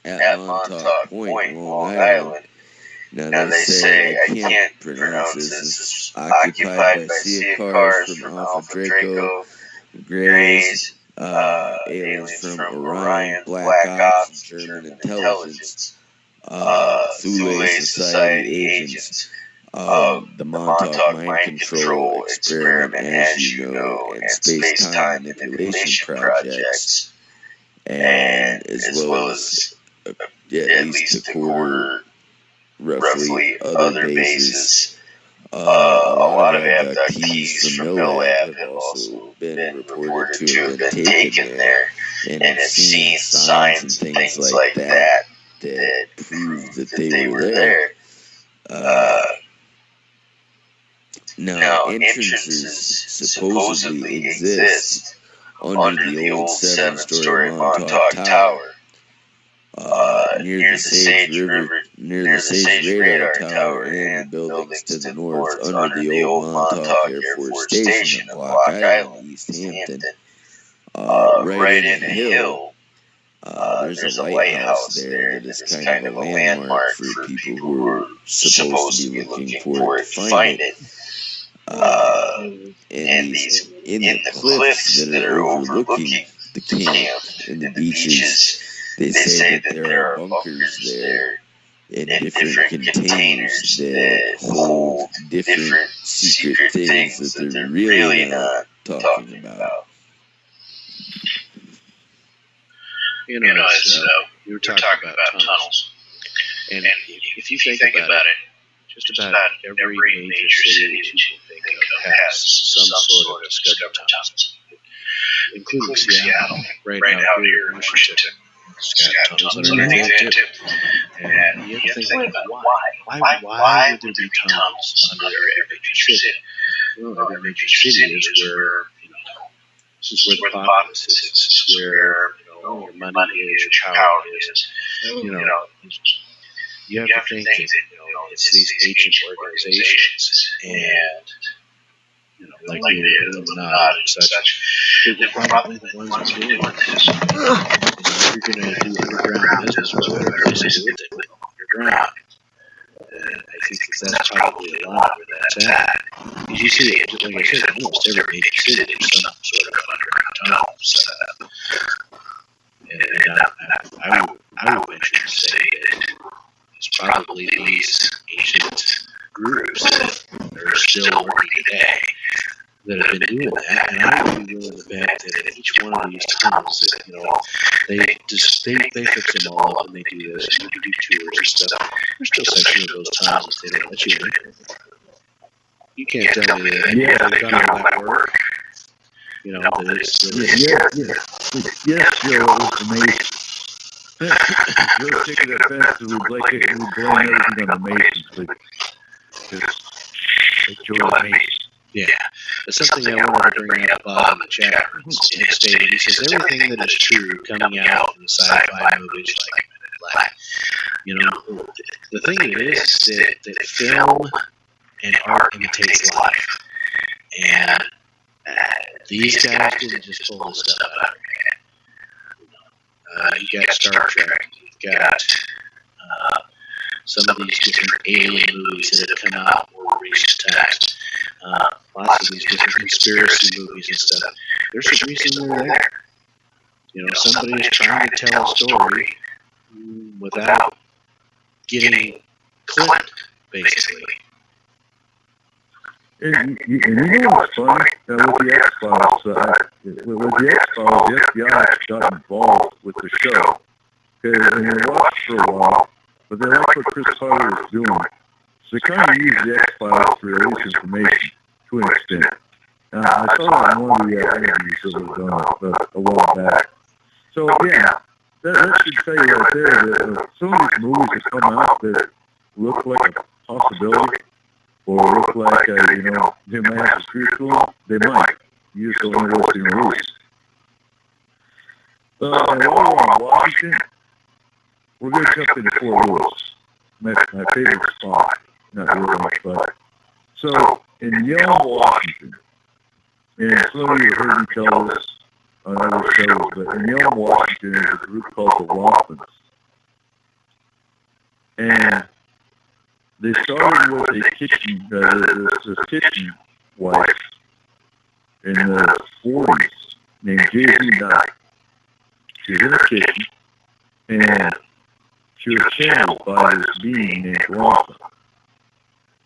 at Montauk Point, Long Island. Now they say, I can't pronounce this, it's occupied by Sea cars from Alpha Draco, Greys, aliens from Orion, Black Ops, German intelligence, Thule Society agents, the Montauk Mind Control experiment, as you know, and space-time manipulation projects, and as well as at least a quarter roughly other bases. A lot of abductees from NOAB have also been reported to have been taken there and have seen signs and things like that that prove that they were there. Now, entrances supposedly exist under the old 7-story Montauk Tower. near the Sage River, near the Sage Radar Tower and the buildings to the north under the old Montauk Air Force Station at Block Island, East Hampton. Right in a hill, there's a lighthouse there that is kind of a landmark for people who are supposed to be looking for it to find it. And these, in the cliffs that are overlooking the camp and the beaches, they say that there are bunkers there and different containers that hold different secret things that they're really not talking about. You were talking about tunnels. And if you think about it, just about every major city that you can think of has some sort of discovery tunnels, including Seattle, right out here in Washington. It's got tunnels underneath it too. And you have to think, why would there be tunnels under every major city? Well, every major city is where, this is where the populace is. This is where, your money is, your power is. You have to think that, it's these ancient organizations and, like the Illuminati and such, they're probably the ones who are doing this. If you're going to do underground business, whatever it is to do with it underground. I think that's probably a lot where that's at. Because you see it, like I said, almost every major city there's some sort of underground tunnel set up. And I would venture to say that it's probably these ancient groups that are still working today that have been doing that, and I would be willing to bet that in each one of these tunnels that, they fix them all up and they do this, and you can do tours and stuff. There's still sections of those tunnels that they don't let you in. You can't tell me that they've done all that work. That it's Yes, Joe, it was amazing. Joe taking that fence, we blame everything on the Masons. Joe amazing. Yeah, that's something I wanted to bring up in the chat. He stated, he says, everything that is true coming out in sci-fi movies like Men in Black. The thing is that film and art imitates life. And these guys didn't just pull this stuff out of your head. You got Star Trek, you've got some of these different alien movies that have come out more recent times. Lots of these different conspiracy movies and stuff. There's a reason they're there. Somebody is trying to tell a story without getting clipped, basically. And you know what's funny? With the X-Files, the FBI got involved with the show. And they watched for a while, but they liked what Chris Carter was doing. So they kind of used the X-Files to release information to an extent. I saw that in one of the interviews that was done a while back. So, yeah, that should tell you right there that some of these movies that come out that look like a possibility or look like, they might have some truth to them, they might. You just don't know what's being released. And while we're on Washington, we're going to jump into Fort Lewis, my favorite spot. Not really much, but so in Yelm, Washington, and some of you have heard me tell this on other shows, but in Yelm, Washington, there's a group called the Waffens. And they started with a kitchen, this kitchen wife in the 40s named J.Z. Knight. She was in her kitchen, and she was channeled by this being named Ronson.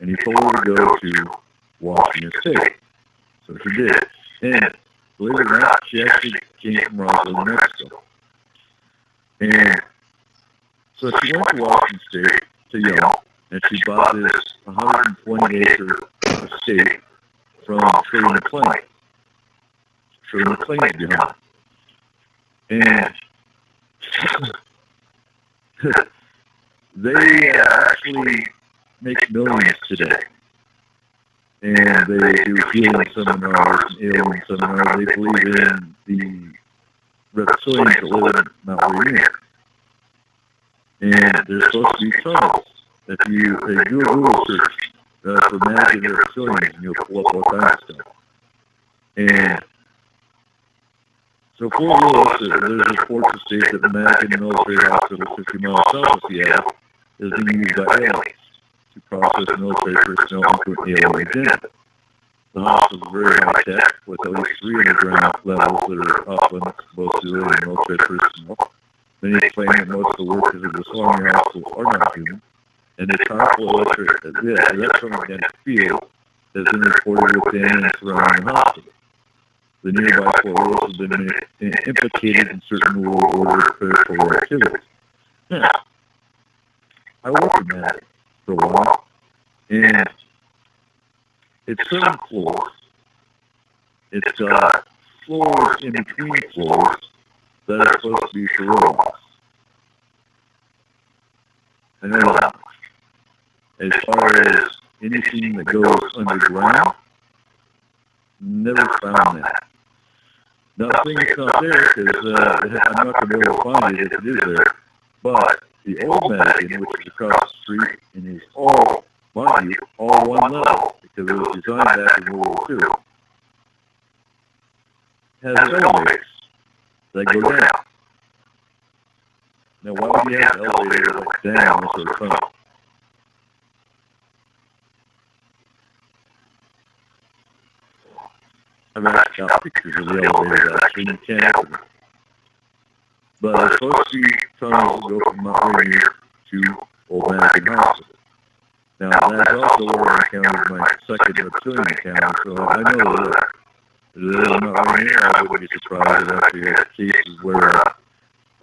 And he told her to go to Washington State. So she did. And believe it or not, she actually came from Roswell, New Mexico. And so she went to Washington State, to Yelm, and she bought this 120-acre estate from Shirley MacLaine. Shirley MacLaine is behind. And they actually make millions today. And they do healing seminars and alien seminars. They believe in the reptilians that live in Mount Rainier. And there's supposed to be tunnels. If you do a Google search for Madigan Air Facilities, and you'll pull up all kinds of stuff. And so Fort Lewis, there's reports that state that the Madigan Military Hospital, 50 miles south of Seattle, is being used by aliens to process military personnel into an alien agenda. The hospital is very high tech, with at least 3 underground levels that are off limits to both civilian and military personnel. Many claim that most of the workers of this army hospital are not human, and the powerful electromagnetic field has been reported within and surrounding the hospital. The nearby Fort Lewis has been implicated in certain world order critical activities. Now, I worked in that for a while, and it's 7 floors. It's got floors in between floors that are supposed to be for robots. I know that much. As far as anything that goes underground, never found that. Nothing is not there because I'm not going to be able to find it if it is there. But the old Madigan, which is across the street and is all, mind you, all one level because it was designed back in World War II, has elevators that go down. Now, why would you have an elevator that goes down instead of tunnel? I've actually got pictures of the elevator actually in Canada. But there's supposed to be tunnels that go from Mount Rainier to Old Madigan Hospital. Now, that's also where I encountered my second reptilian encounter, so I know that there's Mount Rainier. I wouldn't be surprised if actually had cases where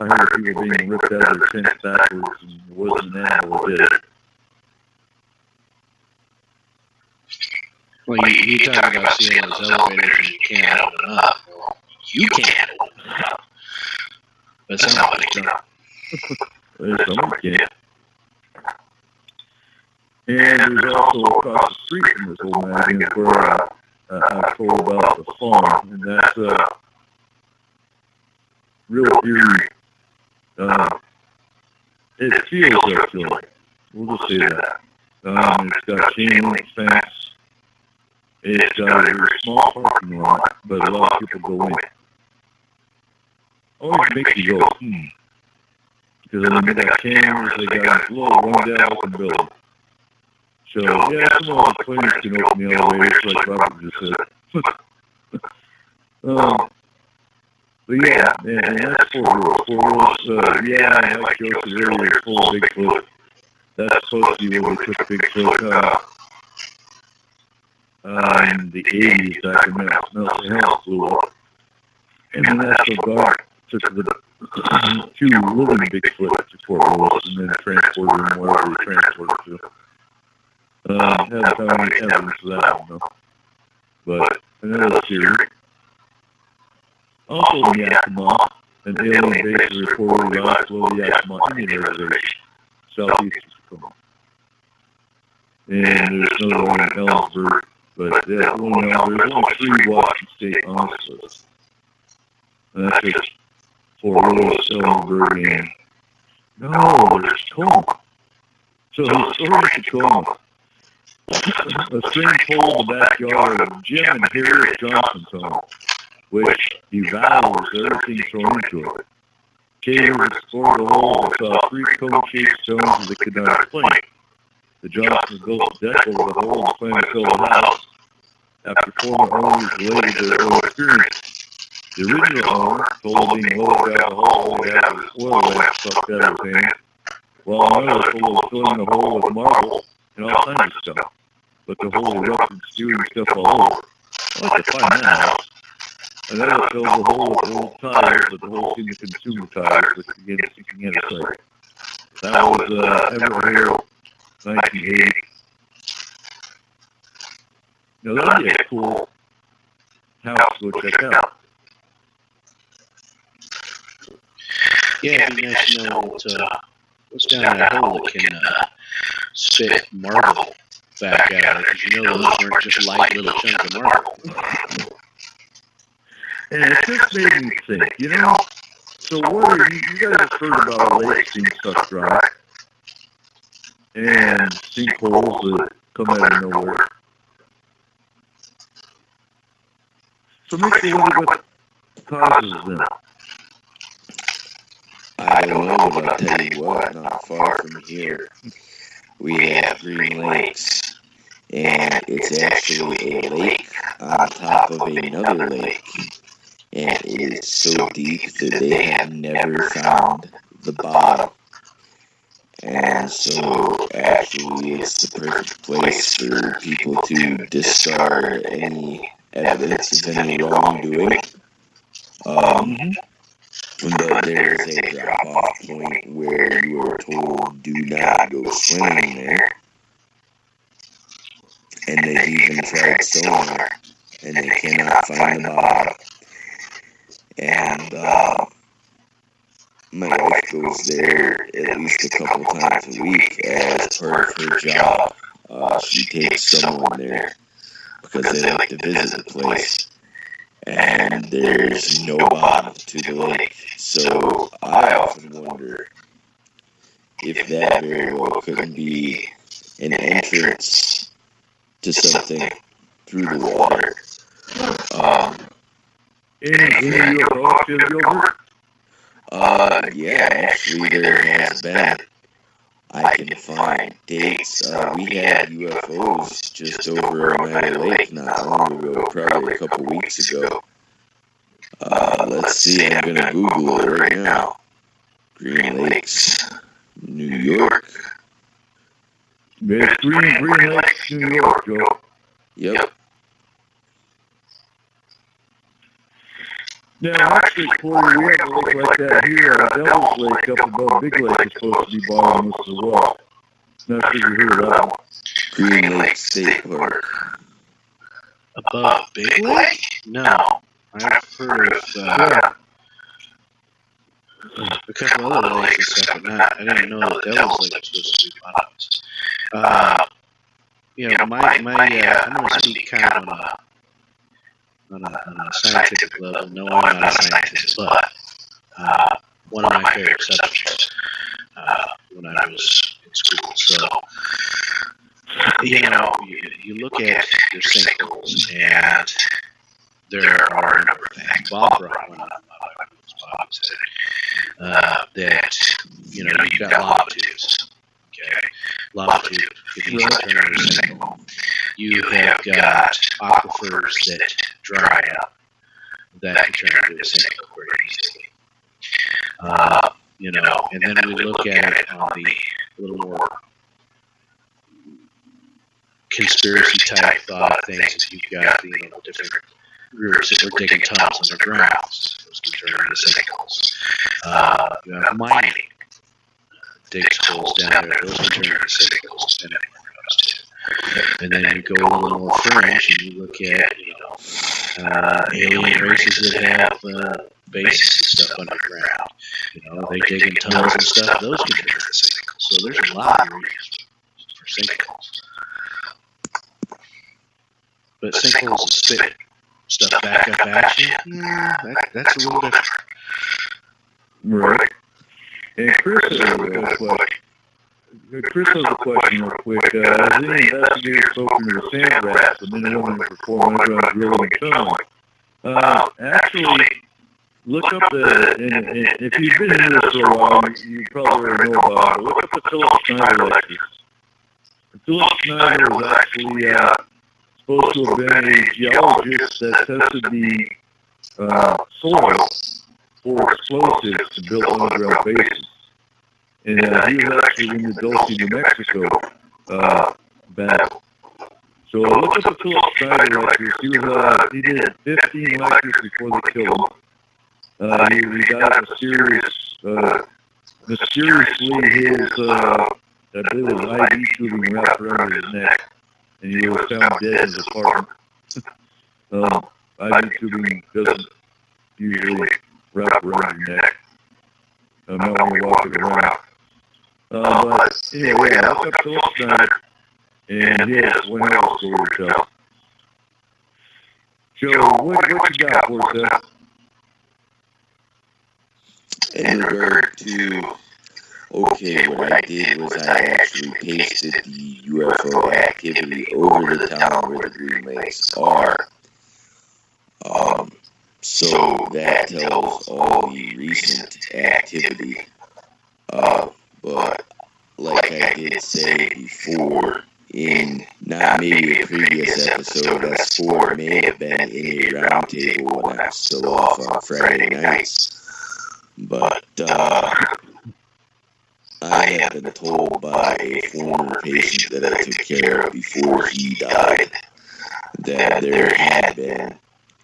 I heard people being ripped out of their tents backwards and it wasn't an animal that did it. Well, you talk about seeing those elevators and you can't open up. Well, you can't open up. But somebody can. Somebody can. And there's also across the street from this Old Madigan where I told about the farm, and that's real eerie. It feels like we'll just say that. It's got chain link fence. It's got a very small parking lot, but a lot of people go in. Always makes you go, because they got cameras, they got a little rundown looking building. So, yeah, some of the planes can open the elevators, like Robert just said. But yeah, and that's Fort Lewis. Fort Lewis, yeah, I like Joseph earlier, full of Bigfoot. That's supposed to be where they took Bigfoot in the 80s, back when Nelson Hills blew up. And the National Guard took the 2 living Bigfoot to Fort Lewis and then transported them wherever they transported to. Haven't found any evidence of that one, though. But another theory. Also in Yakima, an alien base is reportedly lies below the Yakima Indian Reservation, southeast of Tacoma. And there's another one in Ellensburg, but there's only 3 Washington State on this list. And that's just Fort Lewis, Ellensburg, and no, there's Tacoma. So the story of Tacoma. A string pulled in the backyard of Jim and Harriet Johnson's home, which devours everything thrown into it. Cavers explored the hole and saw 3 cone-shaped stones that they could not explain. The Johnsons built a deck over the hole and planned to fill the house. After former owners related their own experience, the original owner told of being lowered out of the hole and had an oil lamp stuck out of his hand, while another told of filling the hole with marble and all kinds of stuff. But the hole erupted, spewing stuff all over. I'd like to find that out. Another filled the hole with old tires, but the hole seemed to consume the tires, which began sinking in its sight. That was Everett Hale, 1980. Now that'd be a cool house to go check out. Yeah, it'd be nice to know what's down that hole that can spit marble back out of it, because you know those weren't just light little chunk of marble. And it just made me think, So what are you guys have heard about a lake being sucked dry and sinkholes that come out of nowhere. So make me wonder what causes them. I don't know, but I'll tell you what, not far from here, we have Green Lakes, and it's actually a lake on top of another lake, and it is so deep that they have never found the bottom. And so, actually, it's the perfect place for people to discard any evidence of any wrongdoing. But there is a drop-off point where you are told, do not go swimming there. And they've even tried sonar, and they cannot find the bottom. And my wife goes there at least a couple times a week as part of her job. She takes someone there because they like to visit the place. And there's no bottom to the lake. So I often wonder if that very well couldn't be an entrance to something through the water. Any UFO activity over? Yeah, actually there has been. I can find dates. We had UFOs just over Oneida Lake not long ago, probably a couple weeks ago. Let's see, I'm going to Google it right now. Green Lakes, New York. It's Green Lakes, New York, Joe. Yep. Now, actually, Corey, we have a lake like that here. Devil's Lake up above Big Lake is supposed to be bottomless as well. Not sure you heard of that one. Green Lake State Park. Above Big Lake? No. I've heard of a couple other lakes and stuff, but not. I didn't know that Devil's Lake was supposed to be bottomless. You know, I'm going to speak kind of on a scientific level. No, I'm not a scientist, but one of my favorite subjects when I was in school. So, you know, you look at your sinkholes, and there are a number of things. Bob brought one up. Bob said that, you know, you've got lava tubes. Okay, lava tube could easily turn into a sinkhole. You have got aquifers that dry up that can turn into a sinkhole very easily. You know, and then we look at it on the little more conspiracy type thought things. You've got the different groups that are digging tunnels underground. Those can turn into sinkholes. You have mining. Digs holes down there. Those can turn into sinkholes. And then you go a little more fringe and you look at, you know, alien races that have bases and stuff underground. You know, they dig in tunnels and stuff. Those can turn into sinkholes. So there's a lot of reasons for sinkholes. But sinkholes is spit stuff back up at you. That's a little different. Right. And Chris has a question real quick. Has any investigator spoken to the sand rats and then willing to perform underground drilling and tunneling? Actually, look up and if you've been in this for a while, you probably already know about it. Look up the Philip Schneider lectures. Philip Schneider was actually supposed to have been a geologist that tested the soil for explosives to build underground bases. And he was actually in the Dulce, New Mexico battle. So look at the Philip Schneider lectures. He did 15 lectures before they killed him. He got mysteriously his, I believe it was IV tubing wrapped around his neck. And he was found dead in his apartment. IV tubing doesn't usually wrap around your neck. Not when you're walking around. But anyway, look up Philip Schneider, and yes, one hell of a story to tell. Joe, what you got for us, In regard to, okay, what I did was I actually pasted the UFO activity over the town where the Green Lakes are. So that tells all the recent activity. But like I did say before, in not maybe a previous episode of S4, it may have been in a roundtable when I was still off on Friday nights. But I have been told by a former patient that I took care of before he died that there had been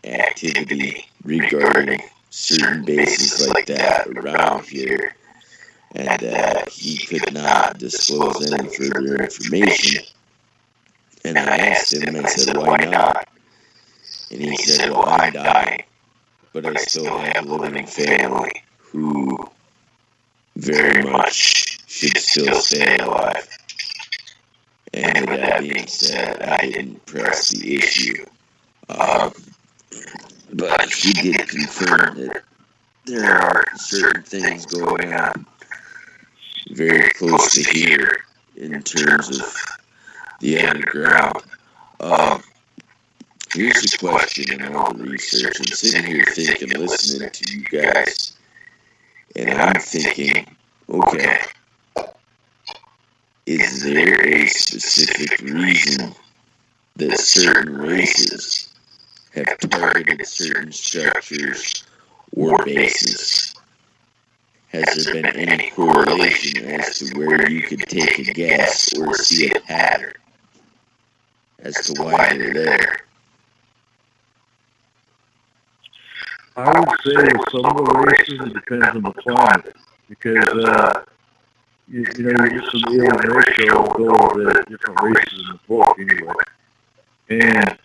activity regarding certain bases like that around here, and that he could not disclose any further information. And I asked him, I said, why not? And he said, well, I'm dying, but I still have a living family who very much should still stay alive. And with that being said, I didn't press the issue. But he did confirm that there are certain things going on very close to here in terms of the underground. Here's the question in all the research. I'm sitting here thinking, listening to you guys, and I'm thinking, okay, is there a specific reason that certain races have targeted certain structures or bases? Has there been any correlation as to where you could take a guess or see a pattern as to why they're there? I would say with some of the races, it depends on the climate. Because, you know, you get some alien ratio will go over the different races in the book anyway. And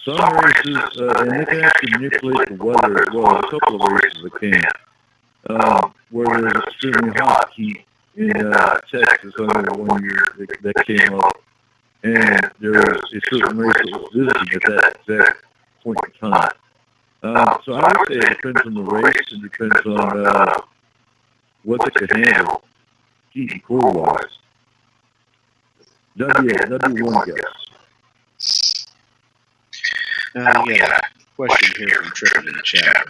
some races, and they can actually manipulate the weather as well. There's a couple of races that can. Where there's extremely hot heat in Texas, I remember one year that came up. And there was a certain race that was visiting at that exact point in time. So I would say it depends on the race, it depends on what they can handle, heat and cool wise. That'd be one guess. We got a question here from Trippin in the chat.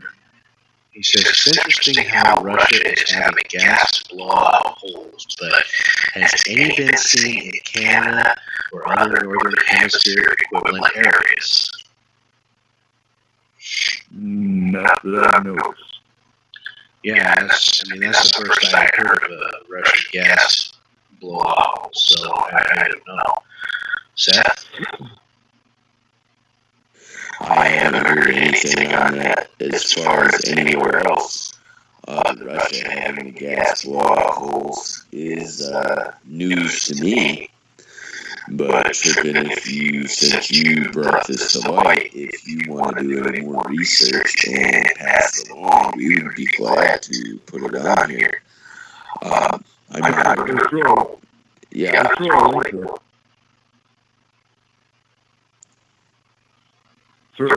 He says, it's interesting how Russia is having gas blow out holes, but has any been seen in Canada or other Northern Hemisphere equivalent areas? Not that I noticed. Yeah, that's the first I heard of a Russian gas blowout, so I don't know. Seth? I haven't heard anything on that as far as anywhere else. Russia having gas blowout holes is news to me. But Trippin, since you brought this to light, if you want to do any more research and pass it along, we would be glad to put it on here. I'm not throw a link to it. Throw a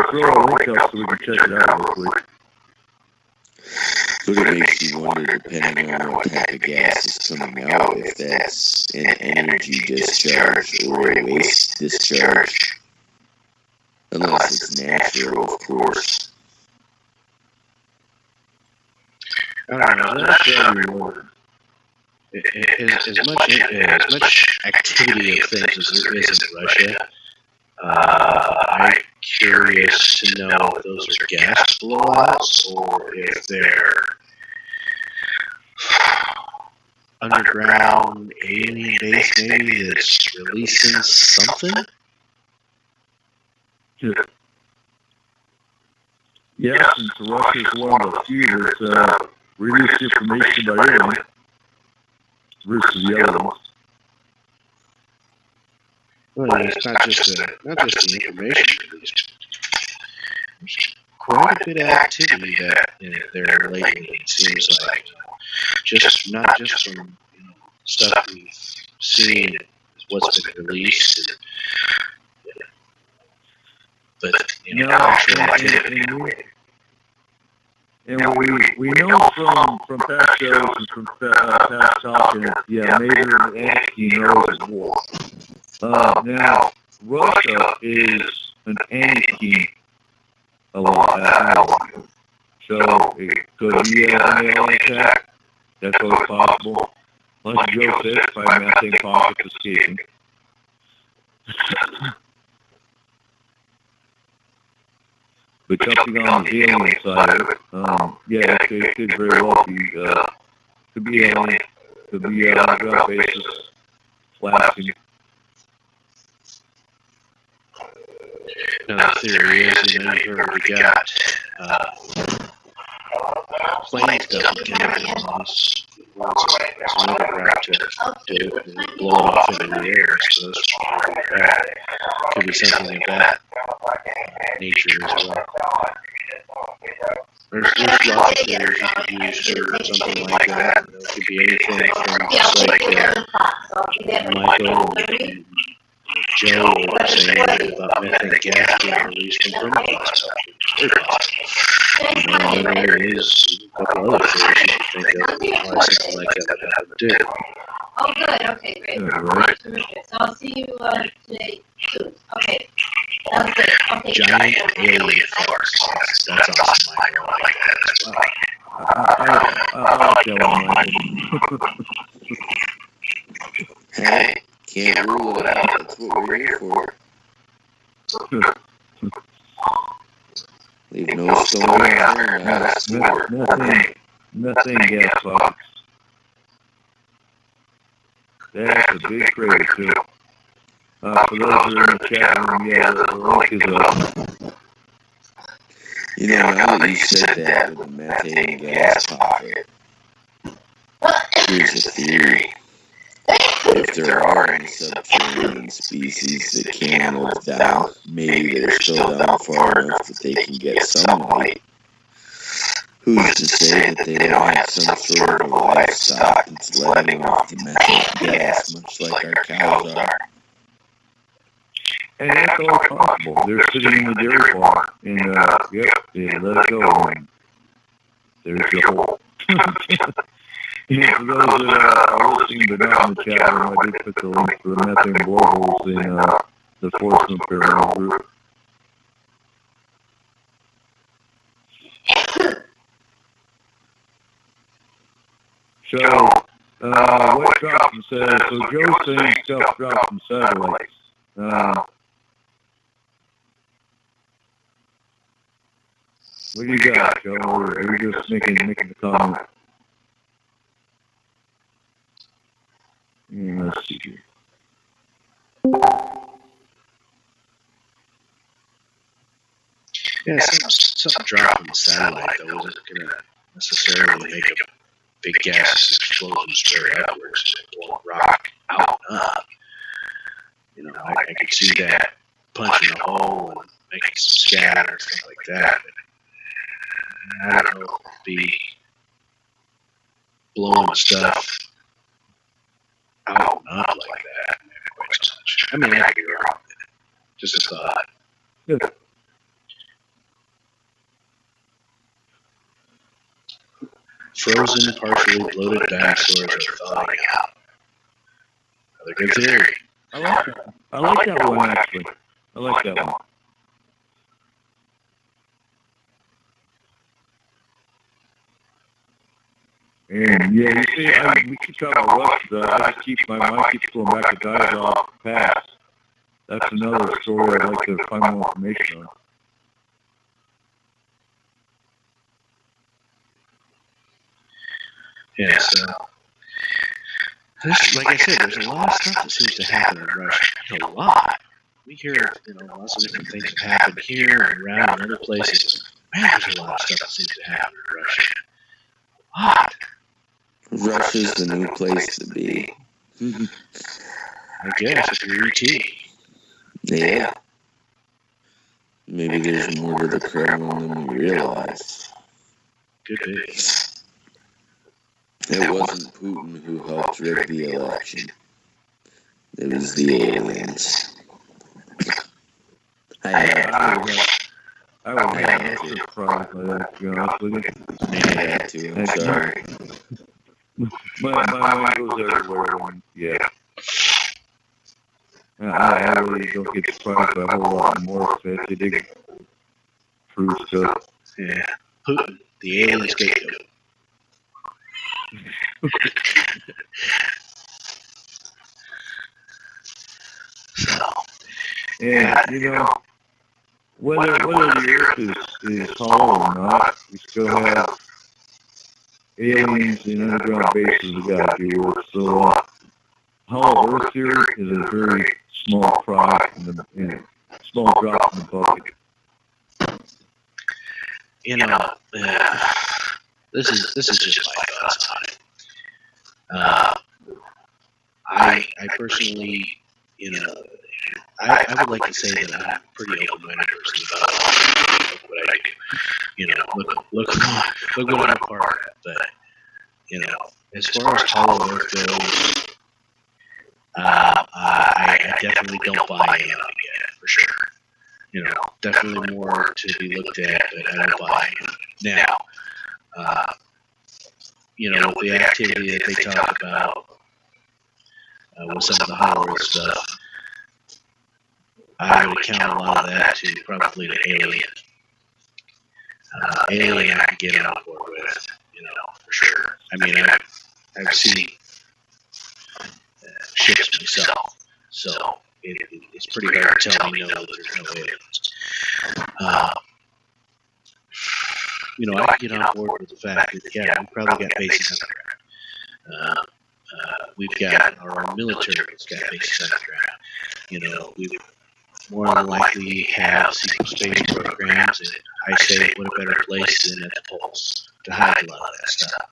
link up so we can check it out real quick. But it makes you wonder, depending on what type of gas is coming out, if that's an energy discharge or a waste discharge. Unless it's natural, of course. I don't know. That's as much activity of things as there is in Russia. I'm curious to know if those are gas blowouts or if they're underground alien base maybe that's releasing something. Yeah, since Russia is one of the few that's released information about alien versus the other ones. Well, it's not just the information released. There's quite a bit of activity that there lately. It seems like not just from stuff we've seen, what's been released, but actual activity. And we know from past shows and from past talking, yeah, maybe the anti-scheme is war. Now, Russia is an anti-scheme a lot. So it could be an alien attack. That's always possible. Like Joe says, by methane pockets escaping. But jumping on the alien side of it, yeah, it could very well be, could be alien, could be on a ground basis, flashing. Now the theory is, you know, you've already got planes that can use another route to blow it off into the air, so could be something of that nature as well. There's lots of theories you could use for something like that. It could be anything from just like Michael and Joe were saying about methane gas being released from permafrost. Very possible. And then there is a couple other theories you could think of why something like that would happen too. Oh, good. Okay, great. Right. Terrific. So I'll see you today soon. Okay. Sounds good. Okay. Giant alien farts. That's awesome, Michael. I like that as well. I like that one, Michael. Hey, can't rule it out. That's what we're here for. Leave no stone unturned. Methane gas pockets. That's a big crater, too. For those who are in the chat room, yeah, the link is up. You know, now that you said that with the methane gas pocket, here's a theory. If there are any subterranean species that can live down, maybe they're still down far enough that they can get sunlight. Who's to say that they don't have some sort of a livestock that's letting off the methane gas, much like our cows are? And that's all possible. They're sitting in the dairy farm, and yep, they let it go, and there's the hole. Yeah, for those that are listening but not in the chat room, I did put the link for the methane blowholes in the Force Imperial group. So, what Dropson says, so Joe's saying stuff dropped from satellites. What do you got, Joe? Or are you just making the comment? Let's see here. Yeah, some drop from the satellite though isn't going to necessarily make a big gas explosion straight upwards and blow a rock out and up. You know, I could see that punching a hole and making some scatter and stuff like that. But I don't know if it'd be blowing stuff out and up like that. Quite so much. I mean, I could be wrong. Just a thought. Yeah. Frozen, partially bloated dinosaurs are thawing out. Another good theory. I like that. I like that one, actually. I like that one. And yeah, you see, we keep talking about Russia. I just keep, my mind keeps going back to Dyatlov Pass. That's another story I'd like to find more information on. Yeah, so, like I said, there's a lot of stuff that seems to happen in Russia. A lot. We hear, lots of different things that happen here and around and other places. Man, there's a lot of stuff that seems to happen in Russia. A lot. Russia's the new place to be. I guess, if you're ET. Yeah. Maybe there's more to the Kremlin than we realize. Could be. It wasn't Putin who helped rig the election. It was the aliens. I was a little surprised by that, to be honest with you. Yeah, too. I'm sorry. My mind goes everywhere when, yeah. I really don't get surprised by a whole lot more if they dig through stuff. Yeah. Putin, the alien scapegoat. So, and you know, whether the Earth is hollow or not, we still have aliens and underground bases we got to deal with. So, hollow Earth theory is a very small drop in the bucket. you know, this is just my thoughts on it. I personally, you know, I would like to say that I'm a pretty open-minded person about what I do. You know, look what I'm a part of. But you know, as far as hollow Earth goes, I definitely don't buy in on it yet, for sure. You know, definitely more to be looked at, but I don't buy in. Now, you know, with the activity that they talk about with some of the hollow Earth stuff, I would account a lot of that to probably the alien. Alien I could get on board with, you know, for sure. I mean, I've seen ships myself, so it's pretty hard to tell me no that there's no aliens. You know, I can get on board with the fact that, yeah, we've probably got bases underground. We've got our military that's got bases underground. You know, we more than likely have secret space programs, and I say what a better place than at the poles to hide a lot of that stuff.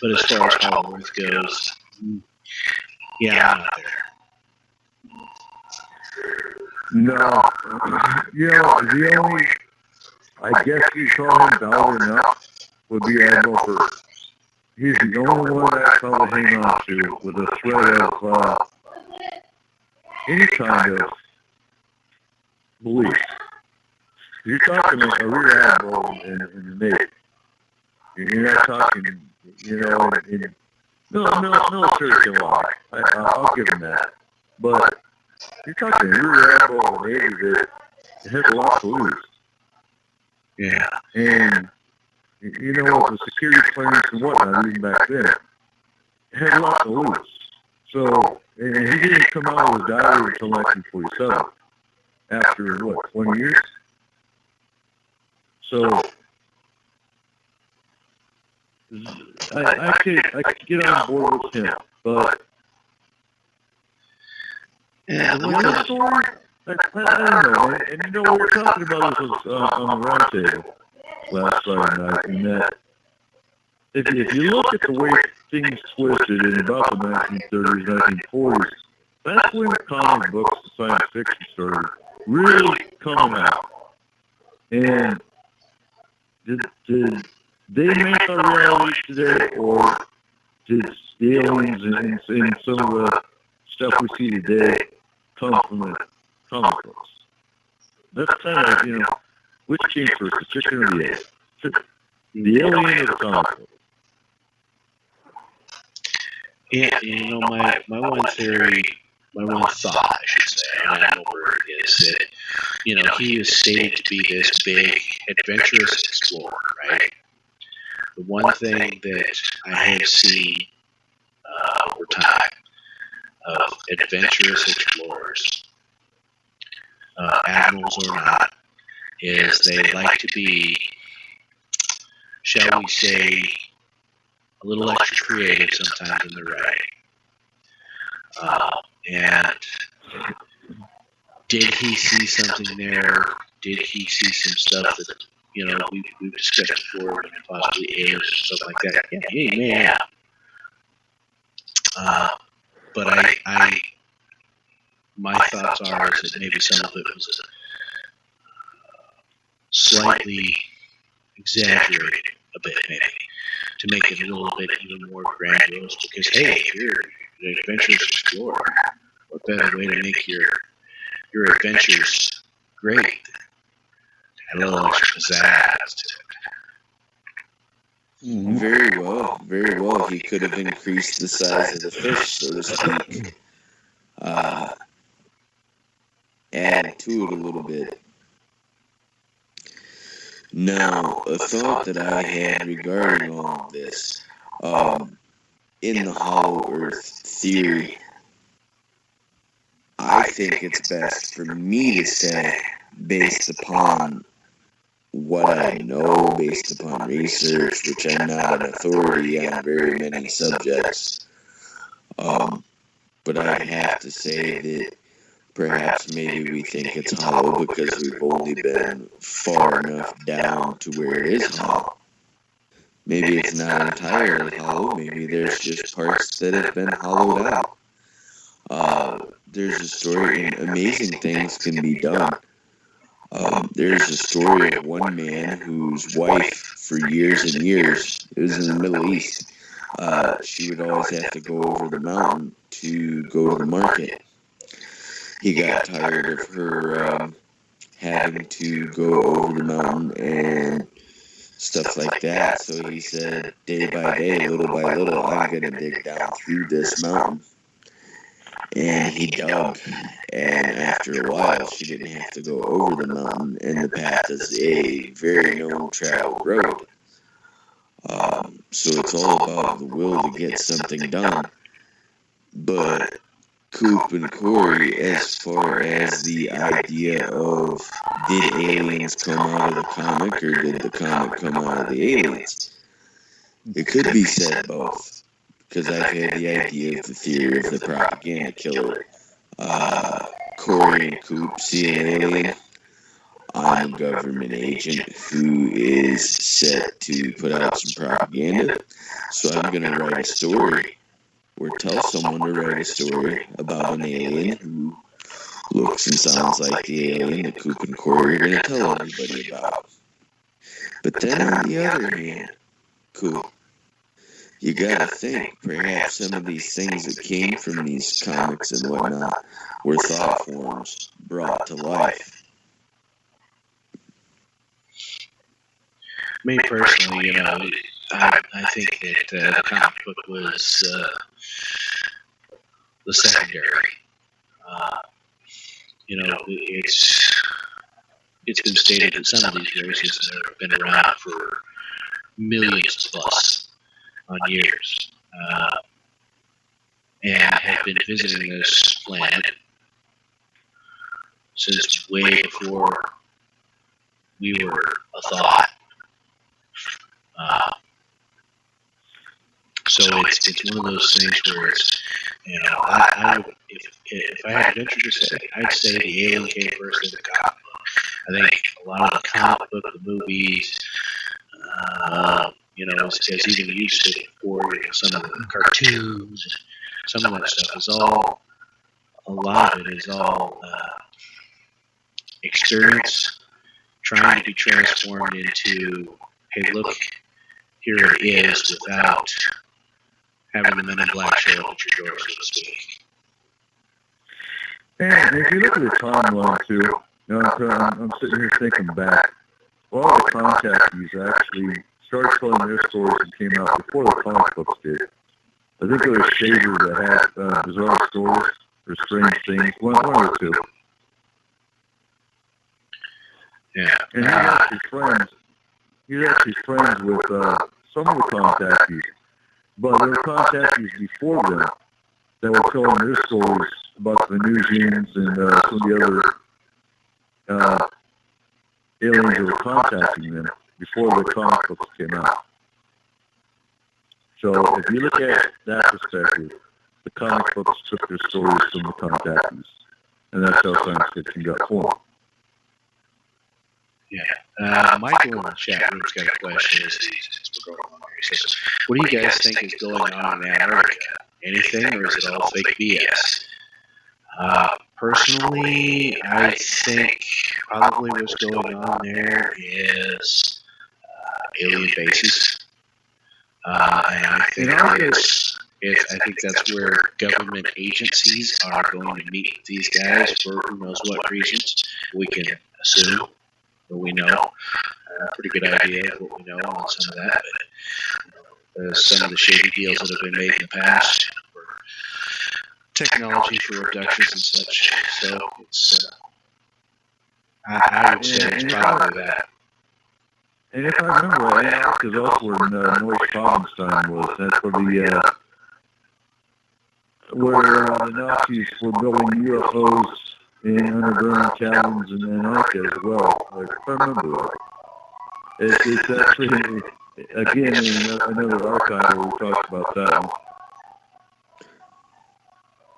But as far as hollow Earth goes, yeah, I'm not there. No, you know, the only, I guess you call him valid enough, would be Admiral Byrd. He's the only one that I probably hang on to with a thread of any kind of belief. You're talking a rear admiral in the Navy. You're not talking, you know, in military can lie. I'll give him that. But you're talking a rear admiral in the Navy that has a lot to lose. Yeah. And, you know, with the security clearance and whatnot, even back then, it had a lot to lose. So, and he didn't come out of his diary until 1947, after, what, 20 years? So, I could get on board with him, but yeah, the other story, I don't know, and you know, we were talking about this on the round table last Friday night, and that if you look at the way things twisted in about the 1930s, 1940s, that's when comic books and science fiction started really coming out. And did they make our reality today, or did the aliens and some of the stuff we see today come from the comic books? That's kind of, you know, which came first, the chicken or the egg? The alien or the comic book? Yeah, you know, my one theory, my one thought, I should say, I don't know where it is, that, you know, he is stated to be this big, adventurous explorer, right? The one thing that I have seen over time of adventurous explorers, admirals or not, is they like to be, shall we say, a little extra creative sometimes in their writing. And did he see something there? Did he see some stuff that, you know, we've discussed before, possibly aliens or stuff like that? Yeah, he may have. But my thoughts are is that maybe some of it was slightly exaggerated a bit, maybe, to make it a little bit even more grandiose. Because hey, if you're an adventurous explorer, what better way to make your adventures great a little extra pizzazz to it. Mm-hmm. Very well, very well. He could have increased the size of the fish, so to speak. Add to it a little bit. Now, a thought that I had regarding all of this, in the hollow earth theory, I think it's best for me to say, based upon what I know, based upon research, which I'm not an authority on very many subjects, but I have to say that perhaps maybe we think it's hollow because we've only been far enough down to where it is hollow. Maybe it's not entirely hollow. Maybe there's just parts that have been hollowed out. There's a story, and amazing things can be done. There's a story of one man whose wife, for years and years, it was in the Middle East, she would always have to go over the mountain to go to the market. He got tired of her having to go over the mountain and stuff like that. So he said, day by day, little by little, I'm going to dig down through this mountain. And he dug. And after a while, she didn't have to go over the mountain. And the path is a very known traveled road. So it's all about the will to get something done. But Coop and Corey, as far as the idea of did aliens come out of the comic or did the comic come out of the aliens? It could be said both, because I've had the idea of the theory of the propaganda killer. Corey and Coop see an alien. I'm a government agent who is set to put out some propaganda, so I'm going to write a story or tell someone to write a story about an alien who looks and sounds like the alien that Coop and Corey are going to tell everybody about. But then on the other hand, Coop, you got to think perhaps some of these things that came from these comics and whatnot were thought forms brought to life. Me personally, I think that the comic book was the secondary. It's been stated that some of these races have been around for millions plus on years, and have been visiting this planet since way before we were a thought. So it's one of those things where it's, I would, if I had to venture to say, I'd say the alien came first in the comic book. I think a lot of the comic book, the movies, as even used to before, some of the cartoons, some of that stuff is all, a lot of it is all experience trying to be transformed into, hey, look, here it is, without having the Men in Black show up at your door, so to speak. And if you look at the timeline too, I'm sitting here thinking back. A lot of the contactees actually started telling their stories and came out before the comic books did. I think it was Shaver that had bizarre stories or strange things, one or two. Yeah. And he's actually friends with some of the contactees. But there were contactees before them that were telling their stories about the Venusians and some of the other aliens that were contacting them before the comic books came out. So if you look at that perspective, the comic books took their stories from the contactees. And that's how science fiction got formed. Yeah. Michael in the chat room's got a question. He says, what do you guys think is going on in Antarctica? Anything, or is it all fake BS? Personally, I think probably what's going on there is alien bases. And I think I think that's where government agencies are going to meet these guys for who knows what reasons. We can assume. we know. Pretty good idea of what we know on some of that, but some of the shady deals that have been made in the past were technology for abductions and such. So it's, I would say it's probably that. And if I remember right, Alex is also where North Provincetown was. That's where the Nazis were building UFOs in underground caverns in Antarctica as well. If I remember right. It's actually, again, in another archive where we talked about that one.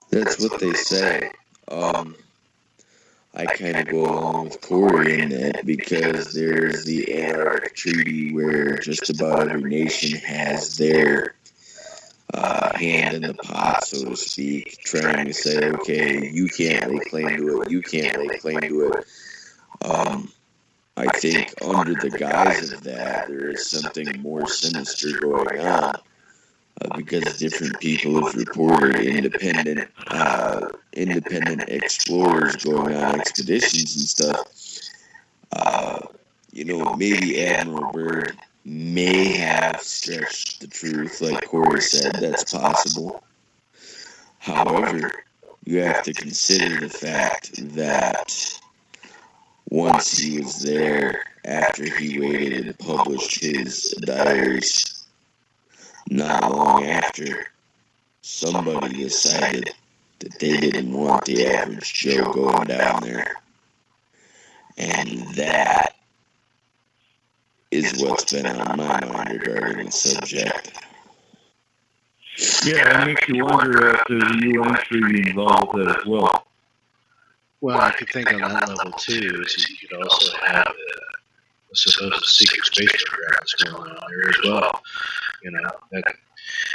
That's what they say. I kind of go along with Corey in that because there's the Antarctic Treaty where just about every nation has their hand in the pot, so to speak, trying to say, okay, you can't lay claim to it, you can't lay claim to it. I think under the guise of that, there is something more sinister going on. Because different people have reported independent explorers going on expeditions and stuff. Maybe Admiral Byrd may have stretched the truth, like Corey said. That's possible. However, you have to consider the fact that once he was there, after he waited and published his diaries, not long after, somebody decided that they didn't want the average Joe going down there. And that is what's been on my mind regarding the subject. Yeah, it makes you wonder if the UN treaty involved with that as well. Well, I could think on that level too, is you could also have a supposed secret space program that's going on there as well. That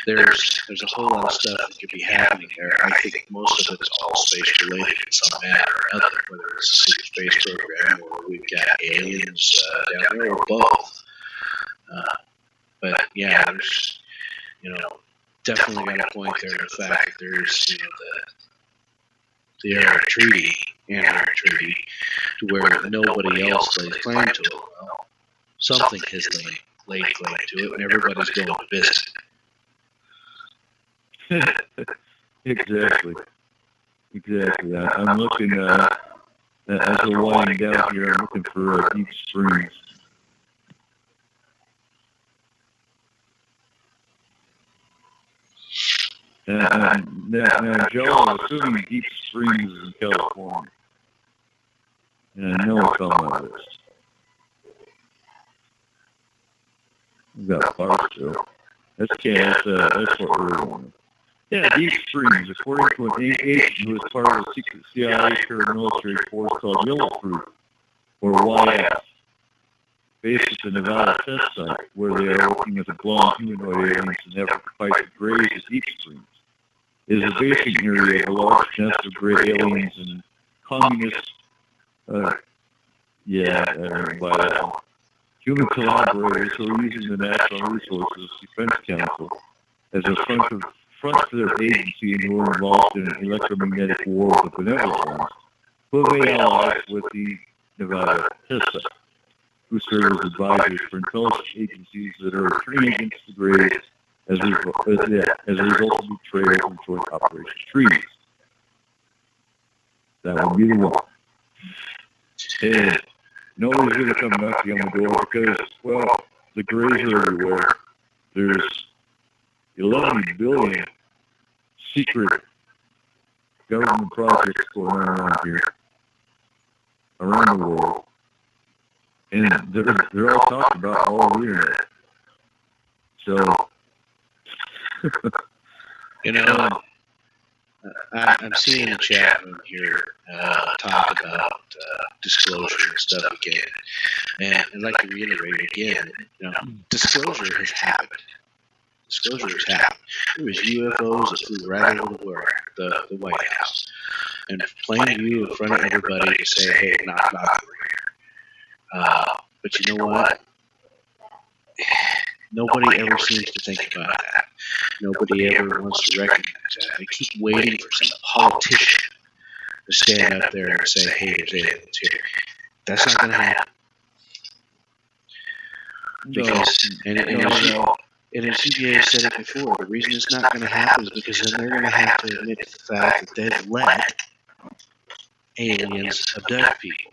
there's a whole lot of stuff that could be happening there. I think most of it's all space related in some manner or another, whether it's a secret space program or we've got aliens down there or both. But yeah, there's definitely got a point there in the fact that there's the Antarctic Treaty, to where nobody else lays claim to it. Well, something has laid claim to it, and everybody's going to visit. Exactly. I'm looking, as we're winding down here, I'm looking for Deep Springs. Now, Joe, I'm assuming Deep Springs is in California. And I know it's on my list. We've got Barstow. That's Fort Irwin. Yeah, Deep Springs, according to an agent who was part of a secret CIA paramilitary force called Yellow Fruit, or YF, based at the Nevada test site, where they are working with the blonde humanoid aliens in an effort to fight the Greys at Deep Springs, is a basing area of a large nest of gray aliens and communist, I don't buy that one. Human collaborators who are using the National Resources Defense Council as a front for their agency and who are involved in an electromagnetic war with the benevolent ones, who have made allies with the Nevada test site, who serve as advisors for intelligence agencies that are turning against the Greys as a result of betrayal and joint operation treaties. That would be the one. And nobody's going to come knocking on the door because, well, the Greys are everywhere. There's 11 billion secret government projects going on around here, around the world. And they're all talked about all over the internet. So, I'm seeing a chat room here talk about disclosure and stuff again. And I'd like to reiterate again, disclosure has happened. There was UFOs that flew right over the White House. And plain view in front of everybody to say, hey, knock over here. But you know what? Nobody ever seems to think about that. Nobody ever wants to recognize that. They keep waiting for some politician to stand up there and say, hey, there's aliens here. That's not going to happen. Because, and CBA said it before, the reason it's not going to happen is because then they're going to have to admit to the fact that they've let aliens abduct people.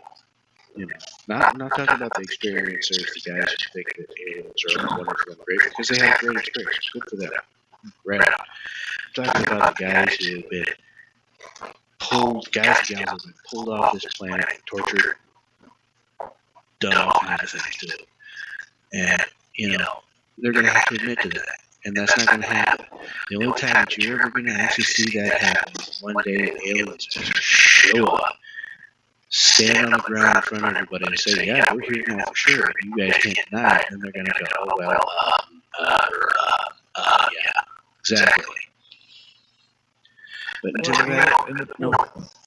You know, I'm not talking about the experiencers, the guys who think that aliens are wonderful and great, because they have great experience. Good for them. Right on. I'm talking about the guys who have been guys and gals have been pulled off this planet, tortured, done all kinds of things to them. And, they're going to have to admit to that. And that's not going to happen. The only time that you're ever going to actually see that happen is one day aliens just show up, stand on the ground in front of everybody and say, yeah, we're here now for sure. You guys can't deny it. And they're going to go, oh, well, yeah, exactly. But until that,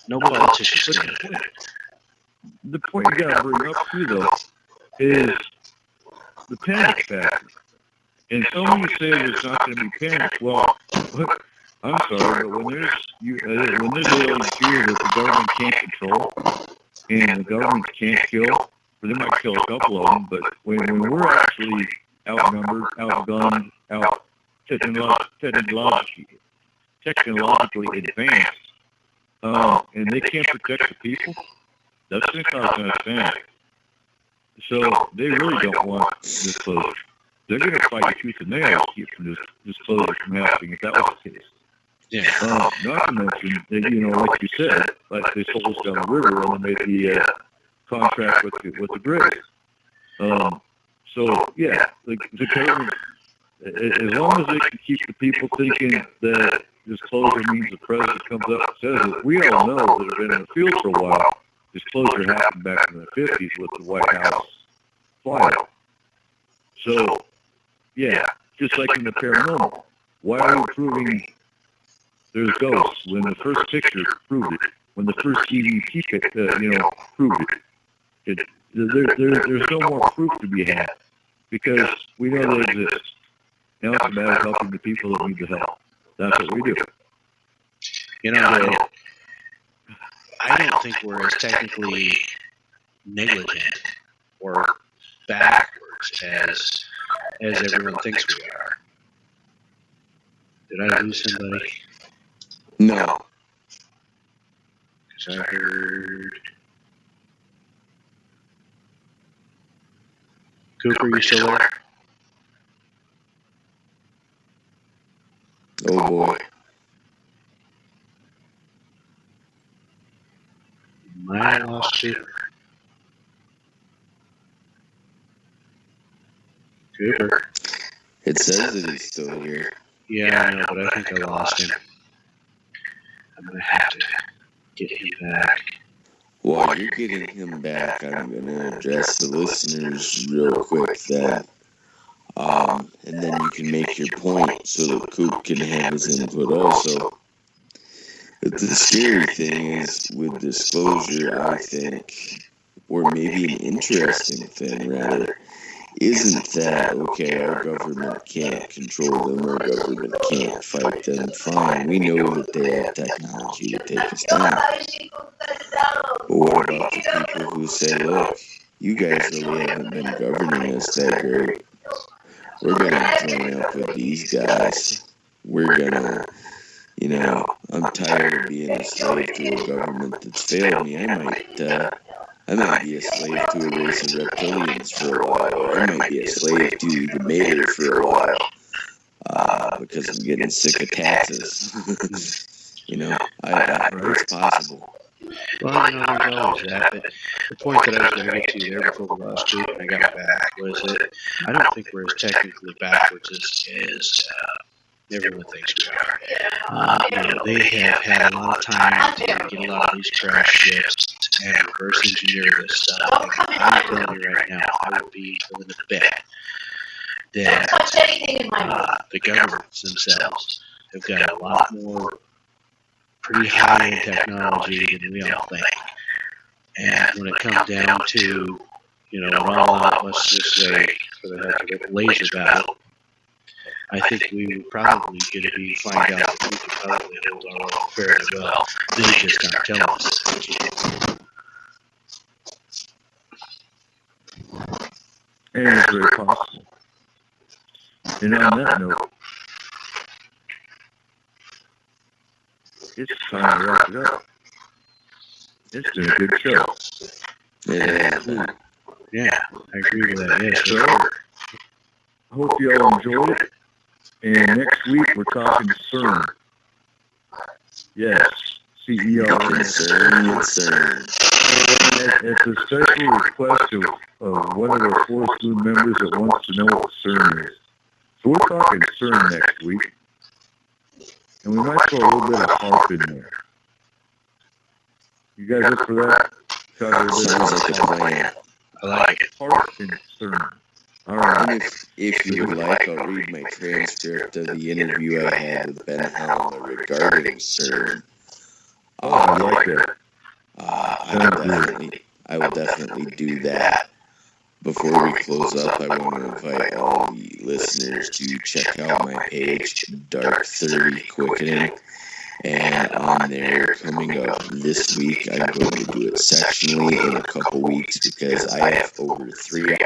no politicians can do it. The point you got to bring up too, though, is the panic factor. And some of you say there's not going to be panic. Well, I'm sorry, but when there's really fear that the government can't control and the government can't kill, or they might kill a couple of them, but when we're actually outnumbered, outgunned, out technologically advanced, and they can't protect the people, that's going to cause an panic. So they really don't want this closure. They're going to fight tooth and nail to keep this closure from happening if that was the case. Yeah. Not to mention that, like you said, like they sold us down the river and they made the contract with the Brits. So yeah, the government, as long as they can keep the people thinking that this closure means the president comes up and says it, we all know that have been in the field for a while. This closure happened back in the 50s with the White House file. So, yeah, just like in the paranormal, why are we proving there's ghosts when the first picture proved it, when the first EVP proved it? There's no more proof to be had because we know they exist. Now it's a matter of helping the people that need the help. That's what we do. I don't think we're as technically negligent or backwards as everyone thinks we are. Did I lose somebody? No. Because I heard... Cooper, you still there? Oh boy. I lost Cooper. Cooper. It says that he's still here. Yeah, I know, but I think I lost him. I'm going to have to get him back. While you're getting him back, I'm going to address the listeners real quick then. And then you can make your point so that Coop can have his input also. But the scary thing is, with disclosure, I think, or maybe an interesting thing, rather, isn't that, okay, our government can't control them, our government can't fight them, fine. We know that they have technology to take us down. But what about the people who say, look, you guys really haven't been governing us that great. We're going to join up with these guys. We're going to... I'm tired of being a slave to a government that's failed me. I might be a slave to a race of reptilians for a while, or I might be a slave to the mayor for a while, because I'm getting sick of taxes. It's possible. Well, there's always that. But the point that I was going to get to there before the last week when I got back was that I don't think we're as technically backwards as everyone thinks we are. They have had a lot of time to get a lot of these crash ships and reverse engineer this stuff. And I'm telling you right now, I would be willing to bet that the governments themselves have got a lot more pretty high-end technology than we all think. And when it comes down to, an all-out, let's just say, for the heck of it, laser battle, I think we would probably get to find out that we could probably hold our own fairly well. They just aren't telling us that we can't. And it's very possible. And on that note, it's time to wrap it up. It's been a good show. Yeah. Yeah, I agree with that. Yes, So, I hope you all enjoyed it. And next week, we're talking CERN. Yes, CERN. Concern. It's a special request of one of our Forest Moon members that wants to know what CERN is. So we're talking CERN next week. And we might throw a little bit of HAARP in there. You guys up for that? Sounds like a plan. I like it. HAARP and CERN. All And right. if you would like, I'll read my transcript of the interview I had with Ben Helmer regarding CERN. I like that. I will definitely do that. Before we close up, I want to invite all the listeners to check out my page, Dark 30 Quickening. And on there, coming up this week, I'm going to do it sectionally in a couple weeks because I have over 3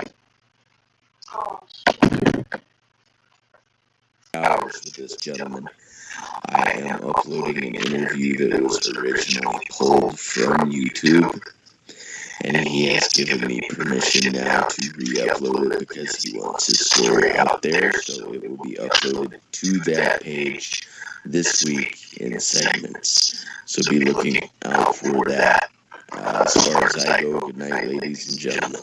hours with this gentleman. I am uploading an interview that was originally pulled from YouTube, and he has given me permission now to re-upload it because he wants his story out there, so it will be uploaded to that page this week in segments. So be looking out for that. As far as I go, good night, ladies and gentlemen.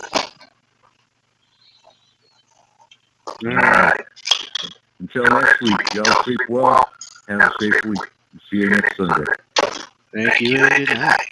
All right. Until next week, y'all sleep well. Have a safe week. See you next Sunday. Thank you and good night.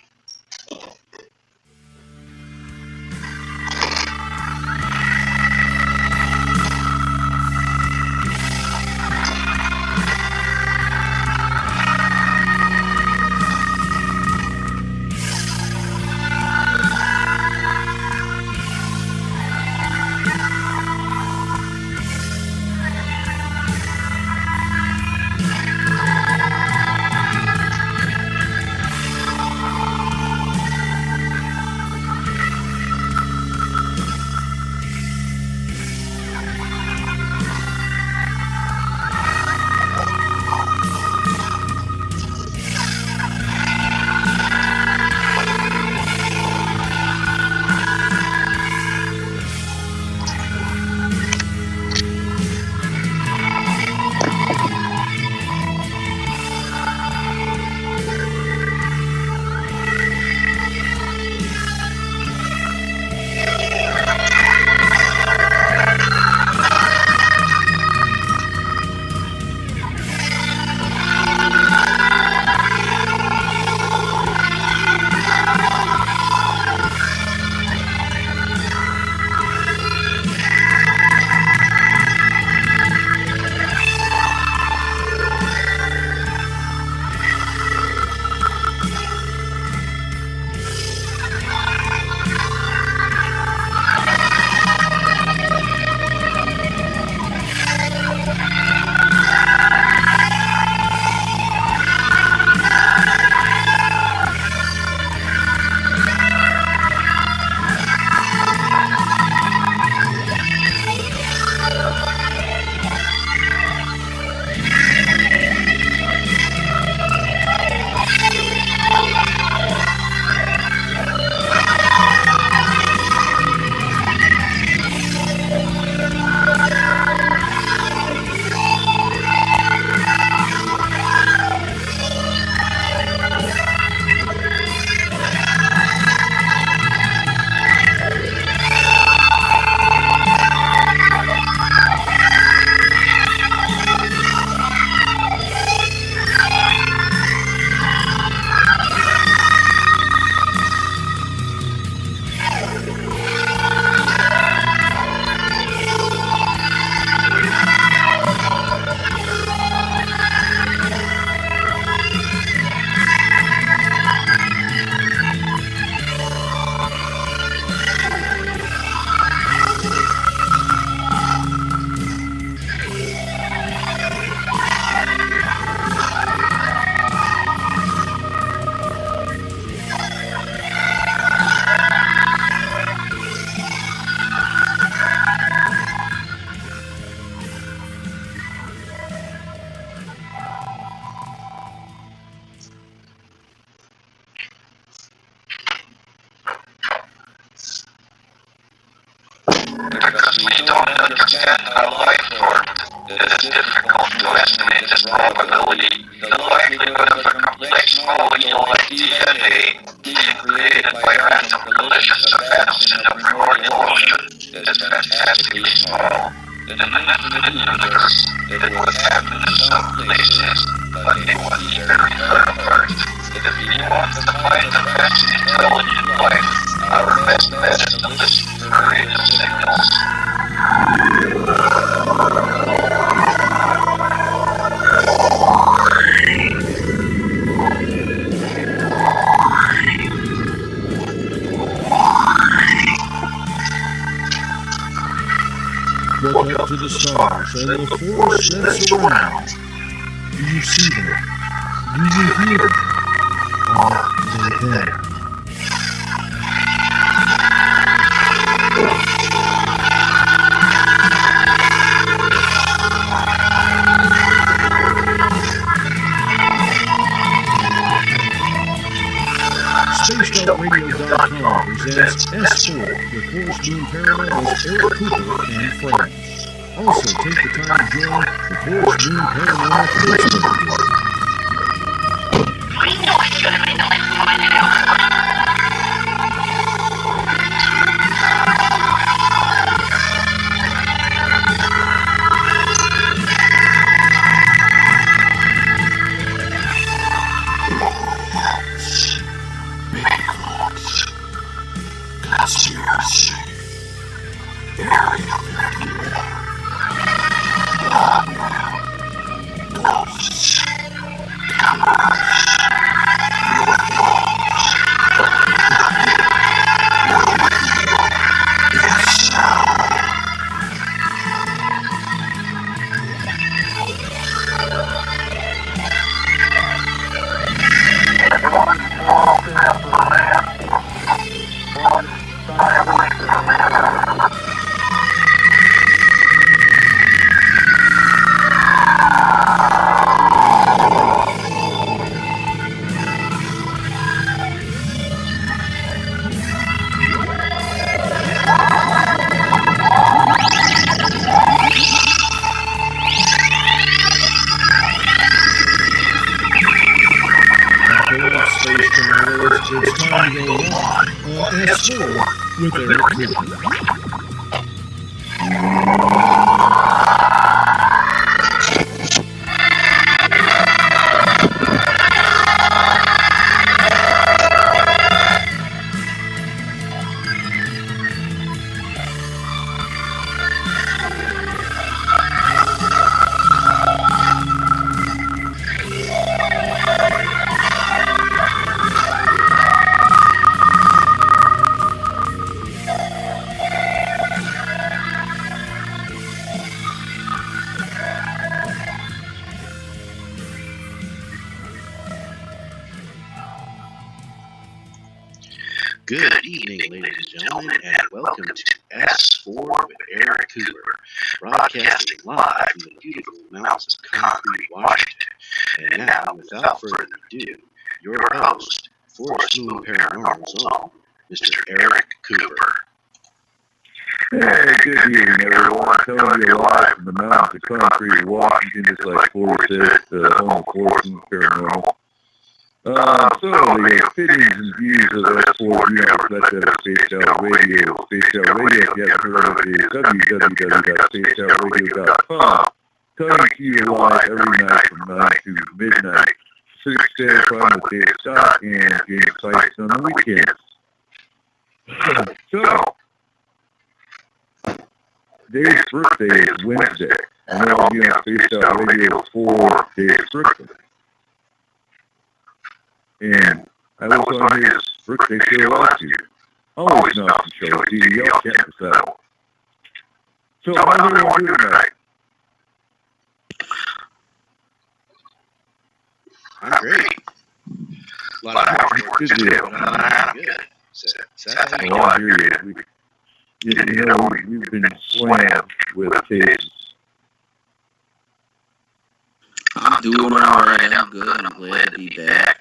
understand how life formed, it is difficult to estimate its probability. The likelihood of a complex molecule like DNA being created by random collisions of atoms in the primordial ocean is fantastically small. In an infinite universe, it would happen in some places, but it would be very far apart. If you want to find the best intelligent life, our best bet is to listen for radio signals. Look up to the stars and the forest that surround. Do you see them? Do you hear them? Are they there? SpacedOutRadio.com presents S4 with Forest Moon Paranormal's Eric Cooper and friends. Also, take the time to join the Forest Moon Paranormal Facebook group. I know I should have made the left find it out. Conspiracy. Area 51. Ghosts. Cameras. It's time to go live on S4 with Eric Cooper. Good evening, ladies and gentlemen, and welcome to S4 with Eric Cooper, broadcasting live from the beautiful mountains of Concrete, Washington. And now, without further ado, your host, Forest Moon Paranormal's own, Mr. Eric Cooper. Hey, good evening, everyone. Coming to you live from the mountains of Concrete, Washington, just like Forrest said, the home of Forest Moon Paranormal. So the opinions and views of S4 Universe, that's Spaced Out Radio. Spaced Out Radio, if you haven't heard of it, is www.spacedoutradio.com. Coming to you live every night from 9 to midnight. Pacific Standard Time with Dave Scott and James Sykes on the weekends. So, Dave's birthday is Wednesday, and I'll be on Spaced Out Radio for Dave's birthday. And I was on his birthday show last year. Always an awesome show. DDL can't miss that one. So how's everyone doing tonight? I'm great. A lot of hours work to do. Good. Well, I hear you. We've been slammed with cases. I'm doing alright. I'm good. I'm glad to be back.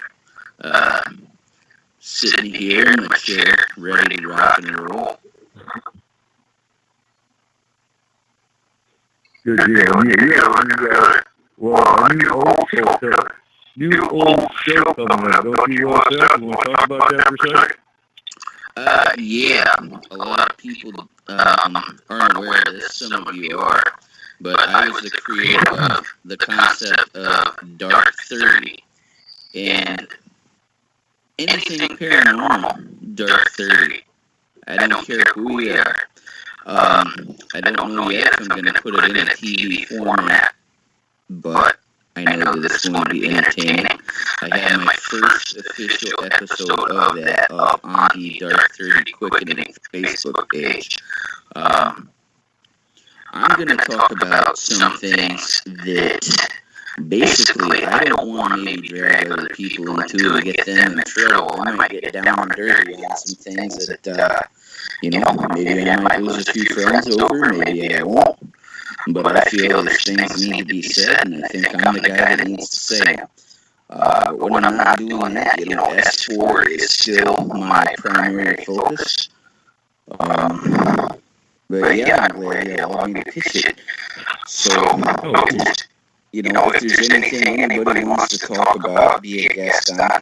Sitting here in my chair, ready to rock and roll. Good deal. Well, a new old show coming up. Don't you, Seth? You want to talk about that for a second? Yeah, a lot of people aren't aware of this. Some of you are. But I was the creator of the concept of Dark 30. And anything paranormal, Dark 30. I don't care who we are. I don't know yet if I'm going to put it in a TV format, but I know that it's going to be entertaining. I have my first official episode of that up on the Dark 30 Quickening Facebook page. I'm going to talk about some things that basically I don't want to maybe drag other people into and get them in trouble. I might get down and dirty on some things that, maybe I might lose a few friends over, maybe I won't. But I feel there's things need to be said, and I think I'm the guy that needs to say them. But when I'm not doing that, S4 is still my primary focus. But yeah, I'm glad you allowed me to pitch it. So, if there's anything anybody wants to talk about, be a guest on,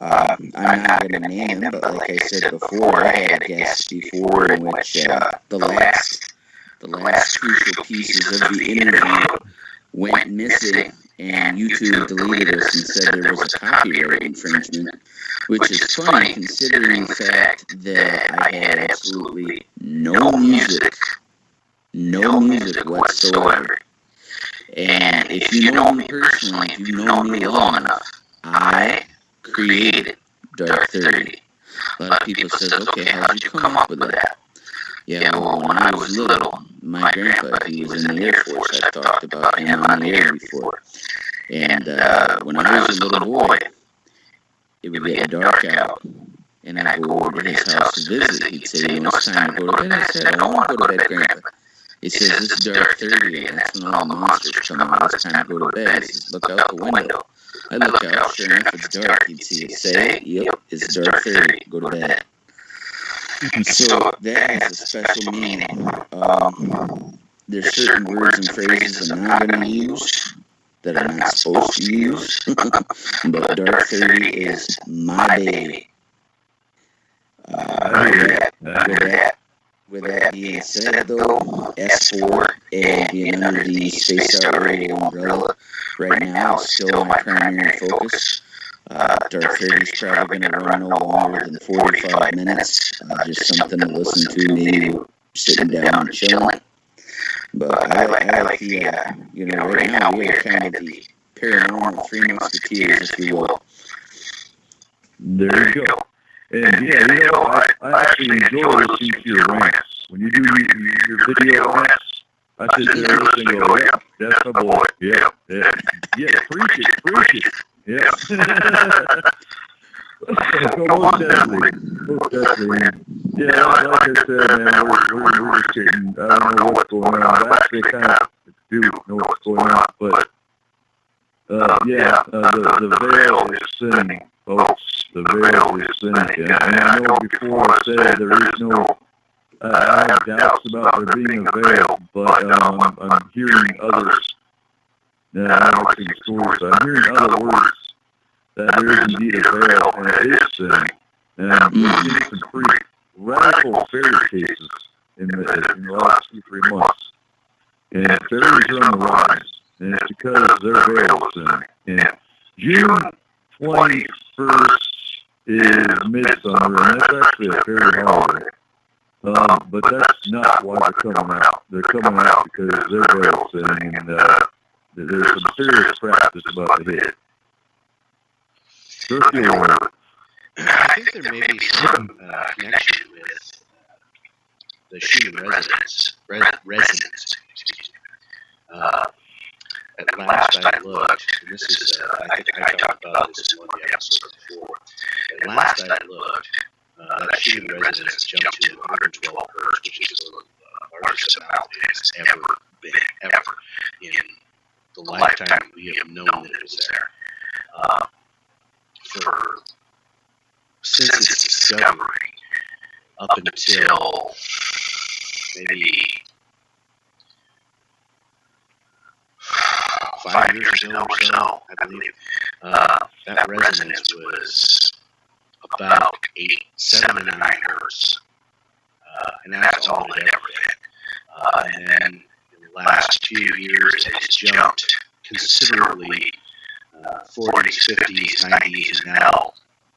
I'm not going to name them, but like I said before, I had guests before in which the last crucial pieces of the interview went missing, and YouTube deleted us and said there was a copyright infringement, which is funny considering the fact that I had absolutely no music whatsoever. And if you know me personally, if you know me long enough, I created Dark 30. A lot of people says, okay, how'd you come up with that? Yeah, well, when I was little, my grandpa, he was in the Air Force. I've talked about him on the air before. And when I was a little boy, it would get dark out, and I'd go over to his house to visit. He'd say, it's time to go to bed. I said, I don't want to go to bed, Grandpa. He says, it's dark 30, and that's when all the monsters come out. It's time to go to bed. He says, look out the window. I look out, sure enough, it's dark. He'd see it say, yep, it's dark 30, go to bed. So that has a special meaning. There's certain words and phrases I'm not going to use that I'm not supposed to use, but Dark 30 is my baby. With that being said, though, S4 and being under the Space Out Radio umbrella right now is still my primary focus. Dark 30 is probably going to run no longer than 45 minutes. Just something to listen to, maybe sitting down and chilling. But I like the, right now we are kind of the paranormal Three Musketeers, if you will. There you go. And yeah, I actually enjoy listening to your rants. When you do your video rants, I sit there and listen and go, yeah, that's my boy. Yeah, preach it. Yeah. So most definitely. Yeah, like I said, man, we're just kidding. I don't know what's going on. I actually kind of do know what's going on, but the veil is thinning, folks. The veil is thinning, and I know before I said there is no. I have doubts about there being a veil, but I'm hearing others. I don't see stories. I'm hearing other words that there is indeed a veil, and it is thinning. And we're seeing some pretty radical fairy cases in the last 2-3 months. And fairies are on the rise, and it's because their veil is thinning. And June 21st is Midsummer, and that's actually a fairy holiday. But that's not why they're coming out. They're coming out because their veil is thinning, and there's some serious crap that's about to hit. I think there may be some connection with the human resonance. At last I looked, and this is, I think I talked about this in one of the episodes before. At last I looked, that human resonance jumped to 112 hertz, which is the largest amount it's ever been, ever, in the lifetime we have known that it was there. Since its discovery, up until maybe 5 years ago or so, I believe, that resonance was about 7 to 9 hertz. And that's all it ever hit. And then in the last few years, it's jumped considerably, 40s, 50s, 90s, and now,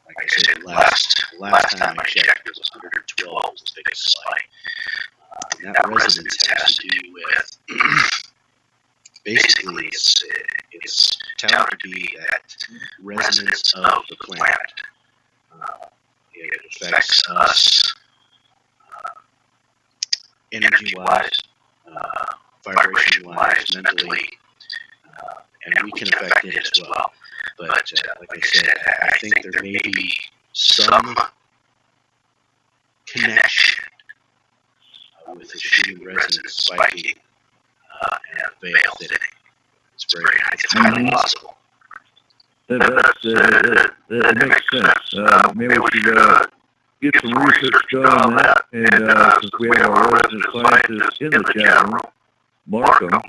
like I said, last time I checked, it was 112 was the biggest spike. And that resonance has to do with, basically, it's touted to be that resonance of the planet. It affects us energy-wise, vibration-wise, mentally, and we can affect it as well. But like I said, I think there may be some connection with the shooting resonance spiking and veil thinning. It's highly possible. That makes sense. Maybe we should get some research done on that. And since we have our resident scientist in the chat room, Markham,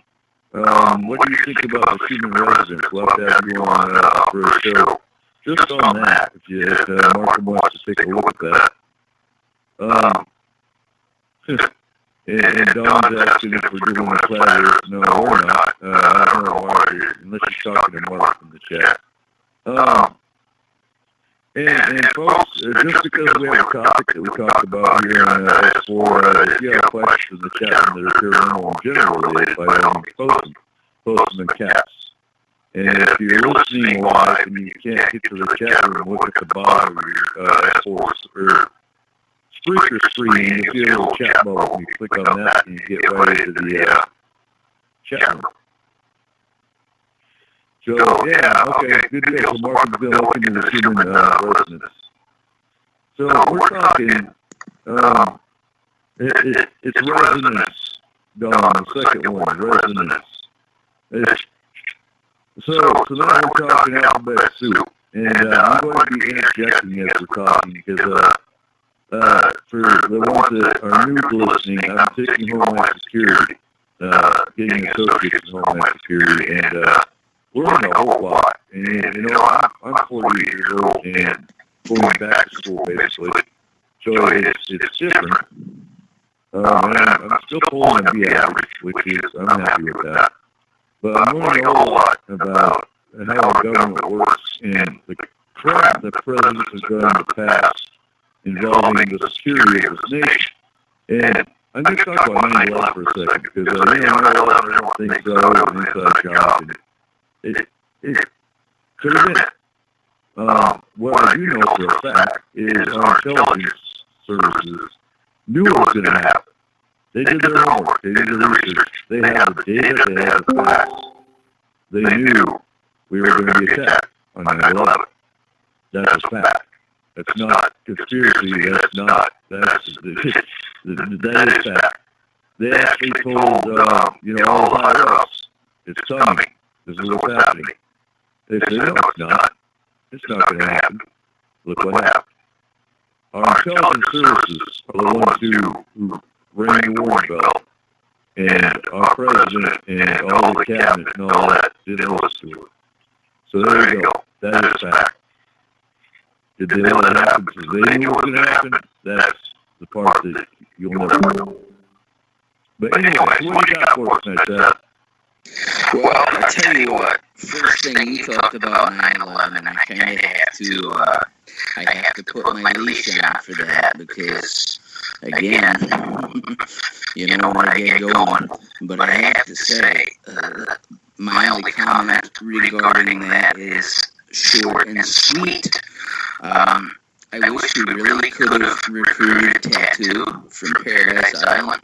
what do you think about the human residence? We'll have to have you on for a show just on that, if Markham wants to take a look at that. And Don's asking if we're doing a flat earth. No, we're not. I don't know why, unless you're talking to Mark in the chat. And folks, just because we have a topic that we talked about here in S4, if you have questions in the chat room that are paranormal and general related, by all means, post them in caps. And if you're listening live and you can't get to the chat room, look at the bottom of your S4 or Spreaker screen, you'll see a little chat bubble. You click on that and you get right into the chat room. So, yeah, okay, good deal. So Markham's going to look into the human resonance. So we're talking, it's resonance, Don, the second one, resonance. So now we're talking alphabet soup. And I'm going to be interjecting as we're talking because for the ones that are new to listening, I'm taking Homeland Security, getting associates in Homeland Security, and we're learning a whole lot. And, you know, I'm 48 years old and going back to school, basically. So it's different. And I'm still pulling a B average, which is, I'm happy with that. But I'm learning a whole lot about how our government works and the crap the presidents have done in the past involving the security of this nation. And I'm going to talk about 9/11 for a second, because, you know, 9/11, I don't think so, it was an inside job. And it could have been. What I do know for a fact is our intelligence services knew it was going to happen. They did their homework. They did the research. They had the data. They had the facts. They knew we were going to be attacked on 9/11. That's a fact. That's not conspiracy. That's not. That is fact. They actually told, you know, all the higher ups, it's coming. This is what's happening. They said, no, it's not. It's not going to happen. Look what happened. Our intelligence services are the ones who rang the warning bell. And our president and all the cabinet and all that didn't listen to it. So there you go. That is fact. Did they let it happen because they knew what was going to happen? That's the part that you'll never know. But anyway, what do you got for us, Matt? Well, I tell you what, first thing you talked about 9/11, I kind of have to put my leash on for that because, again, you know when I get going. But I have to say, my only comment regarding that is short and sweet. I wish we really could have recruited Tattoo from Paradise Island,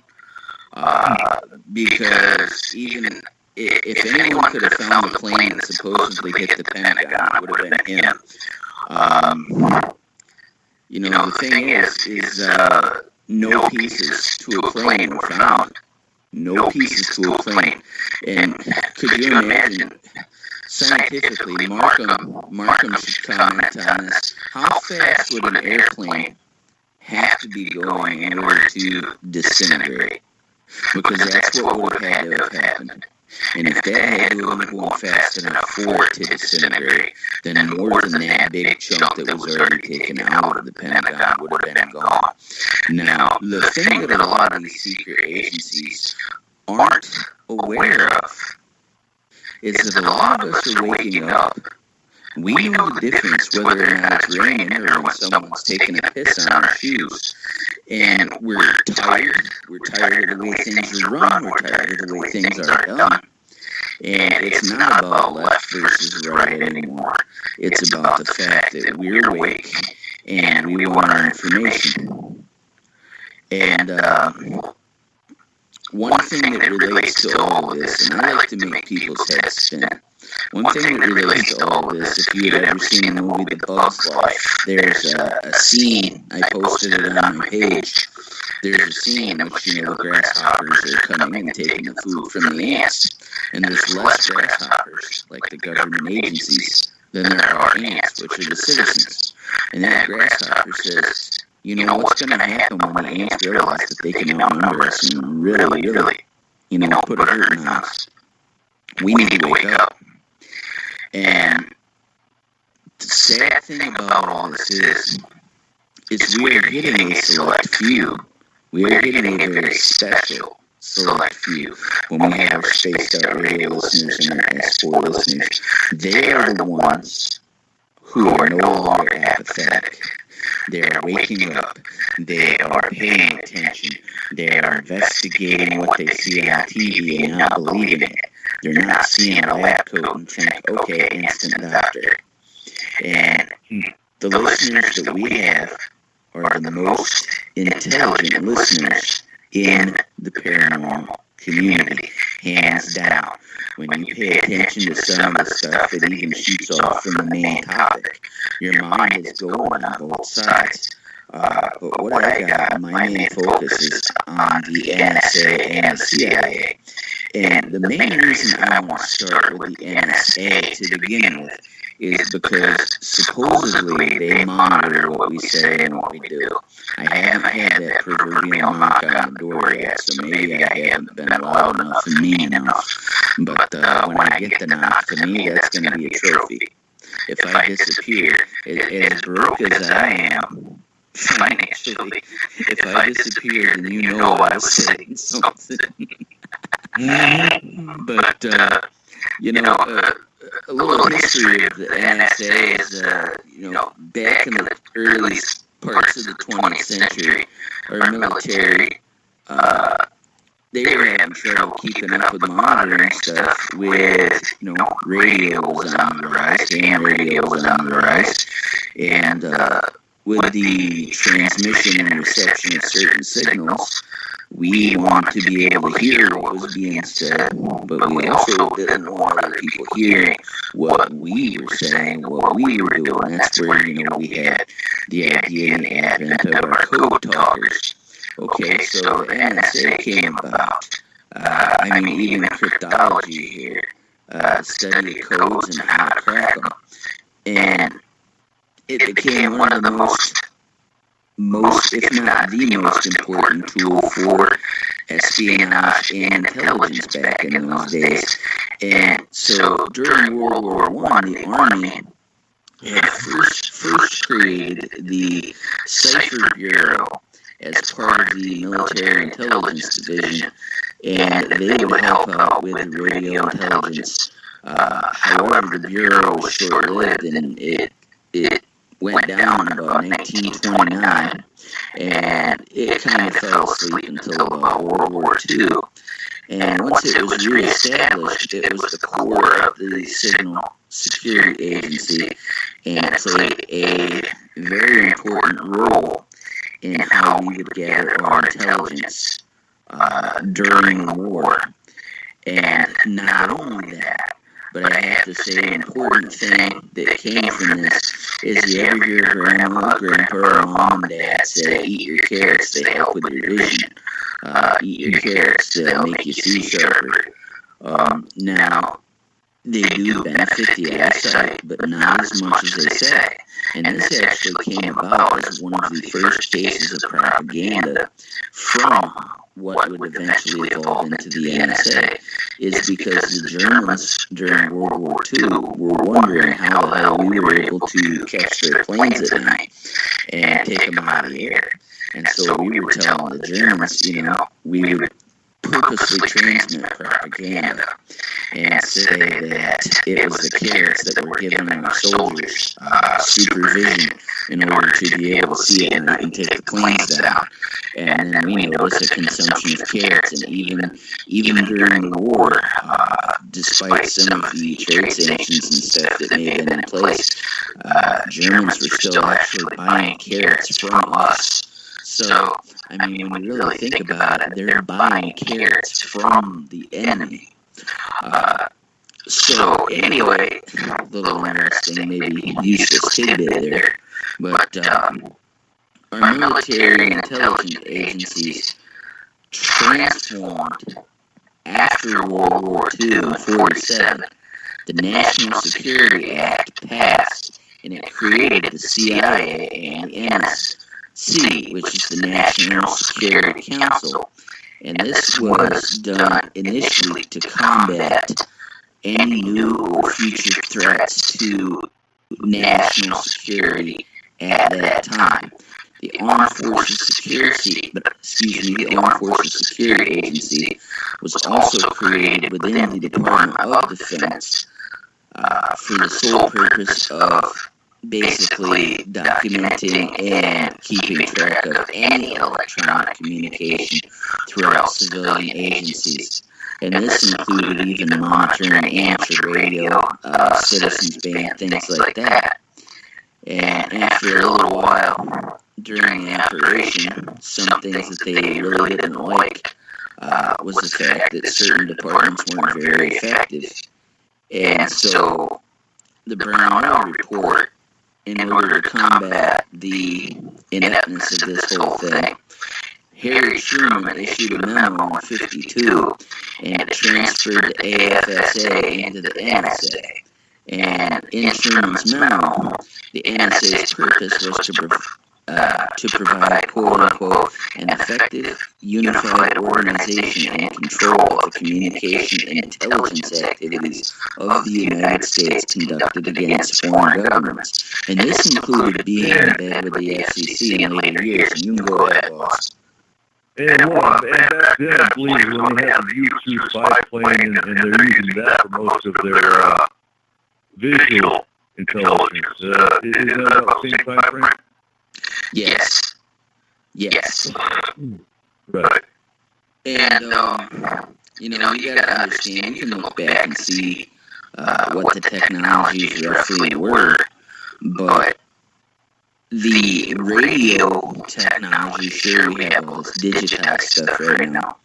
because even if anyone could have found the plane that supposedly hit the Pentagon, it would have been him. You know, the thing is no pieces to a plane were found. No pieces to a plane. And could you imagine, scientifically, Markham should comment on this, how fast would an airplane have to be going in order to disintegrate? Because that's what would have had to have happened. And if that had to have gone fast enough for it to disintegrate, then more than that big chunk that was already taken out of the Pentagon would have been gone. Now, the thing that a lot of these secret agencies aren't aware of is that a lot of us are waking up. We know the difference whether or not it's raining or when someone's taking a piss on our shoes. And we're tired. We're tired of the way things are run. We're tired of the way things are done. And it's not about left versus right anymore. It's about the fact that we're awake and we want our information. And one thing that relates to all of this, and I like to make people's heads spin. One thing that relates to all of this, if you had ever seen the movie The Bug's Life, there's a scene, I posted it on my page, there's a scene in which, the grasshoppers are coming in and taking the food from the ants, and there's less grasshoppers, like the government agencies, than there are ants, which are the citizens. And that grasshopper says, what's going to happen when the ants realize that they can outnumber us and really, put a hurt on us? We need to wake up. And the sad thing about all this is we are getting a select few. We are getting a very special select few when we have our spaced out radio listeners and our S4 listeners. They are the ones who are no longer apathetic. They are waking up. They are paying attention. They are investigating what they see on TV and not believing it. They're not seeing a lab coat and think, okay, instant doctor. And the listeners that we have are the most intelligent listeners in the paranormal community, hands down. When you pay attention to some of the stuff that even shoots off from the main topic, your mind is going on both sides. But what I got, my main focus is on the NSA and the CIA. And the main reason I want to start with the NSA to begin with is because supposedly they monitor what we say and what we do. I haven't had that proverbial knock on the door yet, so maybe I haven't been loud enough and mean enough. But when I get the knock, to me, that's going to be a trophy. If I disappear, as broke as I am financially, if I disappear, then you know I was saying something. But, a little history of the NSA is, back in the early parts of the 20th century, our military, they were having trouble keeping up with monitoring stuff with, radio was on the rise, ham radio was on the rise, and with the transmission and reception of certain signals, we want to be able to hear what was being said, but we also didn't want other people hearing what we were saying, what we were doing. That's where, we had the idea and the advent of our code talkers. Okay, so the NSA came about. Even cryptology here, study of codes and how to crack them. And it became one of the most, if not the most important tool for espionage and intelligence back in those days. And so during World War I, the Army had first created the Cipher Bureau as part of the Military Intelligence Division, and they would help out with the radio intelligence. However, the Bureau was short-lived, and it went down in about 1929, and it kind of fell asleep until about World War II. And once it was reestablished, it was the core of the Signal Security Agency, and it played a very important role in how we would gather our intelligence during the war. And not only that, but I have to say an important thing that came from this is you ever hear grandma, grandpa, or mom and dad say, eat your carrots, they help with your vision. Eat your carrots, they'll make you see sharper. Now, they do benefit the eyesight, but not as much as they say. And this actually came about as one of the first cases of propaganda from what would eventually evolve into the NSA. is because the Germans during World War II were wondering how the hell we were able to catch their planes at night and take them out of the air. And so we were telling the Germans, we would purposely transmit propaganda and say that it was the carrots that were giving our soldiers supervision in order to be able to see at night and take the planes down. And then we noticed a consumption of carrots, and even during the war, despite some of the trade sanctions and stuff that may have been in place, Germans were still actually buying carrots from us. So, I mean, when you really think about it, they're buying carrots from the enemy. So, anyway, a little interesting, maybe useless tidbit there, but our military and intelligence agencies transformed after World War II in 1947. The National Security Act passed, and it created the CIA and the NSC, which is the National Security Council. And this was done initially to combat any new or future threats to national security at that time. The Armed Forces Security Agency was also created within the Department of Defense for the sole purpose of basically documenting and keeping track of any electronic communication throughout civilian agencies. And this included even monitoring amateur radio, citizens band, things like that. And after a little while, during the operation, some things that they really didn't like was the fact that certain departments weren't very effective. And so the Brown Oil Report, in order to combat the ineptness of this whole thing, Harry Truman issued a memo in 1952, and it transferred the AFSA into the NSA. And in Truman's memo, the NSA's purpose was to provide, quote-unquote, an effective, unified organization and control of the communication and intelligence activities of the United States conducted against foreign governments. And this included being in bed with the FCC in later years. And you can go ahead, boss. And back then, I believe when they had the U-2 spy plane, and they're using that for most of their visual intelligence. Is that about the same time frame? Yes. Right. And, you gotta understand, you can look back and see what the technologies roughly were, but the radio technology, sure, we have all this digitized stuff right now,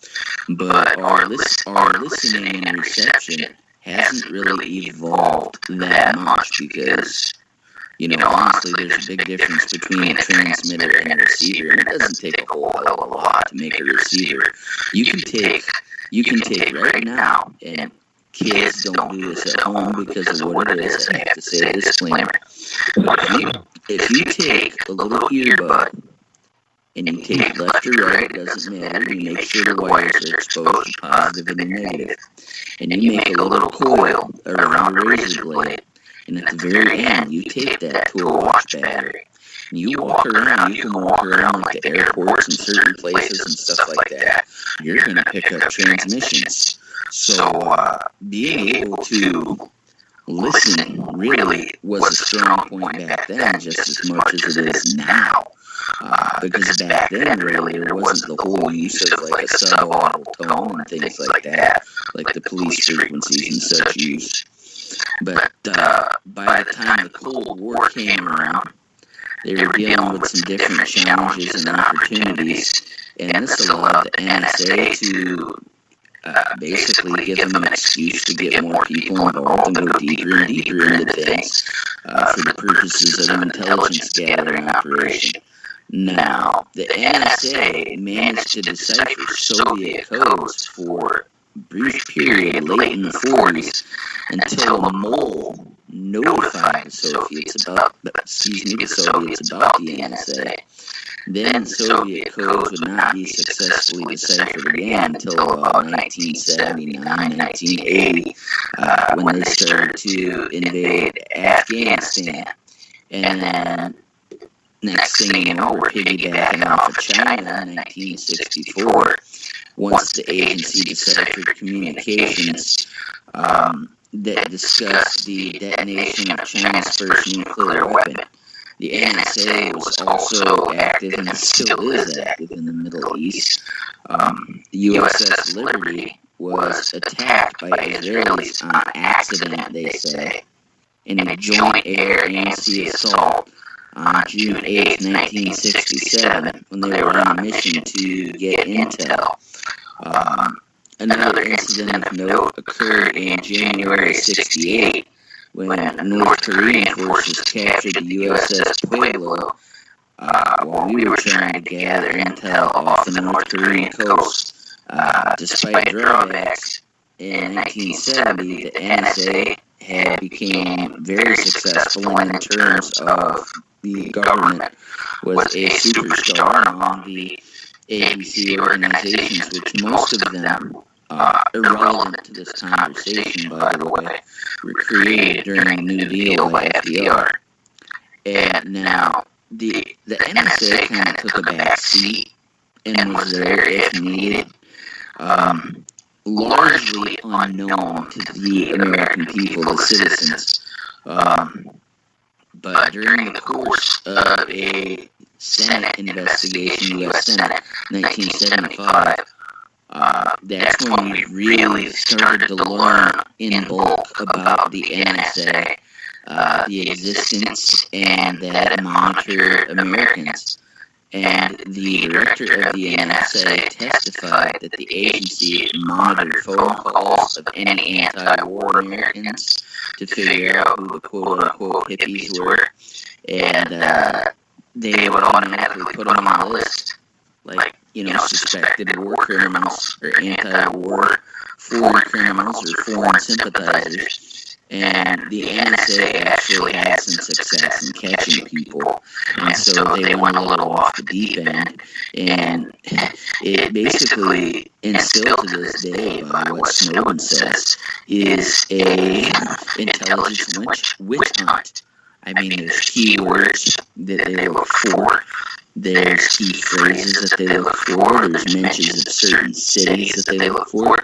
but our listening and reception hasn't really evolved that much because, honestly, there's a big difference between a transmitter and a receiver, and it doesn't take a whole hell of a lot to make a receiver. You can take right now, and kids don't do this at home because of what it is. I have to say a disclaimer. If you take a little earbud and you take left or right, it doesn't matter, you make sure the wires are exposed to positive and negative, and you make a little coil around a razor blade, and at the very end, you tape that to a watch battery. And you walk around, you can walk around like the airports and certain places and stuff like that. You're going to pick up transmissions. So being able to listen really was a strong point back then, just as much as it is now. Because back then, really, there wasn't the whole use of like a sub-audible tone and things like that, like the police frequencies and such use. But by the time the Cold War came around, they were dealing with some different challenges and opportunities, and this allowed the NSA to basically give them an excuse to get more people involved and go deeper and deeper into things for the purposes of an intelligence gathering operation. Now, the NSA managed to decipher Soviet codes for a brief period late in the 40s until a mole notified the Soviets about the NSA. Then Soviet codes would not be successfully deciphered again until about 1979, 1980, when they started to invade Afghanistan. And then, next thing you know, we're piggybacking off of China in 1964, once the agency deciphered communications that discussed the detonation of China's first nuclear weapon. The NSA was also active, and still is active, in the Middle East. The USS Liberty was attacked by Israelis on accident, they say, in a joint air and sea assault on June 8, 1967, when they were on a mission to get intel. Another incident of note occurred in January 1968, when North Korean forces captured the USS Pueblo while we were trying to gather intel off the North Korean coast. Despite drawbacks, in 1970, the NSA had become very successful, and in terms of the government was a superstar among the ABC organizations, which most of them, irrelevant to this conversation, by the way, were created during the New Deal by FDR. And now, the NSA kind of took a back seat and was there if needed, largely unknown to the American people, the citizens. But during the course of a Senate investigation, U.S. Senate, 1975, that's when we really started to learn in bulk about the NSA, the existence, and that it monitored Americans. And the director of the NSA testified that the agency monitored phone calls of any anti-war Americans to figure out who the quote-unquote hippies were, and they would automatically put them on a list, like, suspected war criminals or anti-war foreign criminals or foreign sympathizers. And the NSA actually had some success in catching people, and so they went a little off the deep end, and it basically, and still to this day, by what Snowden says, is a intelligence witch hunt. I mean, there's keywords that they look for, there's key phrases that they look for, there's mentions of certain cities that they look for.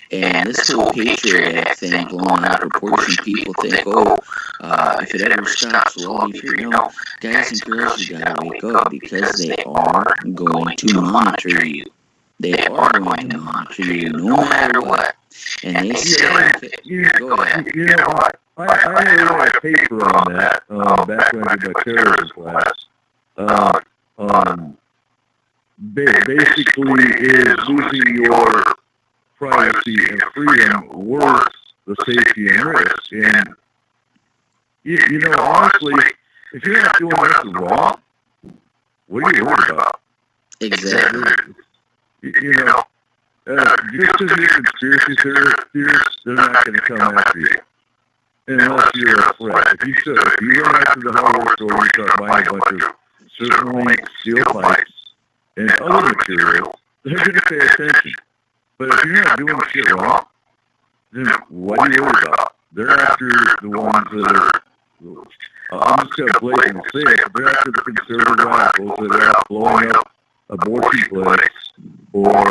And this whole Patriot Act thing blowing out of proportion, people think, if it ever stops, we'll all be free. No, guys and girls, you gotta wake up, because they are going to monitor you. They are going to monitor you no matter what. And they say, go ahead. You know what? I had to write a paper on that back when I did my terrorism class. Basically, is losing your privacy and freedom worth the safety and risk. And, honestly, if you're not doing nothing wrong, what are you worried about? Exactly. Just because you're a conspiracy theorist, they're not going to come after you. Unless you're a threat. If you run after the hardware store, you start buying a bunch of certainly steel pipes and other materials, they're going to pay attention. But if you're not doing shit wrong, then what are you worried about? They're after the ones that are, I'm just going to blatantly say it, they're after the conservative radicals that are out blowing up abortion clinics, or,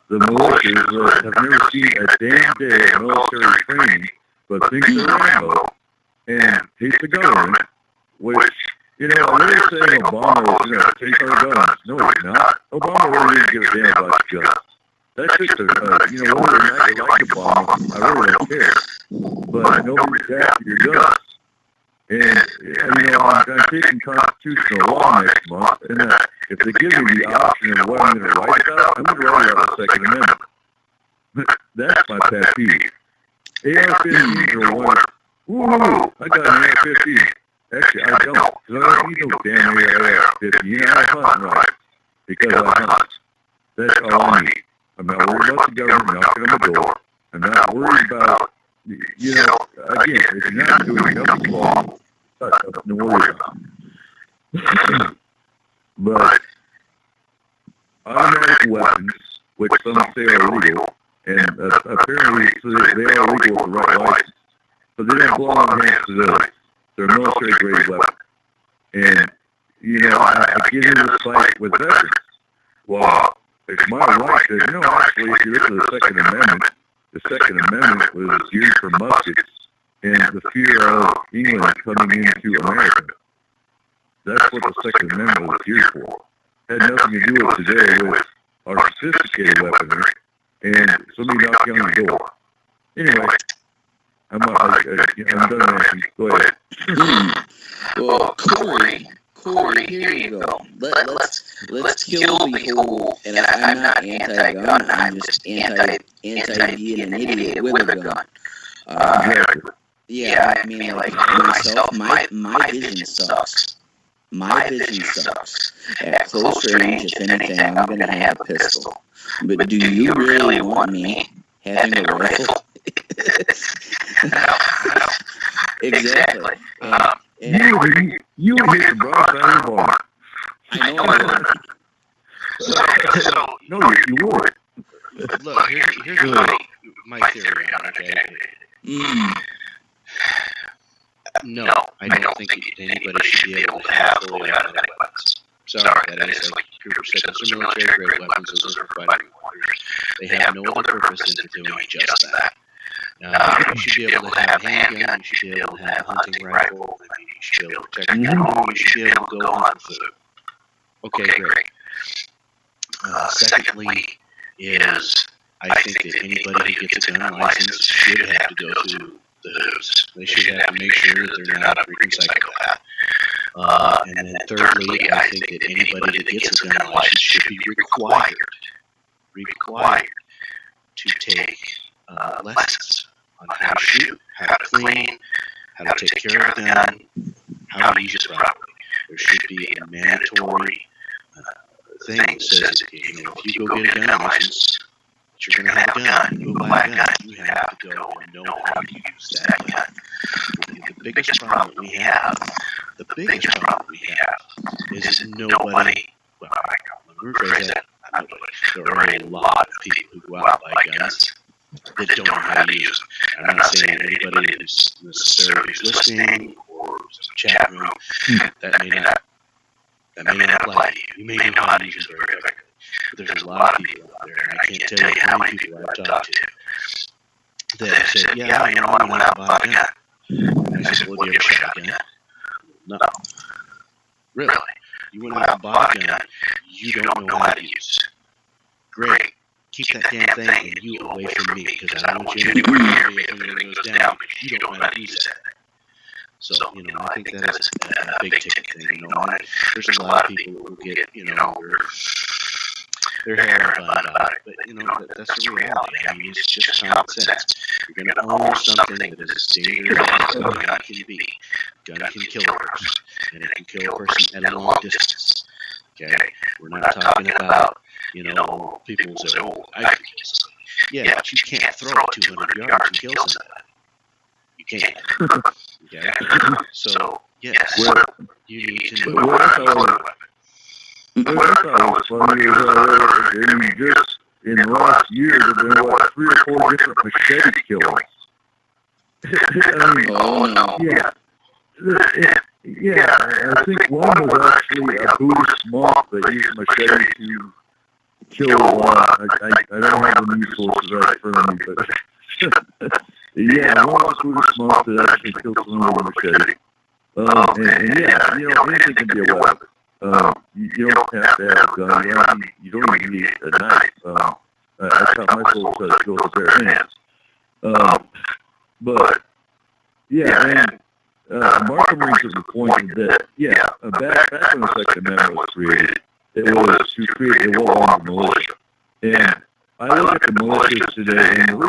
the militias that have never seen a damn day of military training, but think they're Rambo, and hate the government, which, they're saying Obama was going to take our guns. No, he's not. Obama really didn't give a damn about guns. That's just whether or not you like Obama, I really don't care. But nobody's after your guns. And, I'm taking constitutional law next month, and if they give me the option of what I'm going to write about, I'm going to write about the Second Amendment. That's my pet peeve. AR-15s are one. Ooh, I got an AR-15. Actually, I don't, because I don't need no damn AR-15. I hunt right, because I hunt. That's all I need. I'm not worried about the government knocking on the door. I'm not worried about, again, if you're not doing nothing wrong, nothing to worry about. But automatic weapons, which some say are legal, and apparently so they are legal with the right license, but they don't belong in the hands of civilians. They're a military-grade weapon. And, you know, I get into this fight with veterans. Well, it's my right that, you know, actually, if you look at the Second Amendment was geared for muskets and the fear of England coming into America. That's what the Second Amendment was geared for. It had nothing to do with today with our sophisticated weaponry and somebody knocking on the door. Anyway, I'm done answering. Go ahead. Well, Corey, here you go. Let's kill the whole. And I'm not anti-gun. I'm just anti being an idiot with a gun. Yeah, I mean, like myself, my vision sucks. My vision sucks. At close range, if anything, I'm gonna have a pistol. But do you really want me having a rifle? Exactly. And you would hit the broadside of the bar. I know I would. No, you would. Look, here's my theory on it, okay? No, I don't think anybody should be able to have fully automatic weapons. Sorry, that is, like Cooper said, those are military-grade weapons, those are fighting warriors. They have no other purpose than doing just that. You should be able to have a handgun, you should be able to have a hunting rifle, I mean, you should be able to protect your home, you should be able to go hunt food. Okay, great. Secondly is, I think that anybody who gets a gun license should have to go to the hooves. They should have to make sure that they're not a freaking psychopath. And then thirdly, I think that anybody that gets a gun license should be required to take lessons on how to shoot, how to clean, how to take care of the gun, how to use it properly. There should be a mandatory thing that says, you know, if you go get a gun license, you're going to have a gun, you go buy a gun, you have to go and know how to use that gun. The biggest problem we have is nobody, well, let me rephrase that, not nobody, there are a lot of people who go out and buy guns that don't know how to use them. And I'm not saying anybody who's necessarily listening or chat room, that may not apply to you. You may know how to use it very effectively. But there's a lot of people out there, and I can't tell you how many people I've talked to that have said, yeah, you know what, I went out and bought a gun. And I said, well, do you ever shot a gun? No. Really? You went out and bought a gun, you don't know how to use it. Great. Keep that damn thing and you away from me, because I don't want you anywhere near me if anything goes down, because you don't know how to use that thing. So, you know, I think that is a big ticket thing, you know, and there's a lot of people who get, you know, their hair about it, but, you know, that's the reality. I mean, it's just common sense. You're going to own something that is as dangerous as a gun can be. A gun can kill a person, and it can kill a person at a long distance. Okay? We're not talking about, you know, people who say, oh, I can kill somebody. Yeah, but you can't throw it 200 yards and kill somebody. You can't. Okay? So, yes, you need to know how to use it. What I thought was funny is just in the last year there have been, what, 3 or 4 different machete killings. I mean, oh no. Yeah, I think one was actually a Buddhist monk that used a machete to kill, I don't have the news sources right in front of me, but yeah, one was a Buddhist monk that actually killed someone with a machete. And yeah, you know, anything can be a weapon. You don't have to have a gun. You don't even need a knife. I taught my soldiers how to kill with a pair of hands. But yeah, and Markham brings up the point that back when the Second Amendment was created, it was to create a well-armed militia. And I look at the militias today, and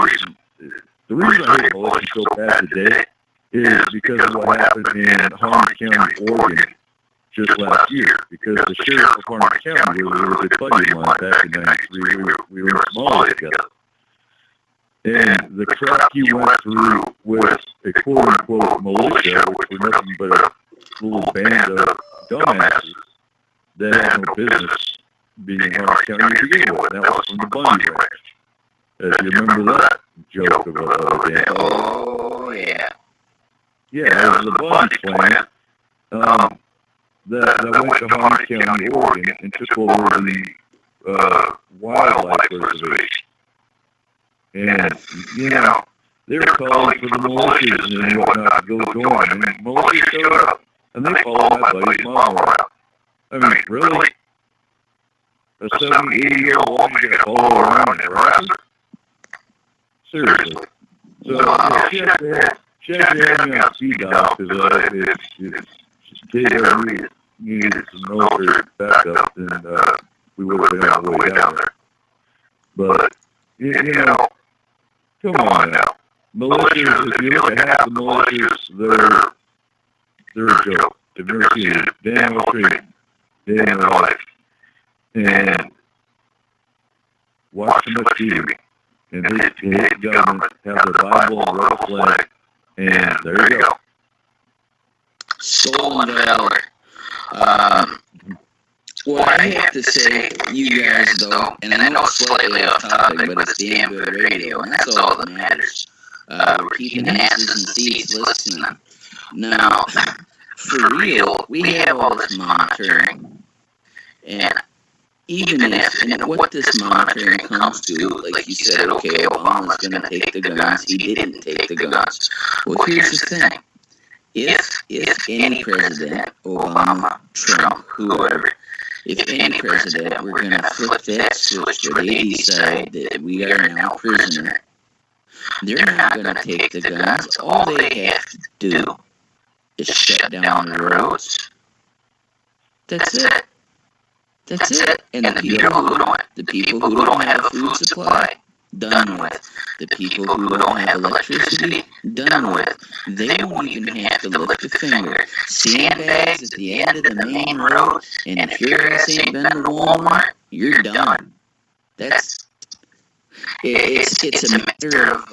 the reason I hate militias so bad today is because of what happened in Harnett County, Oregon, just last year, because the sheriff of Harnett County was a buddy of mine back in '93. We were in Somalia together. And the crap he went through with a quote-unquote militia, which were nothing but a little band of dumbasses, that had no business being in Harness County to begin with. That was from the Bundy Ranch. If you remember that joke of a damn. Oh, yeah. Yeah, that was the Bundy plant that went to Harness County, Oregon, and took over the wildlife reservation. And, you know, they were calling for the militias and whatnot to go join. And militias showed up, and they followed my buddy's mom around. I mean, really? A 70, 80-year-old woman you gotta follow around and harass her? Seriously. So, yeah, she had to have me on speed dial because they needed some military backup, and we would have been on the way down there. But, you know, come on now. Militias, if you look at half the militias, they're a joke. They've never seen a damn well trained day in their life. And watch too much TV. And hate the government, have their Bible and rebel flag, and there you go. Stolen valor. What I have to say, you guys, though, and I know it's slightly off topic, but it's damn good radio, and that's all that matters. We're keeping asses in seats listening. Now, for real, we have all this monitoring, and even if, and what this monitoring comes to, like you said, okay, Obama's going to take the guns, he didn't take the guns. Well, here's the thing. If any president, Obama, Trump, whoever, if any president, we're going to flip that switch where they decide that we are now prisoner, they're not going to take the guns. All they have to do is shut down the roads. That's it. That's it. And the people who don't have a food supply, done with. The people who don't have electricity, done with. They won't even have to lift a finger. Sandbags at the end of the main road, and if your ass ain't been to Walmart, you're done. It's a matter of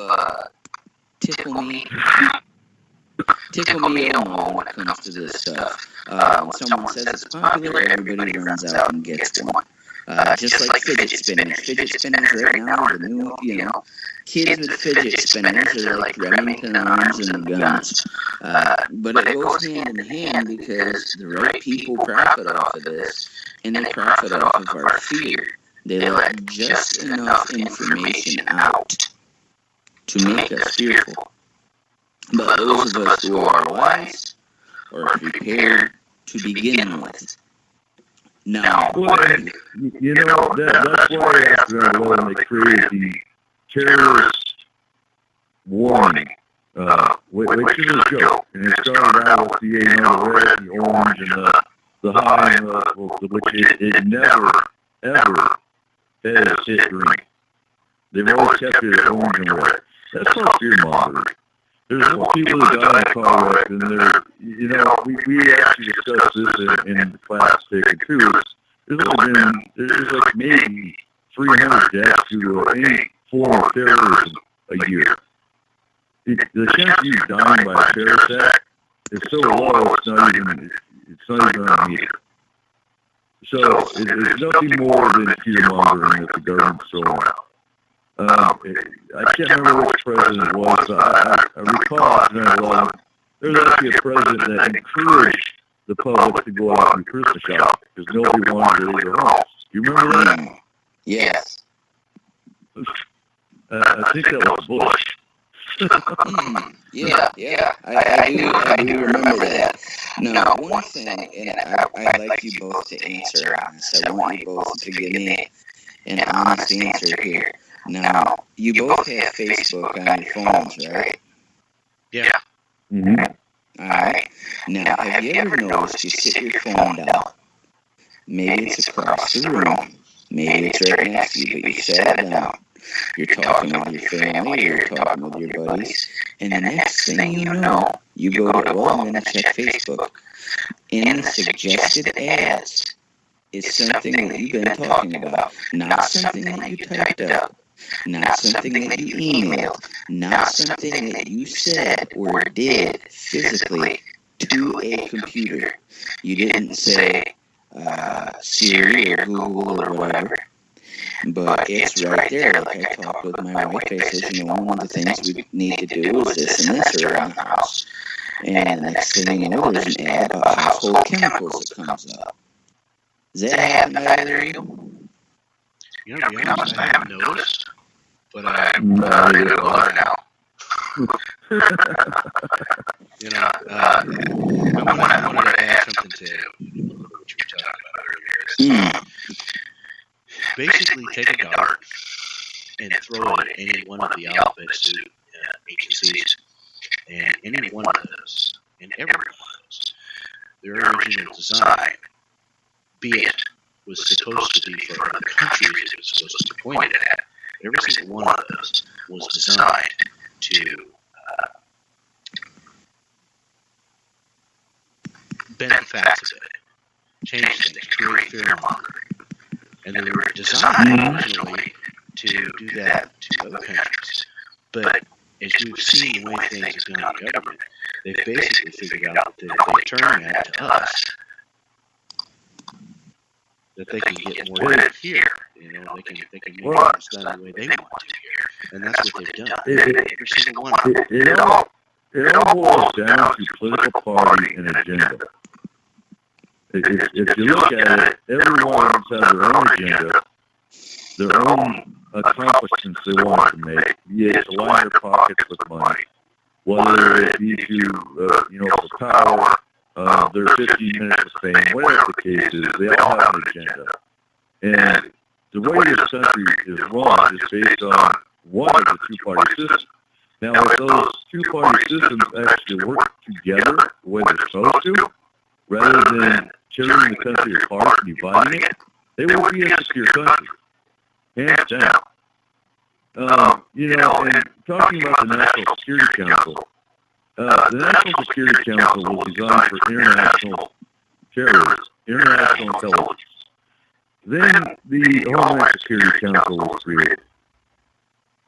tickle me Elmo when it comes to this stuff. When someone says it's popular, everybody runs out and gets one. Just like fidget spinners. Fidget spinners right now are the new, kids with fidget spinners are like Remington arms and guns. But it goes hand in hand because the right people profit off of this, and they profit off of our fear. They let just enough information out to make us fearful. But those of us who are wise are prepared to begin with. Now, well, that's why after 9/11 they created the terrorist warning, which is a joke. And it started out with the red, the orange, and the high, which it never, ever has hit green. They've always kept it at orange and red. That's called fear-mongering. There's more people that die in car wreck than there, we actually discussed this in the class taken too. There's like maybe 300 deaths due to any form of terrorism a year. The chance of you dying by a terrorist attack is so low, it's not even on a meter. So it's nothing more than fear-mongering that the government's throwing out. I can't remember which president it was. I recall after 9/11, there was actually a president that encouraged the public to go out and Christmas shop because nobody wanted to leave their homes. Do you remember that? Yes. I think that was Bush. Yeah. I do remember that. Now, one thing, and I'd like you both to answer on this. I want you both to give me an honest answer here. Now, you both have Facebook on your phones, right? Yeah. Mm-hmm. Alright. Now, have you ever noticed you sit your phone down? Maybe it's across the room. Maybe it's right next to you, but you sat it down. You're talking with your family, you're talking with your buddies, and the next thing you know, you go to, I'm going to check Facebook. In the suggested ads is something that you've been talking about, not something that you typed up. Not something that you emailed, not something that you said or did physically to a computer. You didn't say, Siri or Google or whatever. But it's right there. Like I talked with my wife, I said, you know, one of the things we need to do is this and this around the house. And the next thing you know, there's an ad about household chemicals that comes up. Does that happen to either of you? You know, to be honest, I haven't noticed, but I'm No, going to go there now. You know, I want to add something to what you were talking about earlier. Basically, take a dart and throw it at any one of the alphabet suit agencies, and any one of those, and every one of those, their original design, be it was supposed to be for other countries it was supposed to be pointed at, every single one of those was designed to bend the facts a bit, change things, create fear-mongering. And they were designed originally to do that to other countries. But as we've seen the way things have gone in government, they've basically figured out that if they turn that to us, that they can get more of it here. You know, they can make things done the way they want to here. And that's what they've done. Every single one of them. It all boils down to political party and agenda. If you look at it, every one of them has their own agenda, their own accomplishments they want to make, be it to line their pockets with money, whether it be to, for power, their 15 minutes of fame, whatever the case is, they all have an agenda. And the way this country is run is based on one of the two-party systems. Now, if those two-party systems actually work together the way they're supposed to, rather than tearing the country apart and dividing it, they will be a secure country. Hands down. And talking about the National Security Council, the National Security Council was designed for international terrorism, international intelligence. Then the Homeland Security Council was created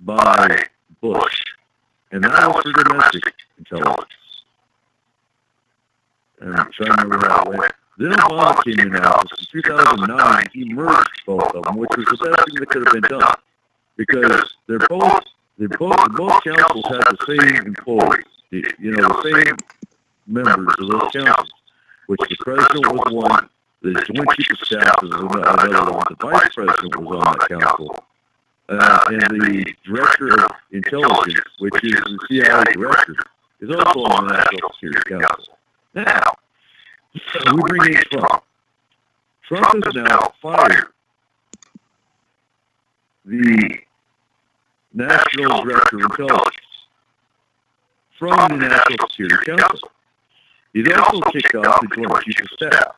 by Bush, and that was for domestic intelligence. And I'm trying to remember how it went. Then Obama came in office in 2009. He merged both of them, which was the best thing that could have been done, because both councils had the same employees, the same members of those councils, which the president was one, the Joint Chief of Staff was another one, the vice president was on that council, and the director of intelligence, which is the CIA director, is also on the National Security Council. Now, we bring in Trump. Trump has now fired the National Director of Intelligence from the National Security Council. He's also kicked off the Joint Chief of Staff.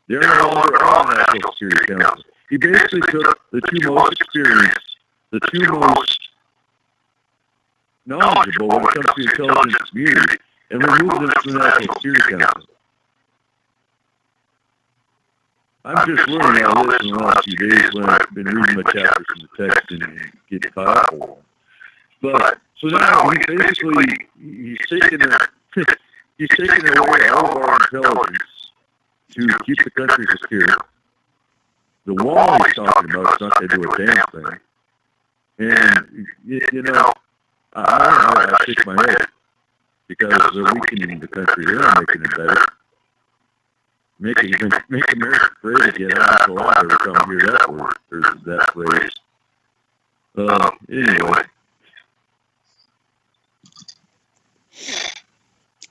They're no longer on the National Security Council. He basically took the two most experienced, the two most knowledgeable when it comes to the intelligence community, and removed them from the National Security Council. I'm just learning all this in the last few days when I've been reading my chapters from the text and getting caught up on them. But, so now he's taking away all of our intelligence to keep the country secure. The wall he's talking about is not going to do a damn thing. And, I shake my head, because they're weakening the country. They're not making it better. Make America great again. I don't know why every time I hear that word, or that phrase. Anyway.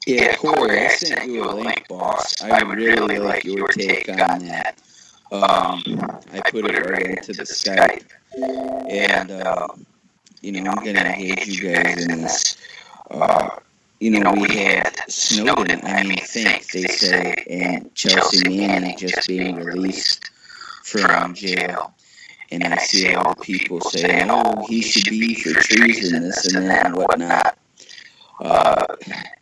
Yeah, Corey, I sent you a link, boss. I would really like your take on that. I put it right into the Skype. And, I'm going to engage you guys in this. We had Snowden, they say, and Chelsea Manning just being released from jail. And I see all the people saying, he should be for treason, this and that and whatnot.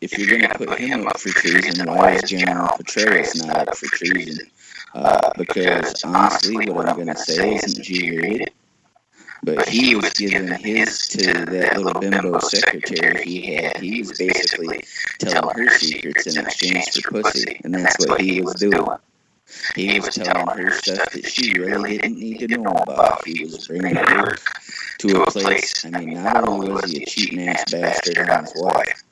If you're going to put him up for treason, why is General Petraeus not up for treason? Because honestly, what I'm going to say isn't G-rated. But he was giving his to that little bimbo secretary he had. He was basically telling her secrets in exchange for pussy, and that's what he was doing. He was telling her stuff that she really didn't need to know about. He was bringing her to a place. I mean, not only was he a cheating-ass bastard on his wife,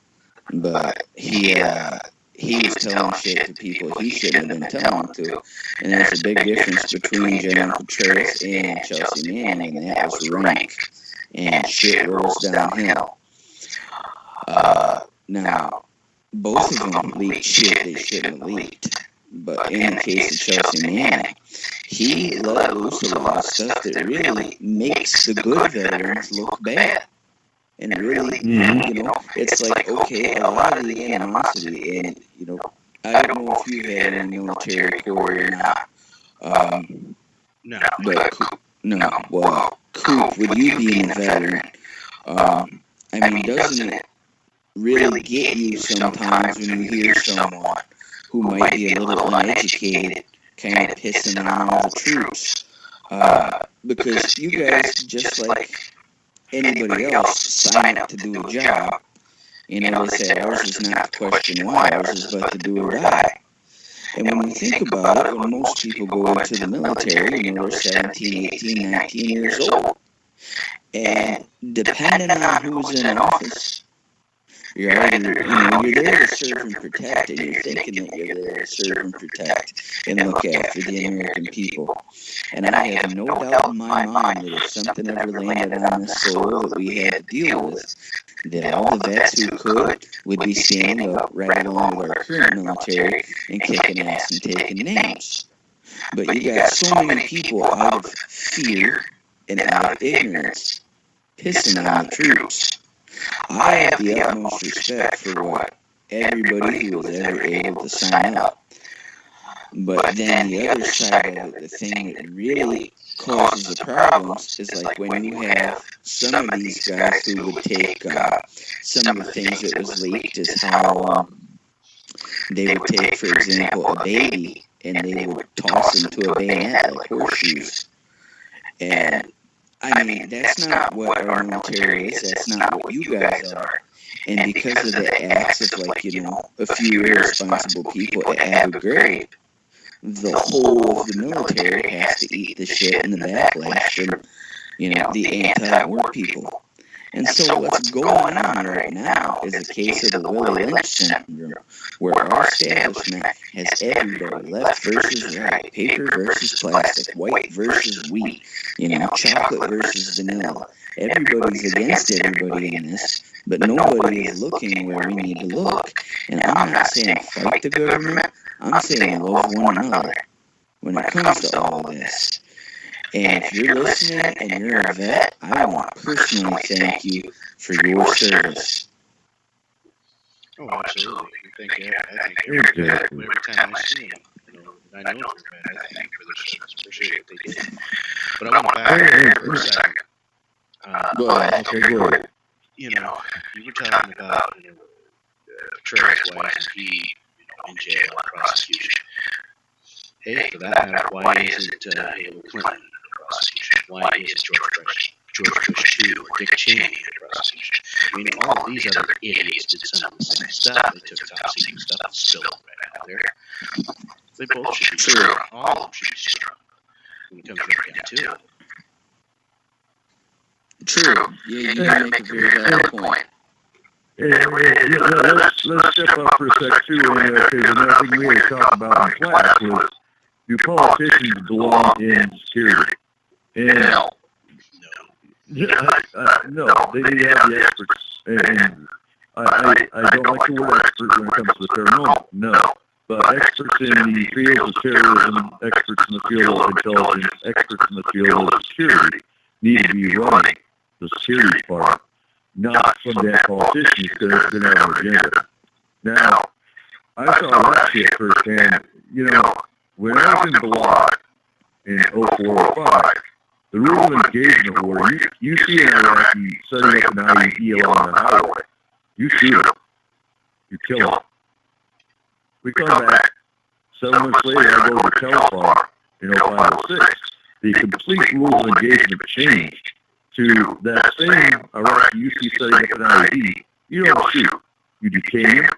but he was telling shit to people he shouldn't have been telling to. And there's a big difference between General Petraeus and Chelsea Manning, and that was rank. And shit rolls downhill. Now, both of them leaked shit they shouldn't have leaked. But in the case of Chelsea Manning, he let loose a lot of stuff that really makes the good veterans look bad. And really, it's like, okay, a lot of the animosity, and, I don't know if you had any military career or not. Coop, with you being a veteran, doesn't it really get you sometimes when you hear someone who might be a little uneducated kind of pissing on all the troops? Because you guys, just like anybody else, sign up to do a job. They say ours is not to question why, ours is but to do or die. And when we think about it, when most people go into the military, they're 17, 18, 19 years old. And depending on who's in office, you're either, you're there to serve and protect, and you're thinking that you're there to serve and protect and look after the American people. And I have no doubt in my mind that if something ever landed on this soil that we had to deal with, that all the vets who could would be standing up right along with our current military and kicking ass and taking names. But you got so many people out of fear and out of ignorance pissing on the troops. I have the utmost respect for what everybody who was ever able to sign up. But then the other side of it, the thing that really causes the problems, is like when you have some of these guys who would take some of the things that was leaked is how they would take, for example, a baby and they would toss him to a bayonet like horseshoes. And that's not what our military is. That's not what you guys are. And because of the acts of, a few irresponsible people at Abu Ghraib, the whole of the military has to eat the shit and the backlash from, the anti-war people. And so what's going on right now is a case of the Willie Lynch syndrome, where our establishment has everybody, left versus right, paper versus plastic, white versus wheat, chocolate versus vanilla. Everybody's against everybody in this, but nobody is looking where we need to look. And I'm not saying fight the government, I'm saying love one another when it comes to all of this. And if you're listening and you're a vet, I want to personally thank you for your service. Oh, absolutely. I think every time I see them, I know they're bad. I thank for their service. Appreciate what they did. But I want back for a second. Go ahead. Okay, go ahead. You were talking about Petraeus' wife and he in jail on prosecution. Hey, for that matter, why isn't Hillary Clinton under prosecution? Why isn't George Bush II or Dick Cheney under prosecution? All of these other idiots did some of the same stuff. They took top secret stuff and spilled it right out there. They both should be strung. All of them should be strung when it comes right down to it. True. Yeah, you make a very valid point. Let's step up for a sec too, because another thing we had to talk about in class was, do politicians belong in security? And No. no, they need to have the experts. And I don't like the word expert when it comes to the paranormal. No. But experts in the field of terrorism, experts in the field of intelligence, experts in the field of security need to be running the security part, not from that politician who's going to have an agenda. Now, I saw that shit firsthand. When I was in Balad in 04-05, the rule of engagement were you see an Iraqi setting up an IED along the highway, you shoot him, you kill him. We come back 7 months later, I go to Telfar in 05-06. The complete rules of engagement changed to that same Iraqi you see setting up an IED. You don't shoot. You detain him.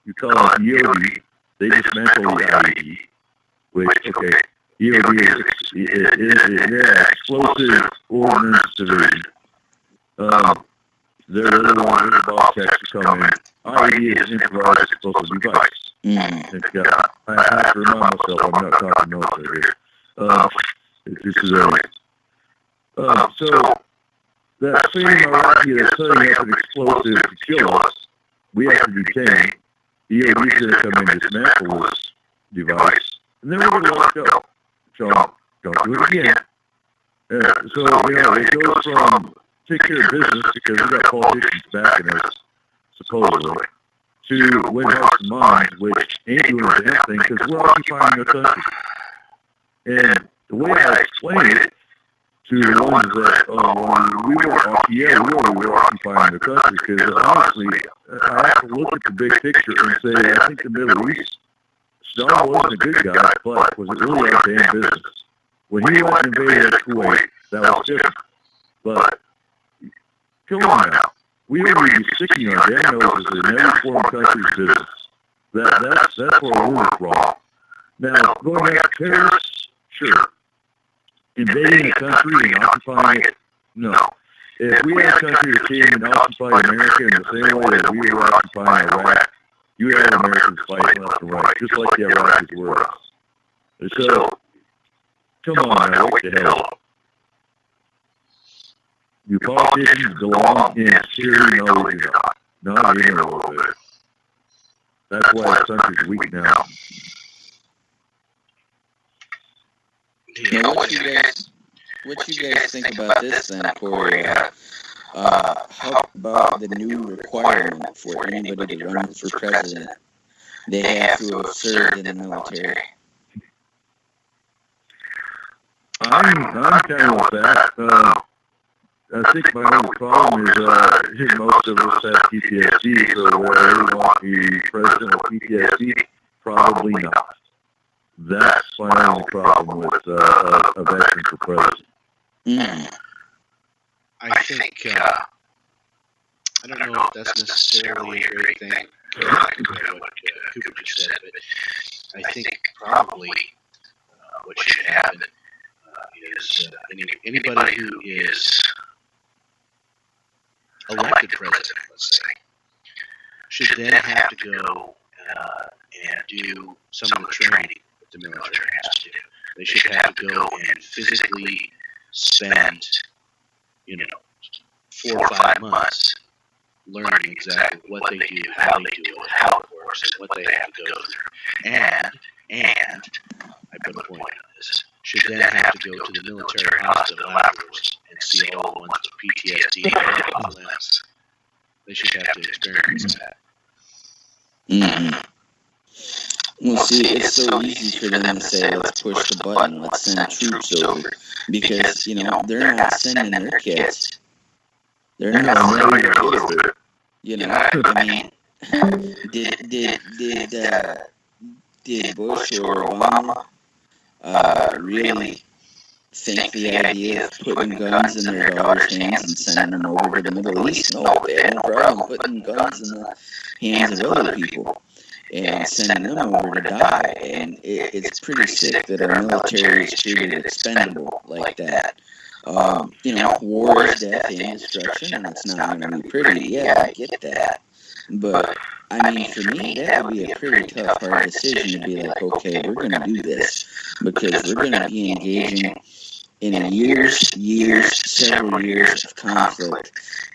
You call it EOD. They dismantle the IED. which, okay, EOD is Explosive Ordnance Division. They're the ones, they're the boss techs who come in. IED is improvised explosive device. It's got, I have to remind myself, I'm not talking military here. It's just civilians. So, that same Iraqi that's setting up an explosive to kill us, we have to detain. EOD is going to come in and dismantle this device, and then we're going to let it go. So, don't do it again. So, it goes from take care of business because we've got politicians backing us, supposedly, to win hearts and minds, which ain't doing a damn thing because we're occupying the country. And the way I explain it to the ones that, we were occupying the country because honestly, I have to look at the big picture and say, I think the Middle East, Saddam wasn't a good guy, but was it really our damn business? When he went and invaded Kuwait, that was different. But, come on now. We ought to be sticking our damn noses in every foreign country's business. That's where we're wrong. Now, going after terrorists, sure. Invading a country and occupying it, no. If we had a country that came and occupied America in the same way that we were occupying Iraq, you had Americans fighting left and right, just like the Iraqis were us. So, come on now, what the hell? You politicians belong in Syria, no, we do not. Not even a little bit. That's why the country's weak now. Now, what you guys think about this then, Corey? How about the new requirement for anybody to run for president? They have to have served in the military. I'm kind of with that. I think my only problem is most of us have PTSD, so would I really want to be president with PTSD? Probably not. That's my only problem with a veteran for president. I think, I don't know if that's necessarily a great thing, what Cooper just said, but I think probably what should happen is anybody who is elected president, let's say, should then have to go and do some of the training that the military has to do. They should have to go and physically spend, 4 or 5 months learning exactly what they do, how they do it, how it works, and what they have to go through. And I put a point on this, should then have to go to the military hospital afterwards and see all the ones with PTSD and limbs. They should have to experience that. Well, see, it's so easy for them to say, let's push the button, let's send troops over. Because, they're not sending their kids. They're not sending their kids. I mean, did Bush or Obama really think the idea of putting guns in their daughters' hands and sending them over to the Middle East? No, they had no problem putting guns in the hands of other people and sending them over to die. And it's pretty sick that our military is treated expendable like that. War is death and destruction, and it's not going to be pretty. Yeah, I get that. But, I mean, for me, that would be a pretty tough, hard decision to be like, okay, we're going to do this because we're going to be engaging in several years of conflict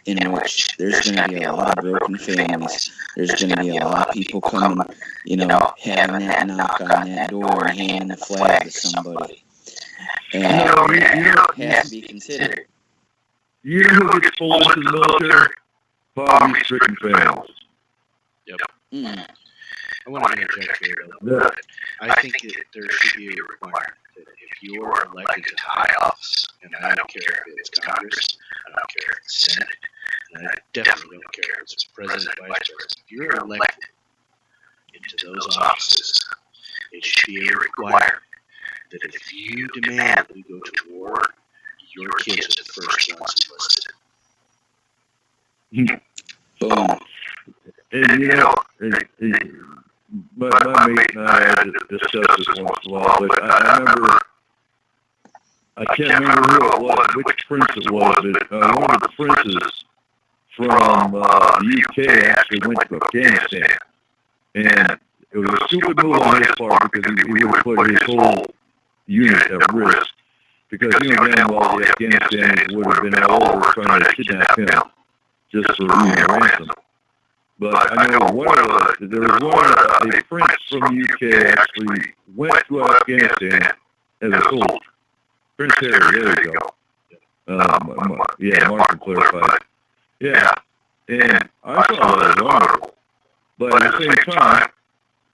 in which there's going to be a lot of broken families. There's going to be a lot of people coming, having that knock on that door and handing the flag to somebody. And that has to be considered. You know who gets pulled into the military? Poverty-stricken families. Yep. I want to interject here, though. I think that there should be a requirement that if you are elected to high office, and I don't care if it's Congress, I don't care if it's Senate, and I definitely don't care if it's President, Vice President, if you're elected into those offices, it should be a requirement that if you demand that we go to war, your kids are the first ones enlisted. Boom. And my mate and I had to discuss this once in a while, but I remember, I can't remember who it was, which prince it was, but one of the princes from the UK actually went to Afghanistan. And it was a stupid move on his part because he would have put his whole unit at risk. Because you know damn well the Afghanistanis would have been all over trying to kidnap him just for ransom. But I know there was a prince from the UK actually went to Afghanistan as a soldier. Prince Harry, there you go. Yeah, Martin clarified. Yeah, and I thought that was honorable. But at the same time,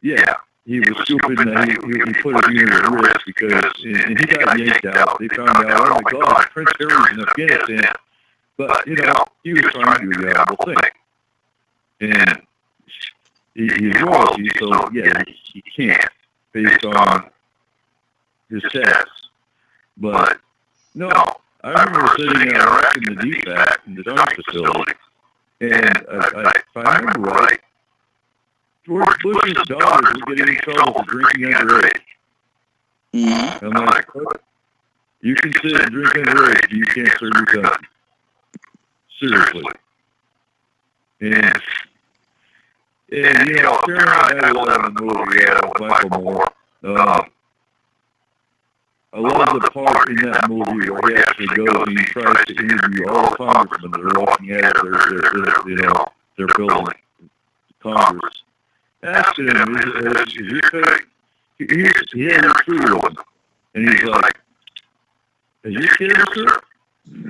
yeah, he was stupid and he put his unit at risk because and he got yanked out. They found out, oh my God, Prince Harry's in Afghanistan. But, you know, he was trying to do the honorable thing. And he's royalty, so yeah, he can't based on his stats. But, no, I remember sitting in Iraq in the DFAC, in the Dunn facility, and if I remember right, George Bush's daughters were getting in trouble for drinking underage. I'm like, you can sit and drink underage, but you can't serve your country. Seriously. And you know, Fahrenheit 9/11 movie with Michael Moore. I love the part in that movie where he actually goes and he tries to interview all the congressmen that are walking out of their building, Congress. Asking him, is your pay? He had a recruiter with him. And he's like, is your kid, sir?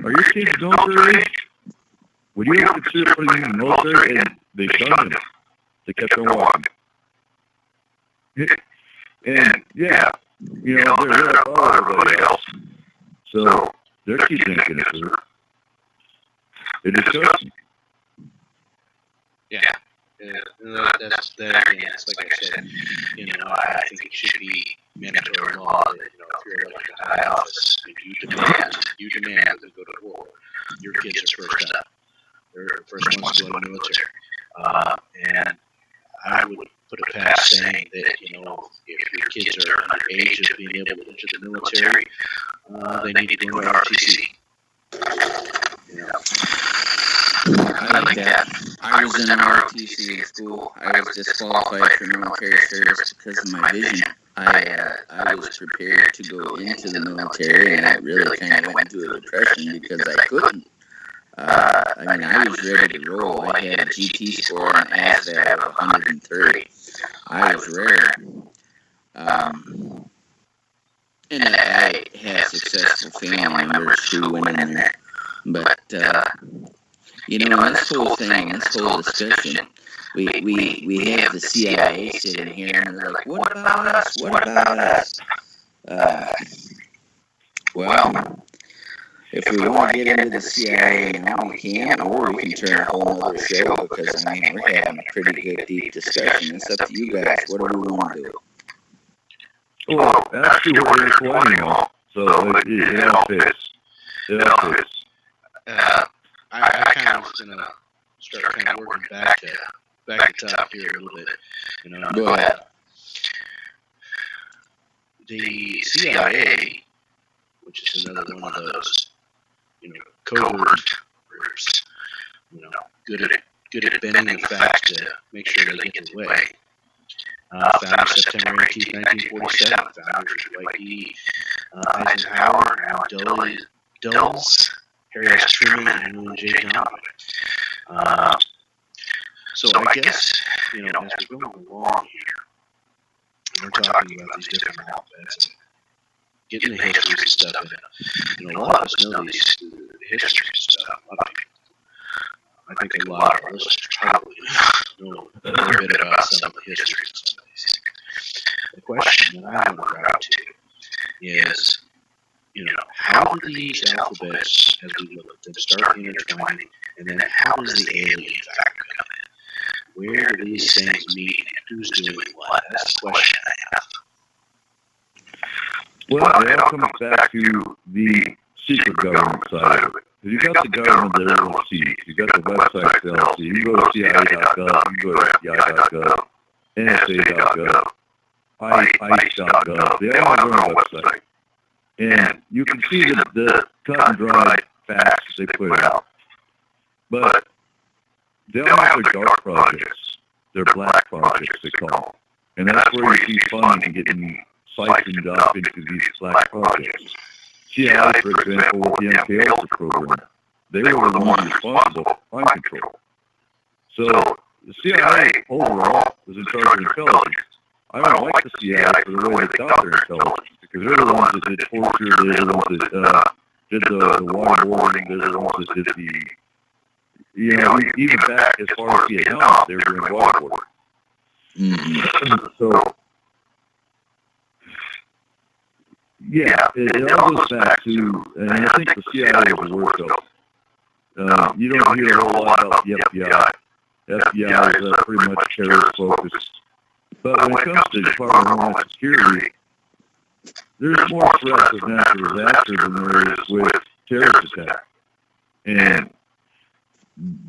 Are your kids military age? Would you ever consider putting them in the military? And they shunned him. They kept on walking. And, yeah, you know, they're above everybody else. So, their kids ain't gonna serve. It disgusts me. Yeah. That's that again. It's like I said, you know, I think it should be mandatory law that, you know, if you're like a high office, if you demand to go to war, your kids are first up. They're the first ones to go to the military. And I would put it past saying that, you know, if your kids are under age of being able to enter the military, they need to go to ROTC. You know. I like that. I was in ROTC in school. I was disqualified for military service because of my vision. I was prepared to go into the military, and I really kind of went into a depression because I couldn't. I mean, I was ready to roll. I had a GT score and an ASVAB of 130. I was rare. And I had successful family members who went in there. But, you know, this whole thing, this whole discussion, we have the CIA sitting here and they're like, what about us? What about us? Well, if we want to get into the CIA now, we can, or we can turn a whole other show because, I mean, we're having a pretty good, deep discussion. It's up to you guys. What do we want to do? Well, actually, we're explaining all, so it all fits. It all fits. I kind of was going to start kind of working back to top here a little bit. You know, Go ahead. The CIA, which is another one of those, you know, covert groups, you know, good at bending facts to make sure they get their way. Founded September 18, 1947. Founders Dwight D. Eisenhower, Allen Dulles, Harry S. Truman, and William J. Donovan. So I guess, you know, as we're going along here, and we're talking about these different alphabets, and getting the history and stuff in it, you know, a lot of us know the history and stuff. A lot of people. I think a lot of our listeners probably know a little bit about some of the history and stuff. The question that I want to route to is, you know, how do these alphabets, as we look at them, start intertwining, and then how does the alien factor come in? Where do these things meet, and who's doing what? That's the question I have. Well, it all comes back to the secret government side of it. You got the government that everyone sees. You got the websites they'll see. You go to CIA.gov, you go to FBI.gov, NSA.gov, ICE.gov. They all have their own website. And you can see the cut and dried facts they put out. But they all have their dark projects, their black projects, they call them. And that's where you see funding getting siphoned up into these black projects. CIA, for example, with the MK Ultra program, they were the ones responsible for mind control. So the CIA overall was in charge of intelligence. I don't like the CIA for the way they got their intelligence, because they're the ones that did torture, they're the ones that did the waterboarding, they're the ones that did the, even back as far as Vietnam, they were doing waterboarding. So, yeah, it all goes back to, and I think the CIA was worked up. You don't hear a whole lot about the FBI. FBI is pretty much terrorist focused. But when it comes to the Department of Homeland Security, there's more threats of natural disaster than there is with terrorist attack. And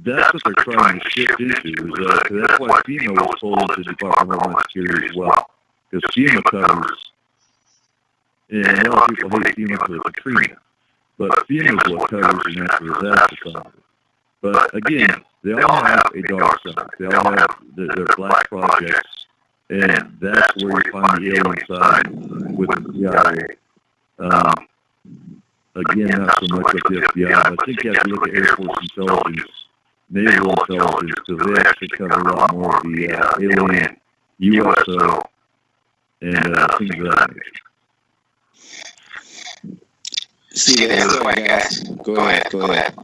that's what they're trying to shift into. That's why FEMA was sold to the Department of Homeland Security as well. Because FEMA covers, and a lot of people hate FEMA for Katrina, but FEMA is what covers the natural disaster side of it. But again, they all have a dark side. They all have their black projects, and that's where you find the alien side with the CIA. Again, not so much with the FBI, but I think you have to look at Air Force intelligence, naval intelligence, because they actually cover a lot more of the alien, USO, and things of that nature. See, that's right, guys. Go ahead.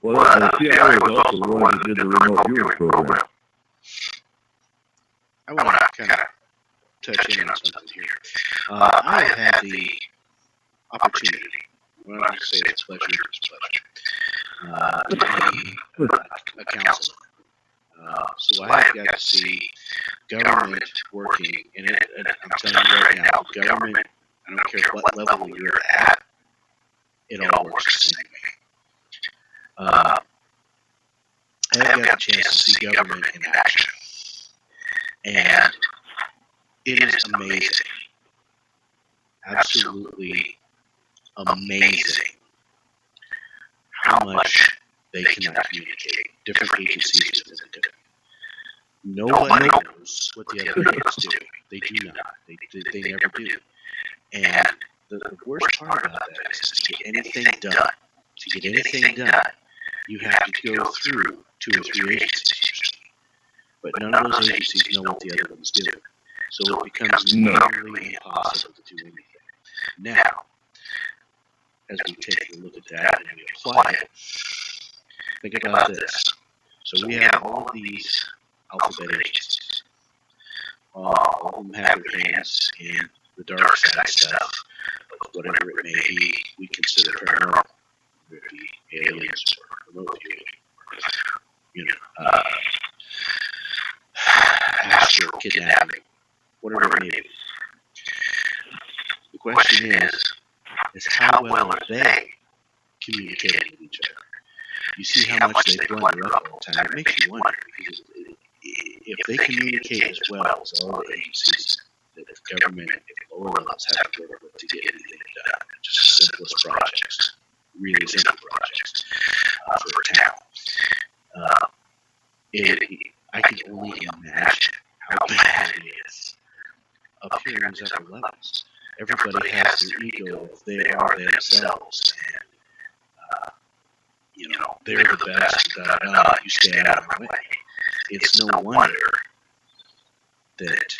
Well, the CIA was also the one that did the remote viewing program. I want to kind of touch in on something here. I have had the opportunity, well, I say it's pleasure, to be a counselor. So I have got to see government working, and I'm telling you right now, government, I don't care what level you're at, it all works the same way. I have got a chance to see government in action, and it is amazing, absolutely amazing, how much they cannot communicate. Different agencies within the government. Nobody knows what the other agencies do. They do not. They never do. And the worst part about that is to get anything done. To get anything done, you have to go through 2 or 3 agencies. But none of those agencies know what the other ones do. So it becomes nearly impossible to do anything. Now, as we take a look at that and we apply it, think about this. So we have all of these alphabet agencies. All of them have their hands in the dark side stuff, whatever it may be, we consider paranormal. Whether it be aliens or remote viewing, astral kidnapping, whatever it may be. The question is how well are they communicating with each other? You see how much they blunder up all the time. It makes you wonder, because if they communicate as well as all the agencies that the government at the lower levels have to work with to get anything done, just simplest projects, really simple projects for a town. I can only imagine how bad it is up here in these upper levels. Everybody has their ego of they are themselves, and they're the best. You stay out of my way. It's no wonder that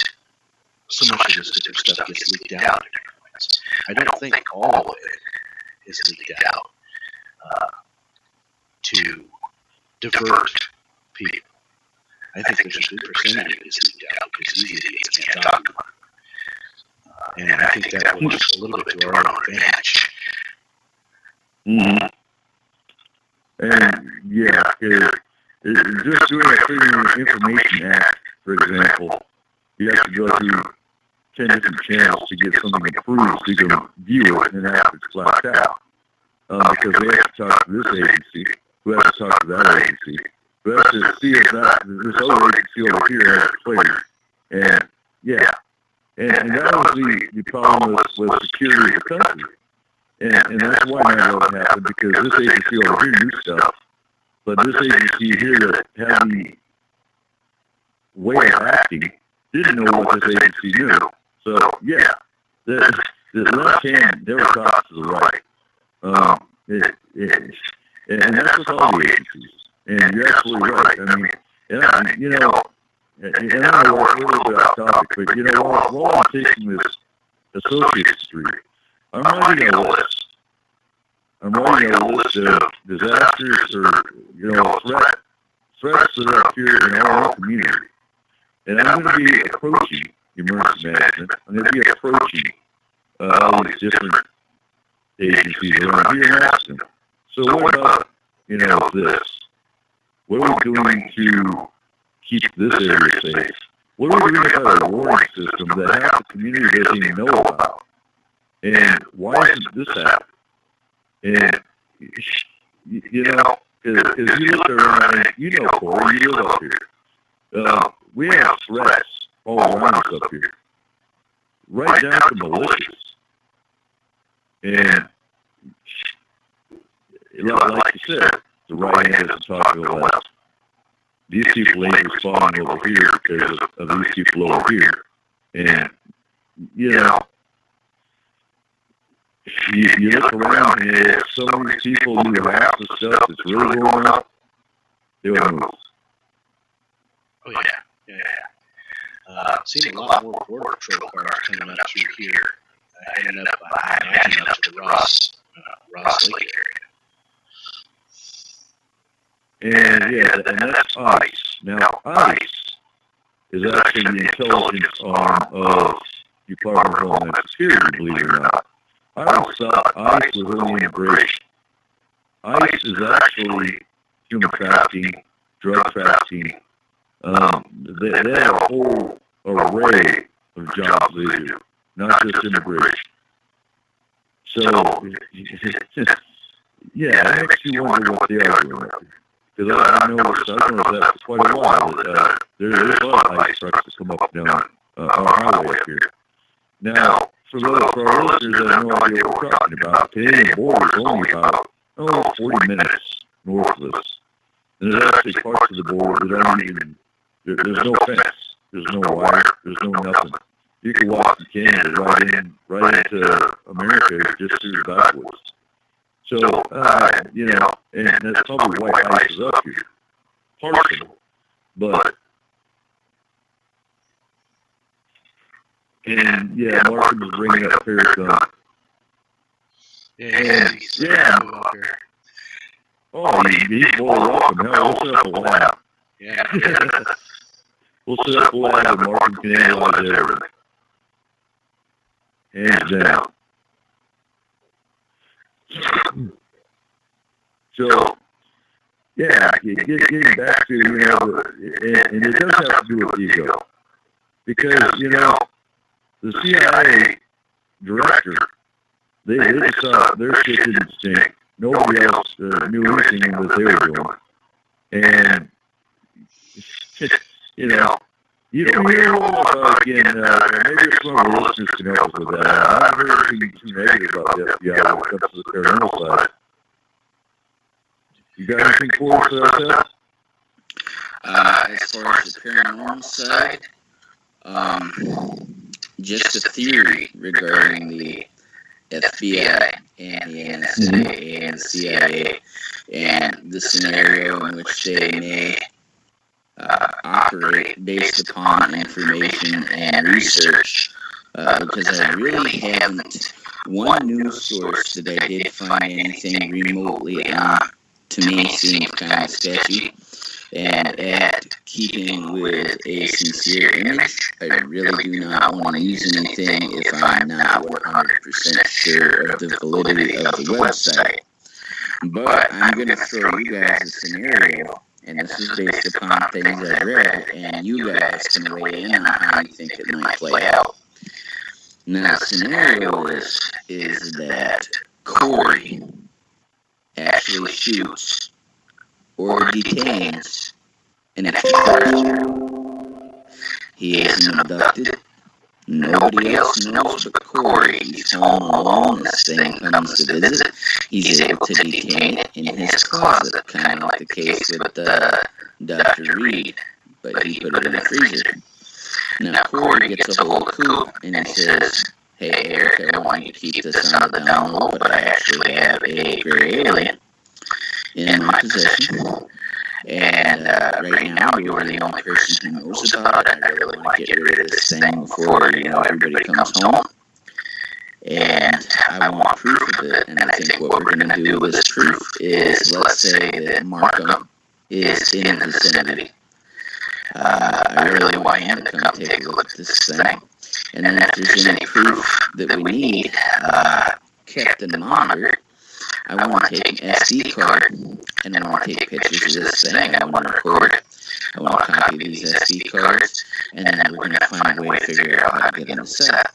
so much of this different stuff gets leaked out in different ways. I don't think all of it is leaked out to divert people. I think there's a good percentage of it is leaked out because these idiots can't talk about it. And I think that works a little bit to our own advantage. Mm-hmm. And yeah, just doing a Freedom of Information Act, for example, you have to go through 10 different channels to get something approved so you can view it, and after it's blacked out. Because they have to talk to this agency, who has to talk to that agency, who has to see if this other agency over here has it cleared, And yeah, and that was the problem with security of the country. And that's why 9/11 happened, because this agency over here knew stuff, but this agency here that had the way of acting didn't know what this agency knew. So yeah, the left hand never talks to the right. And that's with all the agencies. And you're absolutely right. I mean, and I know we're a little bit off topic, but while I'm taking this associate's degree, I'm writing a list. I'm writing a list of disasters or threats that are up here in our own community. And I'm going to be approaching emergency management. I'm going to be approaching all these different agencies around here and asking them, so what about, this? What are we doing to keep this area safe? What are we doing about a warning system that half the community doesn't even know about? And why isn't this happening? And, because you look around, and Corey, you live up here. We have threats all around us up here, right down to militias. And like you said, the right hand doesn't talk to the left. These people ain't responding over here because of these people over here. And, you look around, and if some of these people knew half the stuff that's really going on, they would move. Oh, yeah. Seen a lot more border patrol cars coming up through here, heading up, I imagine, up to the Ross Lake area. And that's ICE. Now, ICE is actually the intelligence arm of the Department of Homeland Security, believe it or not. I always thought ICE was only immigration. ICE is actually human trafficking, drug trafficking. They have a whole array of jobs they do, not just immigration. So, yeah, it makes you wonder what they are doing up here. Because I've noticed that for quite a while that there's a lot of ICE trucks that come up and down our highway up here. Now, for our listeners that have no idea what we're talking about, the Canadian border is only about 40 minutes north of us. And there's actually parts of the border that aren't even, there's no fence, there's no wire, there's no nothing. You can walk from Canada right into America just through the backwoods. So, and that's probably why ICE is up here. Partial. But, and yeah, Martin was bringing up Paragon. Yeah. Oh, he's more welcome. Hell, we'll set up a lab. Yeah. We'll set up a lab and Martin can analyze everything. Hands down. So, yeah, getting back to, and it does have to do with ego. Because, the CIA director, they just saw their shit didn't stink. Nobody else knew anything that they were doing. And, you don't hear a lot about, again, maybe some of our listeners can help us with that. I've heard anything too negative about the FBI when it comes to the paranormal side. You got anything for us there, Seth? As far as the paranormal side, just a theory regarding the FBI and the NSA and the CIA and the scenario in which they may operate based upon information and research, because I really haven't, one news source that I did find anything remotely to me seems kind of sketchy, and at keeping with a sincere image, I really do not want to use anything if I'm not 100% sure of the validity of the website. But I'm going to throw you guys a scenario, and this is based upon things I've read, and you guys can weigh in on how you think it might play out. Now, the scenario is that Corey actually shoots or detains an extraterrestrial. He isn't abducted. Nobody else knows but Corey. He's home alone. This thing comes to visit. He's able to detain it in his closet, kind of like the case with Dr. Reed, but he put it in a freezer. Now Corey gets a hold of Coop and he says, "Hey Eric, I want you to keep this on the down low, but I actually have a gray alien in my possession. And right now, you are the only person who knows about it. I really want to get rid of this thing before, everybody comes home. And I want proof of it. And I think what we're going to do with this proof is, let's say that Markham is in the vicinity. I really want him to come take a look at this thing. And then if there's any proof that we need, kept in the monitor, I want to take an SD card, and I want to take pictures of this thing. I want to record it. I want to copy these SD cards, and then we're going to find a way to figure out how to get them set."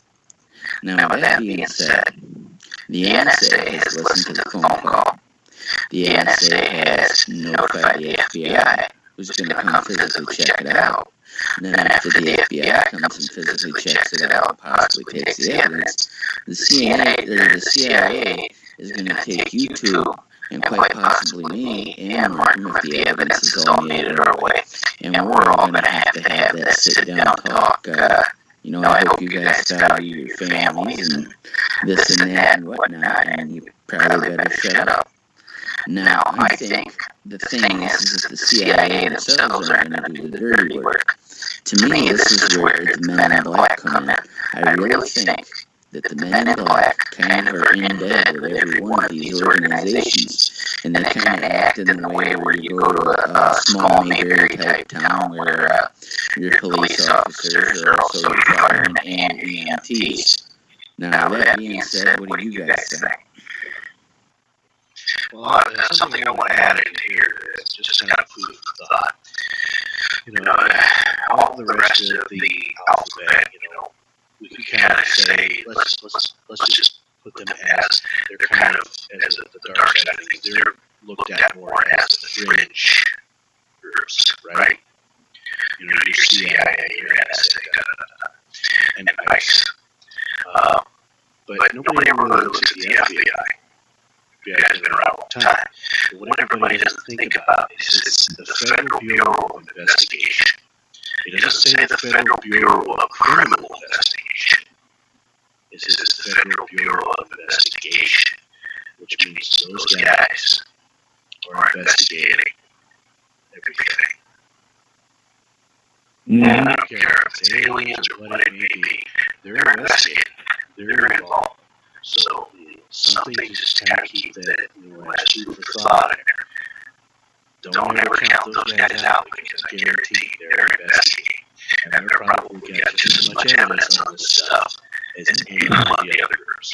Now, with that being said, the NSA has listened to the phone call. The NSA has notified the FBI, who's going to come physically check it out. And then after the FBI comes and physically checks it out, possibly takes the evidence, the CIA is going to take you two, and quite possibly me and Martin, if the evidence is all made it our way. And we're all going to have that sit-down talk. I hope you guys value your families and this and that and whatnot, and you probably better shut up. Now, I think the thing is that the CIA themselves are going to do the dirty work. To me, this is where the Men in Black come in. I really think that the Men in Black kind of are in bed with every one of these organizations, and they kind of act in the way where you go to a small Mayberry type town where your police officers are also your firemen and your EMTs. Now, that being said, what do you guys think? Well, something I want to add in here is just kind of food for thought. All the rest of the alphabet, we could kind of say, let's just put them as, they're kind of, as the dark side of things, they're looked at more as the fringe groups, right? Your CIA, your NSA, and ICE. But nobody ever really looks at the FBI. The FBI has been around a long time. But what everybody doesn't think about is it's the Federal Bureau of Investigation. It doesn't say the Federal Bureau of Criminal Investigation. It says the Federal Bureau of Investigation, which means those guys are investigating everything. And I don't care if it's aliens or what it may be, they're investigating, they're involved. So something to just kind of keep that, as food for thought in there. Don't ever count those guys out, because I guarantee they're investigating. And they're probably got just as much evidence on this stuff as any of the other groups.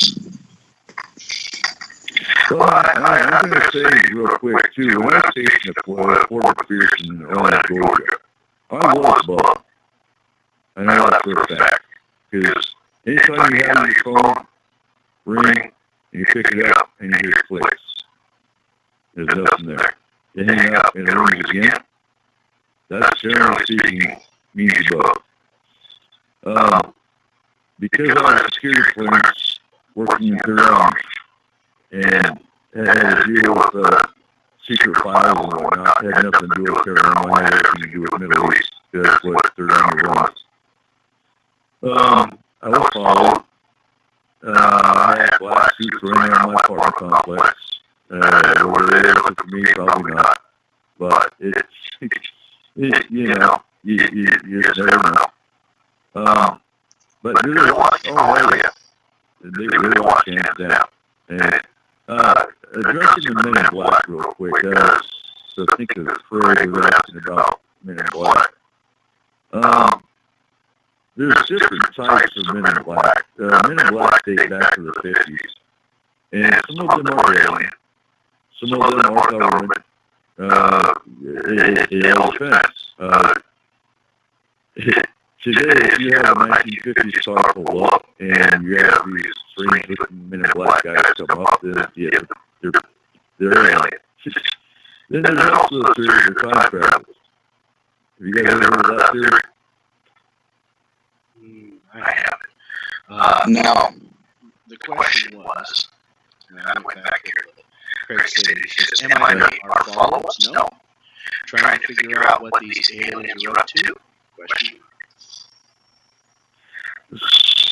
Well, I'm going to say real quick, too, when I was stationed at Fort McPherson in Atlanta, Georgia, I was above. I know that for a fact. Because anytime you have your phone ring, and you pick it up, and you hear clicks, there's nothing there. You hang up, and it rings again. That's generally speaking means above. Because I had security clearance working in Third Army, and had to deal with secret files and whatnot, had nothing to do with terrorism, I had everything to do with the Middle East. That's what Third Army runs. I was followed. I had black suits running around my apartment complex. Were they ever for me? Probably not. But you just never know. But they really want, they really want to hands down. And addressing the Men in Black real quick, so I think the Fred was asking about Men in Black. There's different types of Men in Black. Men in Black date back to the 50s. And some of them are alien. Some of them are government. Defense. Today, if you have a 1950s car pull up and you have these strange looking Men in Black guys come up, then they're alien. Then there's also the theory of time travel. Have you guys ever heard of that theory? I haven't. No. The question was, I went back here to Craig stated, he says, MIB, our follow-ups? No. Trying to figure out what these aliens are up to? Question.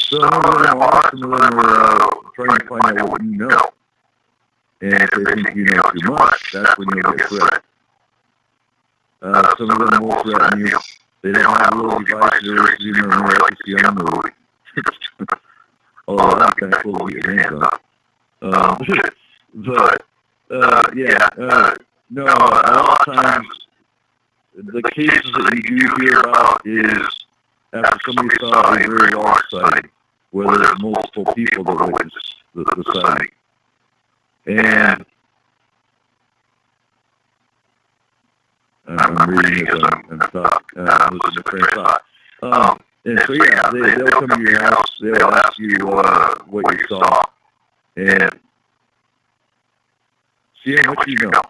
Some of them are, some of them are trying to find out what you know. And if they think you know too much, that's when you'll get threatened. Some of them will threaten you. They don't have little devices or even like you see on the movie. Oh, that's kind of cool to get your hands on. No, a lot of times, the cases that you do hear about is after somebody saw a very large sighting, where there's multiple people that witnessed the sighting. And I'm reading as I'm talking, listening to Frank's thought. And so, yeah, they'll come to your house, they'll ask you what you saw, and see how much you know.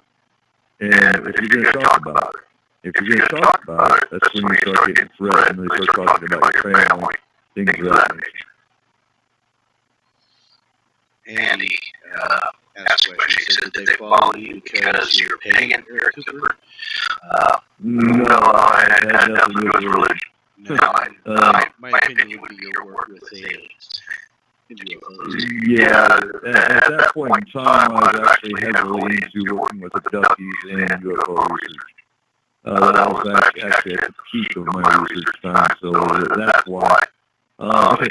And if you're going to talk about it, that's when you start getting threatened, and they start talking about your family, things of that nature. Andy asked a question. He said, did they follow you because you're pagan, Eric Cooper? No, I had nothing to do with religion. No, my opinion would be your work with aliens. Yeah, at that point in time, I was actually heavily into working with abductees and UFO research. That was actually at the peak of my research time, so that's why. I was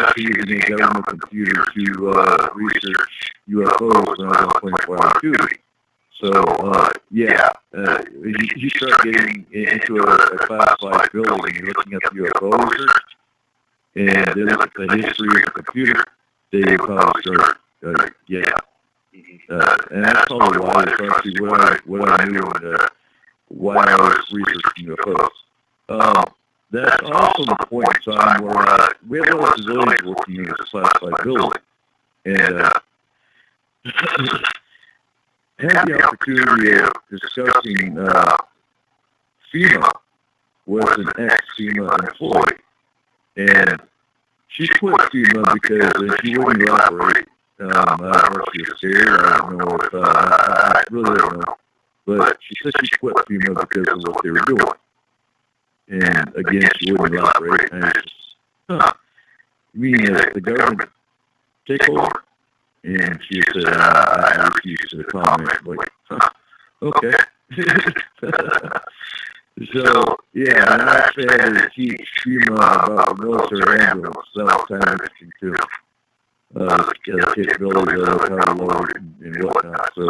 actually using a government computer to research UFOs when I was on 24-hour duty. So, you start getting into a classified building and you're looking at the UFO research, and they look at the history of the computer, they probably start, and that's probably why they start to see what I knew and why I was researching UFOs. That's also the point in time where we have a lot of civilians working in this classified building, and had the opportunity of discussing FEMA with an ex-FEMA employee, and she quit FEMA because she wouldn't elaborate. I don't know if she was scared, I don't know if, I really don't know, but she said she quit FEMA because of what they were doing. And again, she wouldn't elaborate, and it's just, you mean the government take over? And she said, I refuse to comment. Like, okay. So, yeah, and I actually had to teach FEMA about the military ambulance. That was kind of interesting, too. The capabilities of how to load and whatnot. So,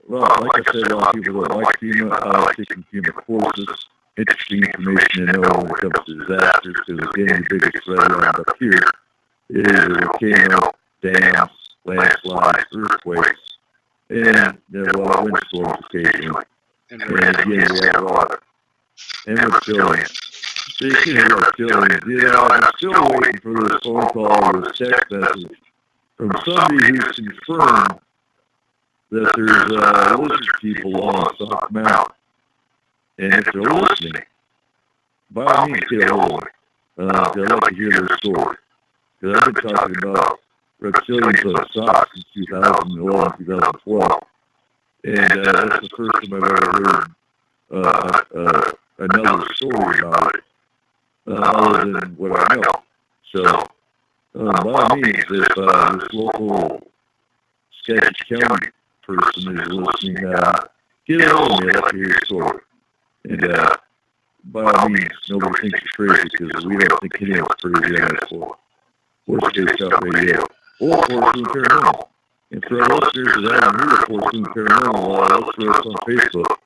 well, like I said, a lot of people don't like FEMA. I like taking FEMA courses. Interesting information to know when it comes to disasters, because again, the biggest threat around up here is a volcano, dams, landslides, earthquakes, and there are a lot of windstorms occasionally. And again, we have a lot of, and reptilians. Speaking of reptilians, I'm still waiting for this phone call or this text message from somebody who's confirmed that there's lizard people on Sock Mountain. And if they're listening, by all means, get a hold of me. I'd like to hear their story. Because I've been talking about reptilians on Sock since 2011, 2012. And that's the first time I've ever heard another story about it, other than what I know. So, by all means, if this local Sketchy County person is listening, get a hold of me. I'd like to hear your story. And by all means, nobody thinks you're crazy, because we don't think anyone's crazy on this floor. Worst Case Talk Radio, or Force Moon Paranormal. And for our listeners that haven't heard of Force Moon Paranormal, look for us on Facebook.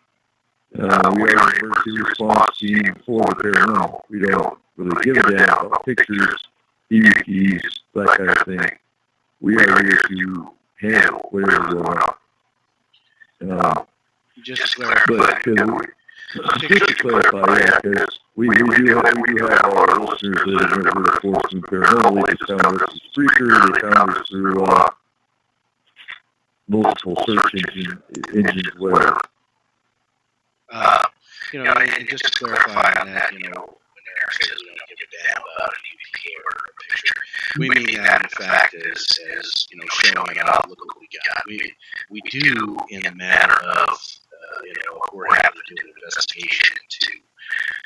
We are an emergency response team for the paranormal. We don't really give a damn about pictures, EVPs, that kind of thing. We are here to handle whatever's going on. Just to clarify. Just to clarify, yeah, because we do have our listeners that have never heard of Force Moon Paranormal. They just found us through Spreaker, they found us through multiple search engines, whatever. And just to clarify on that, when Eric says we don't give a damn about an EVP or a picture, we mean that in fact as showing it off. Look what we got. We do in the matter of we're having to do an investigation to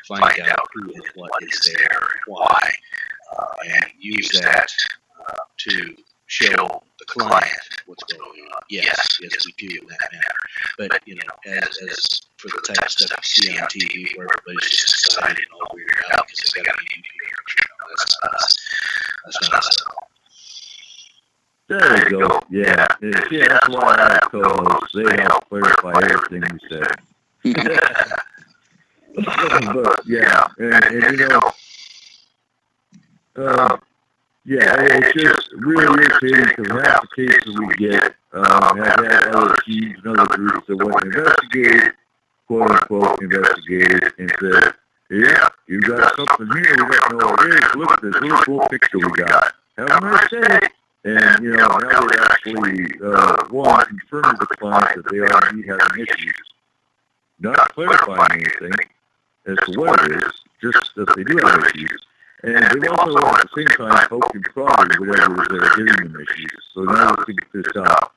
find out who and what is there and why, and use that to show the client what's going on. Yes, we do in that manner. But as for the type of stuff you see on TV where everybody's just excited and all weirded out because they got an EVP picture, that's not us. That's not us at all. There you go. Yeah. Yeah, that's why I have co-hosts. They help clarify everything we said. But, yeah. It's just really irritating because half the cases we get have had other teams and other groups that went and investigated, quote-unquote, investigated, and said, yeah, you got something here, we don't know what it is, look at this really cool picture we got. Have a nice day. And, now they're actually, one, confirming to the client that they are indeed having issues, not clarifying anything as to what it is, just that they do have issues. And they've also, at the same time, poked and prodded whatever they're giving them issues. So now let's get this out.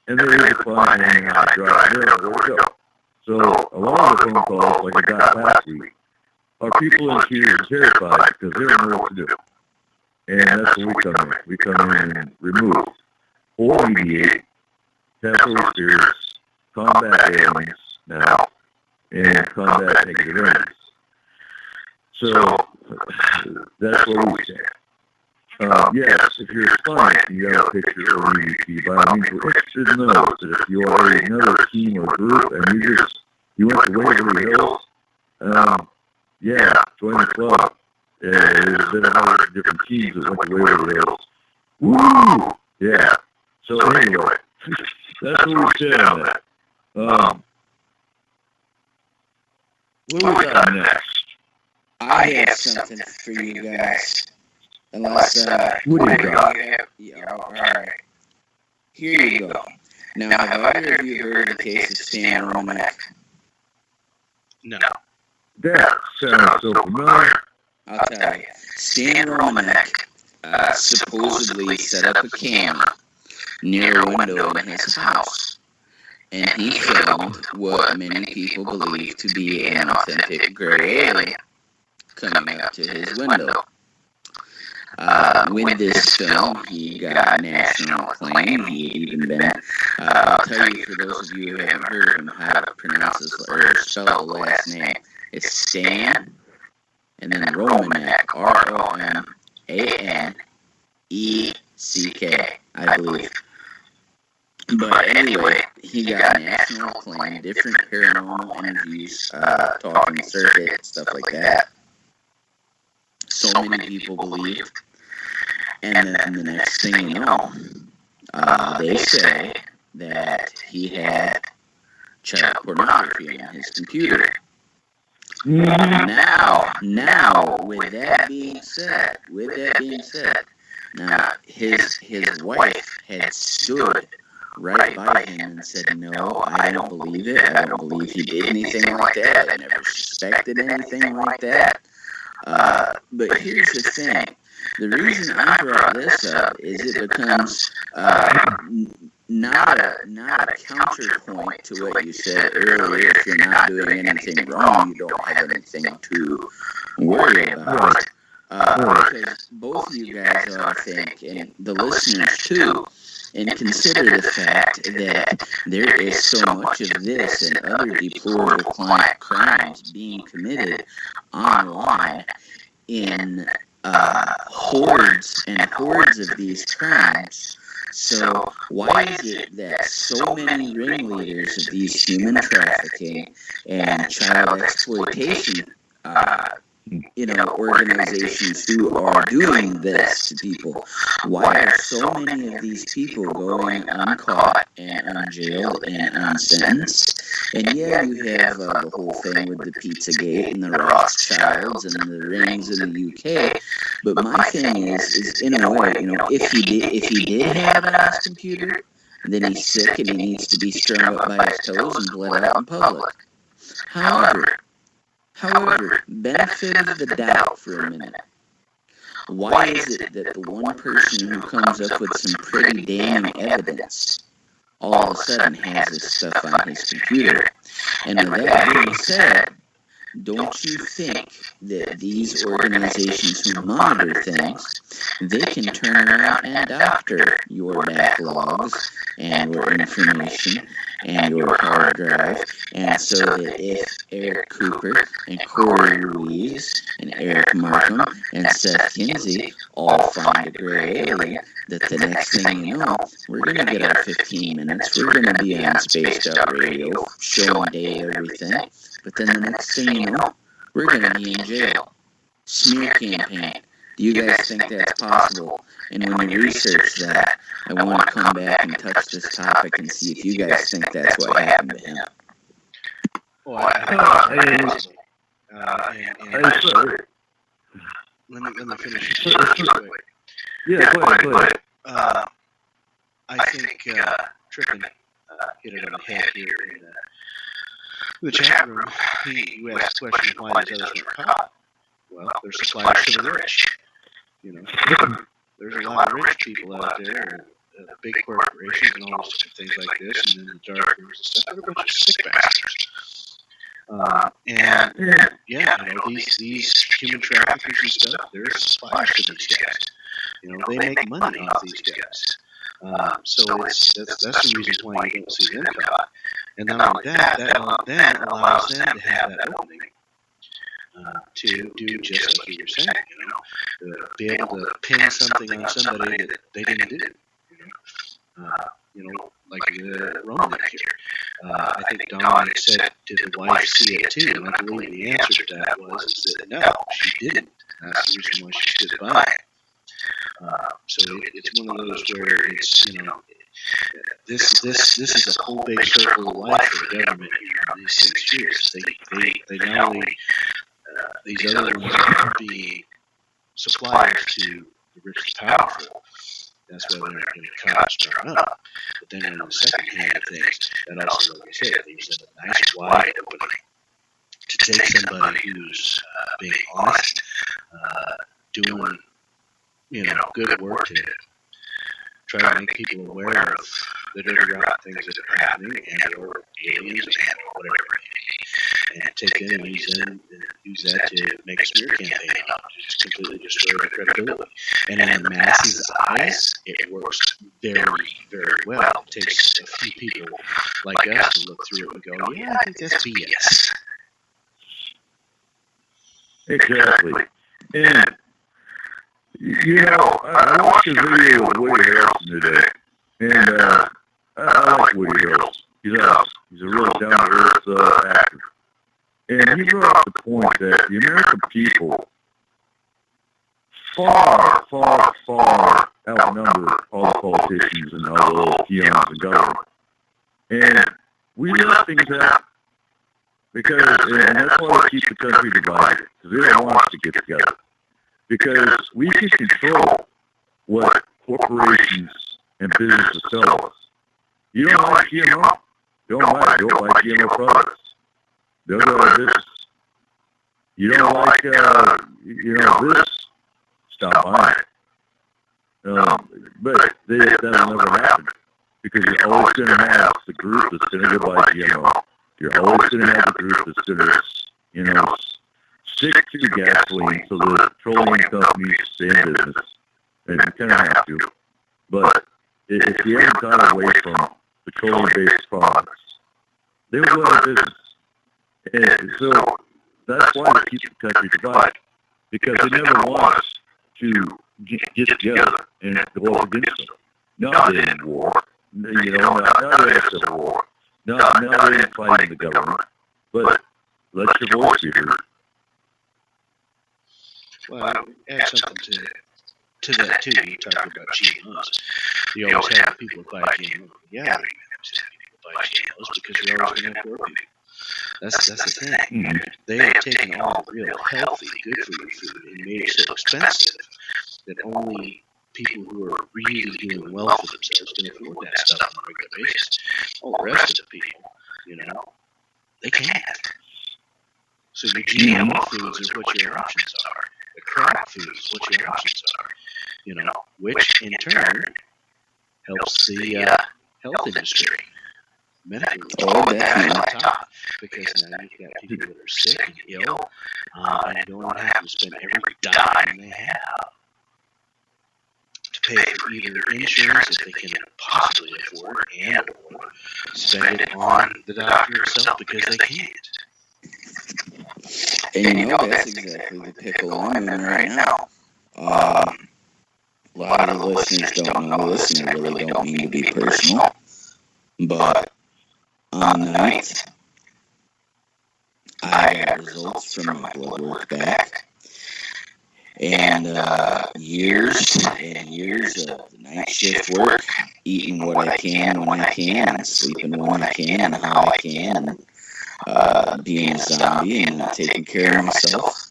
And there is a client hanging out dry, there, where we go. So a lot of the phone calls, like I got last week, are people in tears and terrified because they don't know what to do. And that's where we come in. We come in and remove or mediate temporary spirits, combat aliens now, and combat negative energies. So that's what we say. Yes, if you're a client and you got a picture or an EVP, by all means, we're interested in those. That if you are another team or group and you went to Waverly Hills, join the club. There's been a number of different teams that went to Waverly Hills. Woo! Yeah. So anyway, that's what we said on that. What do we got next? I have something for you guys. Unless, what do you got? Yeah, alright. Here you go. Now, have either of you heard the case of Stan Romanek? No. That sounds so familiar. I'll tell you. Stan Romanek supposedly set up a camera near a window in his house, and he filmed what many people believe to be an authentic gray alien coming up to his window. With this film, he got national acclaim. He had even been, I'll tell you, for those of you who haven't heard him, how to pronounce his, or spell the last name. It's Stan, and then Romanek, Romaneck, I believe. But anyway, he got national acclaim, different paranormal interviews, talking circuit, stuff like that. So many people believed. And then the next thing you know, they say that he had child pornography on his computer. Now, with that being said, now his wife had stood right by him and said, no, I don't believe it. I don't believe he did anything like that. I never suspected anything like that. But here's the thing. The reason I brought this up is it becomes not a counterpoint to what you said earlier. If you're not doing anything wrong, you don't have anything to worry about. Because both of you guys ought to think, and the listeners too, and consider the fact that there is so much of this and other deplorable crimes being committed online in hordes and hordes of these crimes. So why is it that so many ringleaders of these human trafficking and child exploitation organizations who are doing this to people, why are so many of these people going uncaught and unjailed and unsentenced? And yeah, you have the whole thing with the Pizzagate and the Rothschilds and the rings in the UK. But my thing is in a way, if he did have it on his computer, then he's sick and he needs to be strung up by his toes and bled out in public. However, However, benefit of the doubt for a minute. Why is it that the one person who comes up with some pretty damning evidence all of a sudden has this stuff on his computer? And with that being said, don't you think that these organizations who monitor things, they can turn around and doctor your backlogs and your information and your hard drive, and so that if Eric Cooper and Corey Ruiz and Eric Markham and Seth Kinsey all find a gray alien, that the next thing you know, we're going to get our 15 minutes, we're going to be on Spaced Out Radio, showing Dave everything, but then the next thing you know, we're going to be in jail. Smear campaign. Do you guys think that's possible? And when you research that, I want to come back and touch this topic and see if you guys think that's what happened to him. Well, I think it's possible. Let me finish this quick. Yeah, go ahead. I think Trippin hit it on the head here in the chat room. You asked the question of why these others weren't caught. Well, they're suppliers to the rich. You know, there's a lot of rich people out there, big corporations and all those different things like this, and then the dark rooms and stuff. They're a bunch of sick bastards. And yeah, you know, these human traffickers and stuff, they're suppliers to these guys. You know, they make money off these guys. So that's the reason why you don't see them caught. And not only that then allows them to have that opening to do just like you were saying, you know, be able to pin something on somebody that they didn't do. You know, like Roman here. I think Dawn said, did the wife see it too? And I believe the answer to that was that no, she didn't. That's the reason why she stood by it. So it's one of those where it's, you know, this is a whole big circle of life for the government here in these 6 years. They not only these other ones are being suppliers to the rich and powerful. That's why they're not getting caught and strung up. But then on the second hand of things, that also, like I said, leaves a nice wide opening to take somebody who's being honest, doing, you know, good work to try to make people aware of the dirty rotten things that are happening and or aliens and or whatever it may be, and take them and use that to make a smear campaign up, to just completely destroy their credibility. And in the masses' eyes, it works very, very well. It takes a few people like us to look through it and go, yeah, I think that's BS. Exactly. And you know, I watched a video of Woody Harrelson today, and I like Woody Harrelson. He's a real down-to-earth actor. And he brought up the point that the American people far, far, far outnumber all the politicians and all the little peons in government. And we let things happen. And that's why we keep the country divided, because they don't want us to get together. Because we can control what corporations and businesses sell us. You don't like GMO? Don't buy GMO products. They'll go out of business. You don't like, this? Stop buying it. But that'll never happen. Because you're always going to have the group that's going to go buy GMO. You're always going to have the group that's going to, stick to gasoline so the petroleum companies stay in business. And you kind of have to. But if you haven't got away from petroleum-based products, they will go out of business. And so that's why we keep the country divided. Because they never want us to get together and go up against them. Not in war. Not in a civil war. Not in fighting the government. But let your voice be heard. Well, add something to that too. You talk about GMOs. You always have people buy GMOs. Yeah, you always have people buy GMOs because you're always going to have poor people. That's the thing. Mm-hmm. They have taken all the real healthy, good for you food and made it so expensive that only people who are really doing well for themselves can afford that stuff on a regular basis. All the rest of the people, they can't. So your GMO foods are what your options are. The crop foods, what your options are. Which in turn helps the health industry. Medical industry on top, because now you've got people that are sick and ill, and don't have to spend every dime they have to pay for either insurance if they can possibly afford, and or spend it on the doctor itself because they can't. And that's exactly the pickle I'm in right now. A lot of the listeners don't know this, and I really don't mean to be personal, but on the 9th, I got results from my blood work back. And years and years of night shift work, eating what I can when I can, and sleeping when I can and how I can, and being a zombie and not taking care of myself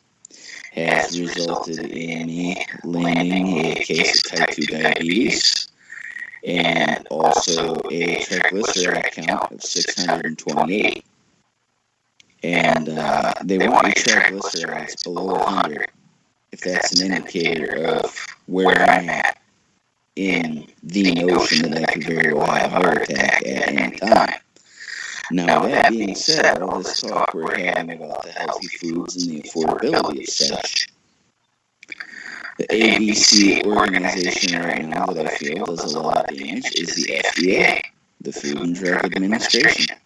has resulted in me landing a case of type 2 diabetes and also a triglyceride count of 628. And they want your triglycerides below 100 if that's an indicator of where I'm at in the notion that I could very well have a heart attack at any time. Now, that being said, all this talk we're having about the healthy foods and the affordability of such, the ABC organization right now that I feel does a lot of damage is the FDA, the Food and Drug Administration.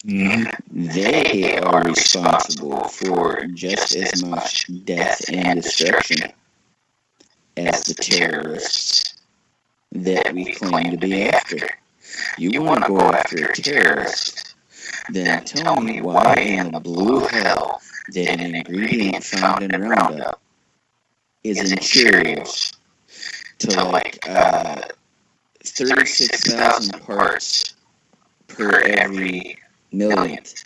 They are responsible for just as much death and destruction as the terrorists that we claim to be after. You want to go after a terrorist, then tell me why in the blue hell that an ingredient found in Roundup is in Cheerios to like 36,000 parts per every millionth.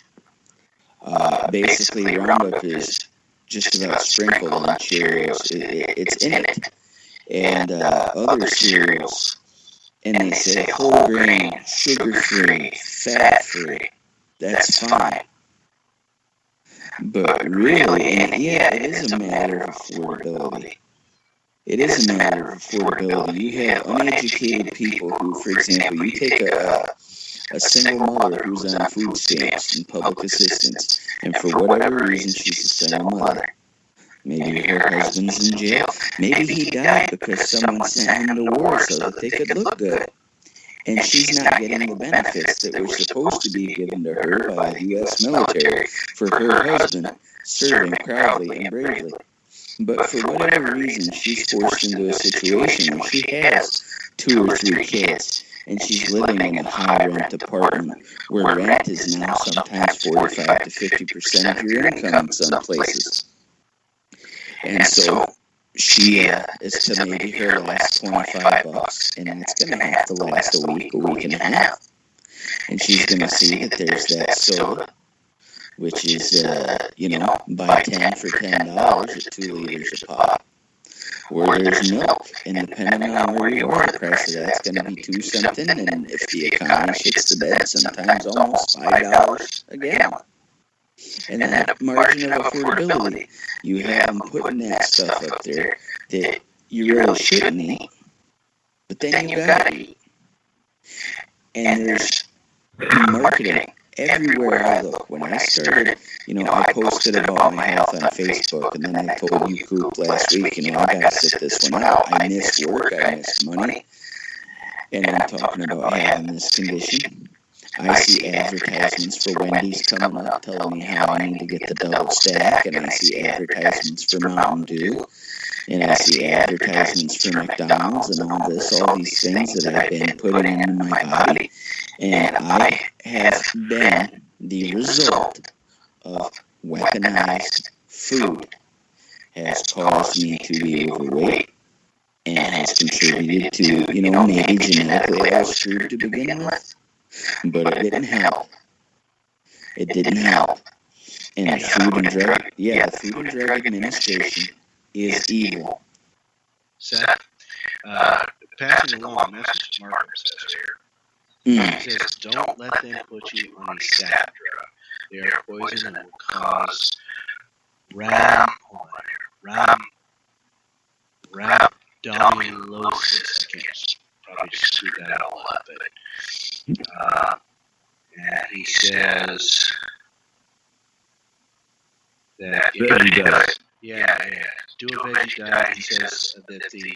Basically, Roundup is just about sprinkled on Cheerios. It's in it. And other cereals, and they say whole grain, sugar-free, fat-free. That's fine. But really, and yeah, it is a matter of affordability. It is a matter of affordability. You have uneducated people who, for example, you take a single mother who's on food stamps and public assistance, and for whatever reason she's a single mother. Maybe her husband's in jail. Maybe he died because someone sent him to war so that they could look good. And she's not getting the benefits that were supposed to be given to her by the U.S. military for her husband serving proudly and bravely. But for whatever reason, she's forced into a situation where she has 2 or 3 kids, and she's living in a high-rent apartment where rent is now sometimes 45 to 50% of your income in some places. And so she is to maybe her last $25, and it's going to have to last a week and a half. And she's going to see that there's that soda, which is, buy 10 for $10 at 2 liters a pop. Or there's milk, and depending on where you are, the price of that's going to be 2 something, and if the economy shits the bed, sometimes almost $5 a gallon. And that margin of affordability, you have them putting that stuff up there that you really shouldn't eat, but then you gotta eat. And there's marketing everywhere I look. When I started, I posted about my health on Facebook, and then I told you, Coop, last week, I gotta sit this one out. I missed work, I missed money, and I'm talking about having this condition. I see advertisements for Wendy's coming up telling me how I need to get the double stack, and I see advertisements for Mountain Dew, and I see advertisements for McDonald's and all these things that I've been putting into my body, and I have been the result of weaponized food has caused me to be overweight and has contributed to, maybe genetically I was screwed to begin with. But it didn't help. It didn't help. And the Food and Drug Administration is evil. Seth, passing along a message Markham says here. He says, don't let them put you on a SAP drug. They are poison and will cause rhabdomyolysis. I can't probably just screw that all up, but and he says that Veggie diet. yeah, do a veggie diet. He says that the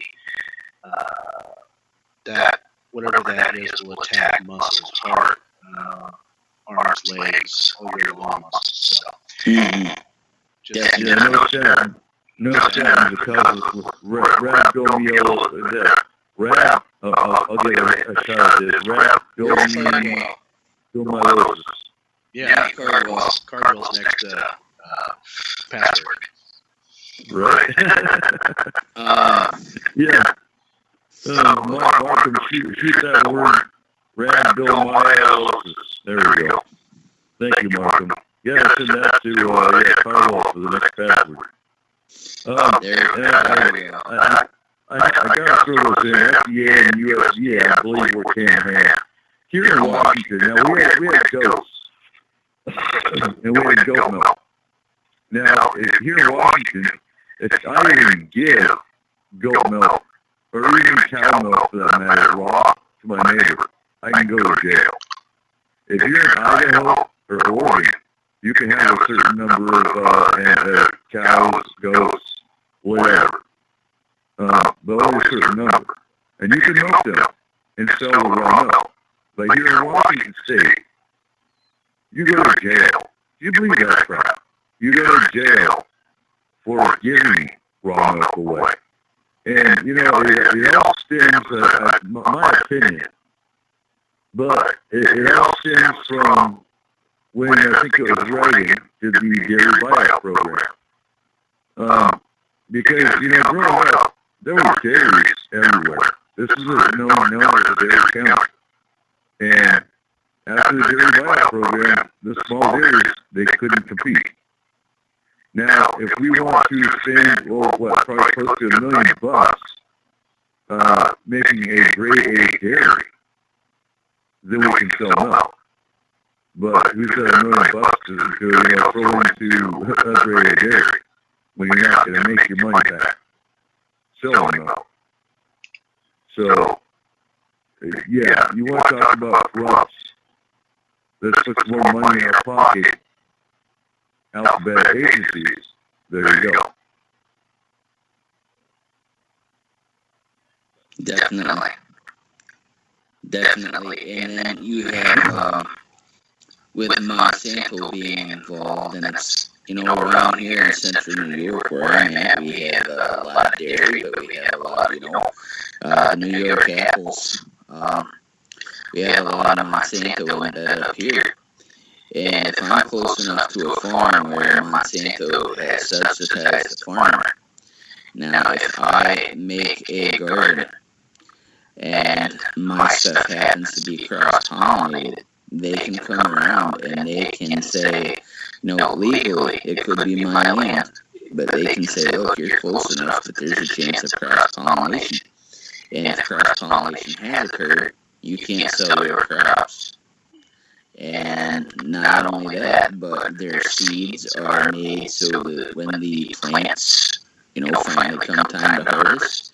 that whatever that is will attack muscles, heart, arms, legs, all your long muscles. So just Yeah, no statin. No statin because of rhabdomyolysis. I'll get a shot at this. Rhabdomyolysis. yeah, Cardwell's next password. Right? Yeah. Markham, shoot that word, rhabdomyolysis. There we go. Thank you, Markham. Yeah, send that to Carlos for the next password. There we go. I got to throw this in. FDA and USDA, I believe, were hand in hand. Here in Washington, now we had goats, and we had goat milk. Now, here in Washington, if I even give goat milk, or even cow milk for that matter, raw to my neighbor, I can go to jail. If you're in Idaho or Oregon, you can have a certain number of cows, goats, whatever, but only a certain number. And you can milk them and sell the raw milk. But here in Washington State, you go to jail. Do you believe that crap? You go to jail for giving raw milk away. And, you know, it all stems, my opinion, but it all stems from when I think it was Reagan did the dairy buyout program. Because, you know, growing up, there were dairies everywhere. This is known as a dairy county. And after the dairy buyout program, the small dairies, they couldn't compete. Now, if we want to spend, probably close to $1 million making a grade A dairy, then we can sell milk. But who's got $1 million to throw into a grade A dairy when you're not going to make your money back selling milk? So, yeah, you want to talk about corrupts. Let's put more money in our pocket. Alphabet agencies. There you go. Definitely. And then you have, with Monsanto being involved, and it's, you know, around here in central New York where I'm at, we have a lot of dairy, but we have a lot of, the New York apples. We have a lot of Monsanto embedded up here. And if I'm close enough to a farm where Monsanto has subsidized the farmer, now if I make a garden and my stuff happens to be cross-pollinated, they can come around and they can say, legally it could be my land, but they can say, look, you're close enough, but there's a chance of cross-pollination. And if cross-pollination has occurred, you can't sell your crops. And not only that, but their seeds are made so that when the plants, finally come time to harvest,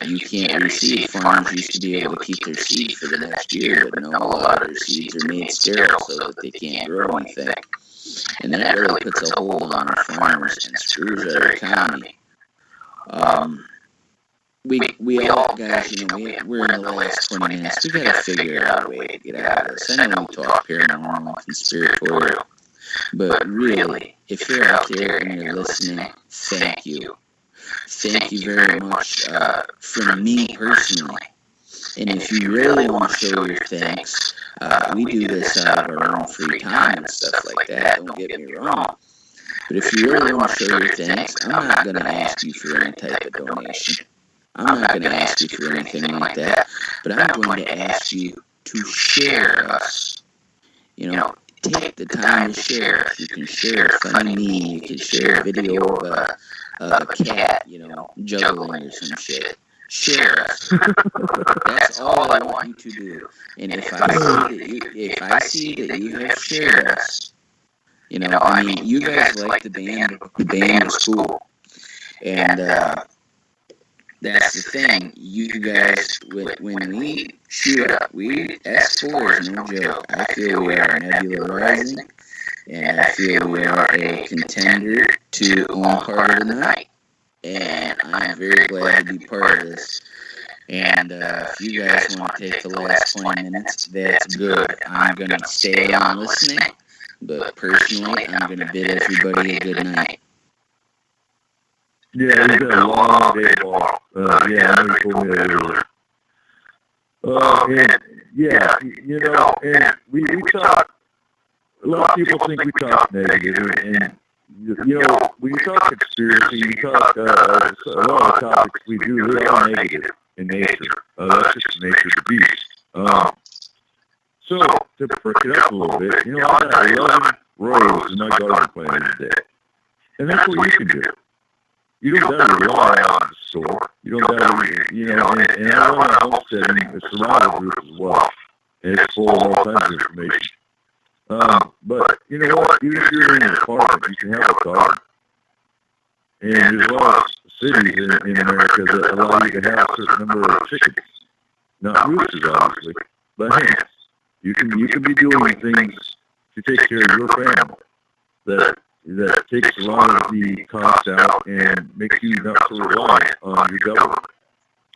you can't reseed. Farmers used to be able to keep their seed for the next year, but now a lot of their seeds are made sterile so that they can't grow anything. And that really puts a hold on our farmers and screws our economy. We all, guys, we're in the last 20 minutes. We gotta figure out a way to get out of this. I know we talk paranormal and conspiratorial, but really, if you're out there and you're listening, thank you. Thank you very much from me personally. And if you really want to show your thanks, we do this out of our own free time and stuff like that, don't get me wrong. But if you really want to show your thanks, I'm not going to ask you for any type of donation. I'm not going to ask you for anything like that, but I'm going to ask you to share us. Take the time to share us. You can share a funny meme, you can share a video of a cat, juggling or some shit. Share us. That's all I want you to do. And if I see that you have shared us, You know, I mean, you guys like the band was cool. And that's the thing. You guys, when we shoot up, S4 is no joke. I feel we are Nebula Rising, and I feel we are a contender to own part of the night. And I'm very glad to be part of this. And if you guys want to take the last 20 minutes, that's good. I'm going to stay on listening, but personally, I'm going to bid everybody a good night. Yeah, it's been a long day tomorrow. Yeah, I know you told me that earlier. And yeah, you know, and we talk, a lot of people think we talk negative, and you know, when you talk conspiracy, you talk, a lot of the topics we do, they are negative in nature. That's just the nature of the beast. So, to prick it up a little bit, you know, I got 11 rows in my garden planted today. And that's what you can do. You don't gotta rely on the store. You don't gotta, you know, and I run a homesteading, a survival group as well. And it's full of all kinds of information. But, you know what, even if you're in an apartment, you can have a garden. And there's a lot of cities in America that allow you to have a certain number of chickens. Not roosters, obviously, but hens. You can be doing things to take care of your family that takes a lot of the cost out and makes you not so reliant on your government.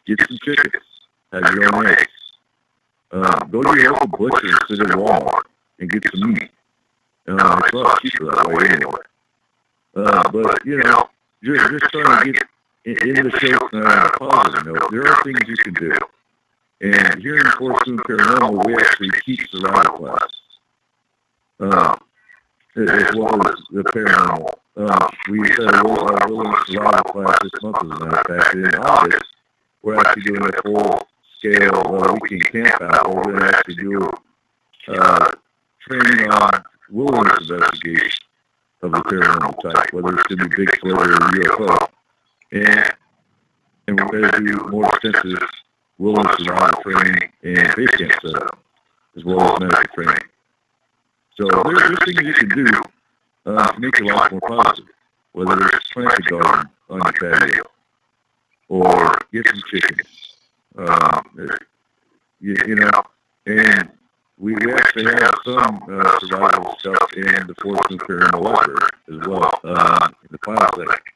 Get some chickens. Have your own eggs. Go to your local butcher instead of Walmart and get some meat. It's a lot cheaper that way anyway. But, you know, just trying to get in the show on a positive note, there are things you can do. And here in Fort Swoon Paranormal, we actually teach survival class, as well as the paranormal. We said our wilderness survival class this month, as a matter of fact. In August, we're actually doing a full-scale weekend camp out where we're going to actually do training on wilderness investigation of the paranormal type, whether it's going to be Bigfoot or UFO. And we're going to do more extensive wilderness survival training and base camp setup, as well as medical training. So there's things you can do to make your life more positive, whether it's plant a garden on your patio or get some chickens, you know, and we actually have some survival stuff in the Fort Swoon Paranormal Library as well, in the file section.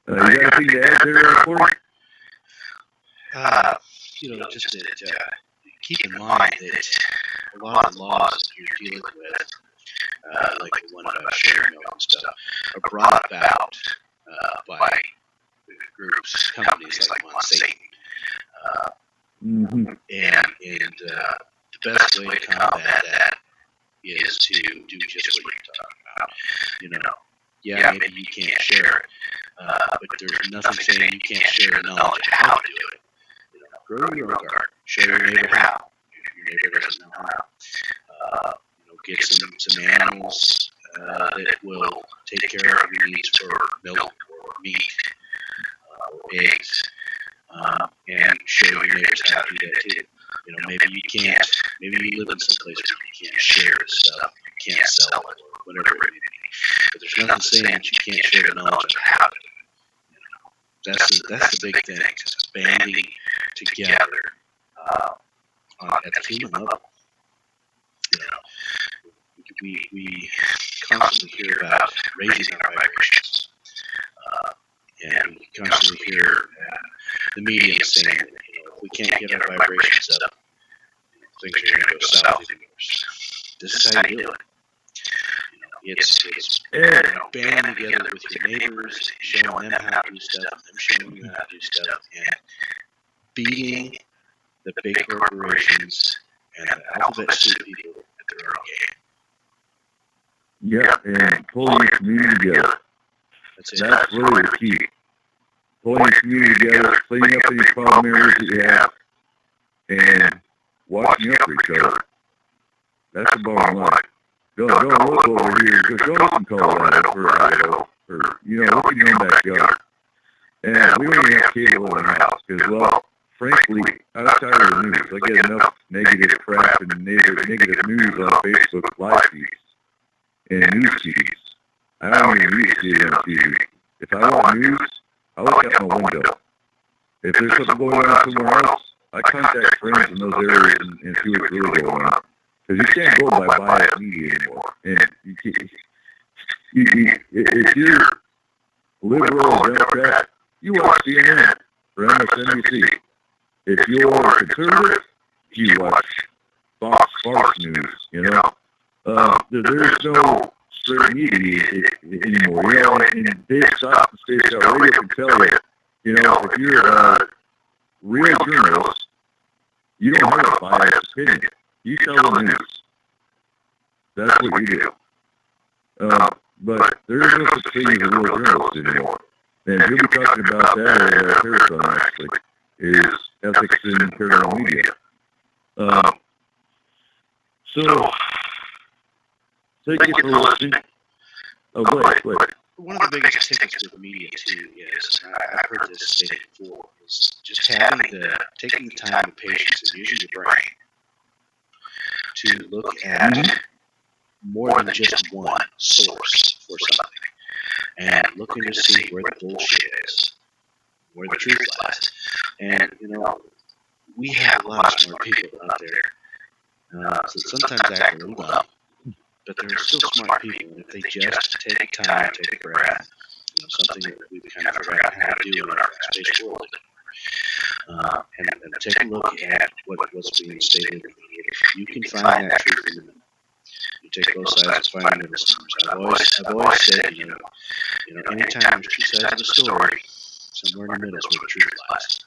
You got anything to add there, Corey? You know, just to keep in mind that a lot of the laws you're dealing with, like the one about sharing and stuff, are brought about by groups, companies like Monsanto. And the best way to combat that is to do just what you're talking about. You know, yeah, maybe you can't share it, but there's nothing saying you can't share the knowledge of how to do it. You know, grow your own garden. Show your neighbor how. If your neighbor doesn't know how. You know, get some animals that will take care of your needs for milk or meat or eggs, and show your neighbors how to do that too. You know, maybe you live in some place where you can't share the stuff, you can't sell it, or whatever it may be. But there's nothing saying that you can't share the knowledge of how to do it. You know, that's the big thing. It's banding together at the human level. You know, we constantly hear about raising our vibrations, and we constantly hear the media saying, you know, if we can't get our vibrations up, things are going to go south even worse. This is how you do it. You know, it's banding together with your neighbors, showing them how to do stuff, them showing you how to do stuff, and beating the big corporations and the alphabet soup people at their own game. Yeah, and pulling your community together. That's really the key. Pulling your community together, cleaning up any problem areas that you have, and watching out for each other. That's the bottom line. Don't look over here, because go from Colorado or Idaho, or, you know, look in your own backyard. And we don't even have cable in our house, because, well, frankly, I'm tired of the news. I get enough negative crap and negative news on Facebook live feeds. and news feeds. I don't even read it on TV. If I want news, I look out my window. If there's something going on somewhere else, I contact friends in those areas and see what's really going on. Because you can't go by biased media anymore. And you can't, if you're liberal or Democrat, you watch CNN or MSNBC. If you're conservative, you watch Fox News, you know. There's no straight media anymore, you know, and Dave Scott and State Scott Radio can tell you, you know, if you're a real journalist, you don't have a biased opinion. You tell the news. That's what you do. But there is no such thing as a real journalist anymore. And he'll be talking about that at Parathon, actually, is ethics in paranormal media. So, thank you for listening. Oh, wait. One of the biggest tickets with media, too, is, I've heard this stated before, is just taking the time and patience and using your brain to look at more than just one source for something, and looking to see where the bullshit is, where the truth lies. And, you know, we have a lot of smart people out there, so sometimes act a little dumb, but there are still smart people, and if they just take time, take a breath, you know, something that we've kind of forgotten how to do in our fast-paced world, and take a look at what's being stated in the media. You can find that truth in the middle. You take both sides and find the middle somewhere. I've always said, you know, anytime there's two sides of the story, somewhere in the middle is where the truth lies.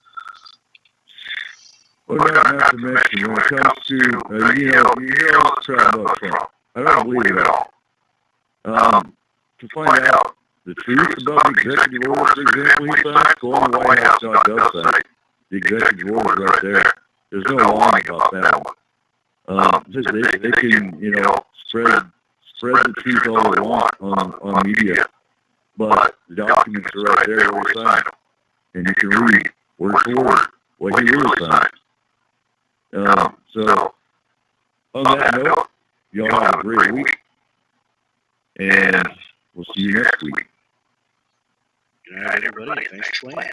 Well, not to mention, when it comes to, you hear all the crap about Trump. I don't believe it at all. To find out the truth about the executive order, for example, he signed, go on the White House.gov site. The executive order is right there. There's no lying about that one. They can, you know, spread the truth all they want on media, but the documents are right there where he signed them. And you can read word for word what he really signed. So, on that note, y'all have a great week, and we'll see you next week. Good night, everybody. Thanks for playing.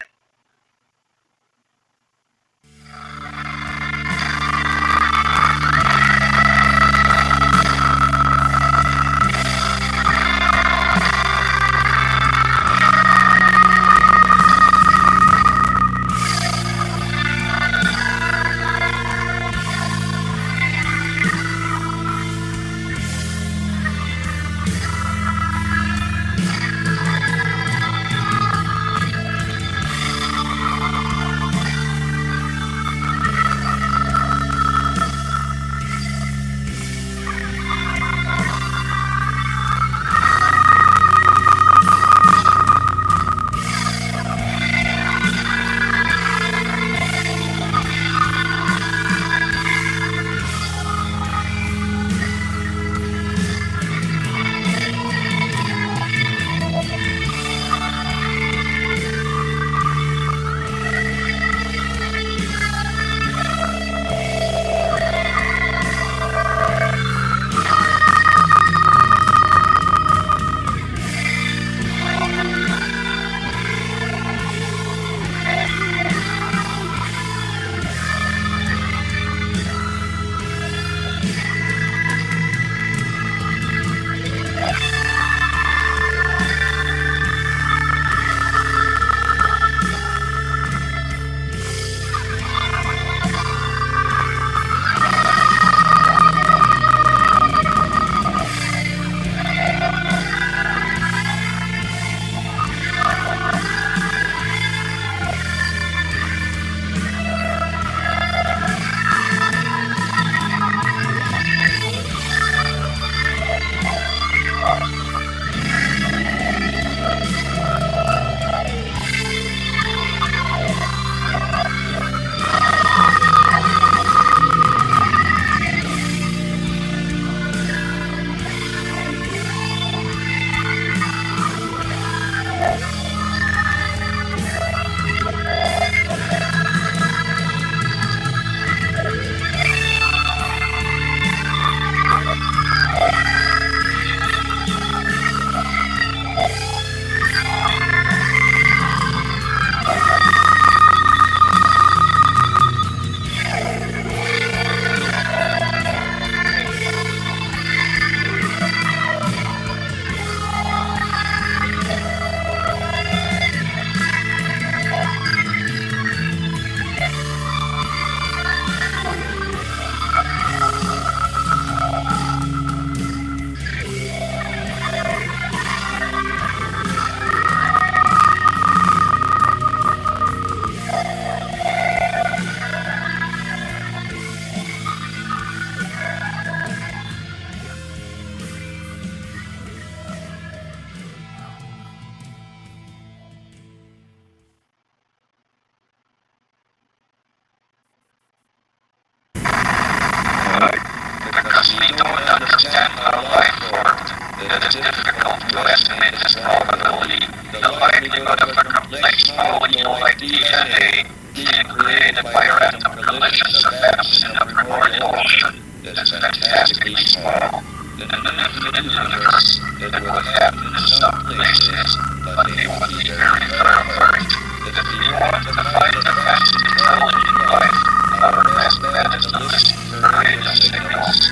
difficult to estimate this probability. The likelihood of a complex molecule like DNA being created by random collisions of atoms in the primordial ocean is fantastically small. In an universe, it would happen in some places, but they would be very far apart. If you want to find the fast intelligent life, our best bet is to listen for radio signals.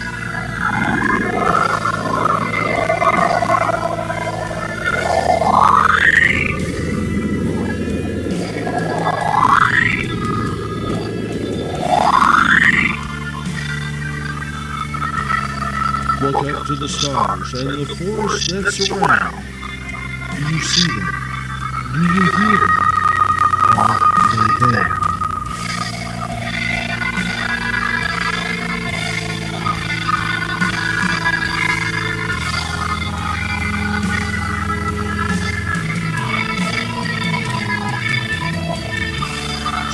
Look up to the stars and the forest that surround. Do you see them? Do you hear them? Are they there?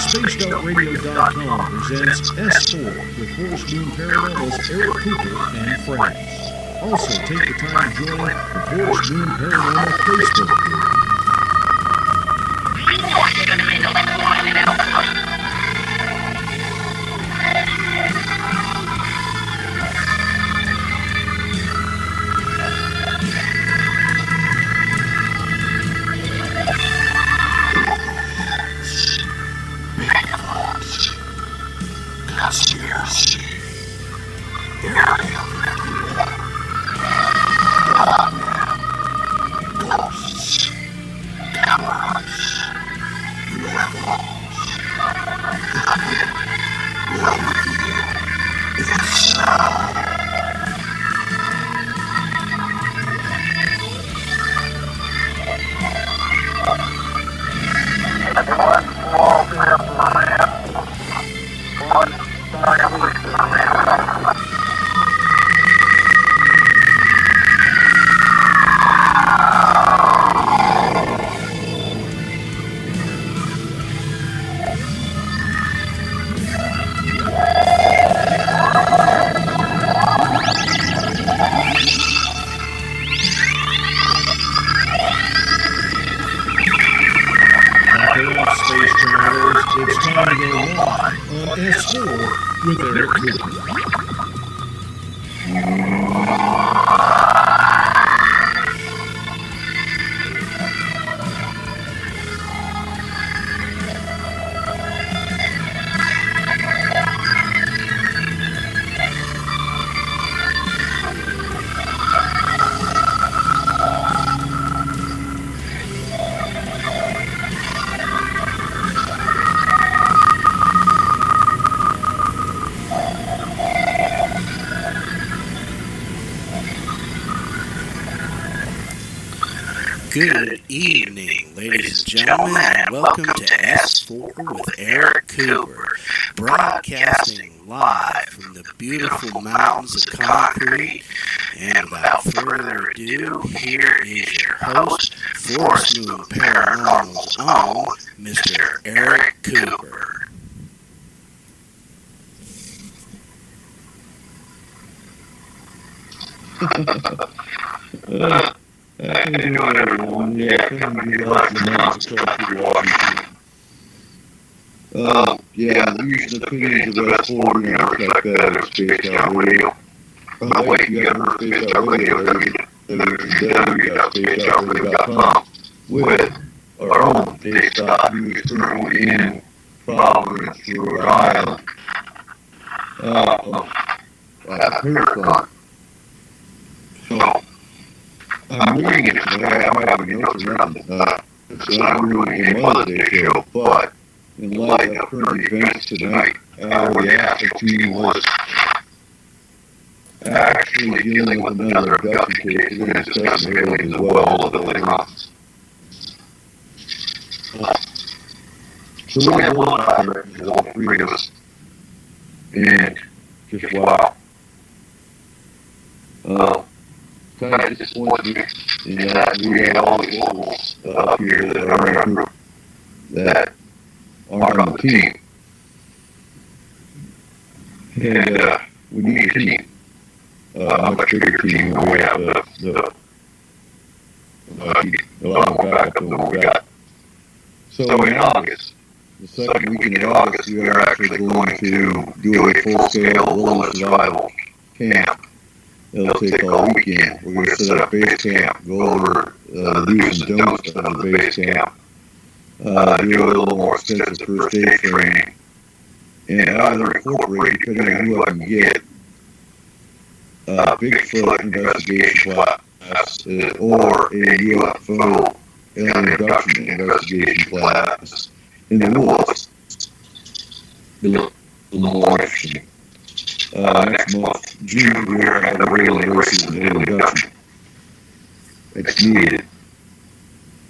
SpacedOutRadio.com presents S4 with Forest Moon Paranormal's Eric Cooper and friends. Also, take the time to join the Forest Moon Paranormal Facebook group. We know I'm gonna make a left line in Alpha. Conspiracy. Ghosts. Cameras. UFOs. Will reveal its sound. One small step for man, one giant leap for mankind. Space Travelers, it's time to go live on S4 with Eric Cooper. Good evening, ladies and gentlemen, and welcome to S4 with Eric Cooper, broadcasting live from the beautiful mountains of concrete. And without further ado, here is your host, Forest Moon Paranormal's own, Mr. Eric Cooper. How you doing, everyone? Yeah, coming to you live from the mountains of Concrete, Washington. Yeah, the views and opinions of S4 do not reflect that of Spaced Out Radio. Oh, wait, you got to Spaced Out Radio, www.spacedoutradio.com, with our own Dave Scott, who is currently in Providence, Rhode Island. Pericon. So, I'm reading it today. I might have notes around it. It's not really a Mother's Day show, but in light of current events tonight, our reaction team was actually dealing with another abduction case. We're going to discuss aliens as well a little bit later on. So we have one operator, there's all three of us. And just wow. Kind of disappoints me in that we had all the locals up here that are in our group that are on the team. And we need a team, a much bigger team than we have. The a lot of backup than what we got. So in August, the second weekend in August, we are actually going to do a full-scale wilderness survival camp. It'll take all weekend. We're going to set up base camp, go over the do's and don'ts of the base camp, do a little more extensive first aid training, and either incorporate, depending on who I can get, Bigfoot investigation class or a UFO alien abduction investigation class in the woods. Be a little more interesting. Next month, June, we're going to have the regular races of alien abduction. It's needed.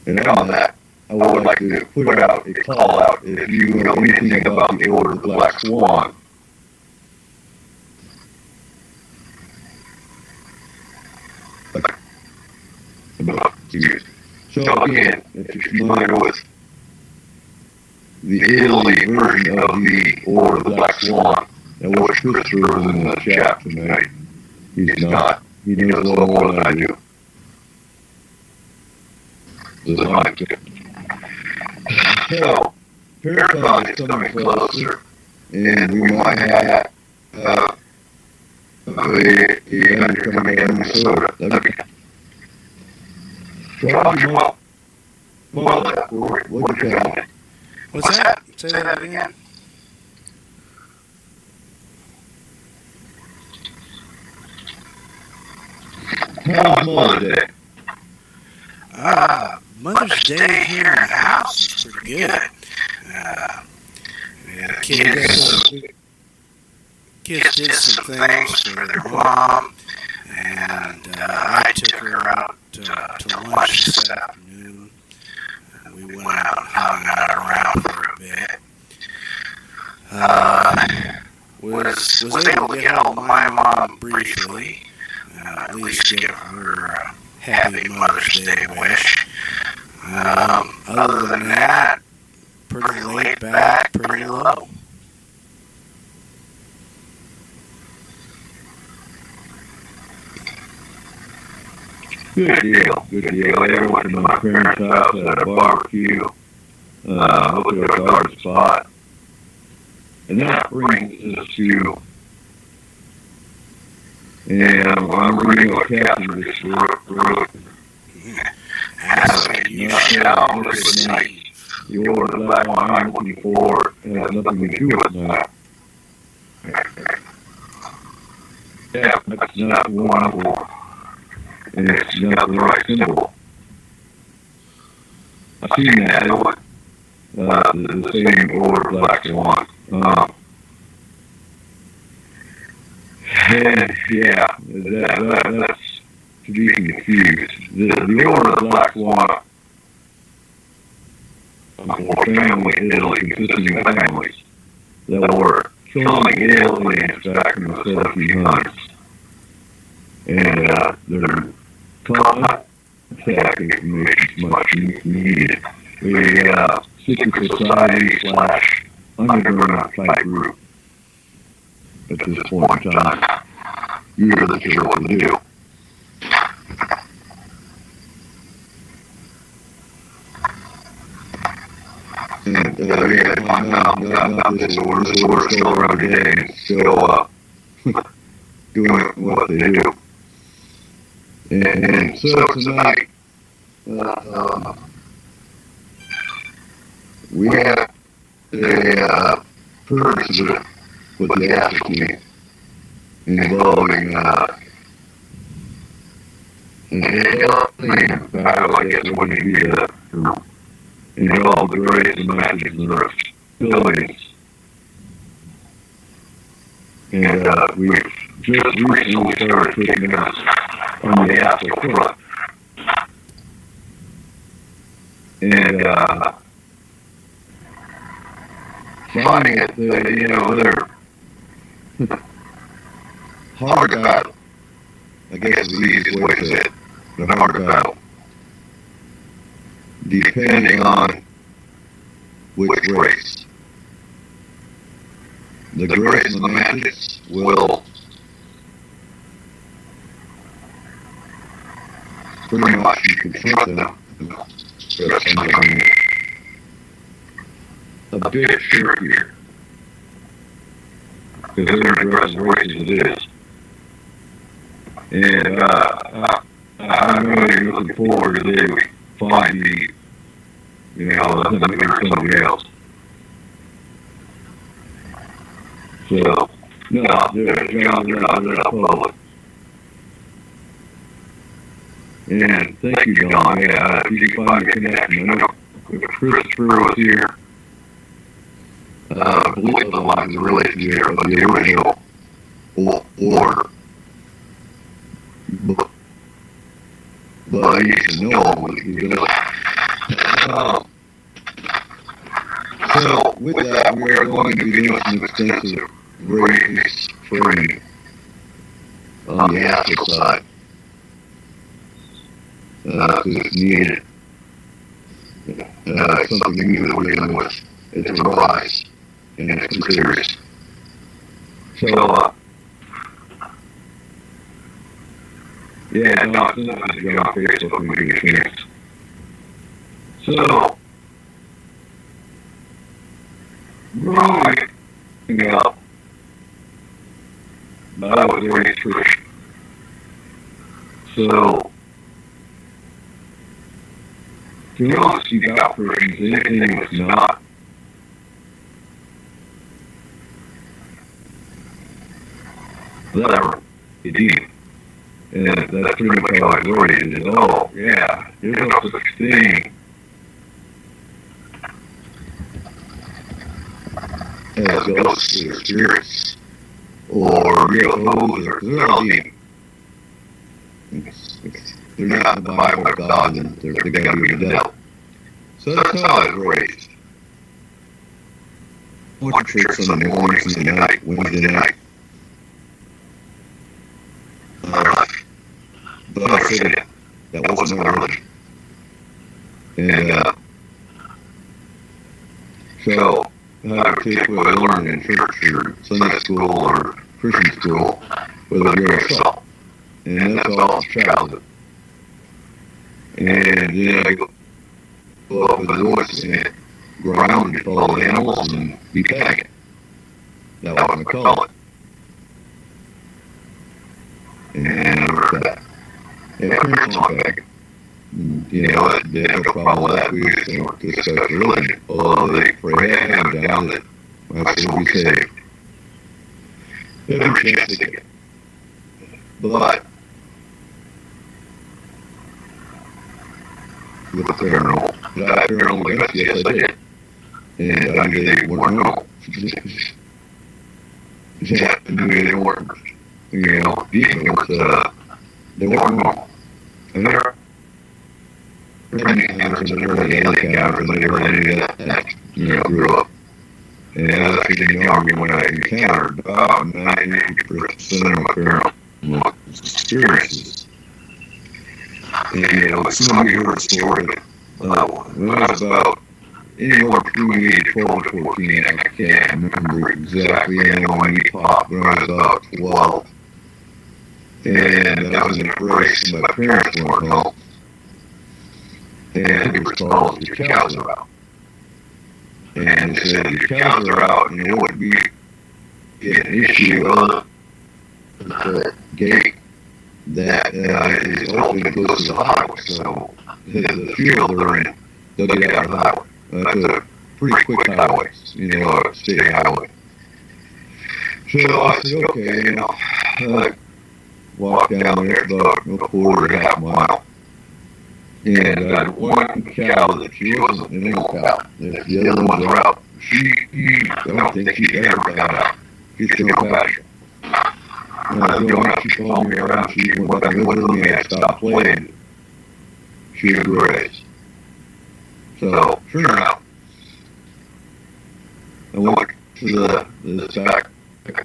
And on that, I would like to put out a call out if you know anything about the Order of the Black Swan. So again, if you're familiar with the Italy version of the Order of the Black Swan, I wish Christopher was in the chat tonight. He's not. He knows a little more than I do. So, Paracon is coming closer, and we might have a vendor coming out of Minnesota. What'd you tell me? What's that? Say that again. How's Mother's Day? Mother's Day here in the house is pretty good. Kids did some things for their mom, and I took her out to lunch this afternoon. We went out and hung out around for a bit. Was able to get hold of my mom briefly, at least give her a happy Mother's Day wish. Other than that, pretty laid back, pretty low. Good deal. I went to my parents' house at a barbecue, looked at our garden spot, and that brings us to, and I'm reading what Captain just wrote. As you shall receive. The Order of the Black Swan I'm looking for has nothing to do with that. Yeah, that's not the one I'm for. And it's not the right symbol. I've seen that, the same Order of the Black Swan. And yeah, that's to be confused. The Order of the Black Swan, or family in Italy, consisting of families that were killing aliens back in the 1700s. And their contact information is much needed. A secret society / underground type group at this point in time. You're not sure what to do. And got this order still around today and still doing what they do. And so tonight, we have a purge with the Astro team involving an alien battle, I guess wouldn't be the involve the greatest messages in the buildings. And we've just recently started taking us on the Astro front. And finding it, they're hard to battle. I guess is the easiest way to say it. They're hard to battle. Depending on which race. The Grace and the Mantis will pretty much you confront them. Got somebody, a bit trickier, because they're an aggressive race as it is. And I know you're looking forward to they would find the, maybe somebody else. So, no, they're not public. And thank you, Don. Yeah, if you can find me a connection, I know if Christopher was here, I believe the lines of relationship of the original order. But I used to know him. So, with that, we are going to be doing some extensive race training on the astral side. Because it's needed. It's something new that we're dealing with. It's a rise. And it's pretty serious. So, yeah, no, it's not to get on Facebook when we get a chance. So, growing up, I was raised Christian. So, to be honest about Christians, anything that's not whatever, it did. And that's pretty much how I was raised. Oh, yeah, there's no such thing as ghosts or spirits or UFOs or they're all demons. They're not in the Bible or God, and they're going to be the devil. So that's how I was raised. I went to church Sunday morning, Sunday night, Wednesday night. But I said it. That wasn't my religion. And so I would take what I learned in church or Sunday school or Christian school with a grain of salt. And that's all childhood. And then I go up with the woods and go around and follow the animals and be pagan. That was what I call it. And I worked that. And parents on pagan. They have no problem with that. We just don't discuss religion. Although they pray heaven down that I will be saved. Every chance they get. But with the paranormal. Did I have paranormal events? Yes, I did. And I knew they weren't normal. Yeah, I knew they weren't, demons, they weren't normal. And there are many encounters and early alien encounters, and they were any of that, grew up. And as I was getting younger, when I encountered about 90% of my paranormal experiences, and some of you heard a story when I was about anywhere between the age of 12 and 14, I can't remember exactly, I know when he popped when I was about 12. And I was in a race and my parents weren't home. And it was called "Your Cows Are Out." And they said, "Your cows are out," and it would be an issue of the gate that is open and goes to the highway. So the field they're in, they'll get out of the highway. That's a pretty quick highway, state highway. So I said, okay, I walked down there about a quarter or half a mile. And I had one cow that she wasn't an old cow. The other ones were out. I don't think she ever got out. She's still pasture. And I was going out, she followed me around, she went back and looked at me, and I stopped playing. She would graze. So, sure enough, I went to this back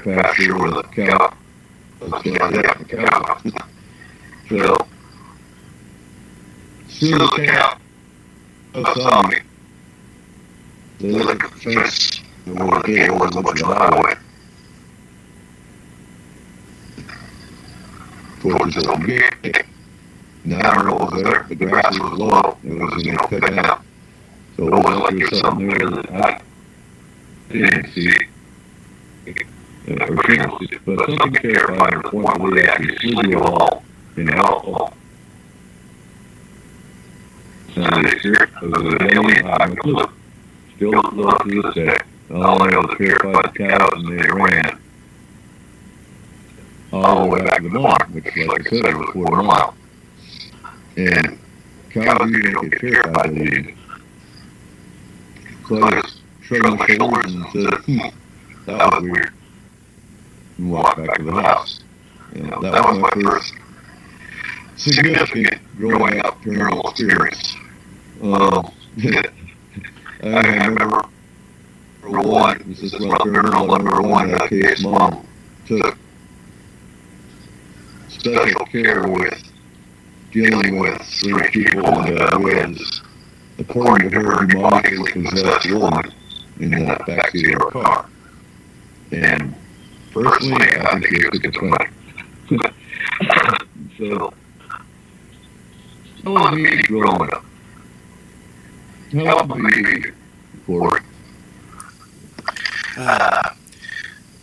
pasture where the cow was down there, the cow. So, as soon as the cow saw me, they looked at the fence and where the gate was up to the highway. Towards the gate. Now I know it was there. The grass was low. It was, cut down. So it was like there was something there that I didn't see. Or shouldn't see. But something terrified to the point where they actually slid you all in alcohol. Sunday spirit of an alien, I have no clue. Still don't know to this day. All I know is terrified the cows and they ran all the way back to the barn, which, like I said, was a quarter mile. And cows usually don't get terrified of these. So I just shrugged my shoulders and said, that was weird. And walked back to the house. That was my first significant growing up paranormal experience. I remember, number one, this is about paranormal, number one, that case Mom took special care with dealing with strange people and was, according to her, demonically possessed woman in the backseat of her car. And personally, I think she was schizophrenic. So, that was me growing up. How about me, Corey?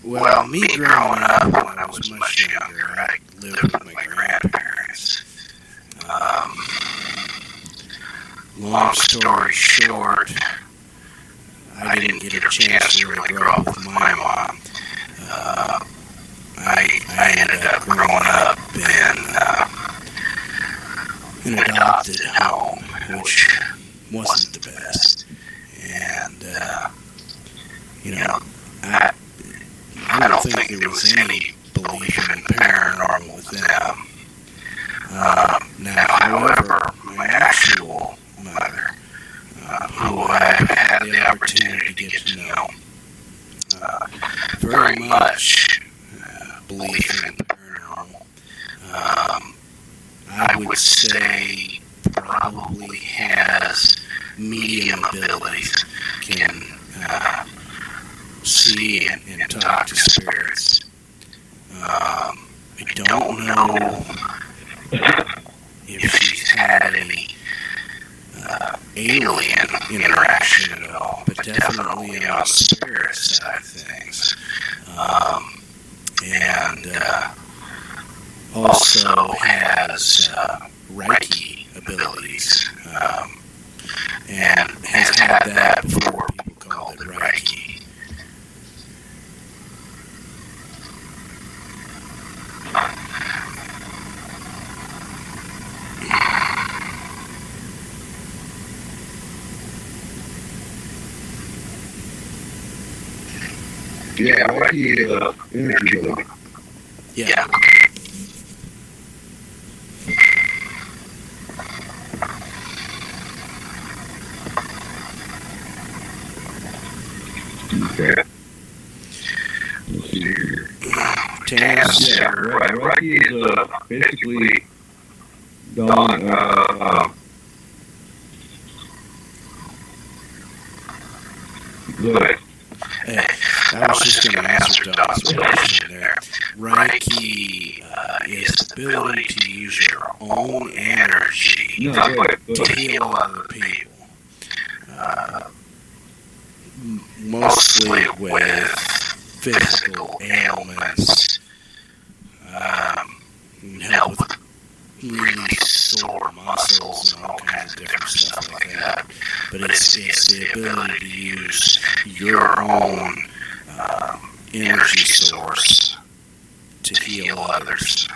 Well, me growing up when I was much younger, I lived with my grandparents. Long story short, I didn't get a chance to really grow up with my mom. I ended up growing up in an adopted home, which wasn't the best. And, I don't think there was any belief in paranormal with them. Now, however, my actual mother, who I've had the opportunity to get to know, very much belief in paranormal. I would say probably has medium abilities, can see and talk to spirits. I don't know if she's had any alien interaction at all, but definitely on the spirit side of things. And also has Reiki abilities, and has had that before people called it Reiki. Yeah, Reiki energy healing. Yeah. Okay. Let's see here. Taz. Yeah, right. Reiki is basically done. Good. I was just going to answer Don's question there. Reiki is the ability to use your own energy to heal other people. Mostly with physical ailments. Help with really sore muscles and all kinds of different stuff like that. But it's the ability to use your own energy source to heal others.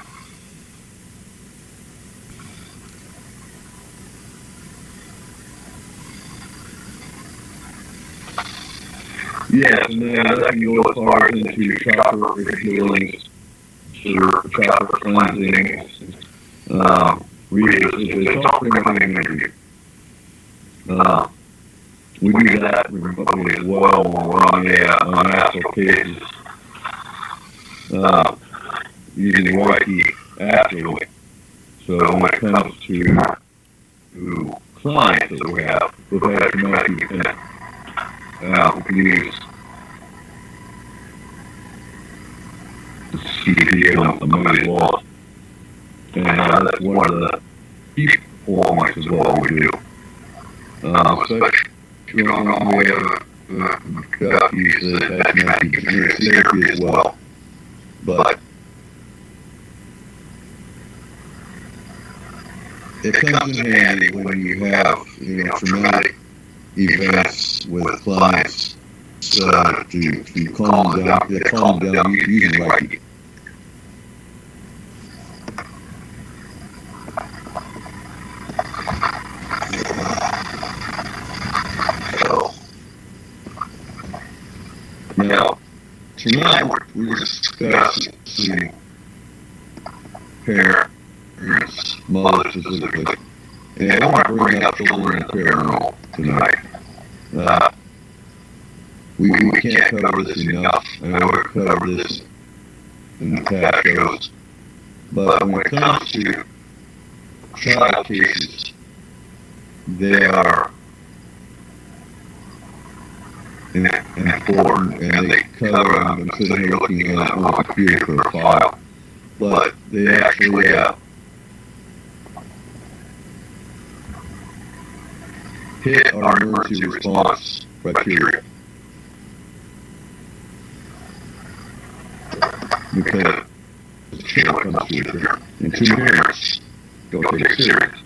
Yes, and then that can go as far as into chakra healings, chakra cleansing. It's all pretty much energy. We do that remotely as well when we're on astral cases, using Reiki astrally. So when it comes to clients that we have, we've had traumatic events. We can use CPA on the money wall. And that's one of the key points of what we do. Especially on we have Duckies that might be near therapy as well. But it comes in handy when you have, traumatic events with clients to calm them down using Reiki. Now, tonight we're discussing parents, mothers specifically, and I want to bring up children and paranormal tonight. We can't cover this enough. I know we've covered this in the past shows, but when it comes to child cases, they are important, and they cover them. I'm sitting here looking on the computer for a file, but they actually hit our emergency response criteria. Because the child comes to it, and two parents don't take it serious.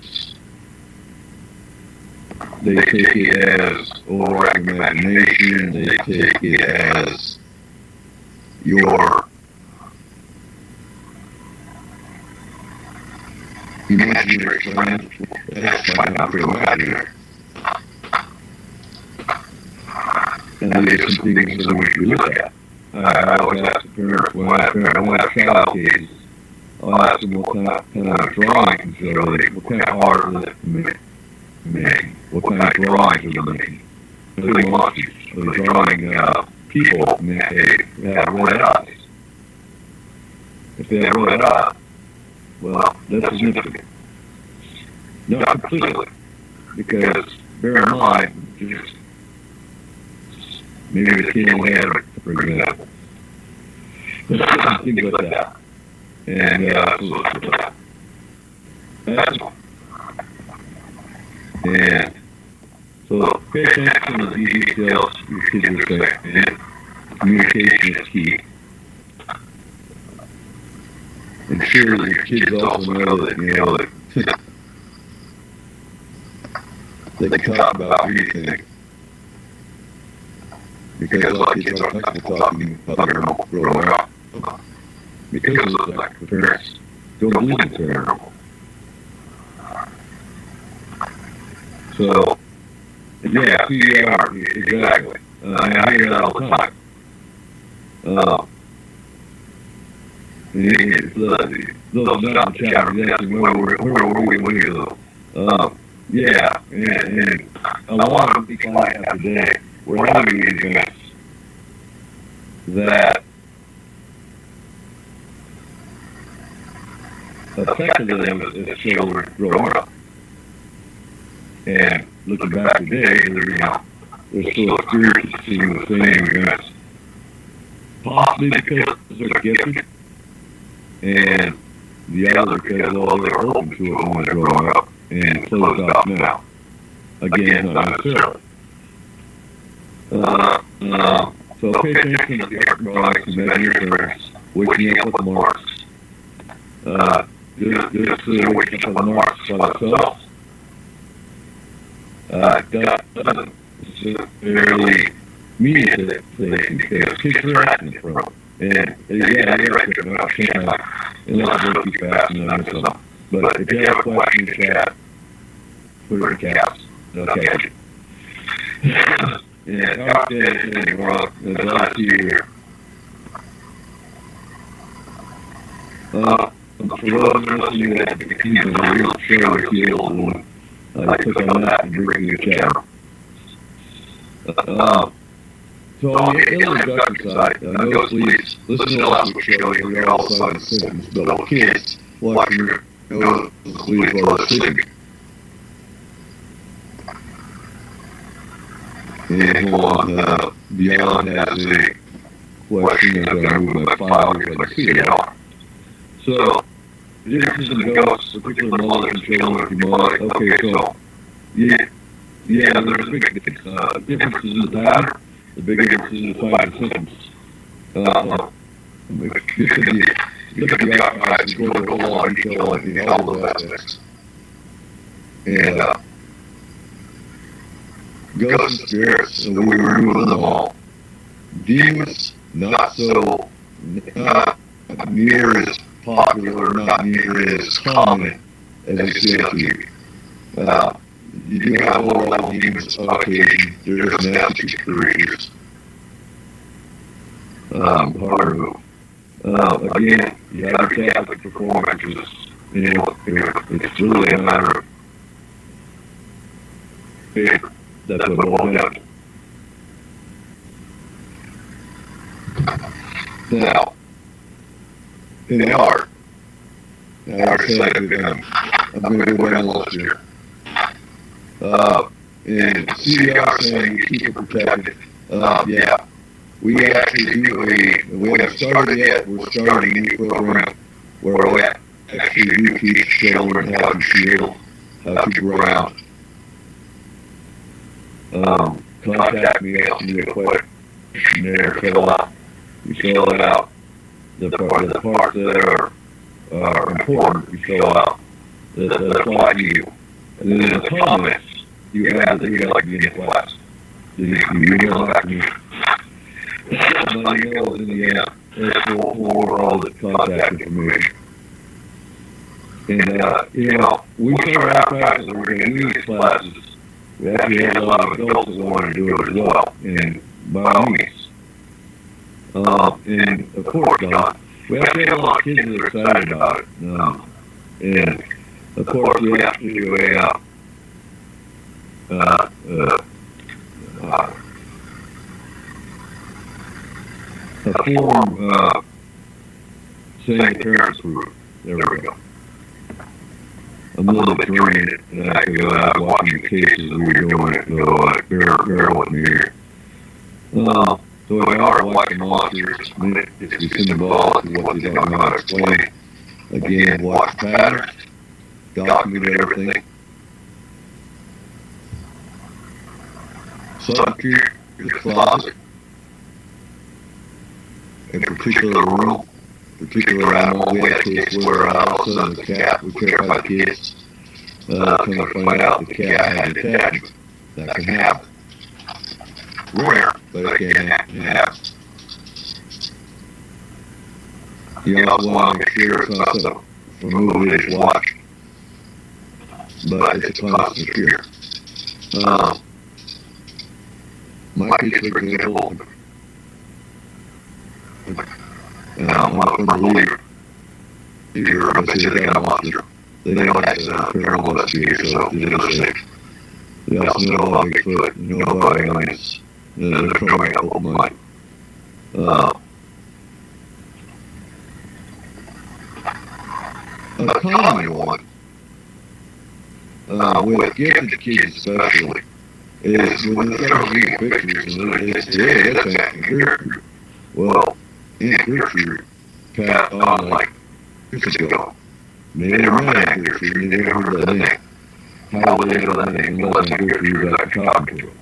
They take it as overactive imagination, they take it as your imaginary friend. That's my not real imaginary. And these are some things that we look at. I always ask the parents when I have child cases, I'll ask them what kind of drawing can show they, what kind of art are they making, what kind of drawings are they making. Are they monsters? Are they drawing people and they have red eyes? If they have red eyes, well, that's significant. Not completely, because bear in mind, just maybe the kid only had it, for example. Things like that. And that's one. And so pay attention to the details your kids are saying. And communication is key. Ensure that your kids also know that, that they can talk about anything. Because a lot of kids aren't comfortable talking about paranormal growing up. Because of the fact that the parents don't believe in paranormal. So, yeah, CDR, exactly. I hear that all the time. Those not in the chat are asking where were we when you though? Yeah, and a lot of the clients have today, we're having these events that affected them as children growing up. And looking back today, they're still experiencing the same events. Possibly because they're gifted, and the other because they're open to it when they're growing up and closed off now. Again, not necessarily. So pay attention to the electronics and measure parents waking up with the marks. Just waking up with the marks by themselves. Doesn't necessarily mean that because kids are asking from them. And yeah, they're right, they're not saying unless they keep asking them or something. But if you have a question in the chat, put it in caps. They'll catch it. Yeah, talk to anything wrong. There's a lot to hear. For those listening that the keys of the real show is the old one, click on that and bring you the channel. So on the introduction side, no please listen to last week's show. You hear all sides of symptoms, but with kids, watch your nose please while they're sleeping. And hold on, Beyond has a question as I move my file here, but I see it all. So, differences in ghosts, particular mothers and children with demonic. Okay, so, yeah, there's big differences in the pattern. The big differences in the signs and symptoms. Look at the archives, you go to a whole lot of detail in all those aspects. And ghosts and spirits, and we remove them all. Demons, not so, not near as popular, not near as common as we see on TV. You do have low-level demons on occasion. They're just nasty creatures. Hard to remove. Again, you have your Catholic performances. You know, it's really a matter of faith. That's what it boils down to. Now, in art, I already said I'm going to go down the list here. And CDR saying you keep it protected. Yeah, we actually we haven't started yet. We're starting a new program where we actually do teach children how to shield, how to ground. Contact me, ask me a questionnaire, fill out. You fill it out. The parts that are important, you fill out that apply to you. And then in the comments, you add that you'd like to be in the class. You email back to me. My email is in the app. It's for all the contact information. And, we start advertising that we're going to do these classes. We actually have a lot of adults that want to do it as well. And by all means. And of course, Don, we actually have a lot of kids that are excited about it. And of course, we have to do a form saying the parents group. There we go. I'm a little bit drained, and I could go out watching the cases we were doing it, so bear with me here. So if I are watching monsters, if you symbolic of what they're talking about, explain. Again, watch patterns, document everything. Substitute the closet, in particular room, particular animal. We had a case where all of a sudden the cat, we terrified the kids, come to find out the cat had attachment. That can happen. Rare, but it can happen. You also want to make sure it's not something from a movie that you watch, but it's a constant fear. My case, for example, I'm not a believer. If you're a basically got a monster, they don't have paranormal investigators, so these are safe. They also know about Bigfoot, know about aliens. They're coming up with mine. A common one, with gifted kids especially, is when they start reading pictures and that's acting Gertrude. Well, Aunt Gertrude passed on like years ago. They never met Aunt Gertrude, they never heard that name. How would they know that name unless Aunt Gertrude was actually talking to them?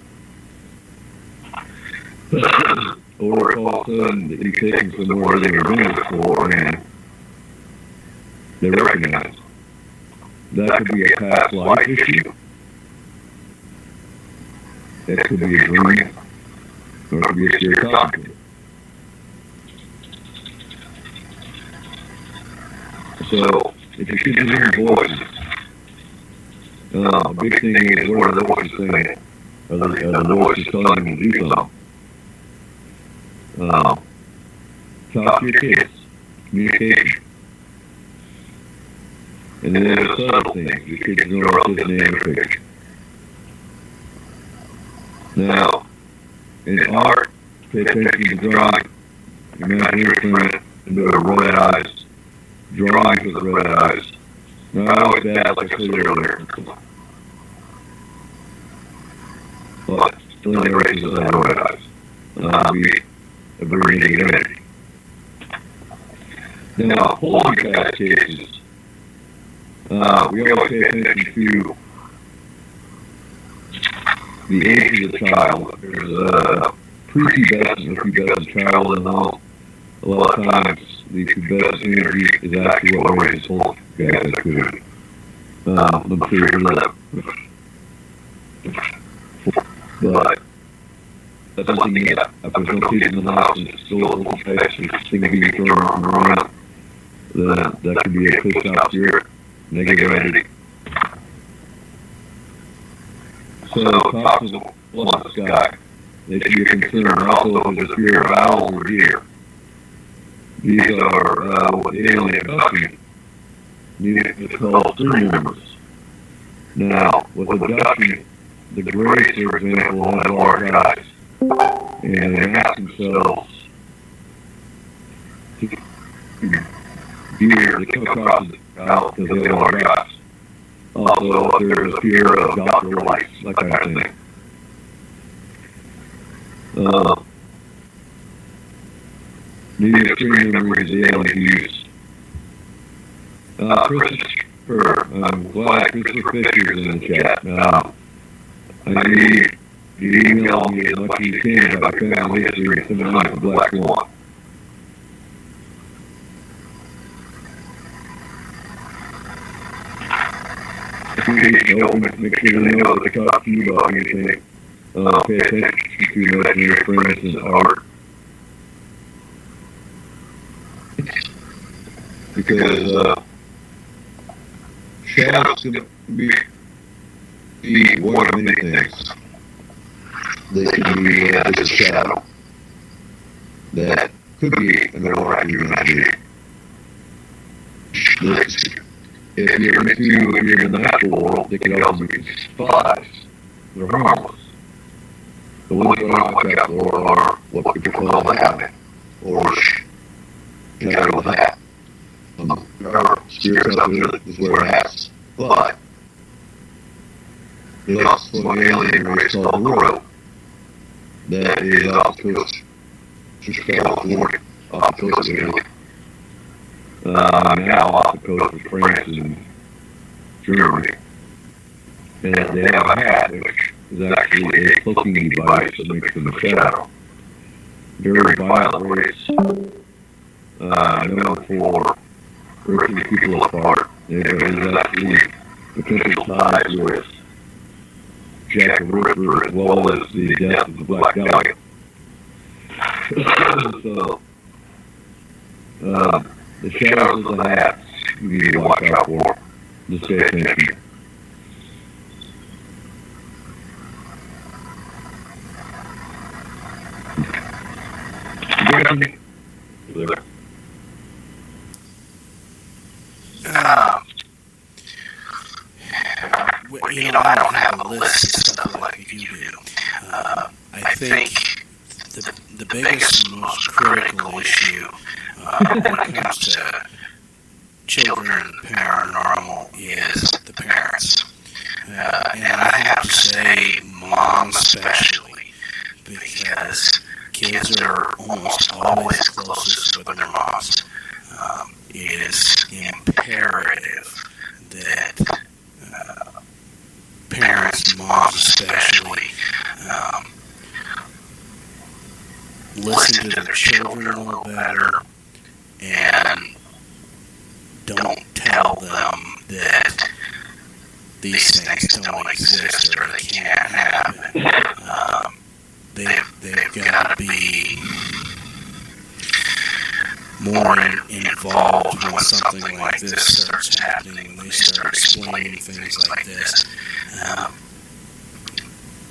Or if all of a sudden you take them somewhere they've never been before and they recognize them. That could be a past life issue. It could be a dream. Or it could be a spirit talking to you. So, if you keep hearing voices, a big thing is what are the voices saying? Are the voices telling you to do something? Talk to your kids. Communication. And then there's subtle things. Your kids know about this name and picture. Now, in art, pay attention to drawing. Imagine your friend and do red eyes. Drawings with red eyes. Not always bad, like I said earlier. But still races that have red eyes. Not be a very neat image. Now, poltergeist cases We always pay attention to the age of the child. If there's a prepubescent or pubescent child in the home, a lot of times the pubescent energy is actually what raises whole guys that could. I'm sure you heard that. But that's something that if there's no kids in the house and it's still a little space, there's things being thrown around, then that could be a pissed off spirit, negative energy. So, talk to the blood of the sky. They should be a concern. Also, if there's a fear of owls or deer. These are what the alien abduction. These are called stream members. Now, with abduction, the Greys, for example, have large eyes. And they ask themselves to deer that come across the out because they have large eyes. Also, if there's a fear of Dr. Lights, that kind of thing. These extreme memories the aliens use. Christopher, I'm glad Christopher Fisher's in the chat. I need you to email me as much as you can about your family history and send me the Black Swan. Make sure they know that they talk to you about anything. Pay attention to your imaginary friends and art. Because shadows can be one of many things. They can be just a shadow that could be an overactive energy. If you're in the natural world, they can also be spies. They're harmless. The ones that aren't like that are what we call the habit, or shadow of the hat. There are spirits out there that is where it happens. But there's also an alien race called the Road that is off the coast of California, off the coast of Italy. Now off the coast of France and Germany. And they have a hat which is actually a cloaking device that makes them a shadow. Very violent race. Known for ripping people apart. There's actually potential ties with Jack the Ripper as well as the death of the Black Dahlia. So, the shadows of the hats you need to watch out for. Just pay attention. I don't have a list of stuff like you do. I think the biggest, most critical issue when it comes to children and paranormal is the parents. And I have to say, moms especially, because kids are almost always closest with their moms. It is imperative that parents, moms especially, listen to their children a little better and don't tell them that these things don't exist or they can't happen. They've got to be more involved when something like this starts happening, when they start explaining things like this.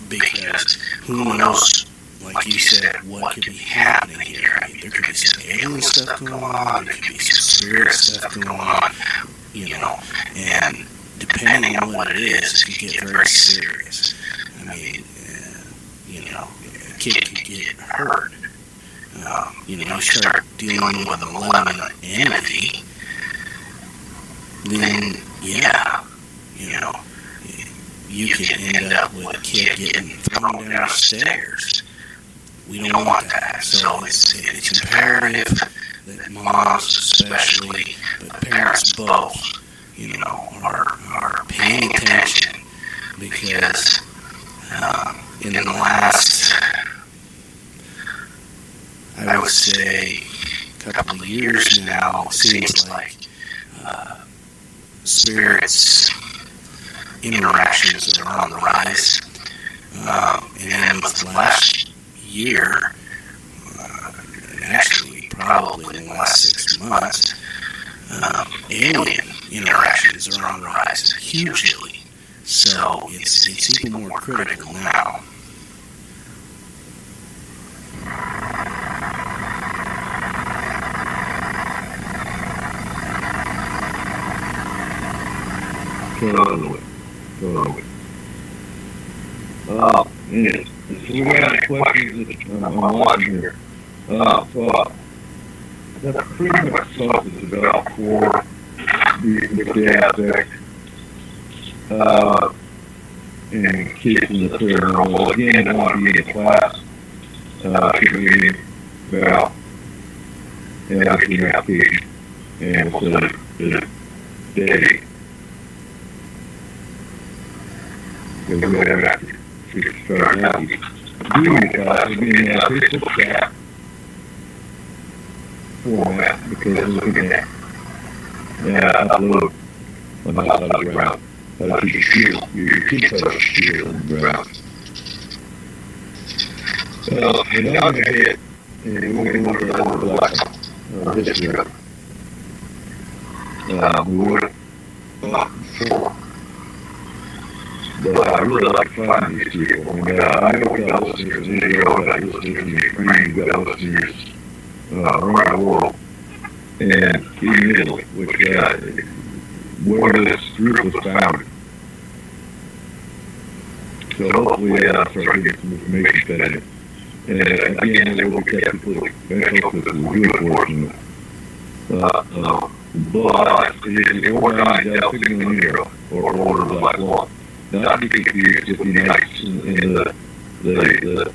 Because who knows, like you said, what could be happening here. I mean, there could be some alien stuff going on, there could be some spirit stuff going on, and depending on what it is, it could get very serious. I mean, a kid could get hurt. You start dealing with a malevolent entity, then, you can end up with a kid getting thrown down stairs. We don't want that. So it's imperative that moms especially, but parents both, are paying attention, because in the last, I would say, couple of years now, it seems like spirits interactions are on the rise. And then with the last year, actually probably in the last 6 months, alien interactions are on the rise hugely. So it's even more critical now. Totally. And so we got questions that I'm watching here. So that's pretty much stuff that's about for the aspect and kids in the paranormal. Again, I want to be in a class community about advocating application and we'll set a day. Because we don't have to start out doing the class, we'll be in a Facebook chat format, because we're looking at upload on the side of the ground. How to keep your shield, your kids have a shield on the ground. And now I'm going to hit, and we're going to look at the black history of it. We would have before. But I really like to find these people. I mean, I know we've got listeners in Israel, we've got listeners in Ukraine, we've got listeners around the world, and in Italy, which where this group was founded. So hopefully I'll start getting some information fed in. And again, it will be technically beneficial because we're really fortunate. But it is organized out signal in Europe, or order of black law. Not to be confused with the Unites in the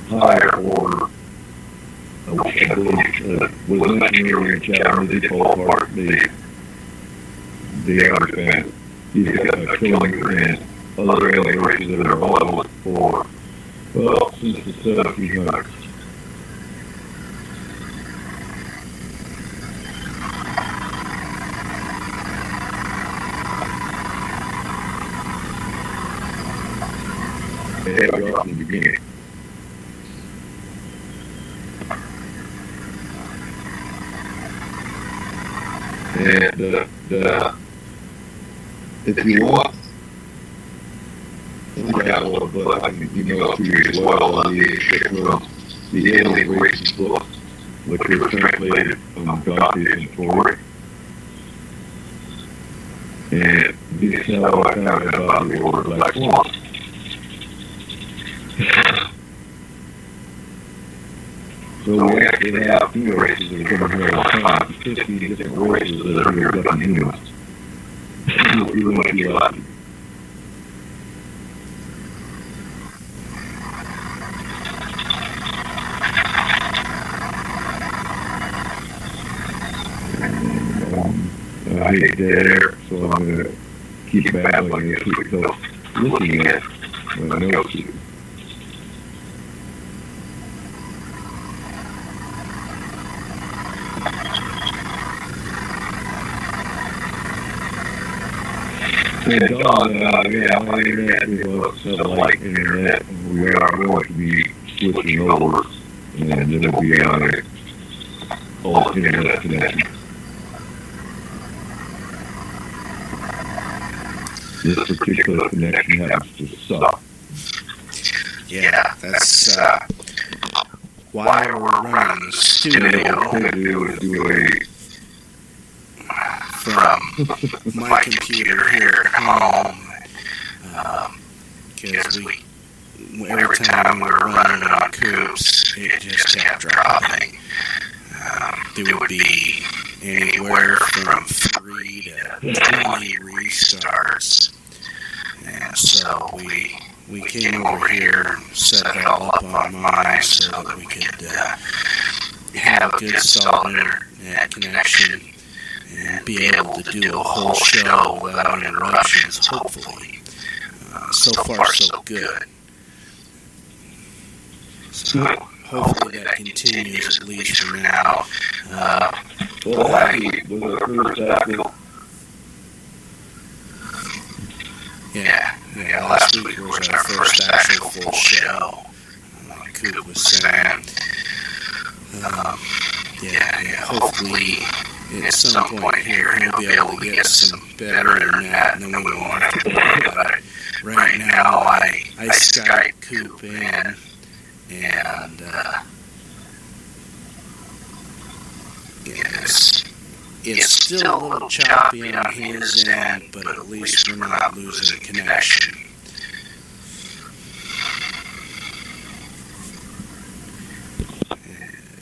higher order, which I believe was mentioned earlier in chapter, they fall apart, they understand these guys killing and other alien races that are all for, well, since the 1700s. They have got in the beginning. And if you want, we got a little bit, I can email to you as well on the Alien Races book, which was translated from Dante's Inventory. And this is how I found out about the Order of Black Swan. So we actually have two races that are coming here all the time, 50 different races that are here abducting humans. You want to be lucky. I hate dead air, so I'm going to keep battling this myself, looking at my notes here. And Don, yeah, my internet is a satellite internet, and we are going to be switching over, and it'll be on an old internet connection. This particular connection happens to suck. Yeah, that's why we're running the studio from my computer here at home, because every time we were running on Coops, it just kept dropping. There would be anywhere from 3 to 20 restarts. And so we came over here and set it all up on mine so that we could have a good solid internet connection. and be able to do a whole show without interruptions, hopefully. So far, so good. So hopefully that continues at least for now. Well, actually, was our first actual. Yeah, last week was our first actual full show, like Coop was saying. Hopefully at some point here he'll be able to get some better internet, and then we won't have to worry about it. Right now, I Skype Coop in, and it's still a little choppy on his end, but at least we're not losing the connection.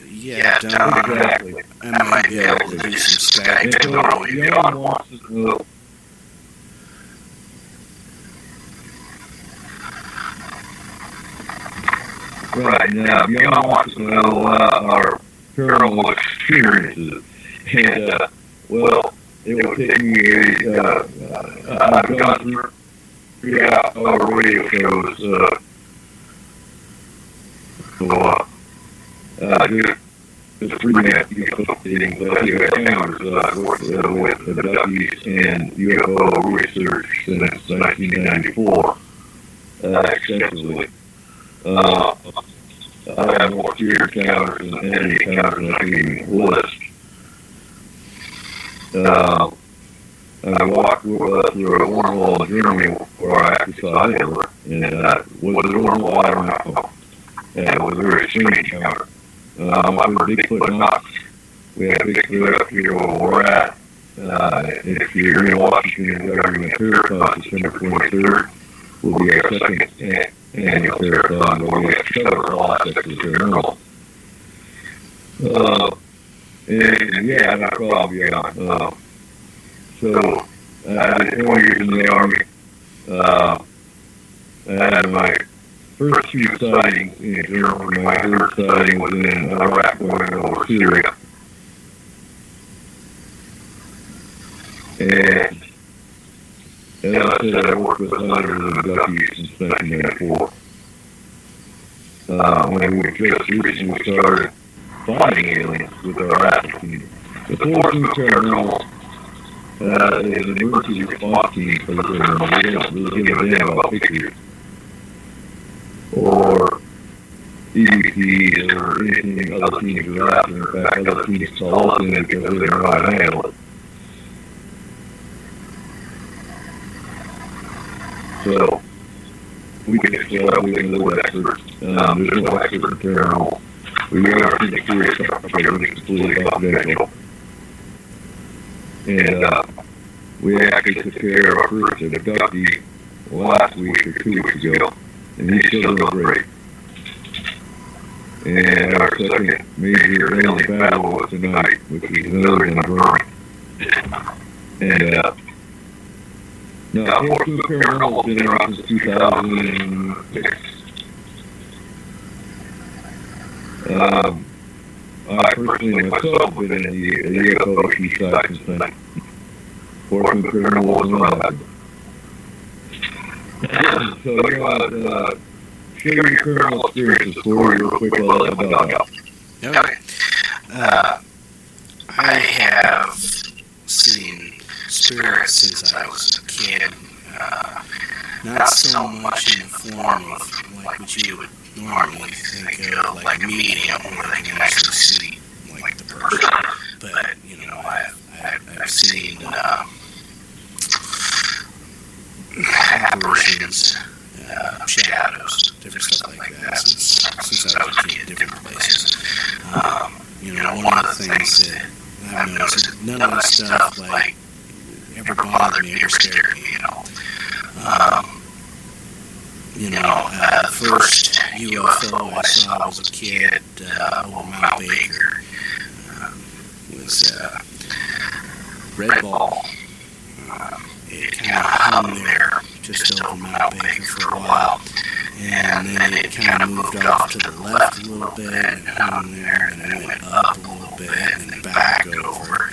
Yeah, Don, exactly. I might be able to do some Skype tomorrow. Beyond wants to know. Right, now, Beyond wants to know our paranormal experiences. And, well, it will take me I've gone through 3-hour radio shows, just 3-minute UFO meetings, encounters with abductees and UFO research since 1994, extensively. I have more fear encounters than any encounters I can even list. I walked through a wormhole in Germany where I actually saw Hitler, and was it a wormhole? I don't know. And it was a very strange encounter. With Bigfoot Knox, we have Bigfoot up here where we're at. If you're in Washington, the government Parathon, December 23rd, will be our second annual Parathon, where we have to cover all aspects of the paranormal. And yeah, and I'll probably be on. So, I did 20 years in the Army. I had my first few sightings in Germany. My third sighting was in Iraq going over Syria. And as I said, I worked with hundreds of abductees since 1994. When we just recently started finding aliens with our Atlas team. The Force New Paranormal is an emergency response team for the paranormal. We don't really give a damn about pictures or EVPs or anything other teams are after. In fact, other teams call us in because they don't know how to handle it. So, we can still have no experts. There's no expert in paranormal. We are serious about everything completely confidential. And we actually took care of our first abductee last week or 2 weeks ago, and he's still doing great. And our second major alien battle was tonight, which is another in Burning. And now, Force New Paranormal has been around since 2006. I personally myself been in the UFO issue side since then. Force New Paranormal was not happening. So, you know, share your paranormal experiences, Corey, real quick while I let the dog out. Okay. I have seen spirits since I was a kid. Not so much in the form of like what you would normally think of, like a medium where they can actually see like the person. But you know, I've seen apparitions, shadows, different stuff like that since I was a kid, different places. You know, one of the things that I've noticed is none of this stuff like ever bothered me, ever scared me, you know. The first UFO I saw as a kid over Mount Baker was Red Ball. It kind of hung there just over Mount Baker for a while, and then it kind of moved off to the left a little bit and hung there, and then it went up a little bit and then back over.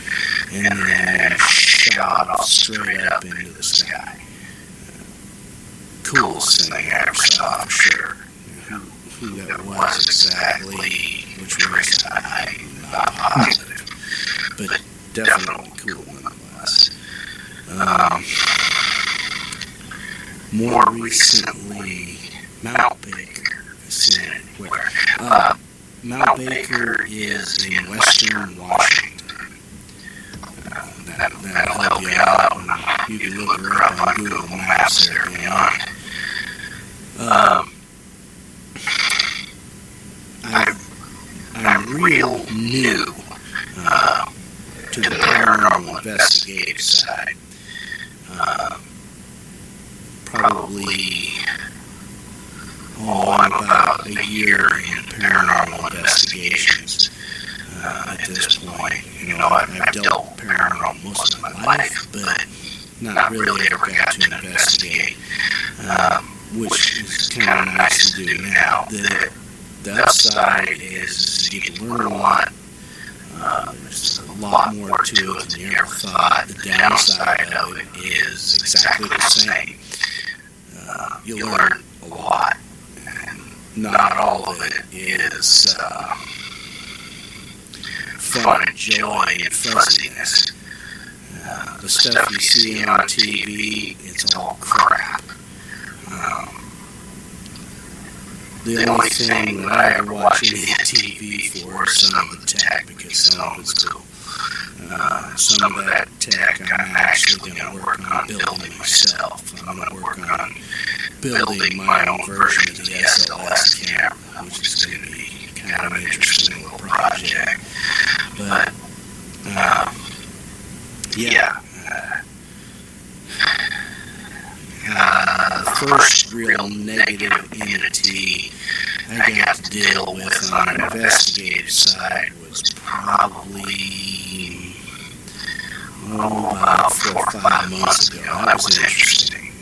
and then shot off straight up into the sky. Coolest thing I ever saw, for sure. Who that was exactly, which race, I'm not positive, but definitely cool nonetheless. More recently, Mount Baker vicinity, where Mount Baker is in western Washington. That'll help you out, and you can look her up on Google Maps there beyond. I'm real new to the paranormal investigative side. Probably, I'm about a year in paranormal investigations at this point. You know, I've dealt with paranormal most of my life, but not really ever got to investigate, which is kind of nice to do now. The upside is you can learn a lot. There's a lot more to it than you ever thought. The downside of it is exactly the same. You learn a lot, and not all of it is fun and joy and fuzziness. The stuff you see on TV, it's all crap. The only thing that I ever watch any TV for is some of the tech, because some of it's cool. Some of that tech I'm actually going to work on building myself. I'm going to work on building my own version of the SLS camera, which is going to be kind of an interesting little project. But, the first real negative entity I got to deal with on an investigative side was probably about 4 or 5 months ago. That was interesting.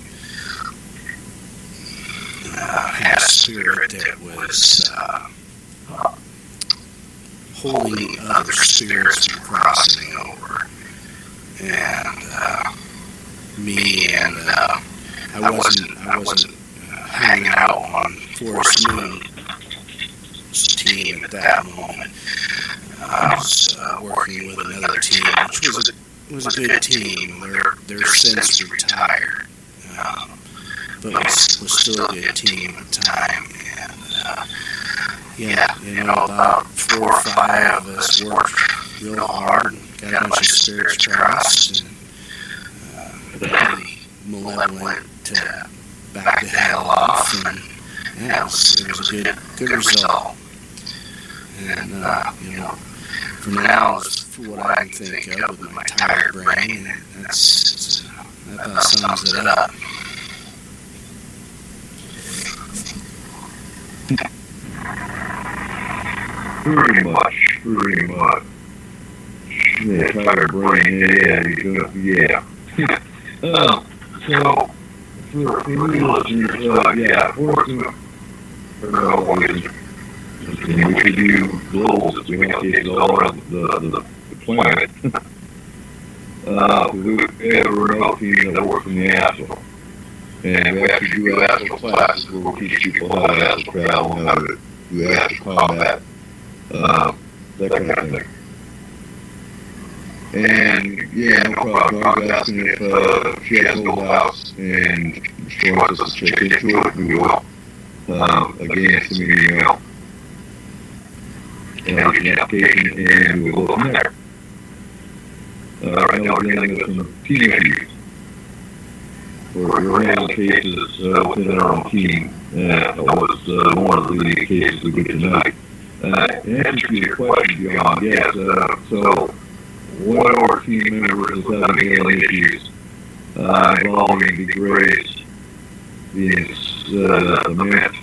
I had a spirit that was holding other spirits from crossing over, and me and I wasn't hanging out on Forest Moon's team at that moment. I was working with another team, which was a good team. They're since retired, but was still a good team at the time. And about 4 or 5 of us worked real hard and got a bunch of spirits crossed, and malevolent to back the hell off, and it was a good result. And for now, for what I can think of with my tired brain, that sums it up. Pretty much. Yeah, tired brain, yeah. So, for me listeners, Forrest we could do global, we have cases all around the planet. We have a remote team that works in the astral. And we actually do astral classes where we teach people how to astral travel, how to do astral combat, that kind of thing. And no problem. I was asking if she has an old house and she wants us to check into it, we will. Again, send me an email. And I'll get an application and we'll go from there. Right now we're dealing with some team issues. We're handling cases within our own team. That was one of the cases we did tonight. In answer to your question, beyond, yes, so one of our team members is having alien issues involving the Grace, the Mint.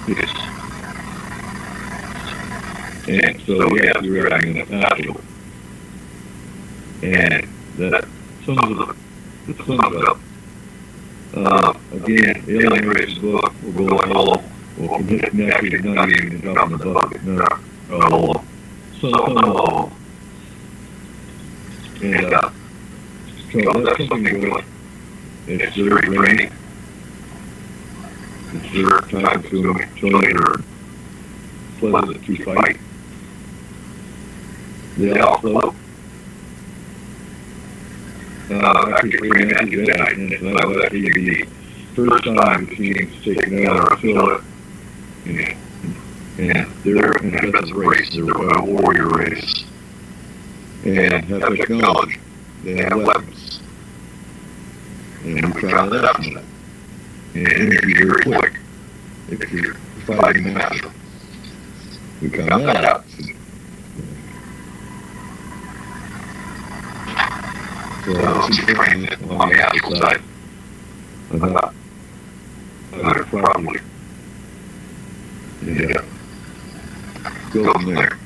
Yes. And so, we were having an astral. And that sums it up. Again, Alien Race's book will go all, well, actually not even drop in the bucket, no, some of them. And so that's something good. It's very draining. It's very time consuming. Children are pleasant to fight. They all float. After 3 matches in, and tonight was actually the first time the team's taken out our fill and they're in a business race, they're a warrior race, and have technology, they have weapons, and we try that out tonight. And energy very quick if you're fighting master. We found that out. So some training on the outside about it properly. Yeah. Go from there.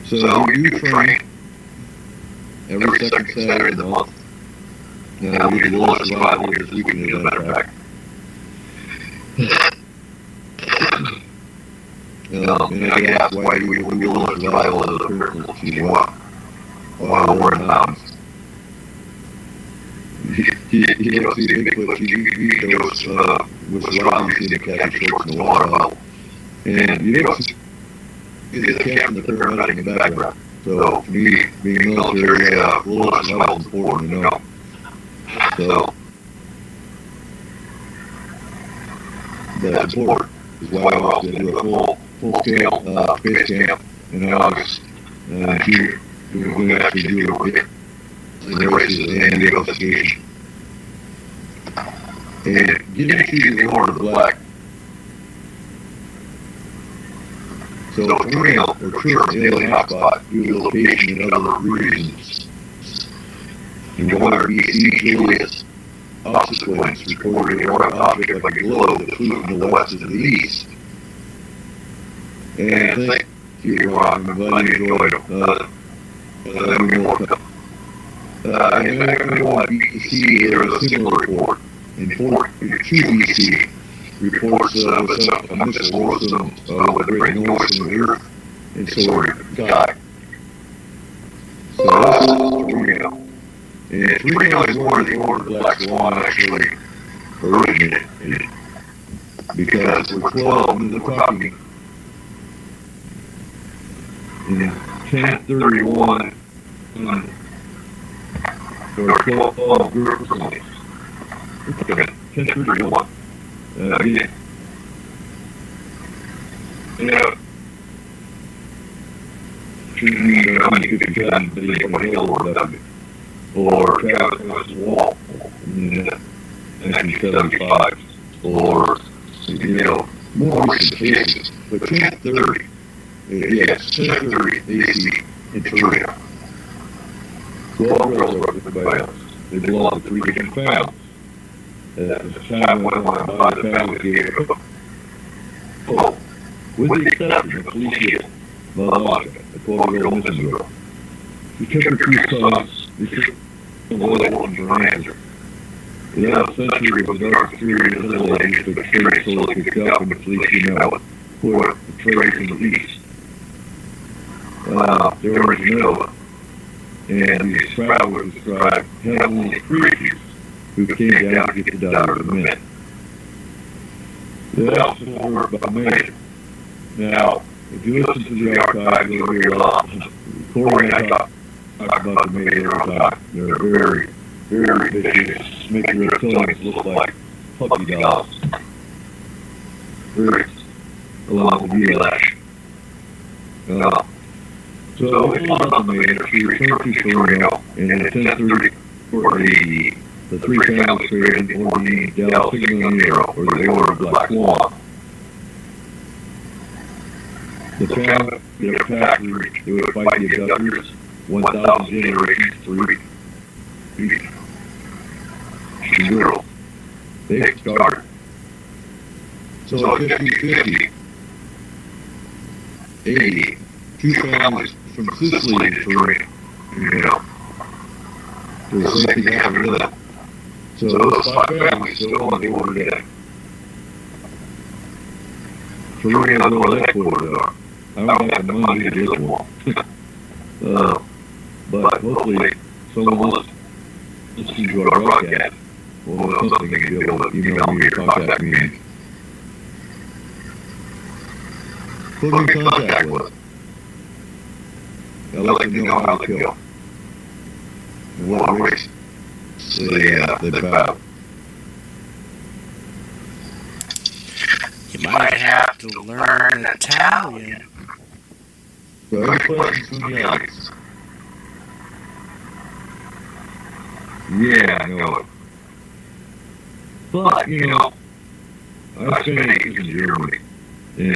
So you train every second Saturday of the month. Now we do the lowest survival here this weekend, as a matter of fact. And I guess why do we do the lowest survival as a person if you want? While we're in the mountains. You don't see Bigfoot, you go with Robbie, see the khaki shorts in the water level. And you don't see the captain, the paramedic in the background. So, for me, being military, lowest survival is important to know. So, that's important. Is why I was going to do a full-scale base camp in August. We're going to actually do the races and the investigation. And getting to the order of the black. So, Tornado or Trip alien hotspot due to location and other reasons. In Water, BC, Julius, Obsequence reported a white object like a globe that flew from the west to the east. And thank you, Ron. I'm glad you enjoyed them. And everyone at BC, there was a similar report. And 2BC reports a missile with a great noise in the earth and sort of died. So this is Tornado. And Tornado is where the order of the Black Swan actually originated. Because we're 12, we're talking in 1031 there were 12 groups of slaves. Okay, 1031. Yeah. Or Travis Wall in 1975, or, more recent cases, but 1030, yes, 1030 AC in Tornado. 12 girls were up by us. They belong to 3 different families. As the time went on by, the families gave up. Oh, with the exception of Felicia Malaga, the 12-year-old missing girl. She took her 2 sons, they took the little one for an answer. Without a century of the dark period of the Middle Ages to extract so they could help and Felicia Mallet, who were the trade from the east. There was Noah, and these travelers described heavenly creatures who came down to get the daughter of the men. They also were by man. Now, if you listen to the archives, you'll hear a lot. Corey and I talk about the Maiden all the time. They're very, very vicious, make your reptilians look like puppy dogs. Very, along with Elash. So, it's not about the Maiden. She returned to Tornado in 1030 or AD. The 3 families created Ordean, Del Sigma Nero, or the Order of Black Swan. The family did a pact reach. They would fight the abductors 1,000 generations through each girl. They started. So in 1550, 80, 2 families from Sicily to Tornado. There was something after that. So those 5 families still on the order today. Tornado's where the headquarters are. I don't have the money to look for them. But hopefully someone listens to our broadcast will know something and be able to email me or contact me and put me in contact with them. I'll let them know how to kill and what race they battle. You might have to learn Italian. So any questions from the audience? Yeah, I know it. But, you know, I spent 8 years in Germany, and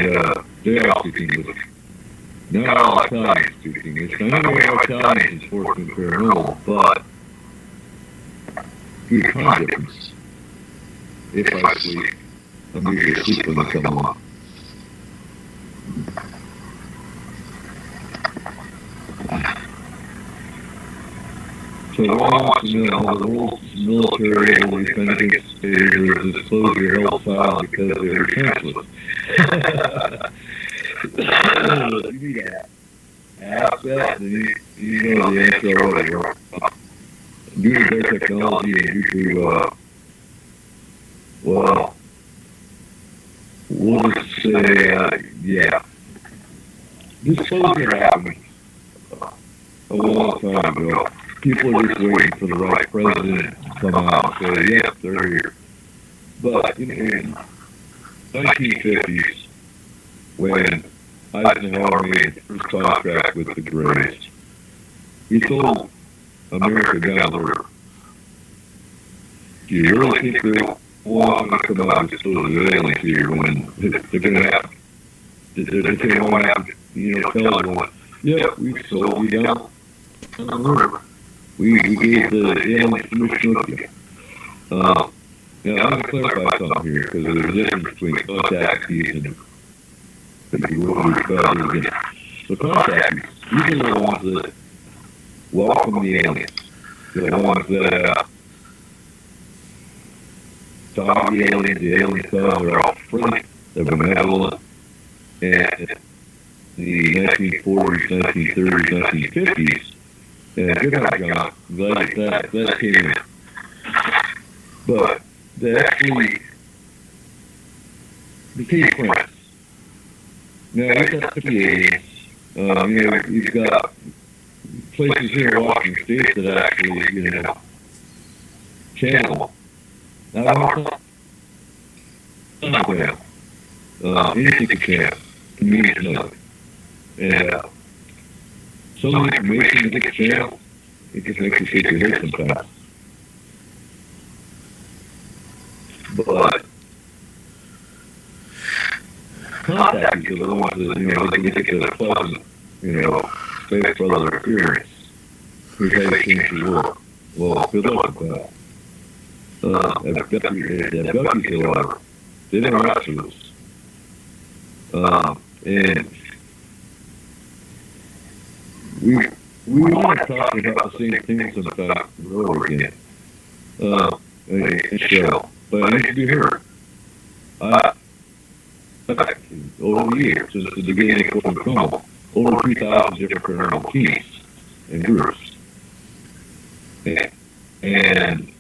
they all speak English. Not all Italians speak English. I know all Italians is forced to paranormal, but due to time difference, if I sleep, I'm usually asleep when they come on. So I want to know the world's military and defense stages disclosure held file because they were senseless. You need to ask that, then you know the answer already. Due to their technology and due to, well, we'll just say, yeah. Disclosure happened a long time ago. People are just waiting for the right president to come out and say, yep, they're here. But in the 1950s, when Eisenhower made his first contract with the Greys, he told America down the river, do you really think they're going to come out and disclose the aliens here when they're going to have, they're going to have, you know, tell everyone, yep, we sold you down the river. We gave the aliens permission with you. Now, I'm going to clarify something here, because there's a difference between contactees and people who rebel against. So contactees, these are the ones that welcome the aliens. They're the ones that talk to the aliens are all friendly, they're benevolent, and the 1940s, 1930s, 1950s, and good night, John. That came in. But they actually became friends. Now, you got the aliens. You know, you've got places here in Washington State that actually, you know, channel. Now, I don't know. Anything can channel. It means nothing. And, some of the information that gets channeled, it just makes you shake your head sometimes. But contactees are the ones that, you know, they can get a pleasant, you know, space brother experience. Here's how you change the world. Well, good luck with that. At Buc-ee's, however, they didn't answer this. And we want to talk about the same things, in fact, over again. In show, but I need to be heard. Over the years, since the beginning of Open Como, over 3,000 different paranormal teams and groups. And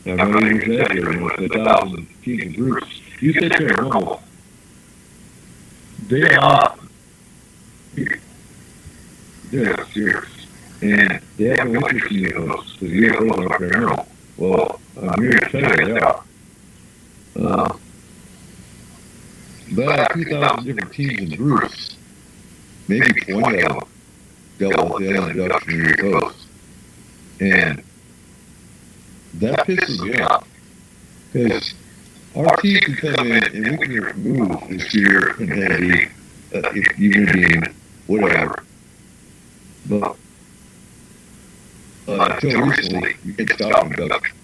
I'm not even exaggerating with 1,000 teams and groups. You say paranormal, they are. They're serious. And they have no interest in UFOs, because UFOs are paranormal. Well, I'm here to tell you they are. But out of 2,000 different teams and groups, maybe 20 of them dealt with alien abduction and UFOs. And that pisses me off. Because our team can come in and we can remove this fear and entity, human being, whatever. But until recently, you can stop abduction.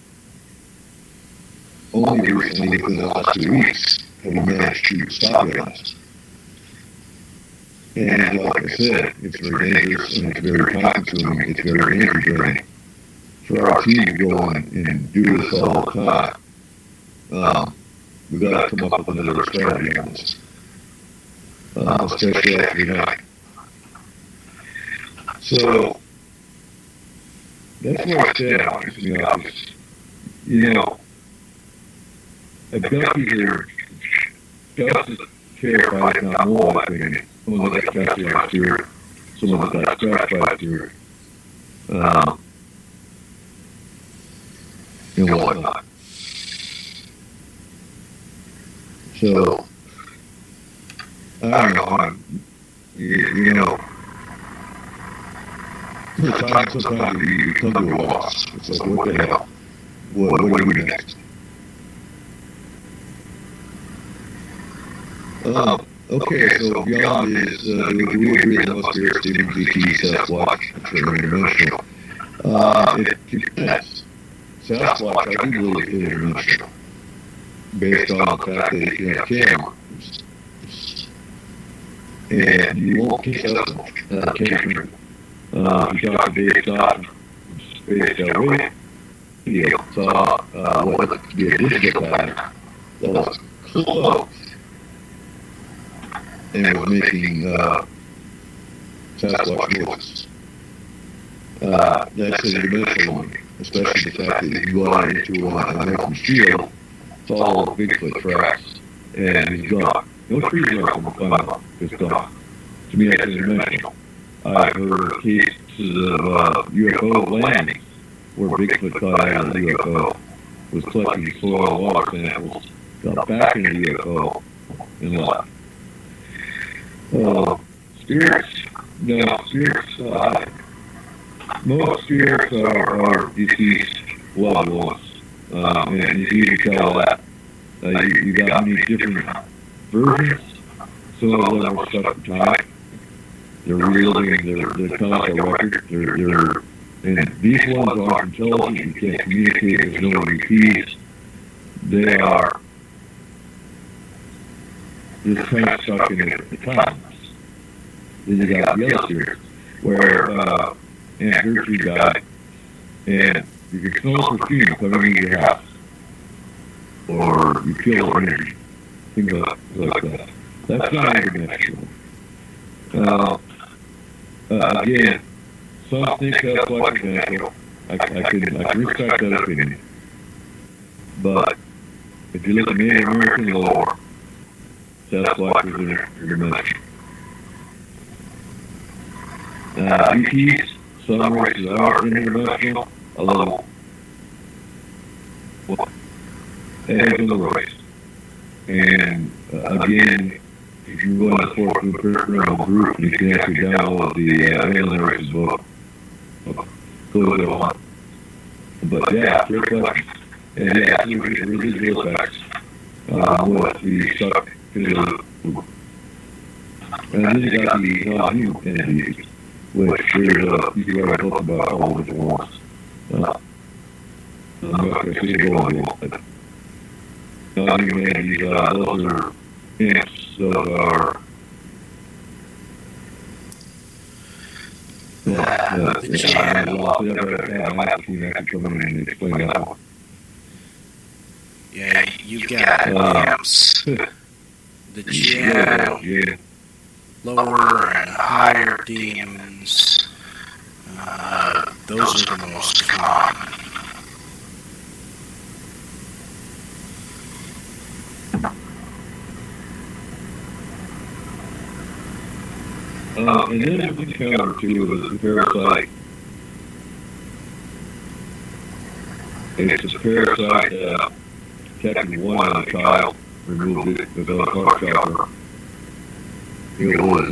Only recently, within the last 2 weeks, have we managed to stop it. And like I said, it's very dangerous and it's very time-consuming. It's very energy-draining. For our team to go on and do this all the time, we've got to come up with another strategy on this. especially after night. So that's why I said out in the office, you know, abductees are just as terrified, if not more, I think, someone that's got the spirit, someone that's got scratched by spirit, and whatnot. So, I don't know, you know, sometimes you come to a loss. It's like, what the hell? What do we do next? Okay, so beyond is, do we agree that most spirits, demons, ETs, Sasquatch, interdimensional? It depends. Sasquatch, I do believe, is interdimensional. Based on the fact that you have cameras. And you won't pick up a camera. You talk to Dave Scott from Space Delray, you saw what looked to be a digital pattern that was close. And it was making Sasquatch noises. That's interdimensional one, especially the fact that you go out into a mountain field, it's all Bigfoot tracks, and he's gone. No trees left on the final, it's gone. To me, that's interdimensional. I've heard of cases of UFO landings where Bigfoot got out of the UFO, was collecting soil and water samples, got back into the UFO, and left. Spirits, no, spirits, most spirits are deceased loved ones, and it's easy to tell that. You got many different versions, some of them are stuck in time. They're reliving their constant record. And these ones aren't intelligent, you can't communicate, there's no EPs. They are just kind of stuck in the times. Then you got the other spirits, where Aunt Gertrude died, and you can smell perfume coming into your house, or you feel energy, things like that. That's not interdimensional. Again, some think that's like natural. I can respect that opinion. But if you look at Native American lore, Sasquatch was interdimensional. ETs, some races are interdimensional, although as in the race. And again, if you go on the Fourth Paranormal Group, you can actually download the Alien Races book. Go to one. But yeah, great question. And yeah, residual effects with the stuck to the loop. And then you got the non-human entities, which you can write a book about all the different ones. I'm not going to say go on it. Non-human entities, those are imps that are yeah, you got imps, the Jinn, lower and higher demons. Those are the most common. And then there's the counter to the parasite. It's a parasite attacking one on a child, removed it with a car chopper. It was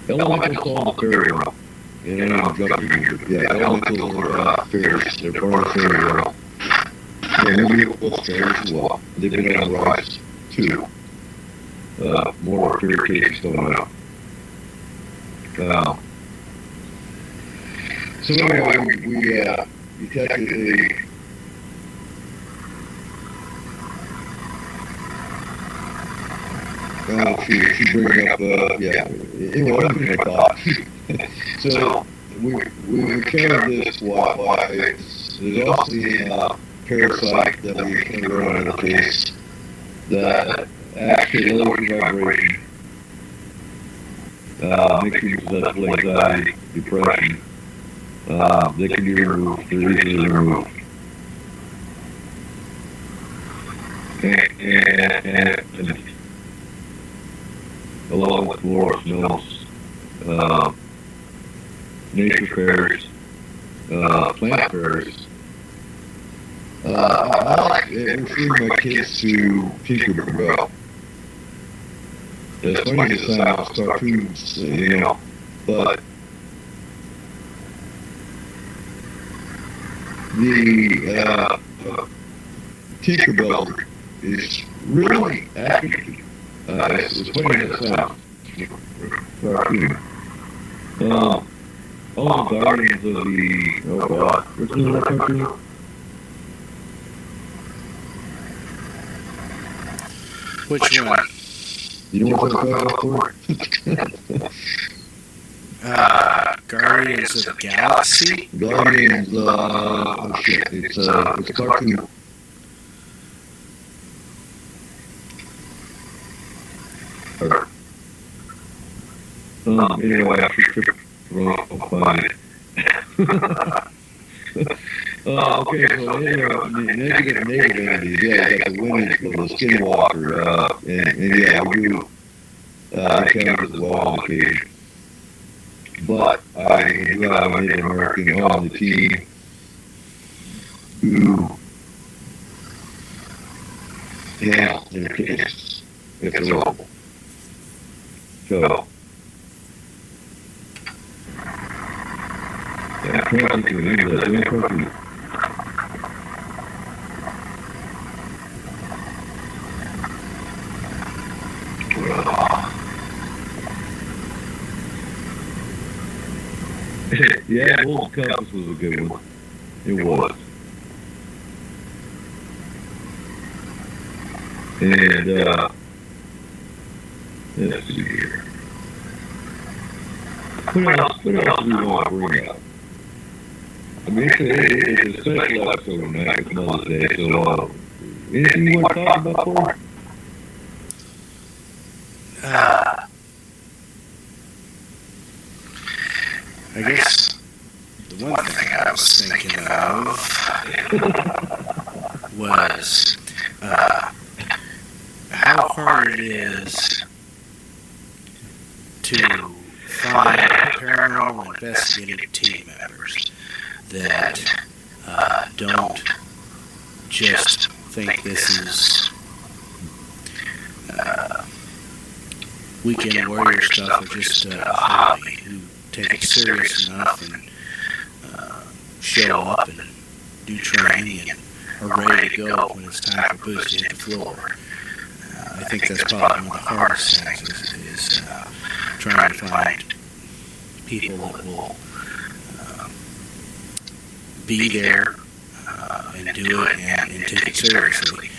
elemental on the fairy realm. And I'm jumping here. Yeah, elementals are fairies. They're part of the fairy realm. And we will fairies as well. They've been on the rise too. More fairy cases going out. So anyway, we detected she bring up, anyway, I thought. So we encountered this why there's also the parasite that we encountered on the case that actually lowers your vibration, makes you susceptible to anxiety, depression. They can be removed. They're easily removed. And along with floral smells, nature fairs, plant fairs. I like referring my kids to Tinkerbell. It's funny to sound cartoons, you know, but the Tinkerbell is really actually, it's funny to sound cartoon. All the Guardians of the, oh God, what's the name of that cartoon? Which one? You know what I'm talking about? Guardians of the Galaxy? Guardians, oh shit, it's a cartoon. Anyway, I'll find it. Okay, so negative entities, yeah, you got the lineage of the skinwalker, and yeah, we do encounter the law on occasion. But I do have a Native American on the team who, yeah, in a case, if they're local. So, yeah, I'm trying to think of the name of that damn cartoon. Yeah, Bull's Compass was a good one. It was. And, let's see here. What else do we want to bring up? I mean, it's a special episode tonight, it's Mother's Day, so, anything you want to talk about for it? I guess the one thing I was thinking of was how hard it is to find paranormal investigative team members that don't just think this is weekend warrior stuff or just a hobby, who take it serious enough and show up and do training and are ready to go when it's time for boots to hit the floor. I think that's probably one of the hardest things is trying to find people that will be there and do it and take it seriously.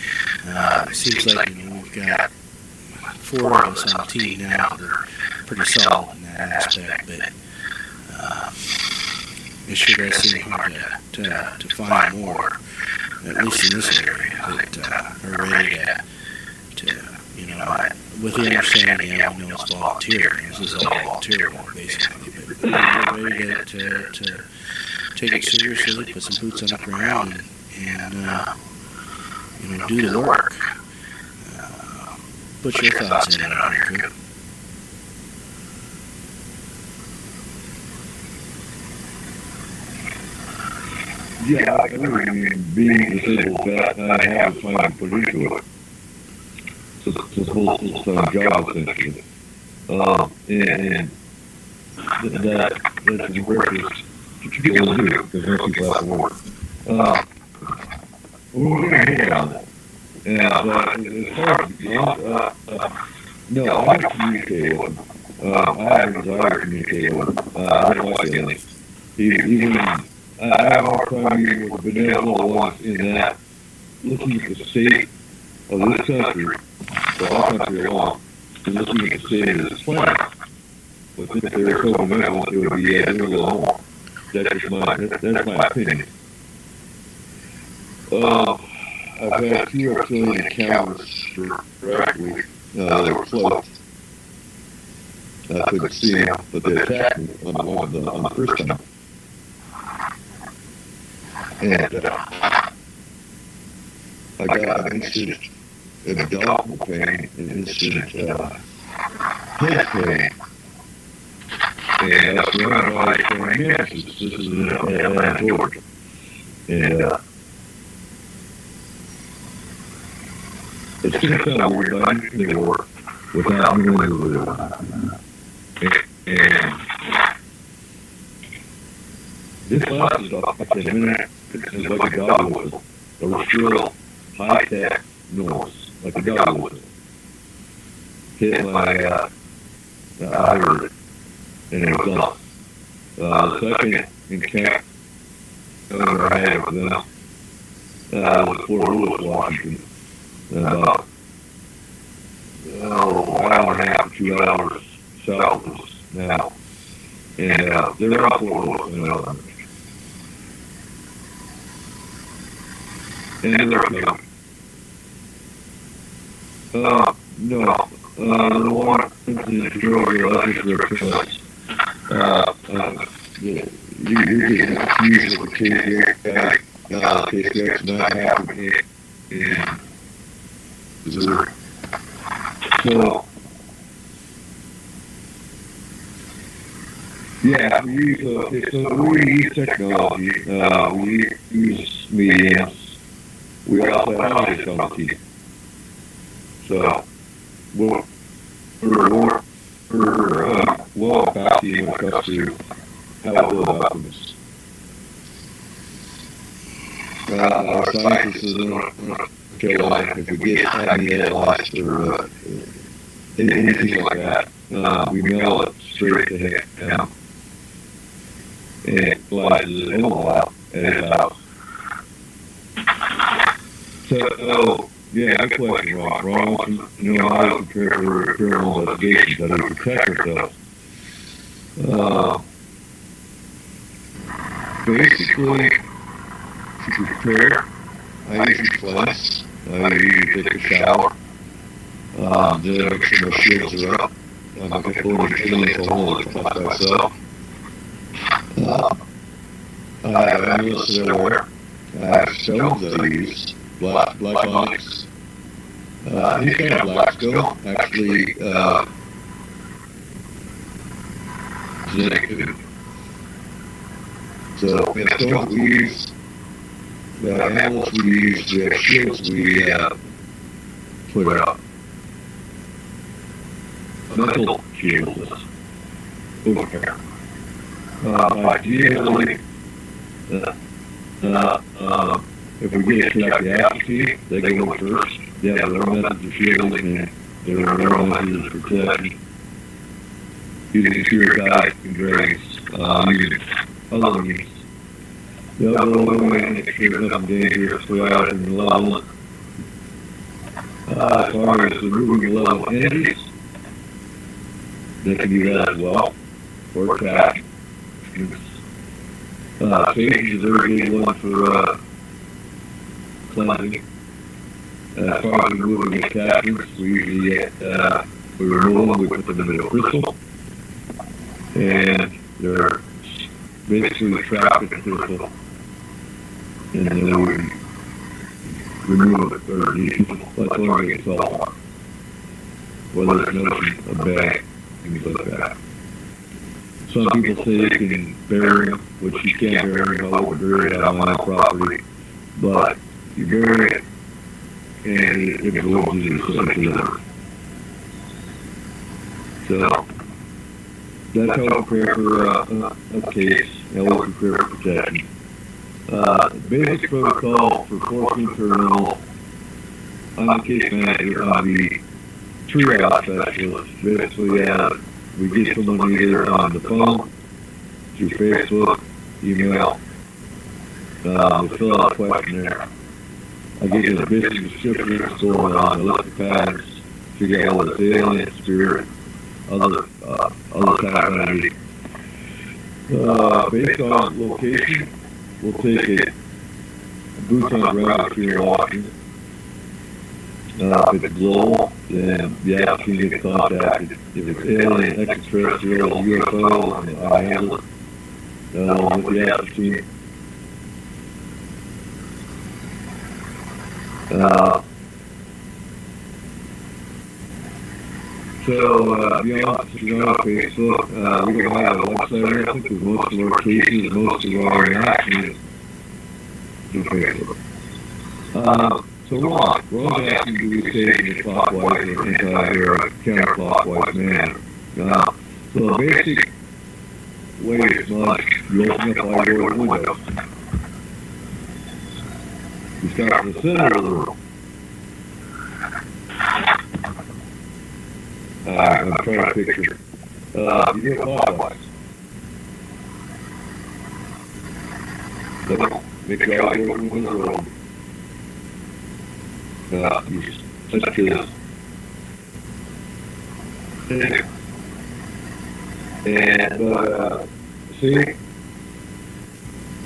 It seems like we've got 4 of us on the team now that are pretty solid in that aspect, but it sure does seem hard to find more, at least in this area, that are ready to with the understanding, yeah, we know it's volunteer, this is all volunteer work, basically, but we're ready to take it seriously, put some boots on the ground, and do the work. Put your thoughts in it on here, Coop. Yeah, I mean, being disabled, that I have time to put into it. So it's a full-time job, essentially. And that's embarrassing to be able to do, because most people have to work. We're going to hit on that. And as far as no, I have communicated with him. I have a desire to communicate with him. I don't like aliens. Even I have a hard time even with the benevolent ones in that, looking at the state of this country, or our country alone, and looking at the state of this planet. But if they were so benevolent, it would be a little home. That's my opinion. I've had 2 reptilian encounters directly. They were cloaked. I couldn't see them, but they attacked me on the first time. And I got an instant abdominal pain, an instant head pain. And I was surrounded by foreign campuses. This is in Atlanta, Georgia. And it's going to sound weird, but I knew they were without knowing who they were. And this lasted like a minute. It was like a dog whistle. There was still high-tech noise, like a dog whistle. Hit my, I heard it, and it was on. The second encounter I had with them was Fort Lewis, Washington. About, an hour and a half or 2 hours south of us now. And they're up Fort Lewis, you know. And they're coming. No. The one incident is really I just reptiles. You're getting confused with the KCX not happening in Missouri. So, yeah, we use technology. We use mediums. We also have audience on the team. So, we're well about you when it comes to how we go about this. Our scientists don't care like if we get any analyzed or anything like that. We mail it straight to him. And it flies it all out at his house. So, yeah, good question, Ron. Ron wants to know how to prepare for criminal investigations, how to protect ourselves. Basically, to prepare, I usually cleanse. I usually take a shower. Then I make sure my shields are up. I'm not going to pull any feelings on all the stuff myself. I have amulets that I wear. I have stones that I use. Black onyx. Any kind of black stone, actually, zinc. So, we have stones we use, we have amulets we use, we have shields we put out. Mental shields over here. Ideally, if we get a track the atrophy, they go first. They have their own methods of shielding and their own methods of protection. Using secure guides and drags, using other means. The other way to make sure there's nothing dangerous to go out and level it. As far as removing the level energies, they can do that as well, or attack. Sage is a very good one for cleansing. As far as removing attachments, we usually we remove them, we put them in a crystal, and they're basically trapped in the crystal, and then we remove it, or let someone get salt, whether it's notion, a bag, things like that. Some people say you can bury them, which you can't bury them. I won't bury it on my property, but you bury it, and it absorbs into the surface. So that's how we prepare for a case, how we prepare for protection. Basic protocol for 14 terminal. I'm the case manager. I'm the triage specialist. Basically, we get someone either on the phone, through Facebook, email. We fill out a questionnaire. I get you the basic description of what's going on, I look at patterns, figure out whether it's alien, spirit, other type of entity. Based on location, we'll take a boots on the ground here in Washington, If it's global, then the opportunity to get contacted. If it's alien, extraterrestrial, UFO, then I handle it with the opportunity. So, be honest, if you're on Facebook, we don't have a website or anything, because most of our cases, most of our interactions through Facebook. So Ron's asking, do we say in a clockwise or or a counterclockwise manner? So the basic way is much, you open up all your windows. You start from the center of the room. I'm trying to picture. You do it clockwise. So make sure all your windows are open. You touch this. And, see,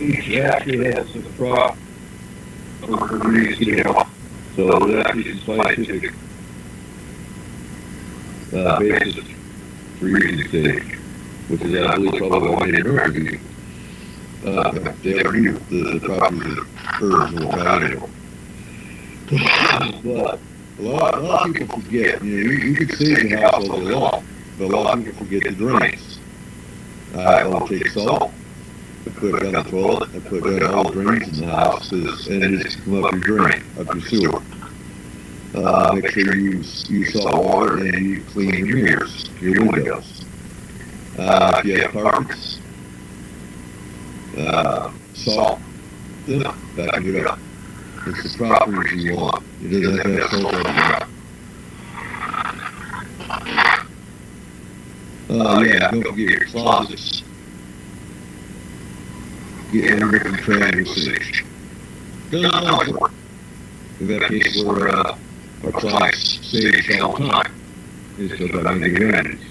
each actually has a prop for reading scale. So there's actually some scientific basis for using stage, which is, I believe, probably why they American they ever knew the properties of herbs and what but a lot of people forget. You can save the house all day long, but a lot of people forget the drains. I will take salt, I put it down the toilet, I put down all the drains in the house, and it just come up your drain, up your sewer. Make sure you use salt water and you clean your mirrors, your windows. If you have carpets, salt, vacuum it up. It's the properties you want. It doesn't have to have salt everywhere. Yeah, don't forget your closets. Get every different triangle sage. Doesn't always work. We've had cases where our clients sage all the time. It's still got many advantages.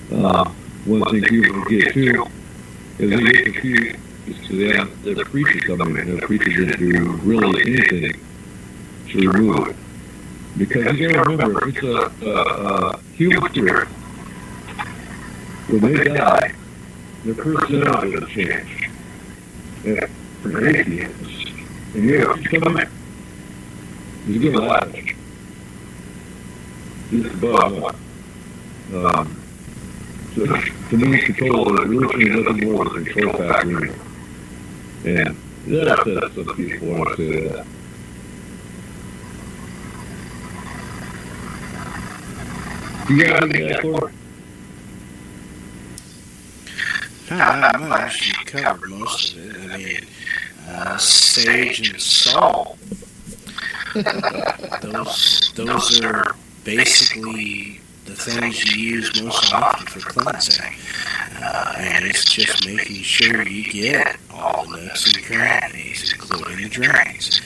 One thing people forget too is they get confused. Their preachers come in, their preachers didn't do really anything to remove it. Because you gotta remember, if it's a human spirit, when they die, their personality doesn't change. And for an atheist, and you come in, he's a good laugh. He's above one. So to me, control, religion is nothing more than a control factor. And that's some people want to say that. You got anything that for? Not much. You covered most of it. I mean, sage and salt. Those are basically the things you use most often for cleansing. And it's just making sure you get all the nooks and crannies, including the drains.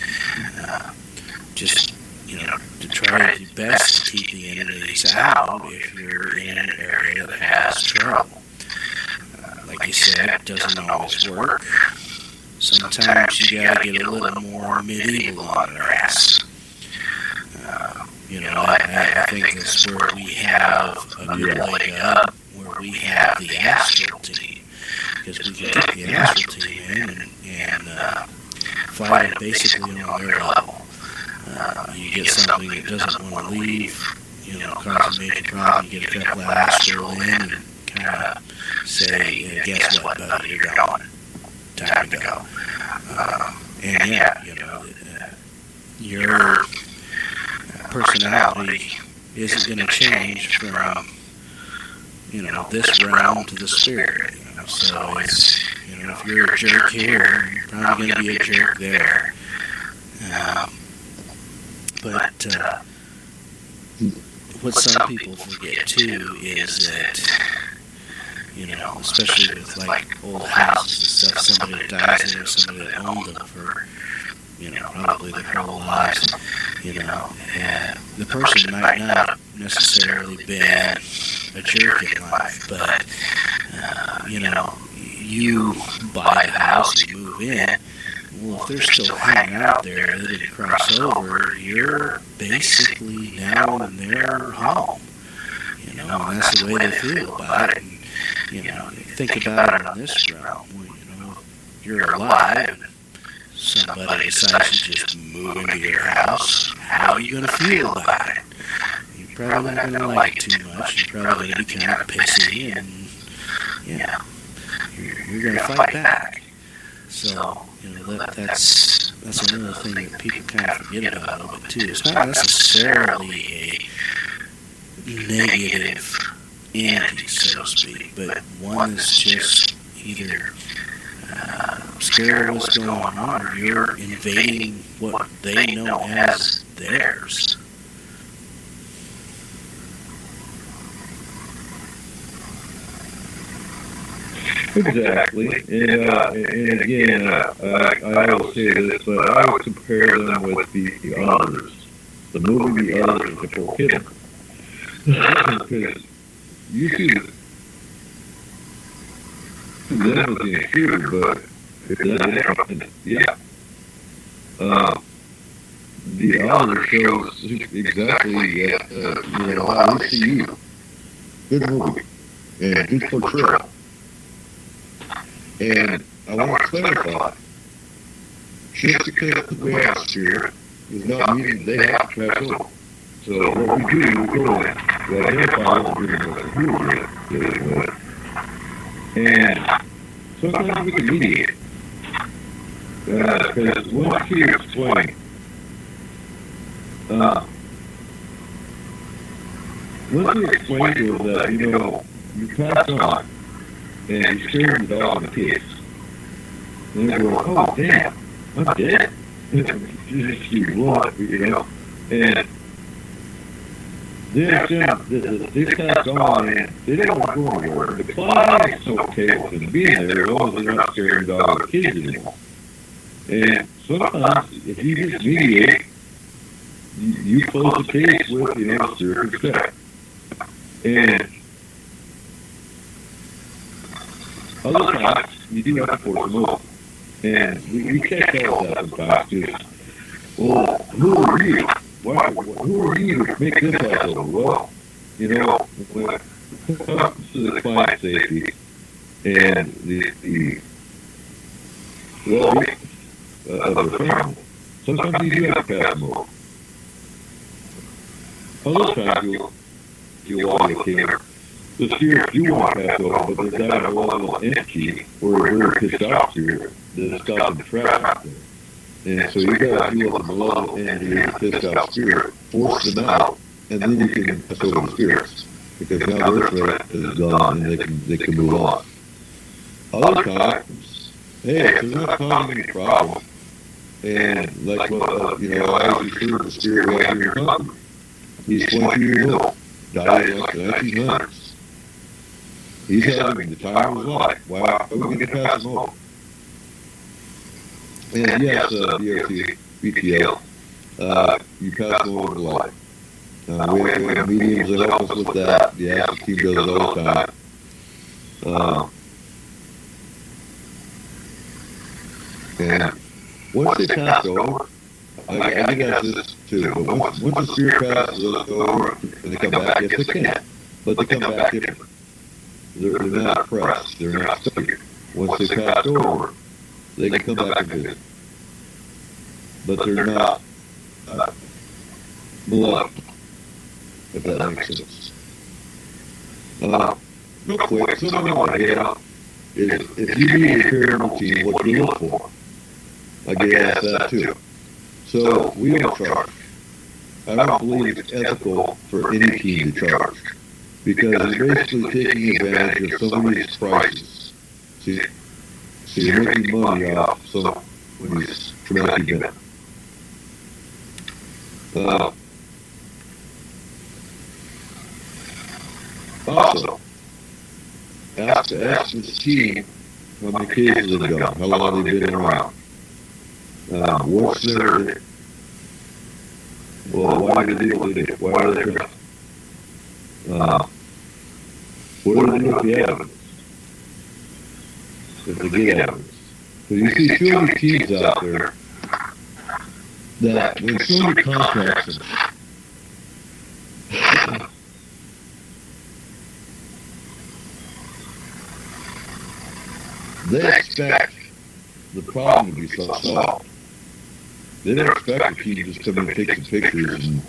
Just, to try your best to keep the entities out if you're in an area that has trouble. Like you said, it doesn't always work. Sometimes you gotta get a little more medieval on their ass. I think that's where we have a good leg up, where we have the astral team, because we can get the astral team in and fight it basically on their level. You get something that doesn't want to leave, cause a major problem, you get a couple of astral in and kind of say, guess what, buddy, you're gone. Time to go. Your personality isn't going to change from, this realm to the spirit. So it's, if you're a jerk here, you're probably going to be a jerk there. But what some people forget too is that, especially with like old houses and stuff, somebody that dies in or somebody that owned them for, probably their whole lives, and the person might not have necessarily been a jerk in life, but, you buy the house, you move in, Well, if they're still hanging out there, they didn't cross over, you're basically now in their home. You know, and that's the way they feel about it. And, you know, think about it in this realm. You know, you're alive and somebody decides to just move into your house. How are you going to feel about it? You're probably not going to like it too much. You're probably going to be kind of pissy, and you know, you're going to fight back. So, you know, that's another thing that people kind of forget about a little bit too. It's not necessarily a negative entity, so to speak, but one that's just either scared of what's going on, or you're invading what they know as theirs. Exactly. And again, I always say this, but I would compare them with the others. The movie The Others with Nicole Kidman. Because you see them as the intruder, but if that yeah. The Other shows exactly you know, how they see you. Good movie. And good portrayal. And I want to clarify, just because the atmosphere does not mean they have to pass over. So what we do, we go in, we identify what we're dealing with, who we're dealing with, and sometimes we can mediate. Because once you explain, to them that, you know, you passed on, and you scared the dog and the kids. And they go, oh, damn, I'm dead. Just you want, you know. And they passed on, and they don't want to go anywhere. The client's okay with them being there as long as they're not scaring the dog or the kids anymore. And sometimes, if you just mediate, you close the case with, you know, circumspect. And other times, you do have to force them over. And we catch all of that sometimes, just, well, who are you? Who are you to make this pass over? Well, you know, when it comes to the client safety and the well-being of the family, sometimes you do have to pass them over. Other times, you'll walk in here. The spirits you want to pass over, but there's that level of entity or a very pissed off spirit that's got them trapped out there. And so you got to deal with the malevolent entity or the pissed off spirit, force them out, and then you can pass over the spirits. Because now their threat is gone and they can move on. Other times, hey, if they're not causing any problem, and like what, you know, I was referred to the spirit we have here in Concord. He's 22 years old, died in like the 1900s. He's having the time of his life. Why are we going to pass him over? And yes, DOT, BTL, you pass him over to life. We have mediums that help us with that. The ASSET team does it all the time. And once they pass over, I think that's this too, but once the spirit passes over and they come back, yes they can, but they come back different. They're not oppressed, they're not stuck here. Once they pass over, they can come back and visit. But they're not malevolent, if that makes sense. Real quick, something I want to hit on is if you need a paranormal team, what do you look for? I get asked that too. So, we don't charge. I don't believe it's ethical for any team to charge. Because it's basically taking advantage of somebody's prices. See, so you're making money off somebody's traumatic event. Also, ask this team how many cases they've done, how long they've been around. What's their, well, why do they do what they do? Why are they trying? What do they do with the evidence? If they get evidence. So you see two of these teams out there that when somebody contacts them, they expect the problem to be solved. They don't expect the team to just come in and take some pictures and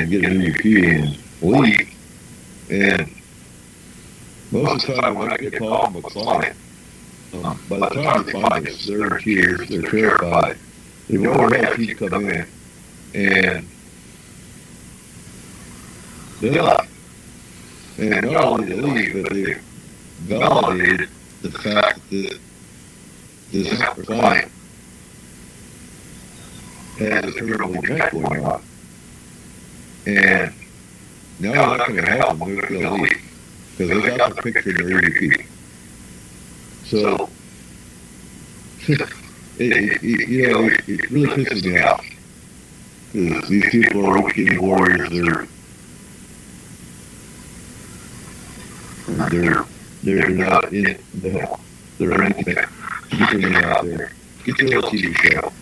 get an MVP and leave. And most of the time, when I get a call from a client, by the time they find us, they're in tears, they're terrified. They've already had a team come in, and they left. And not only did they leave, but they validated the fact that this client has a terrible event going on. And now they're not going to help them, they're going to leave. Because they got the picture in their EVP. So, it really pisses me off. Because these people are weekend warriors, they're not in the hell. They're in the get their name out there. Get their little TV show.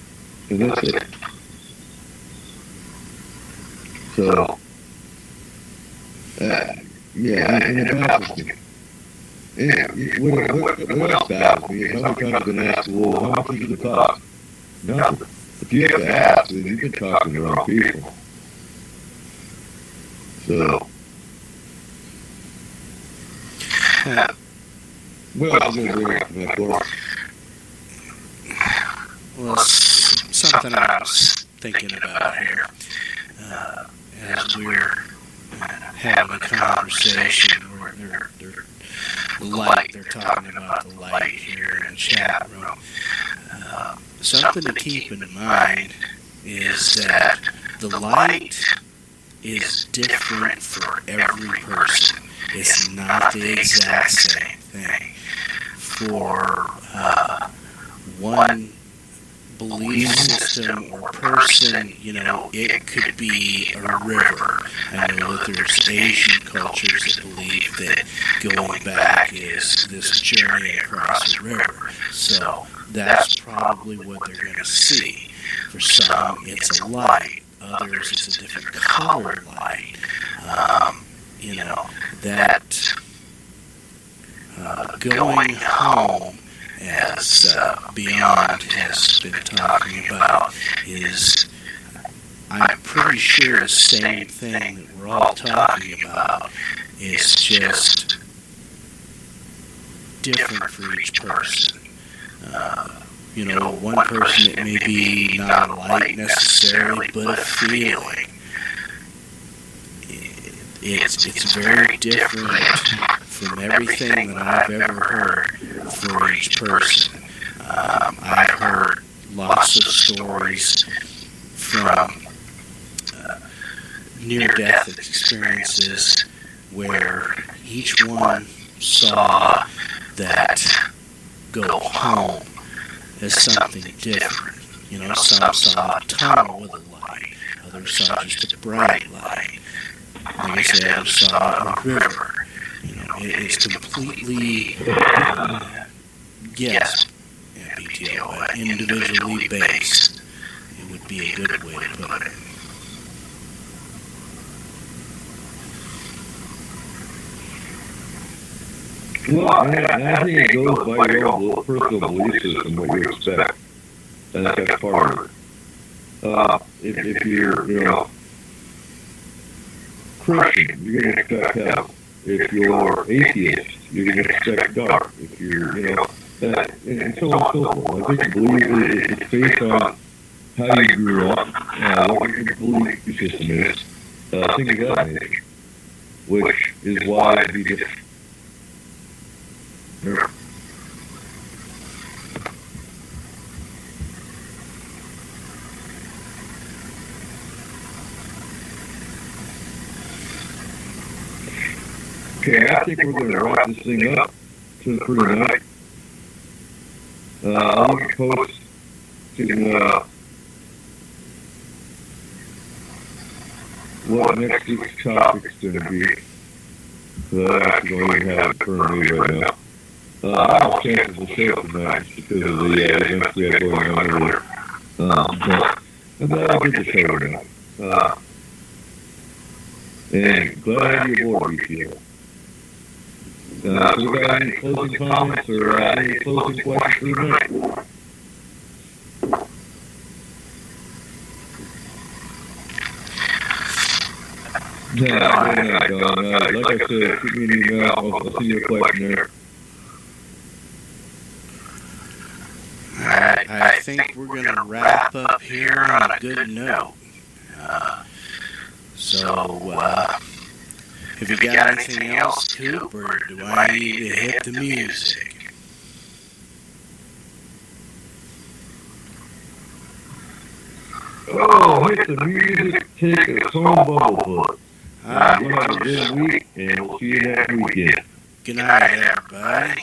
And that's it. So, yeah, and it baffles me. And what else baffles me is how many times I've been asked, well, how much is it cost? Nothing. If you have to ask, then you've been talking to the wrong people. So, well, I'm going to bring up my course. Well, something I was thinking about here as we're having a conversation where they're talking about the light here in the chat room. Something to keep in mind is that the light is different for every person. It's not the exact same thing. For one belief system or person, it could be a river. I know that there's Asian cultures that believe that going back is this journey across a river. So that's probably what they're going to see. For some, it's a light. Others, it's a different colored light. That going home, as Beyond has been talking about, is, I'm pretty sure, the same thing that we're all talking about. It's just different for each person. One person, it may be not a light necessarily, but a feeling. It's very different from everything that I've ever heard for each person. I've heard lots of stories from near-death experiences where each one saw that go home as something different. Some saw a tunnel with a light, others saw just a bright light. Like I said, others saw a river. It's completely, BTO, individually based. It would be a good way to put it. Well, I think it goes by your own personal belief system, what you expect. And that's part of it. If you're, Christian, you're going to expect heaven. If you're atheist, you're going to expect dark. If you're, and so on and so forth. I think belief it's based on how you grew up, what your belief system is, things of that nature, which is why it'd be different. Okay, I think we're going to wrap this thing up for the night. I'll post what next week's topic's going to be. I actually don't even have it currently right now. I lost chances of the show tonight because of the events we had going on earlier. But I'm glad I did the show tonight. And glad to have you aboard, BTO. So we got any closing comments or any closing questions for tonight? No, not, Don. Like I said, shoot me an email. I'll send you a question there. Alright, I think we're going to wrap up here on a good note. If you got anything else, Coop, or do I need to hit the music? Oh, hit the music, take a song bubble foot. Have a good week, and we'll see you next weekend. Good night, everybody.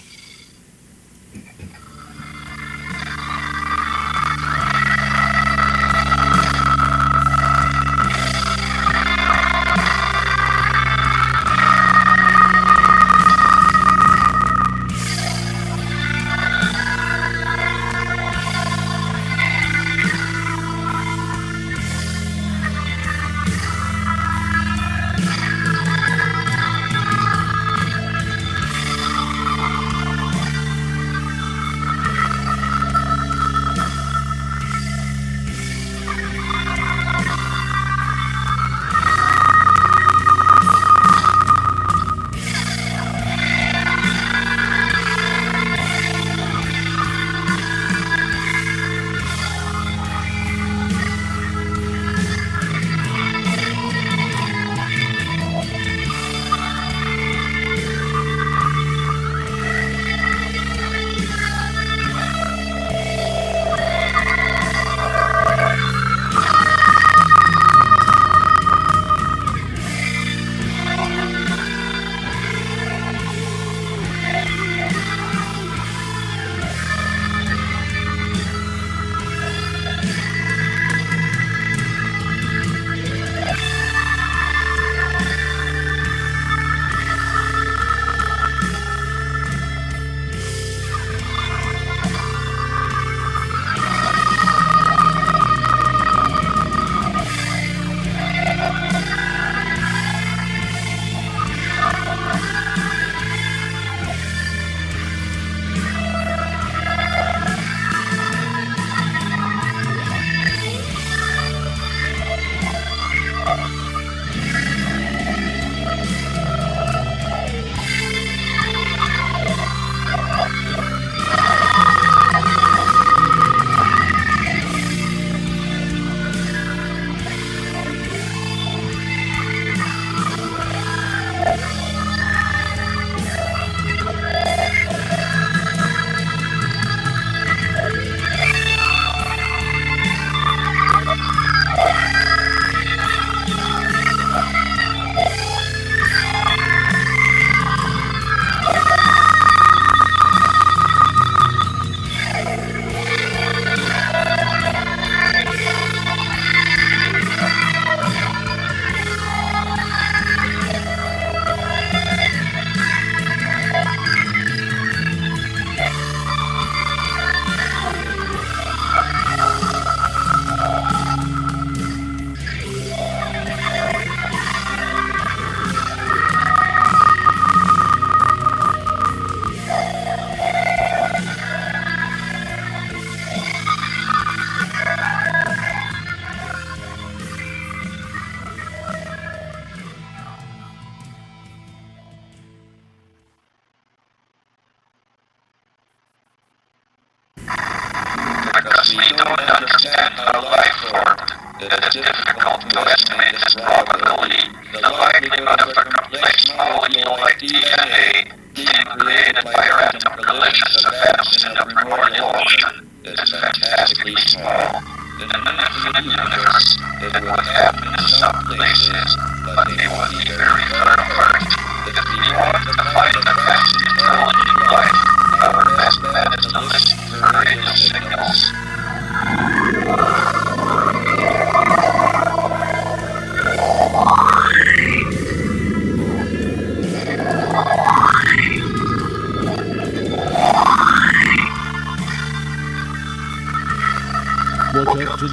We don't understand how life formed. It is difficult to estimate its probability. The likelihood of a complex molecule like DNA being created by random collisions of atoms in the primordial ocean is fantastically small. In an infinite universe, it would happen in some places, but they would be very far apart. If we want to find a vast intelligent life, our best bet is to listen for radio signals.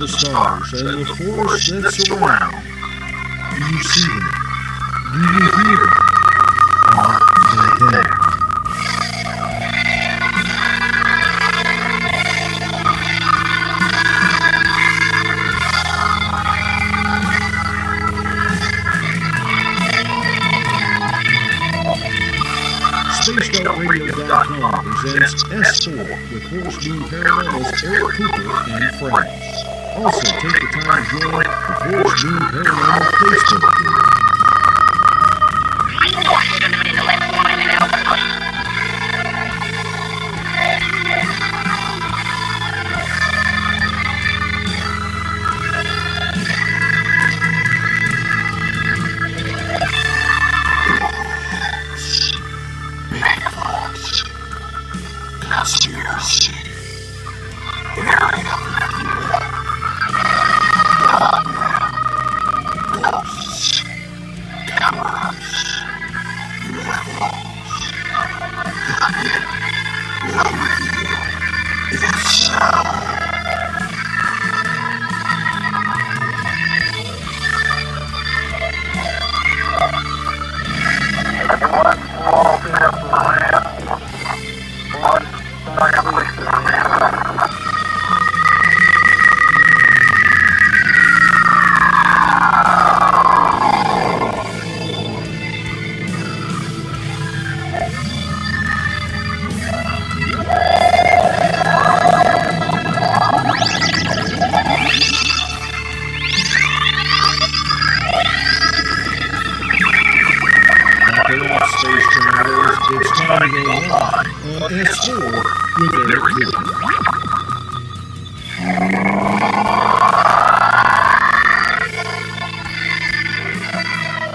the stars and the forests that surround. Do you see them? Do you hear them? Are they there? SpaceGoutRadio.com presents S4 with Force Moon Paranormal's Eric Cooper and friends. Also, take the time to join the Force Moon Paranormal Facebook group. I know I should have made the left one in Alpha. Conspiracy. Ghosts. Cameras. UFOs. The radio itself. One small step for man, one giant leap for mankind. Space Travelers, it's time to go live on S4 with Eric Cooper.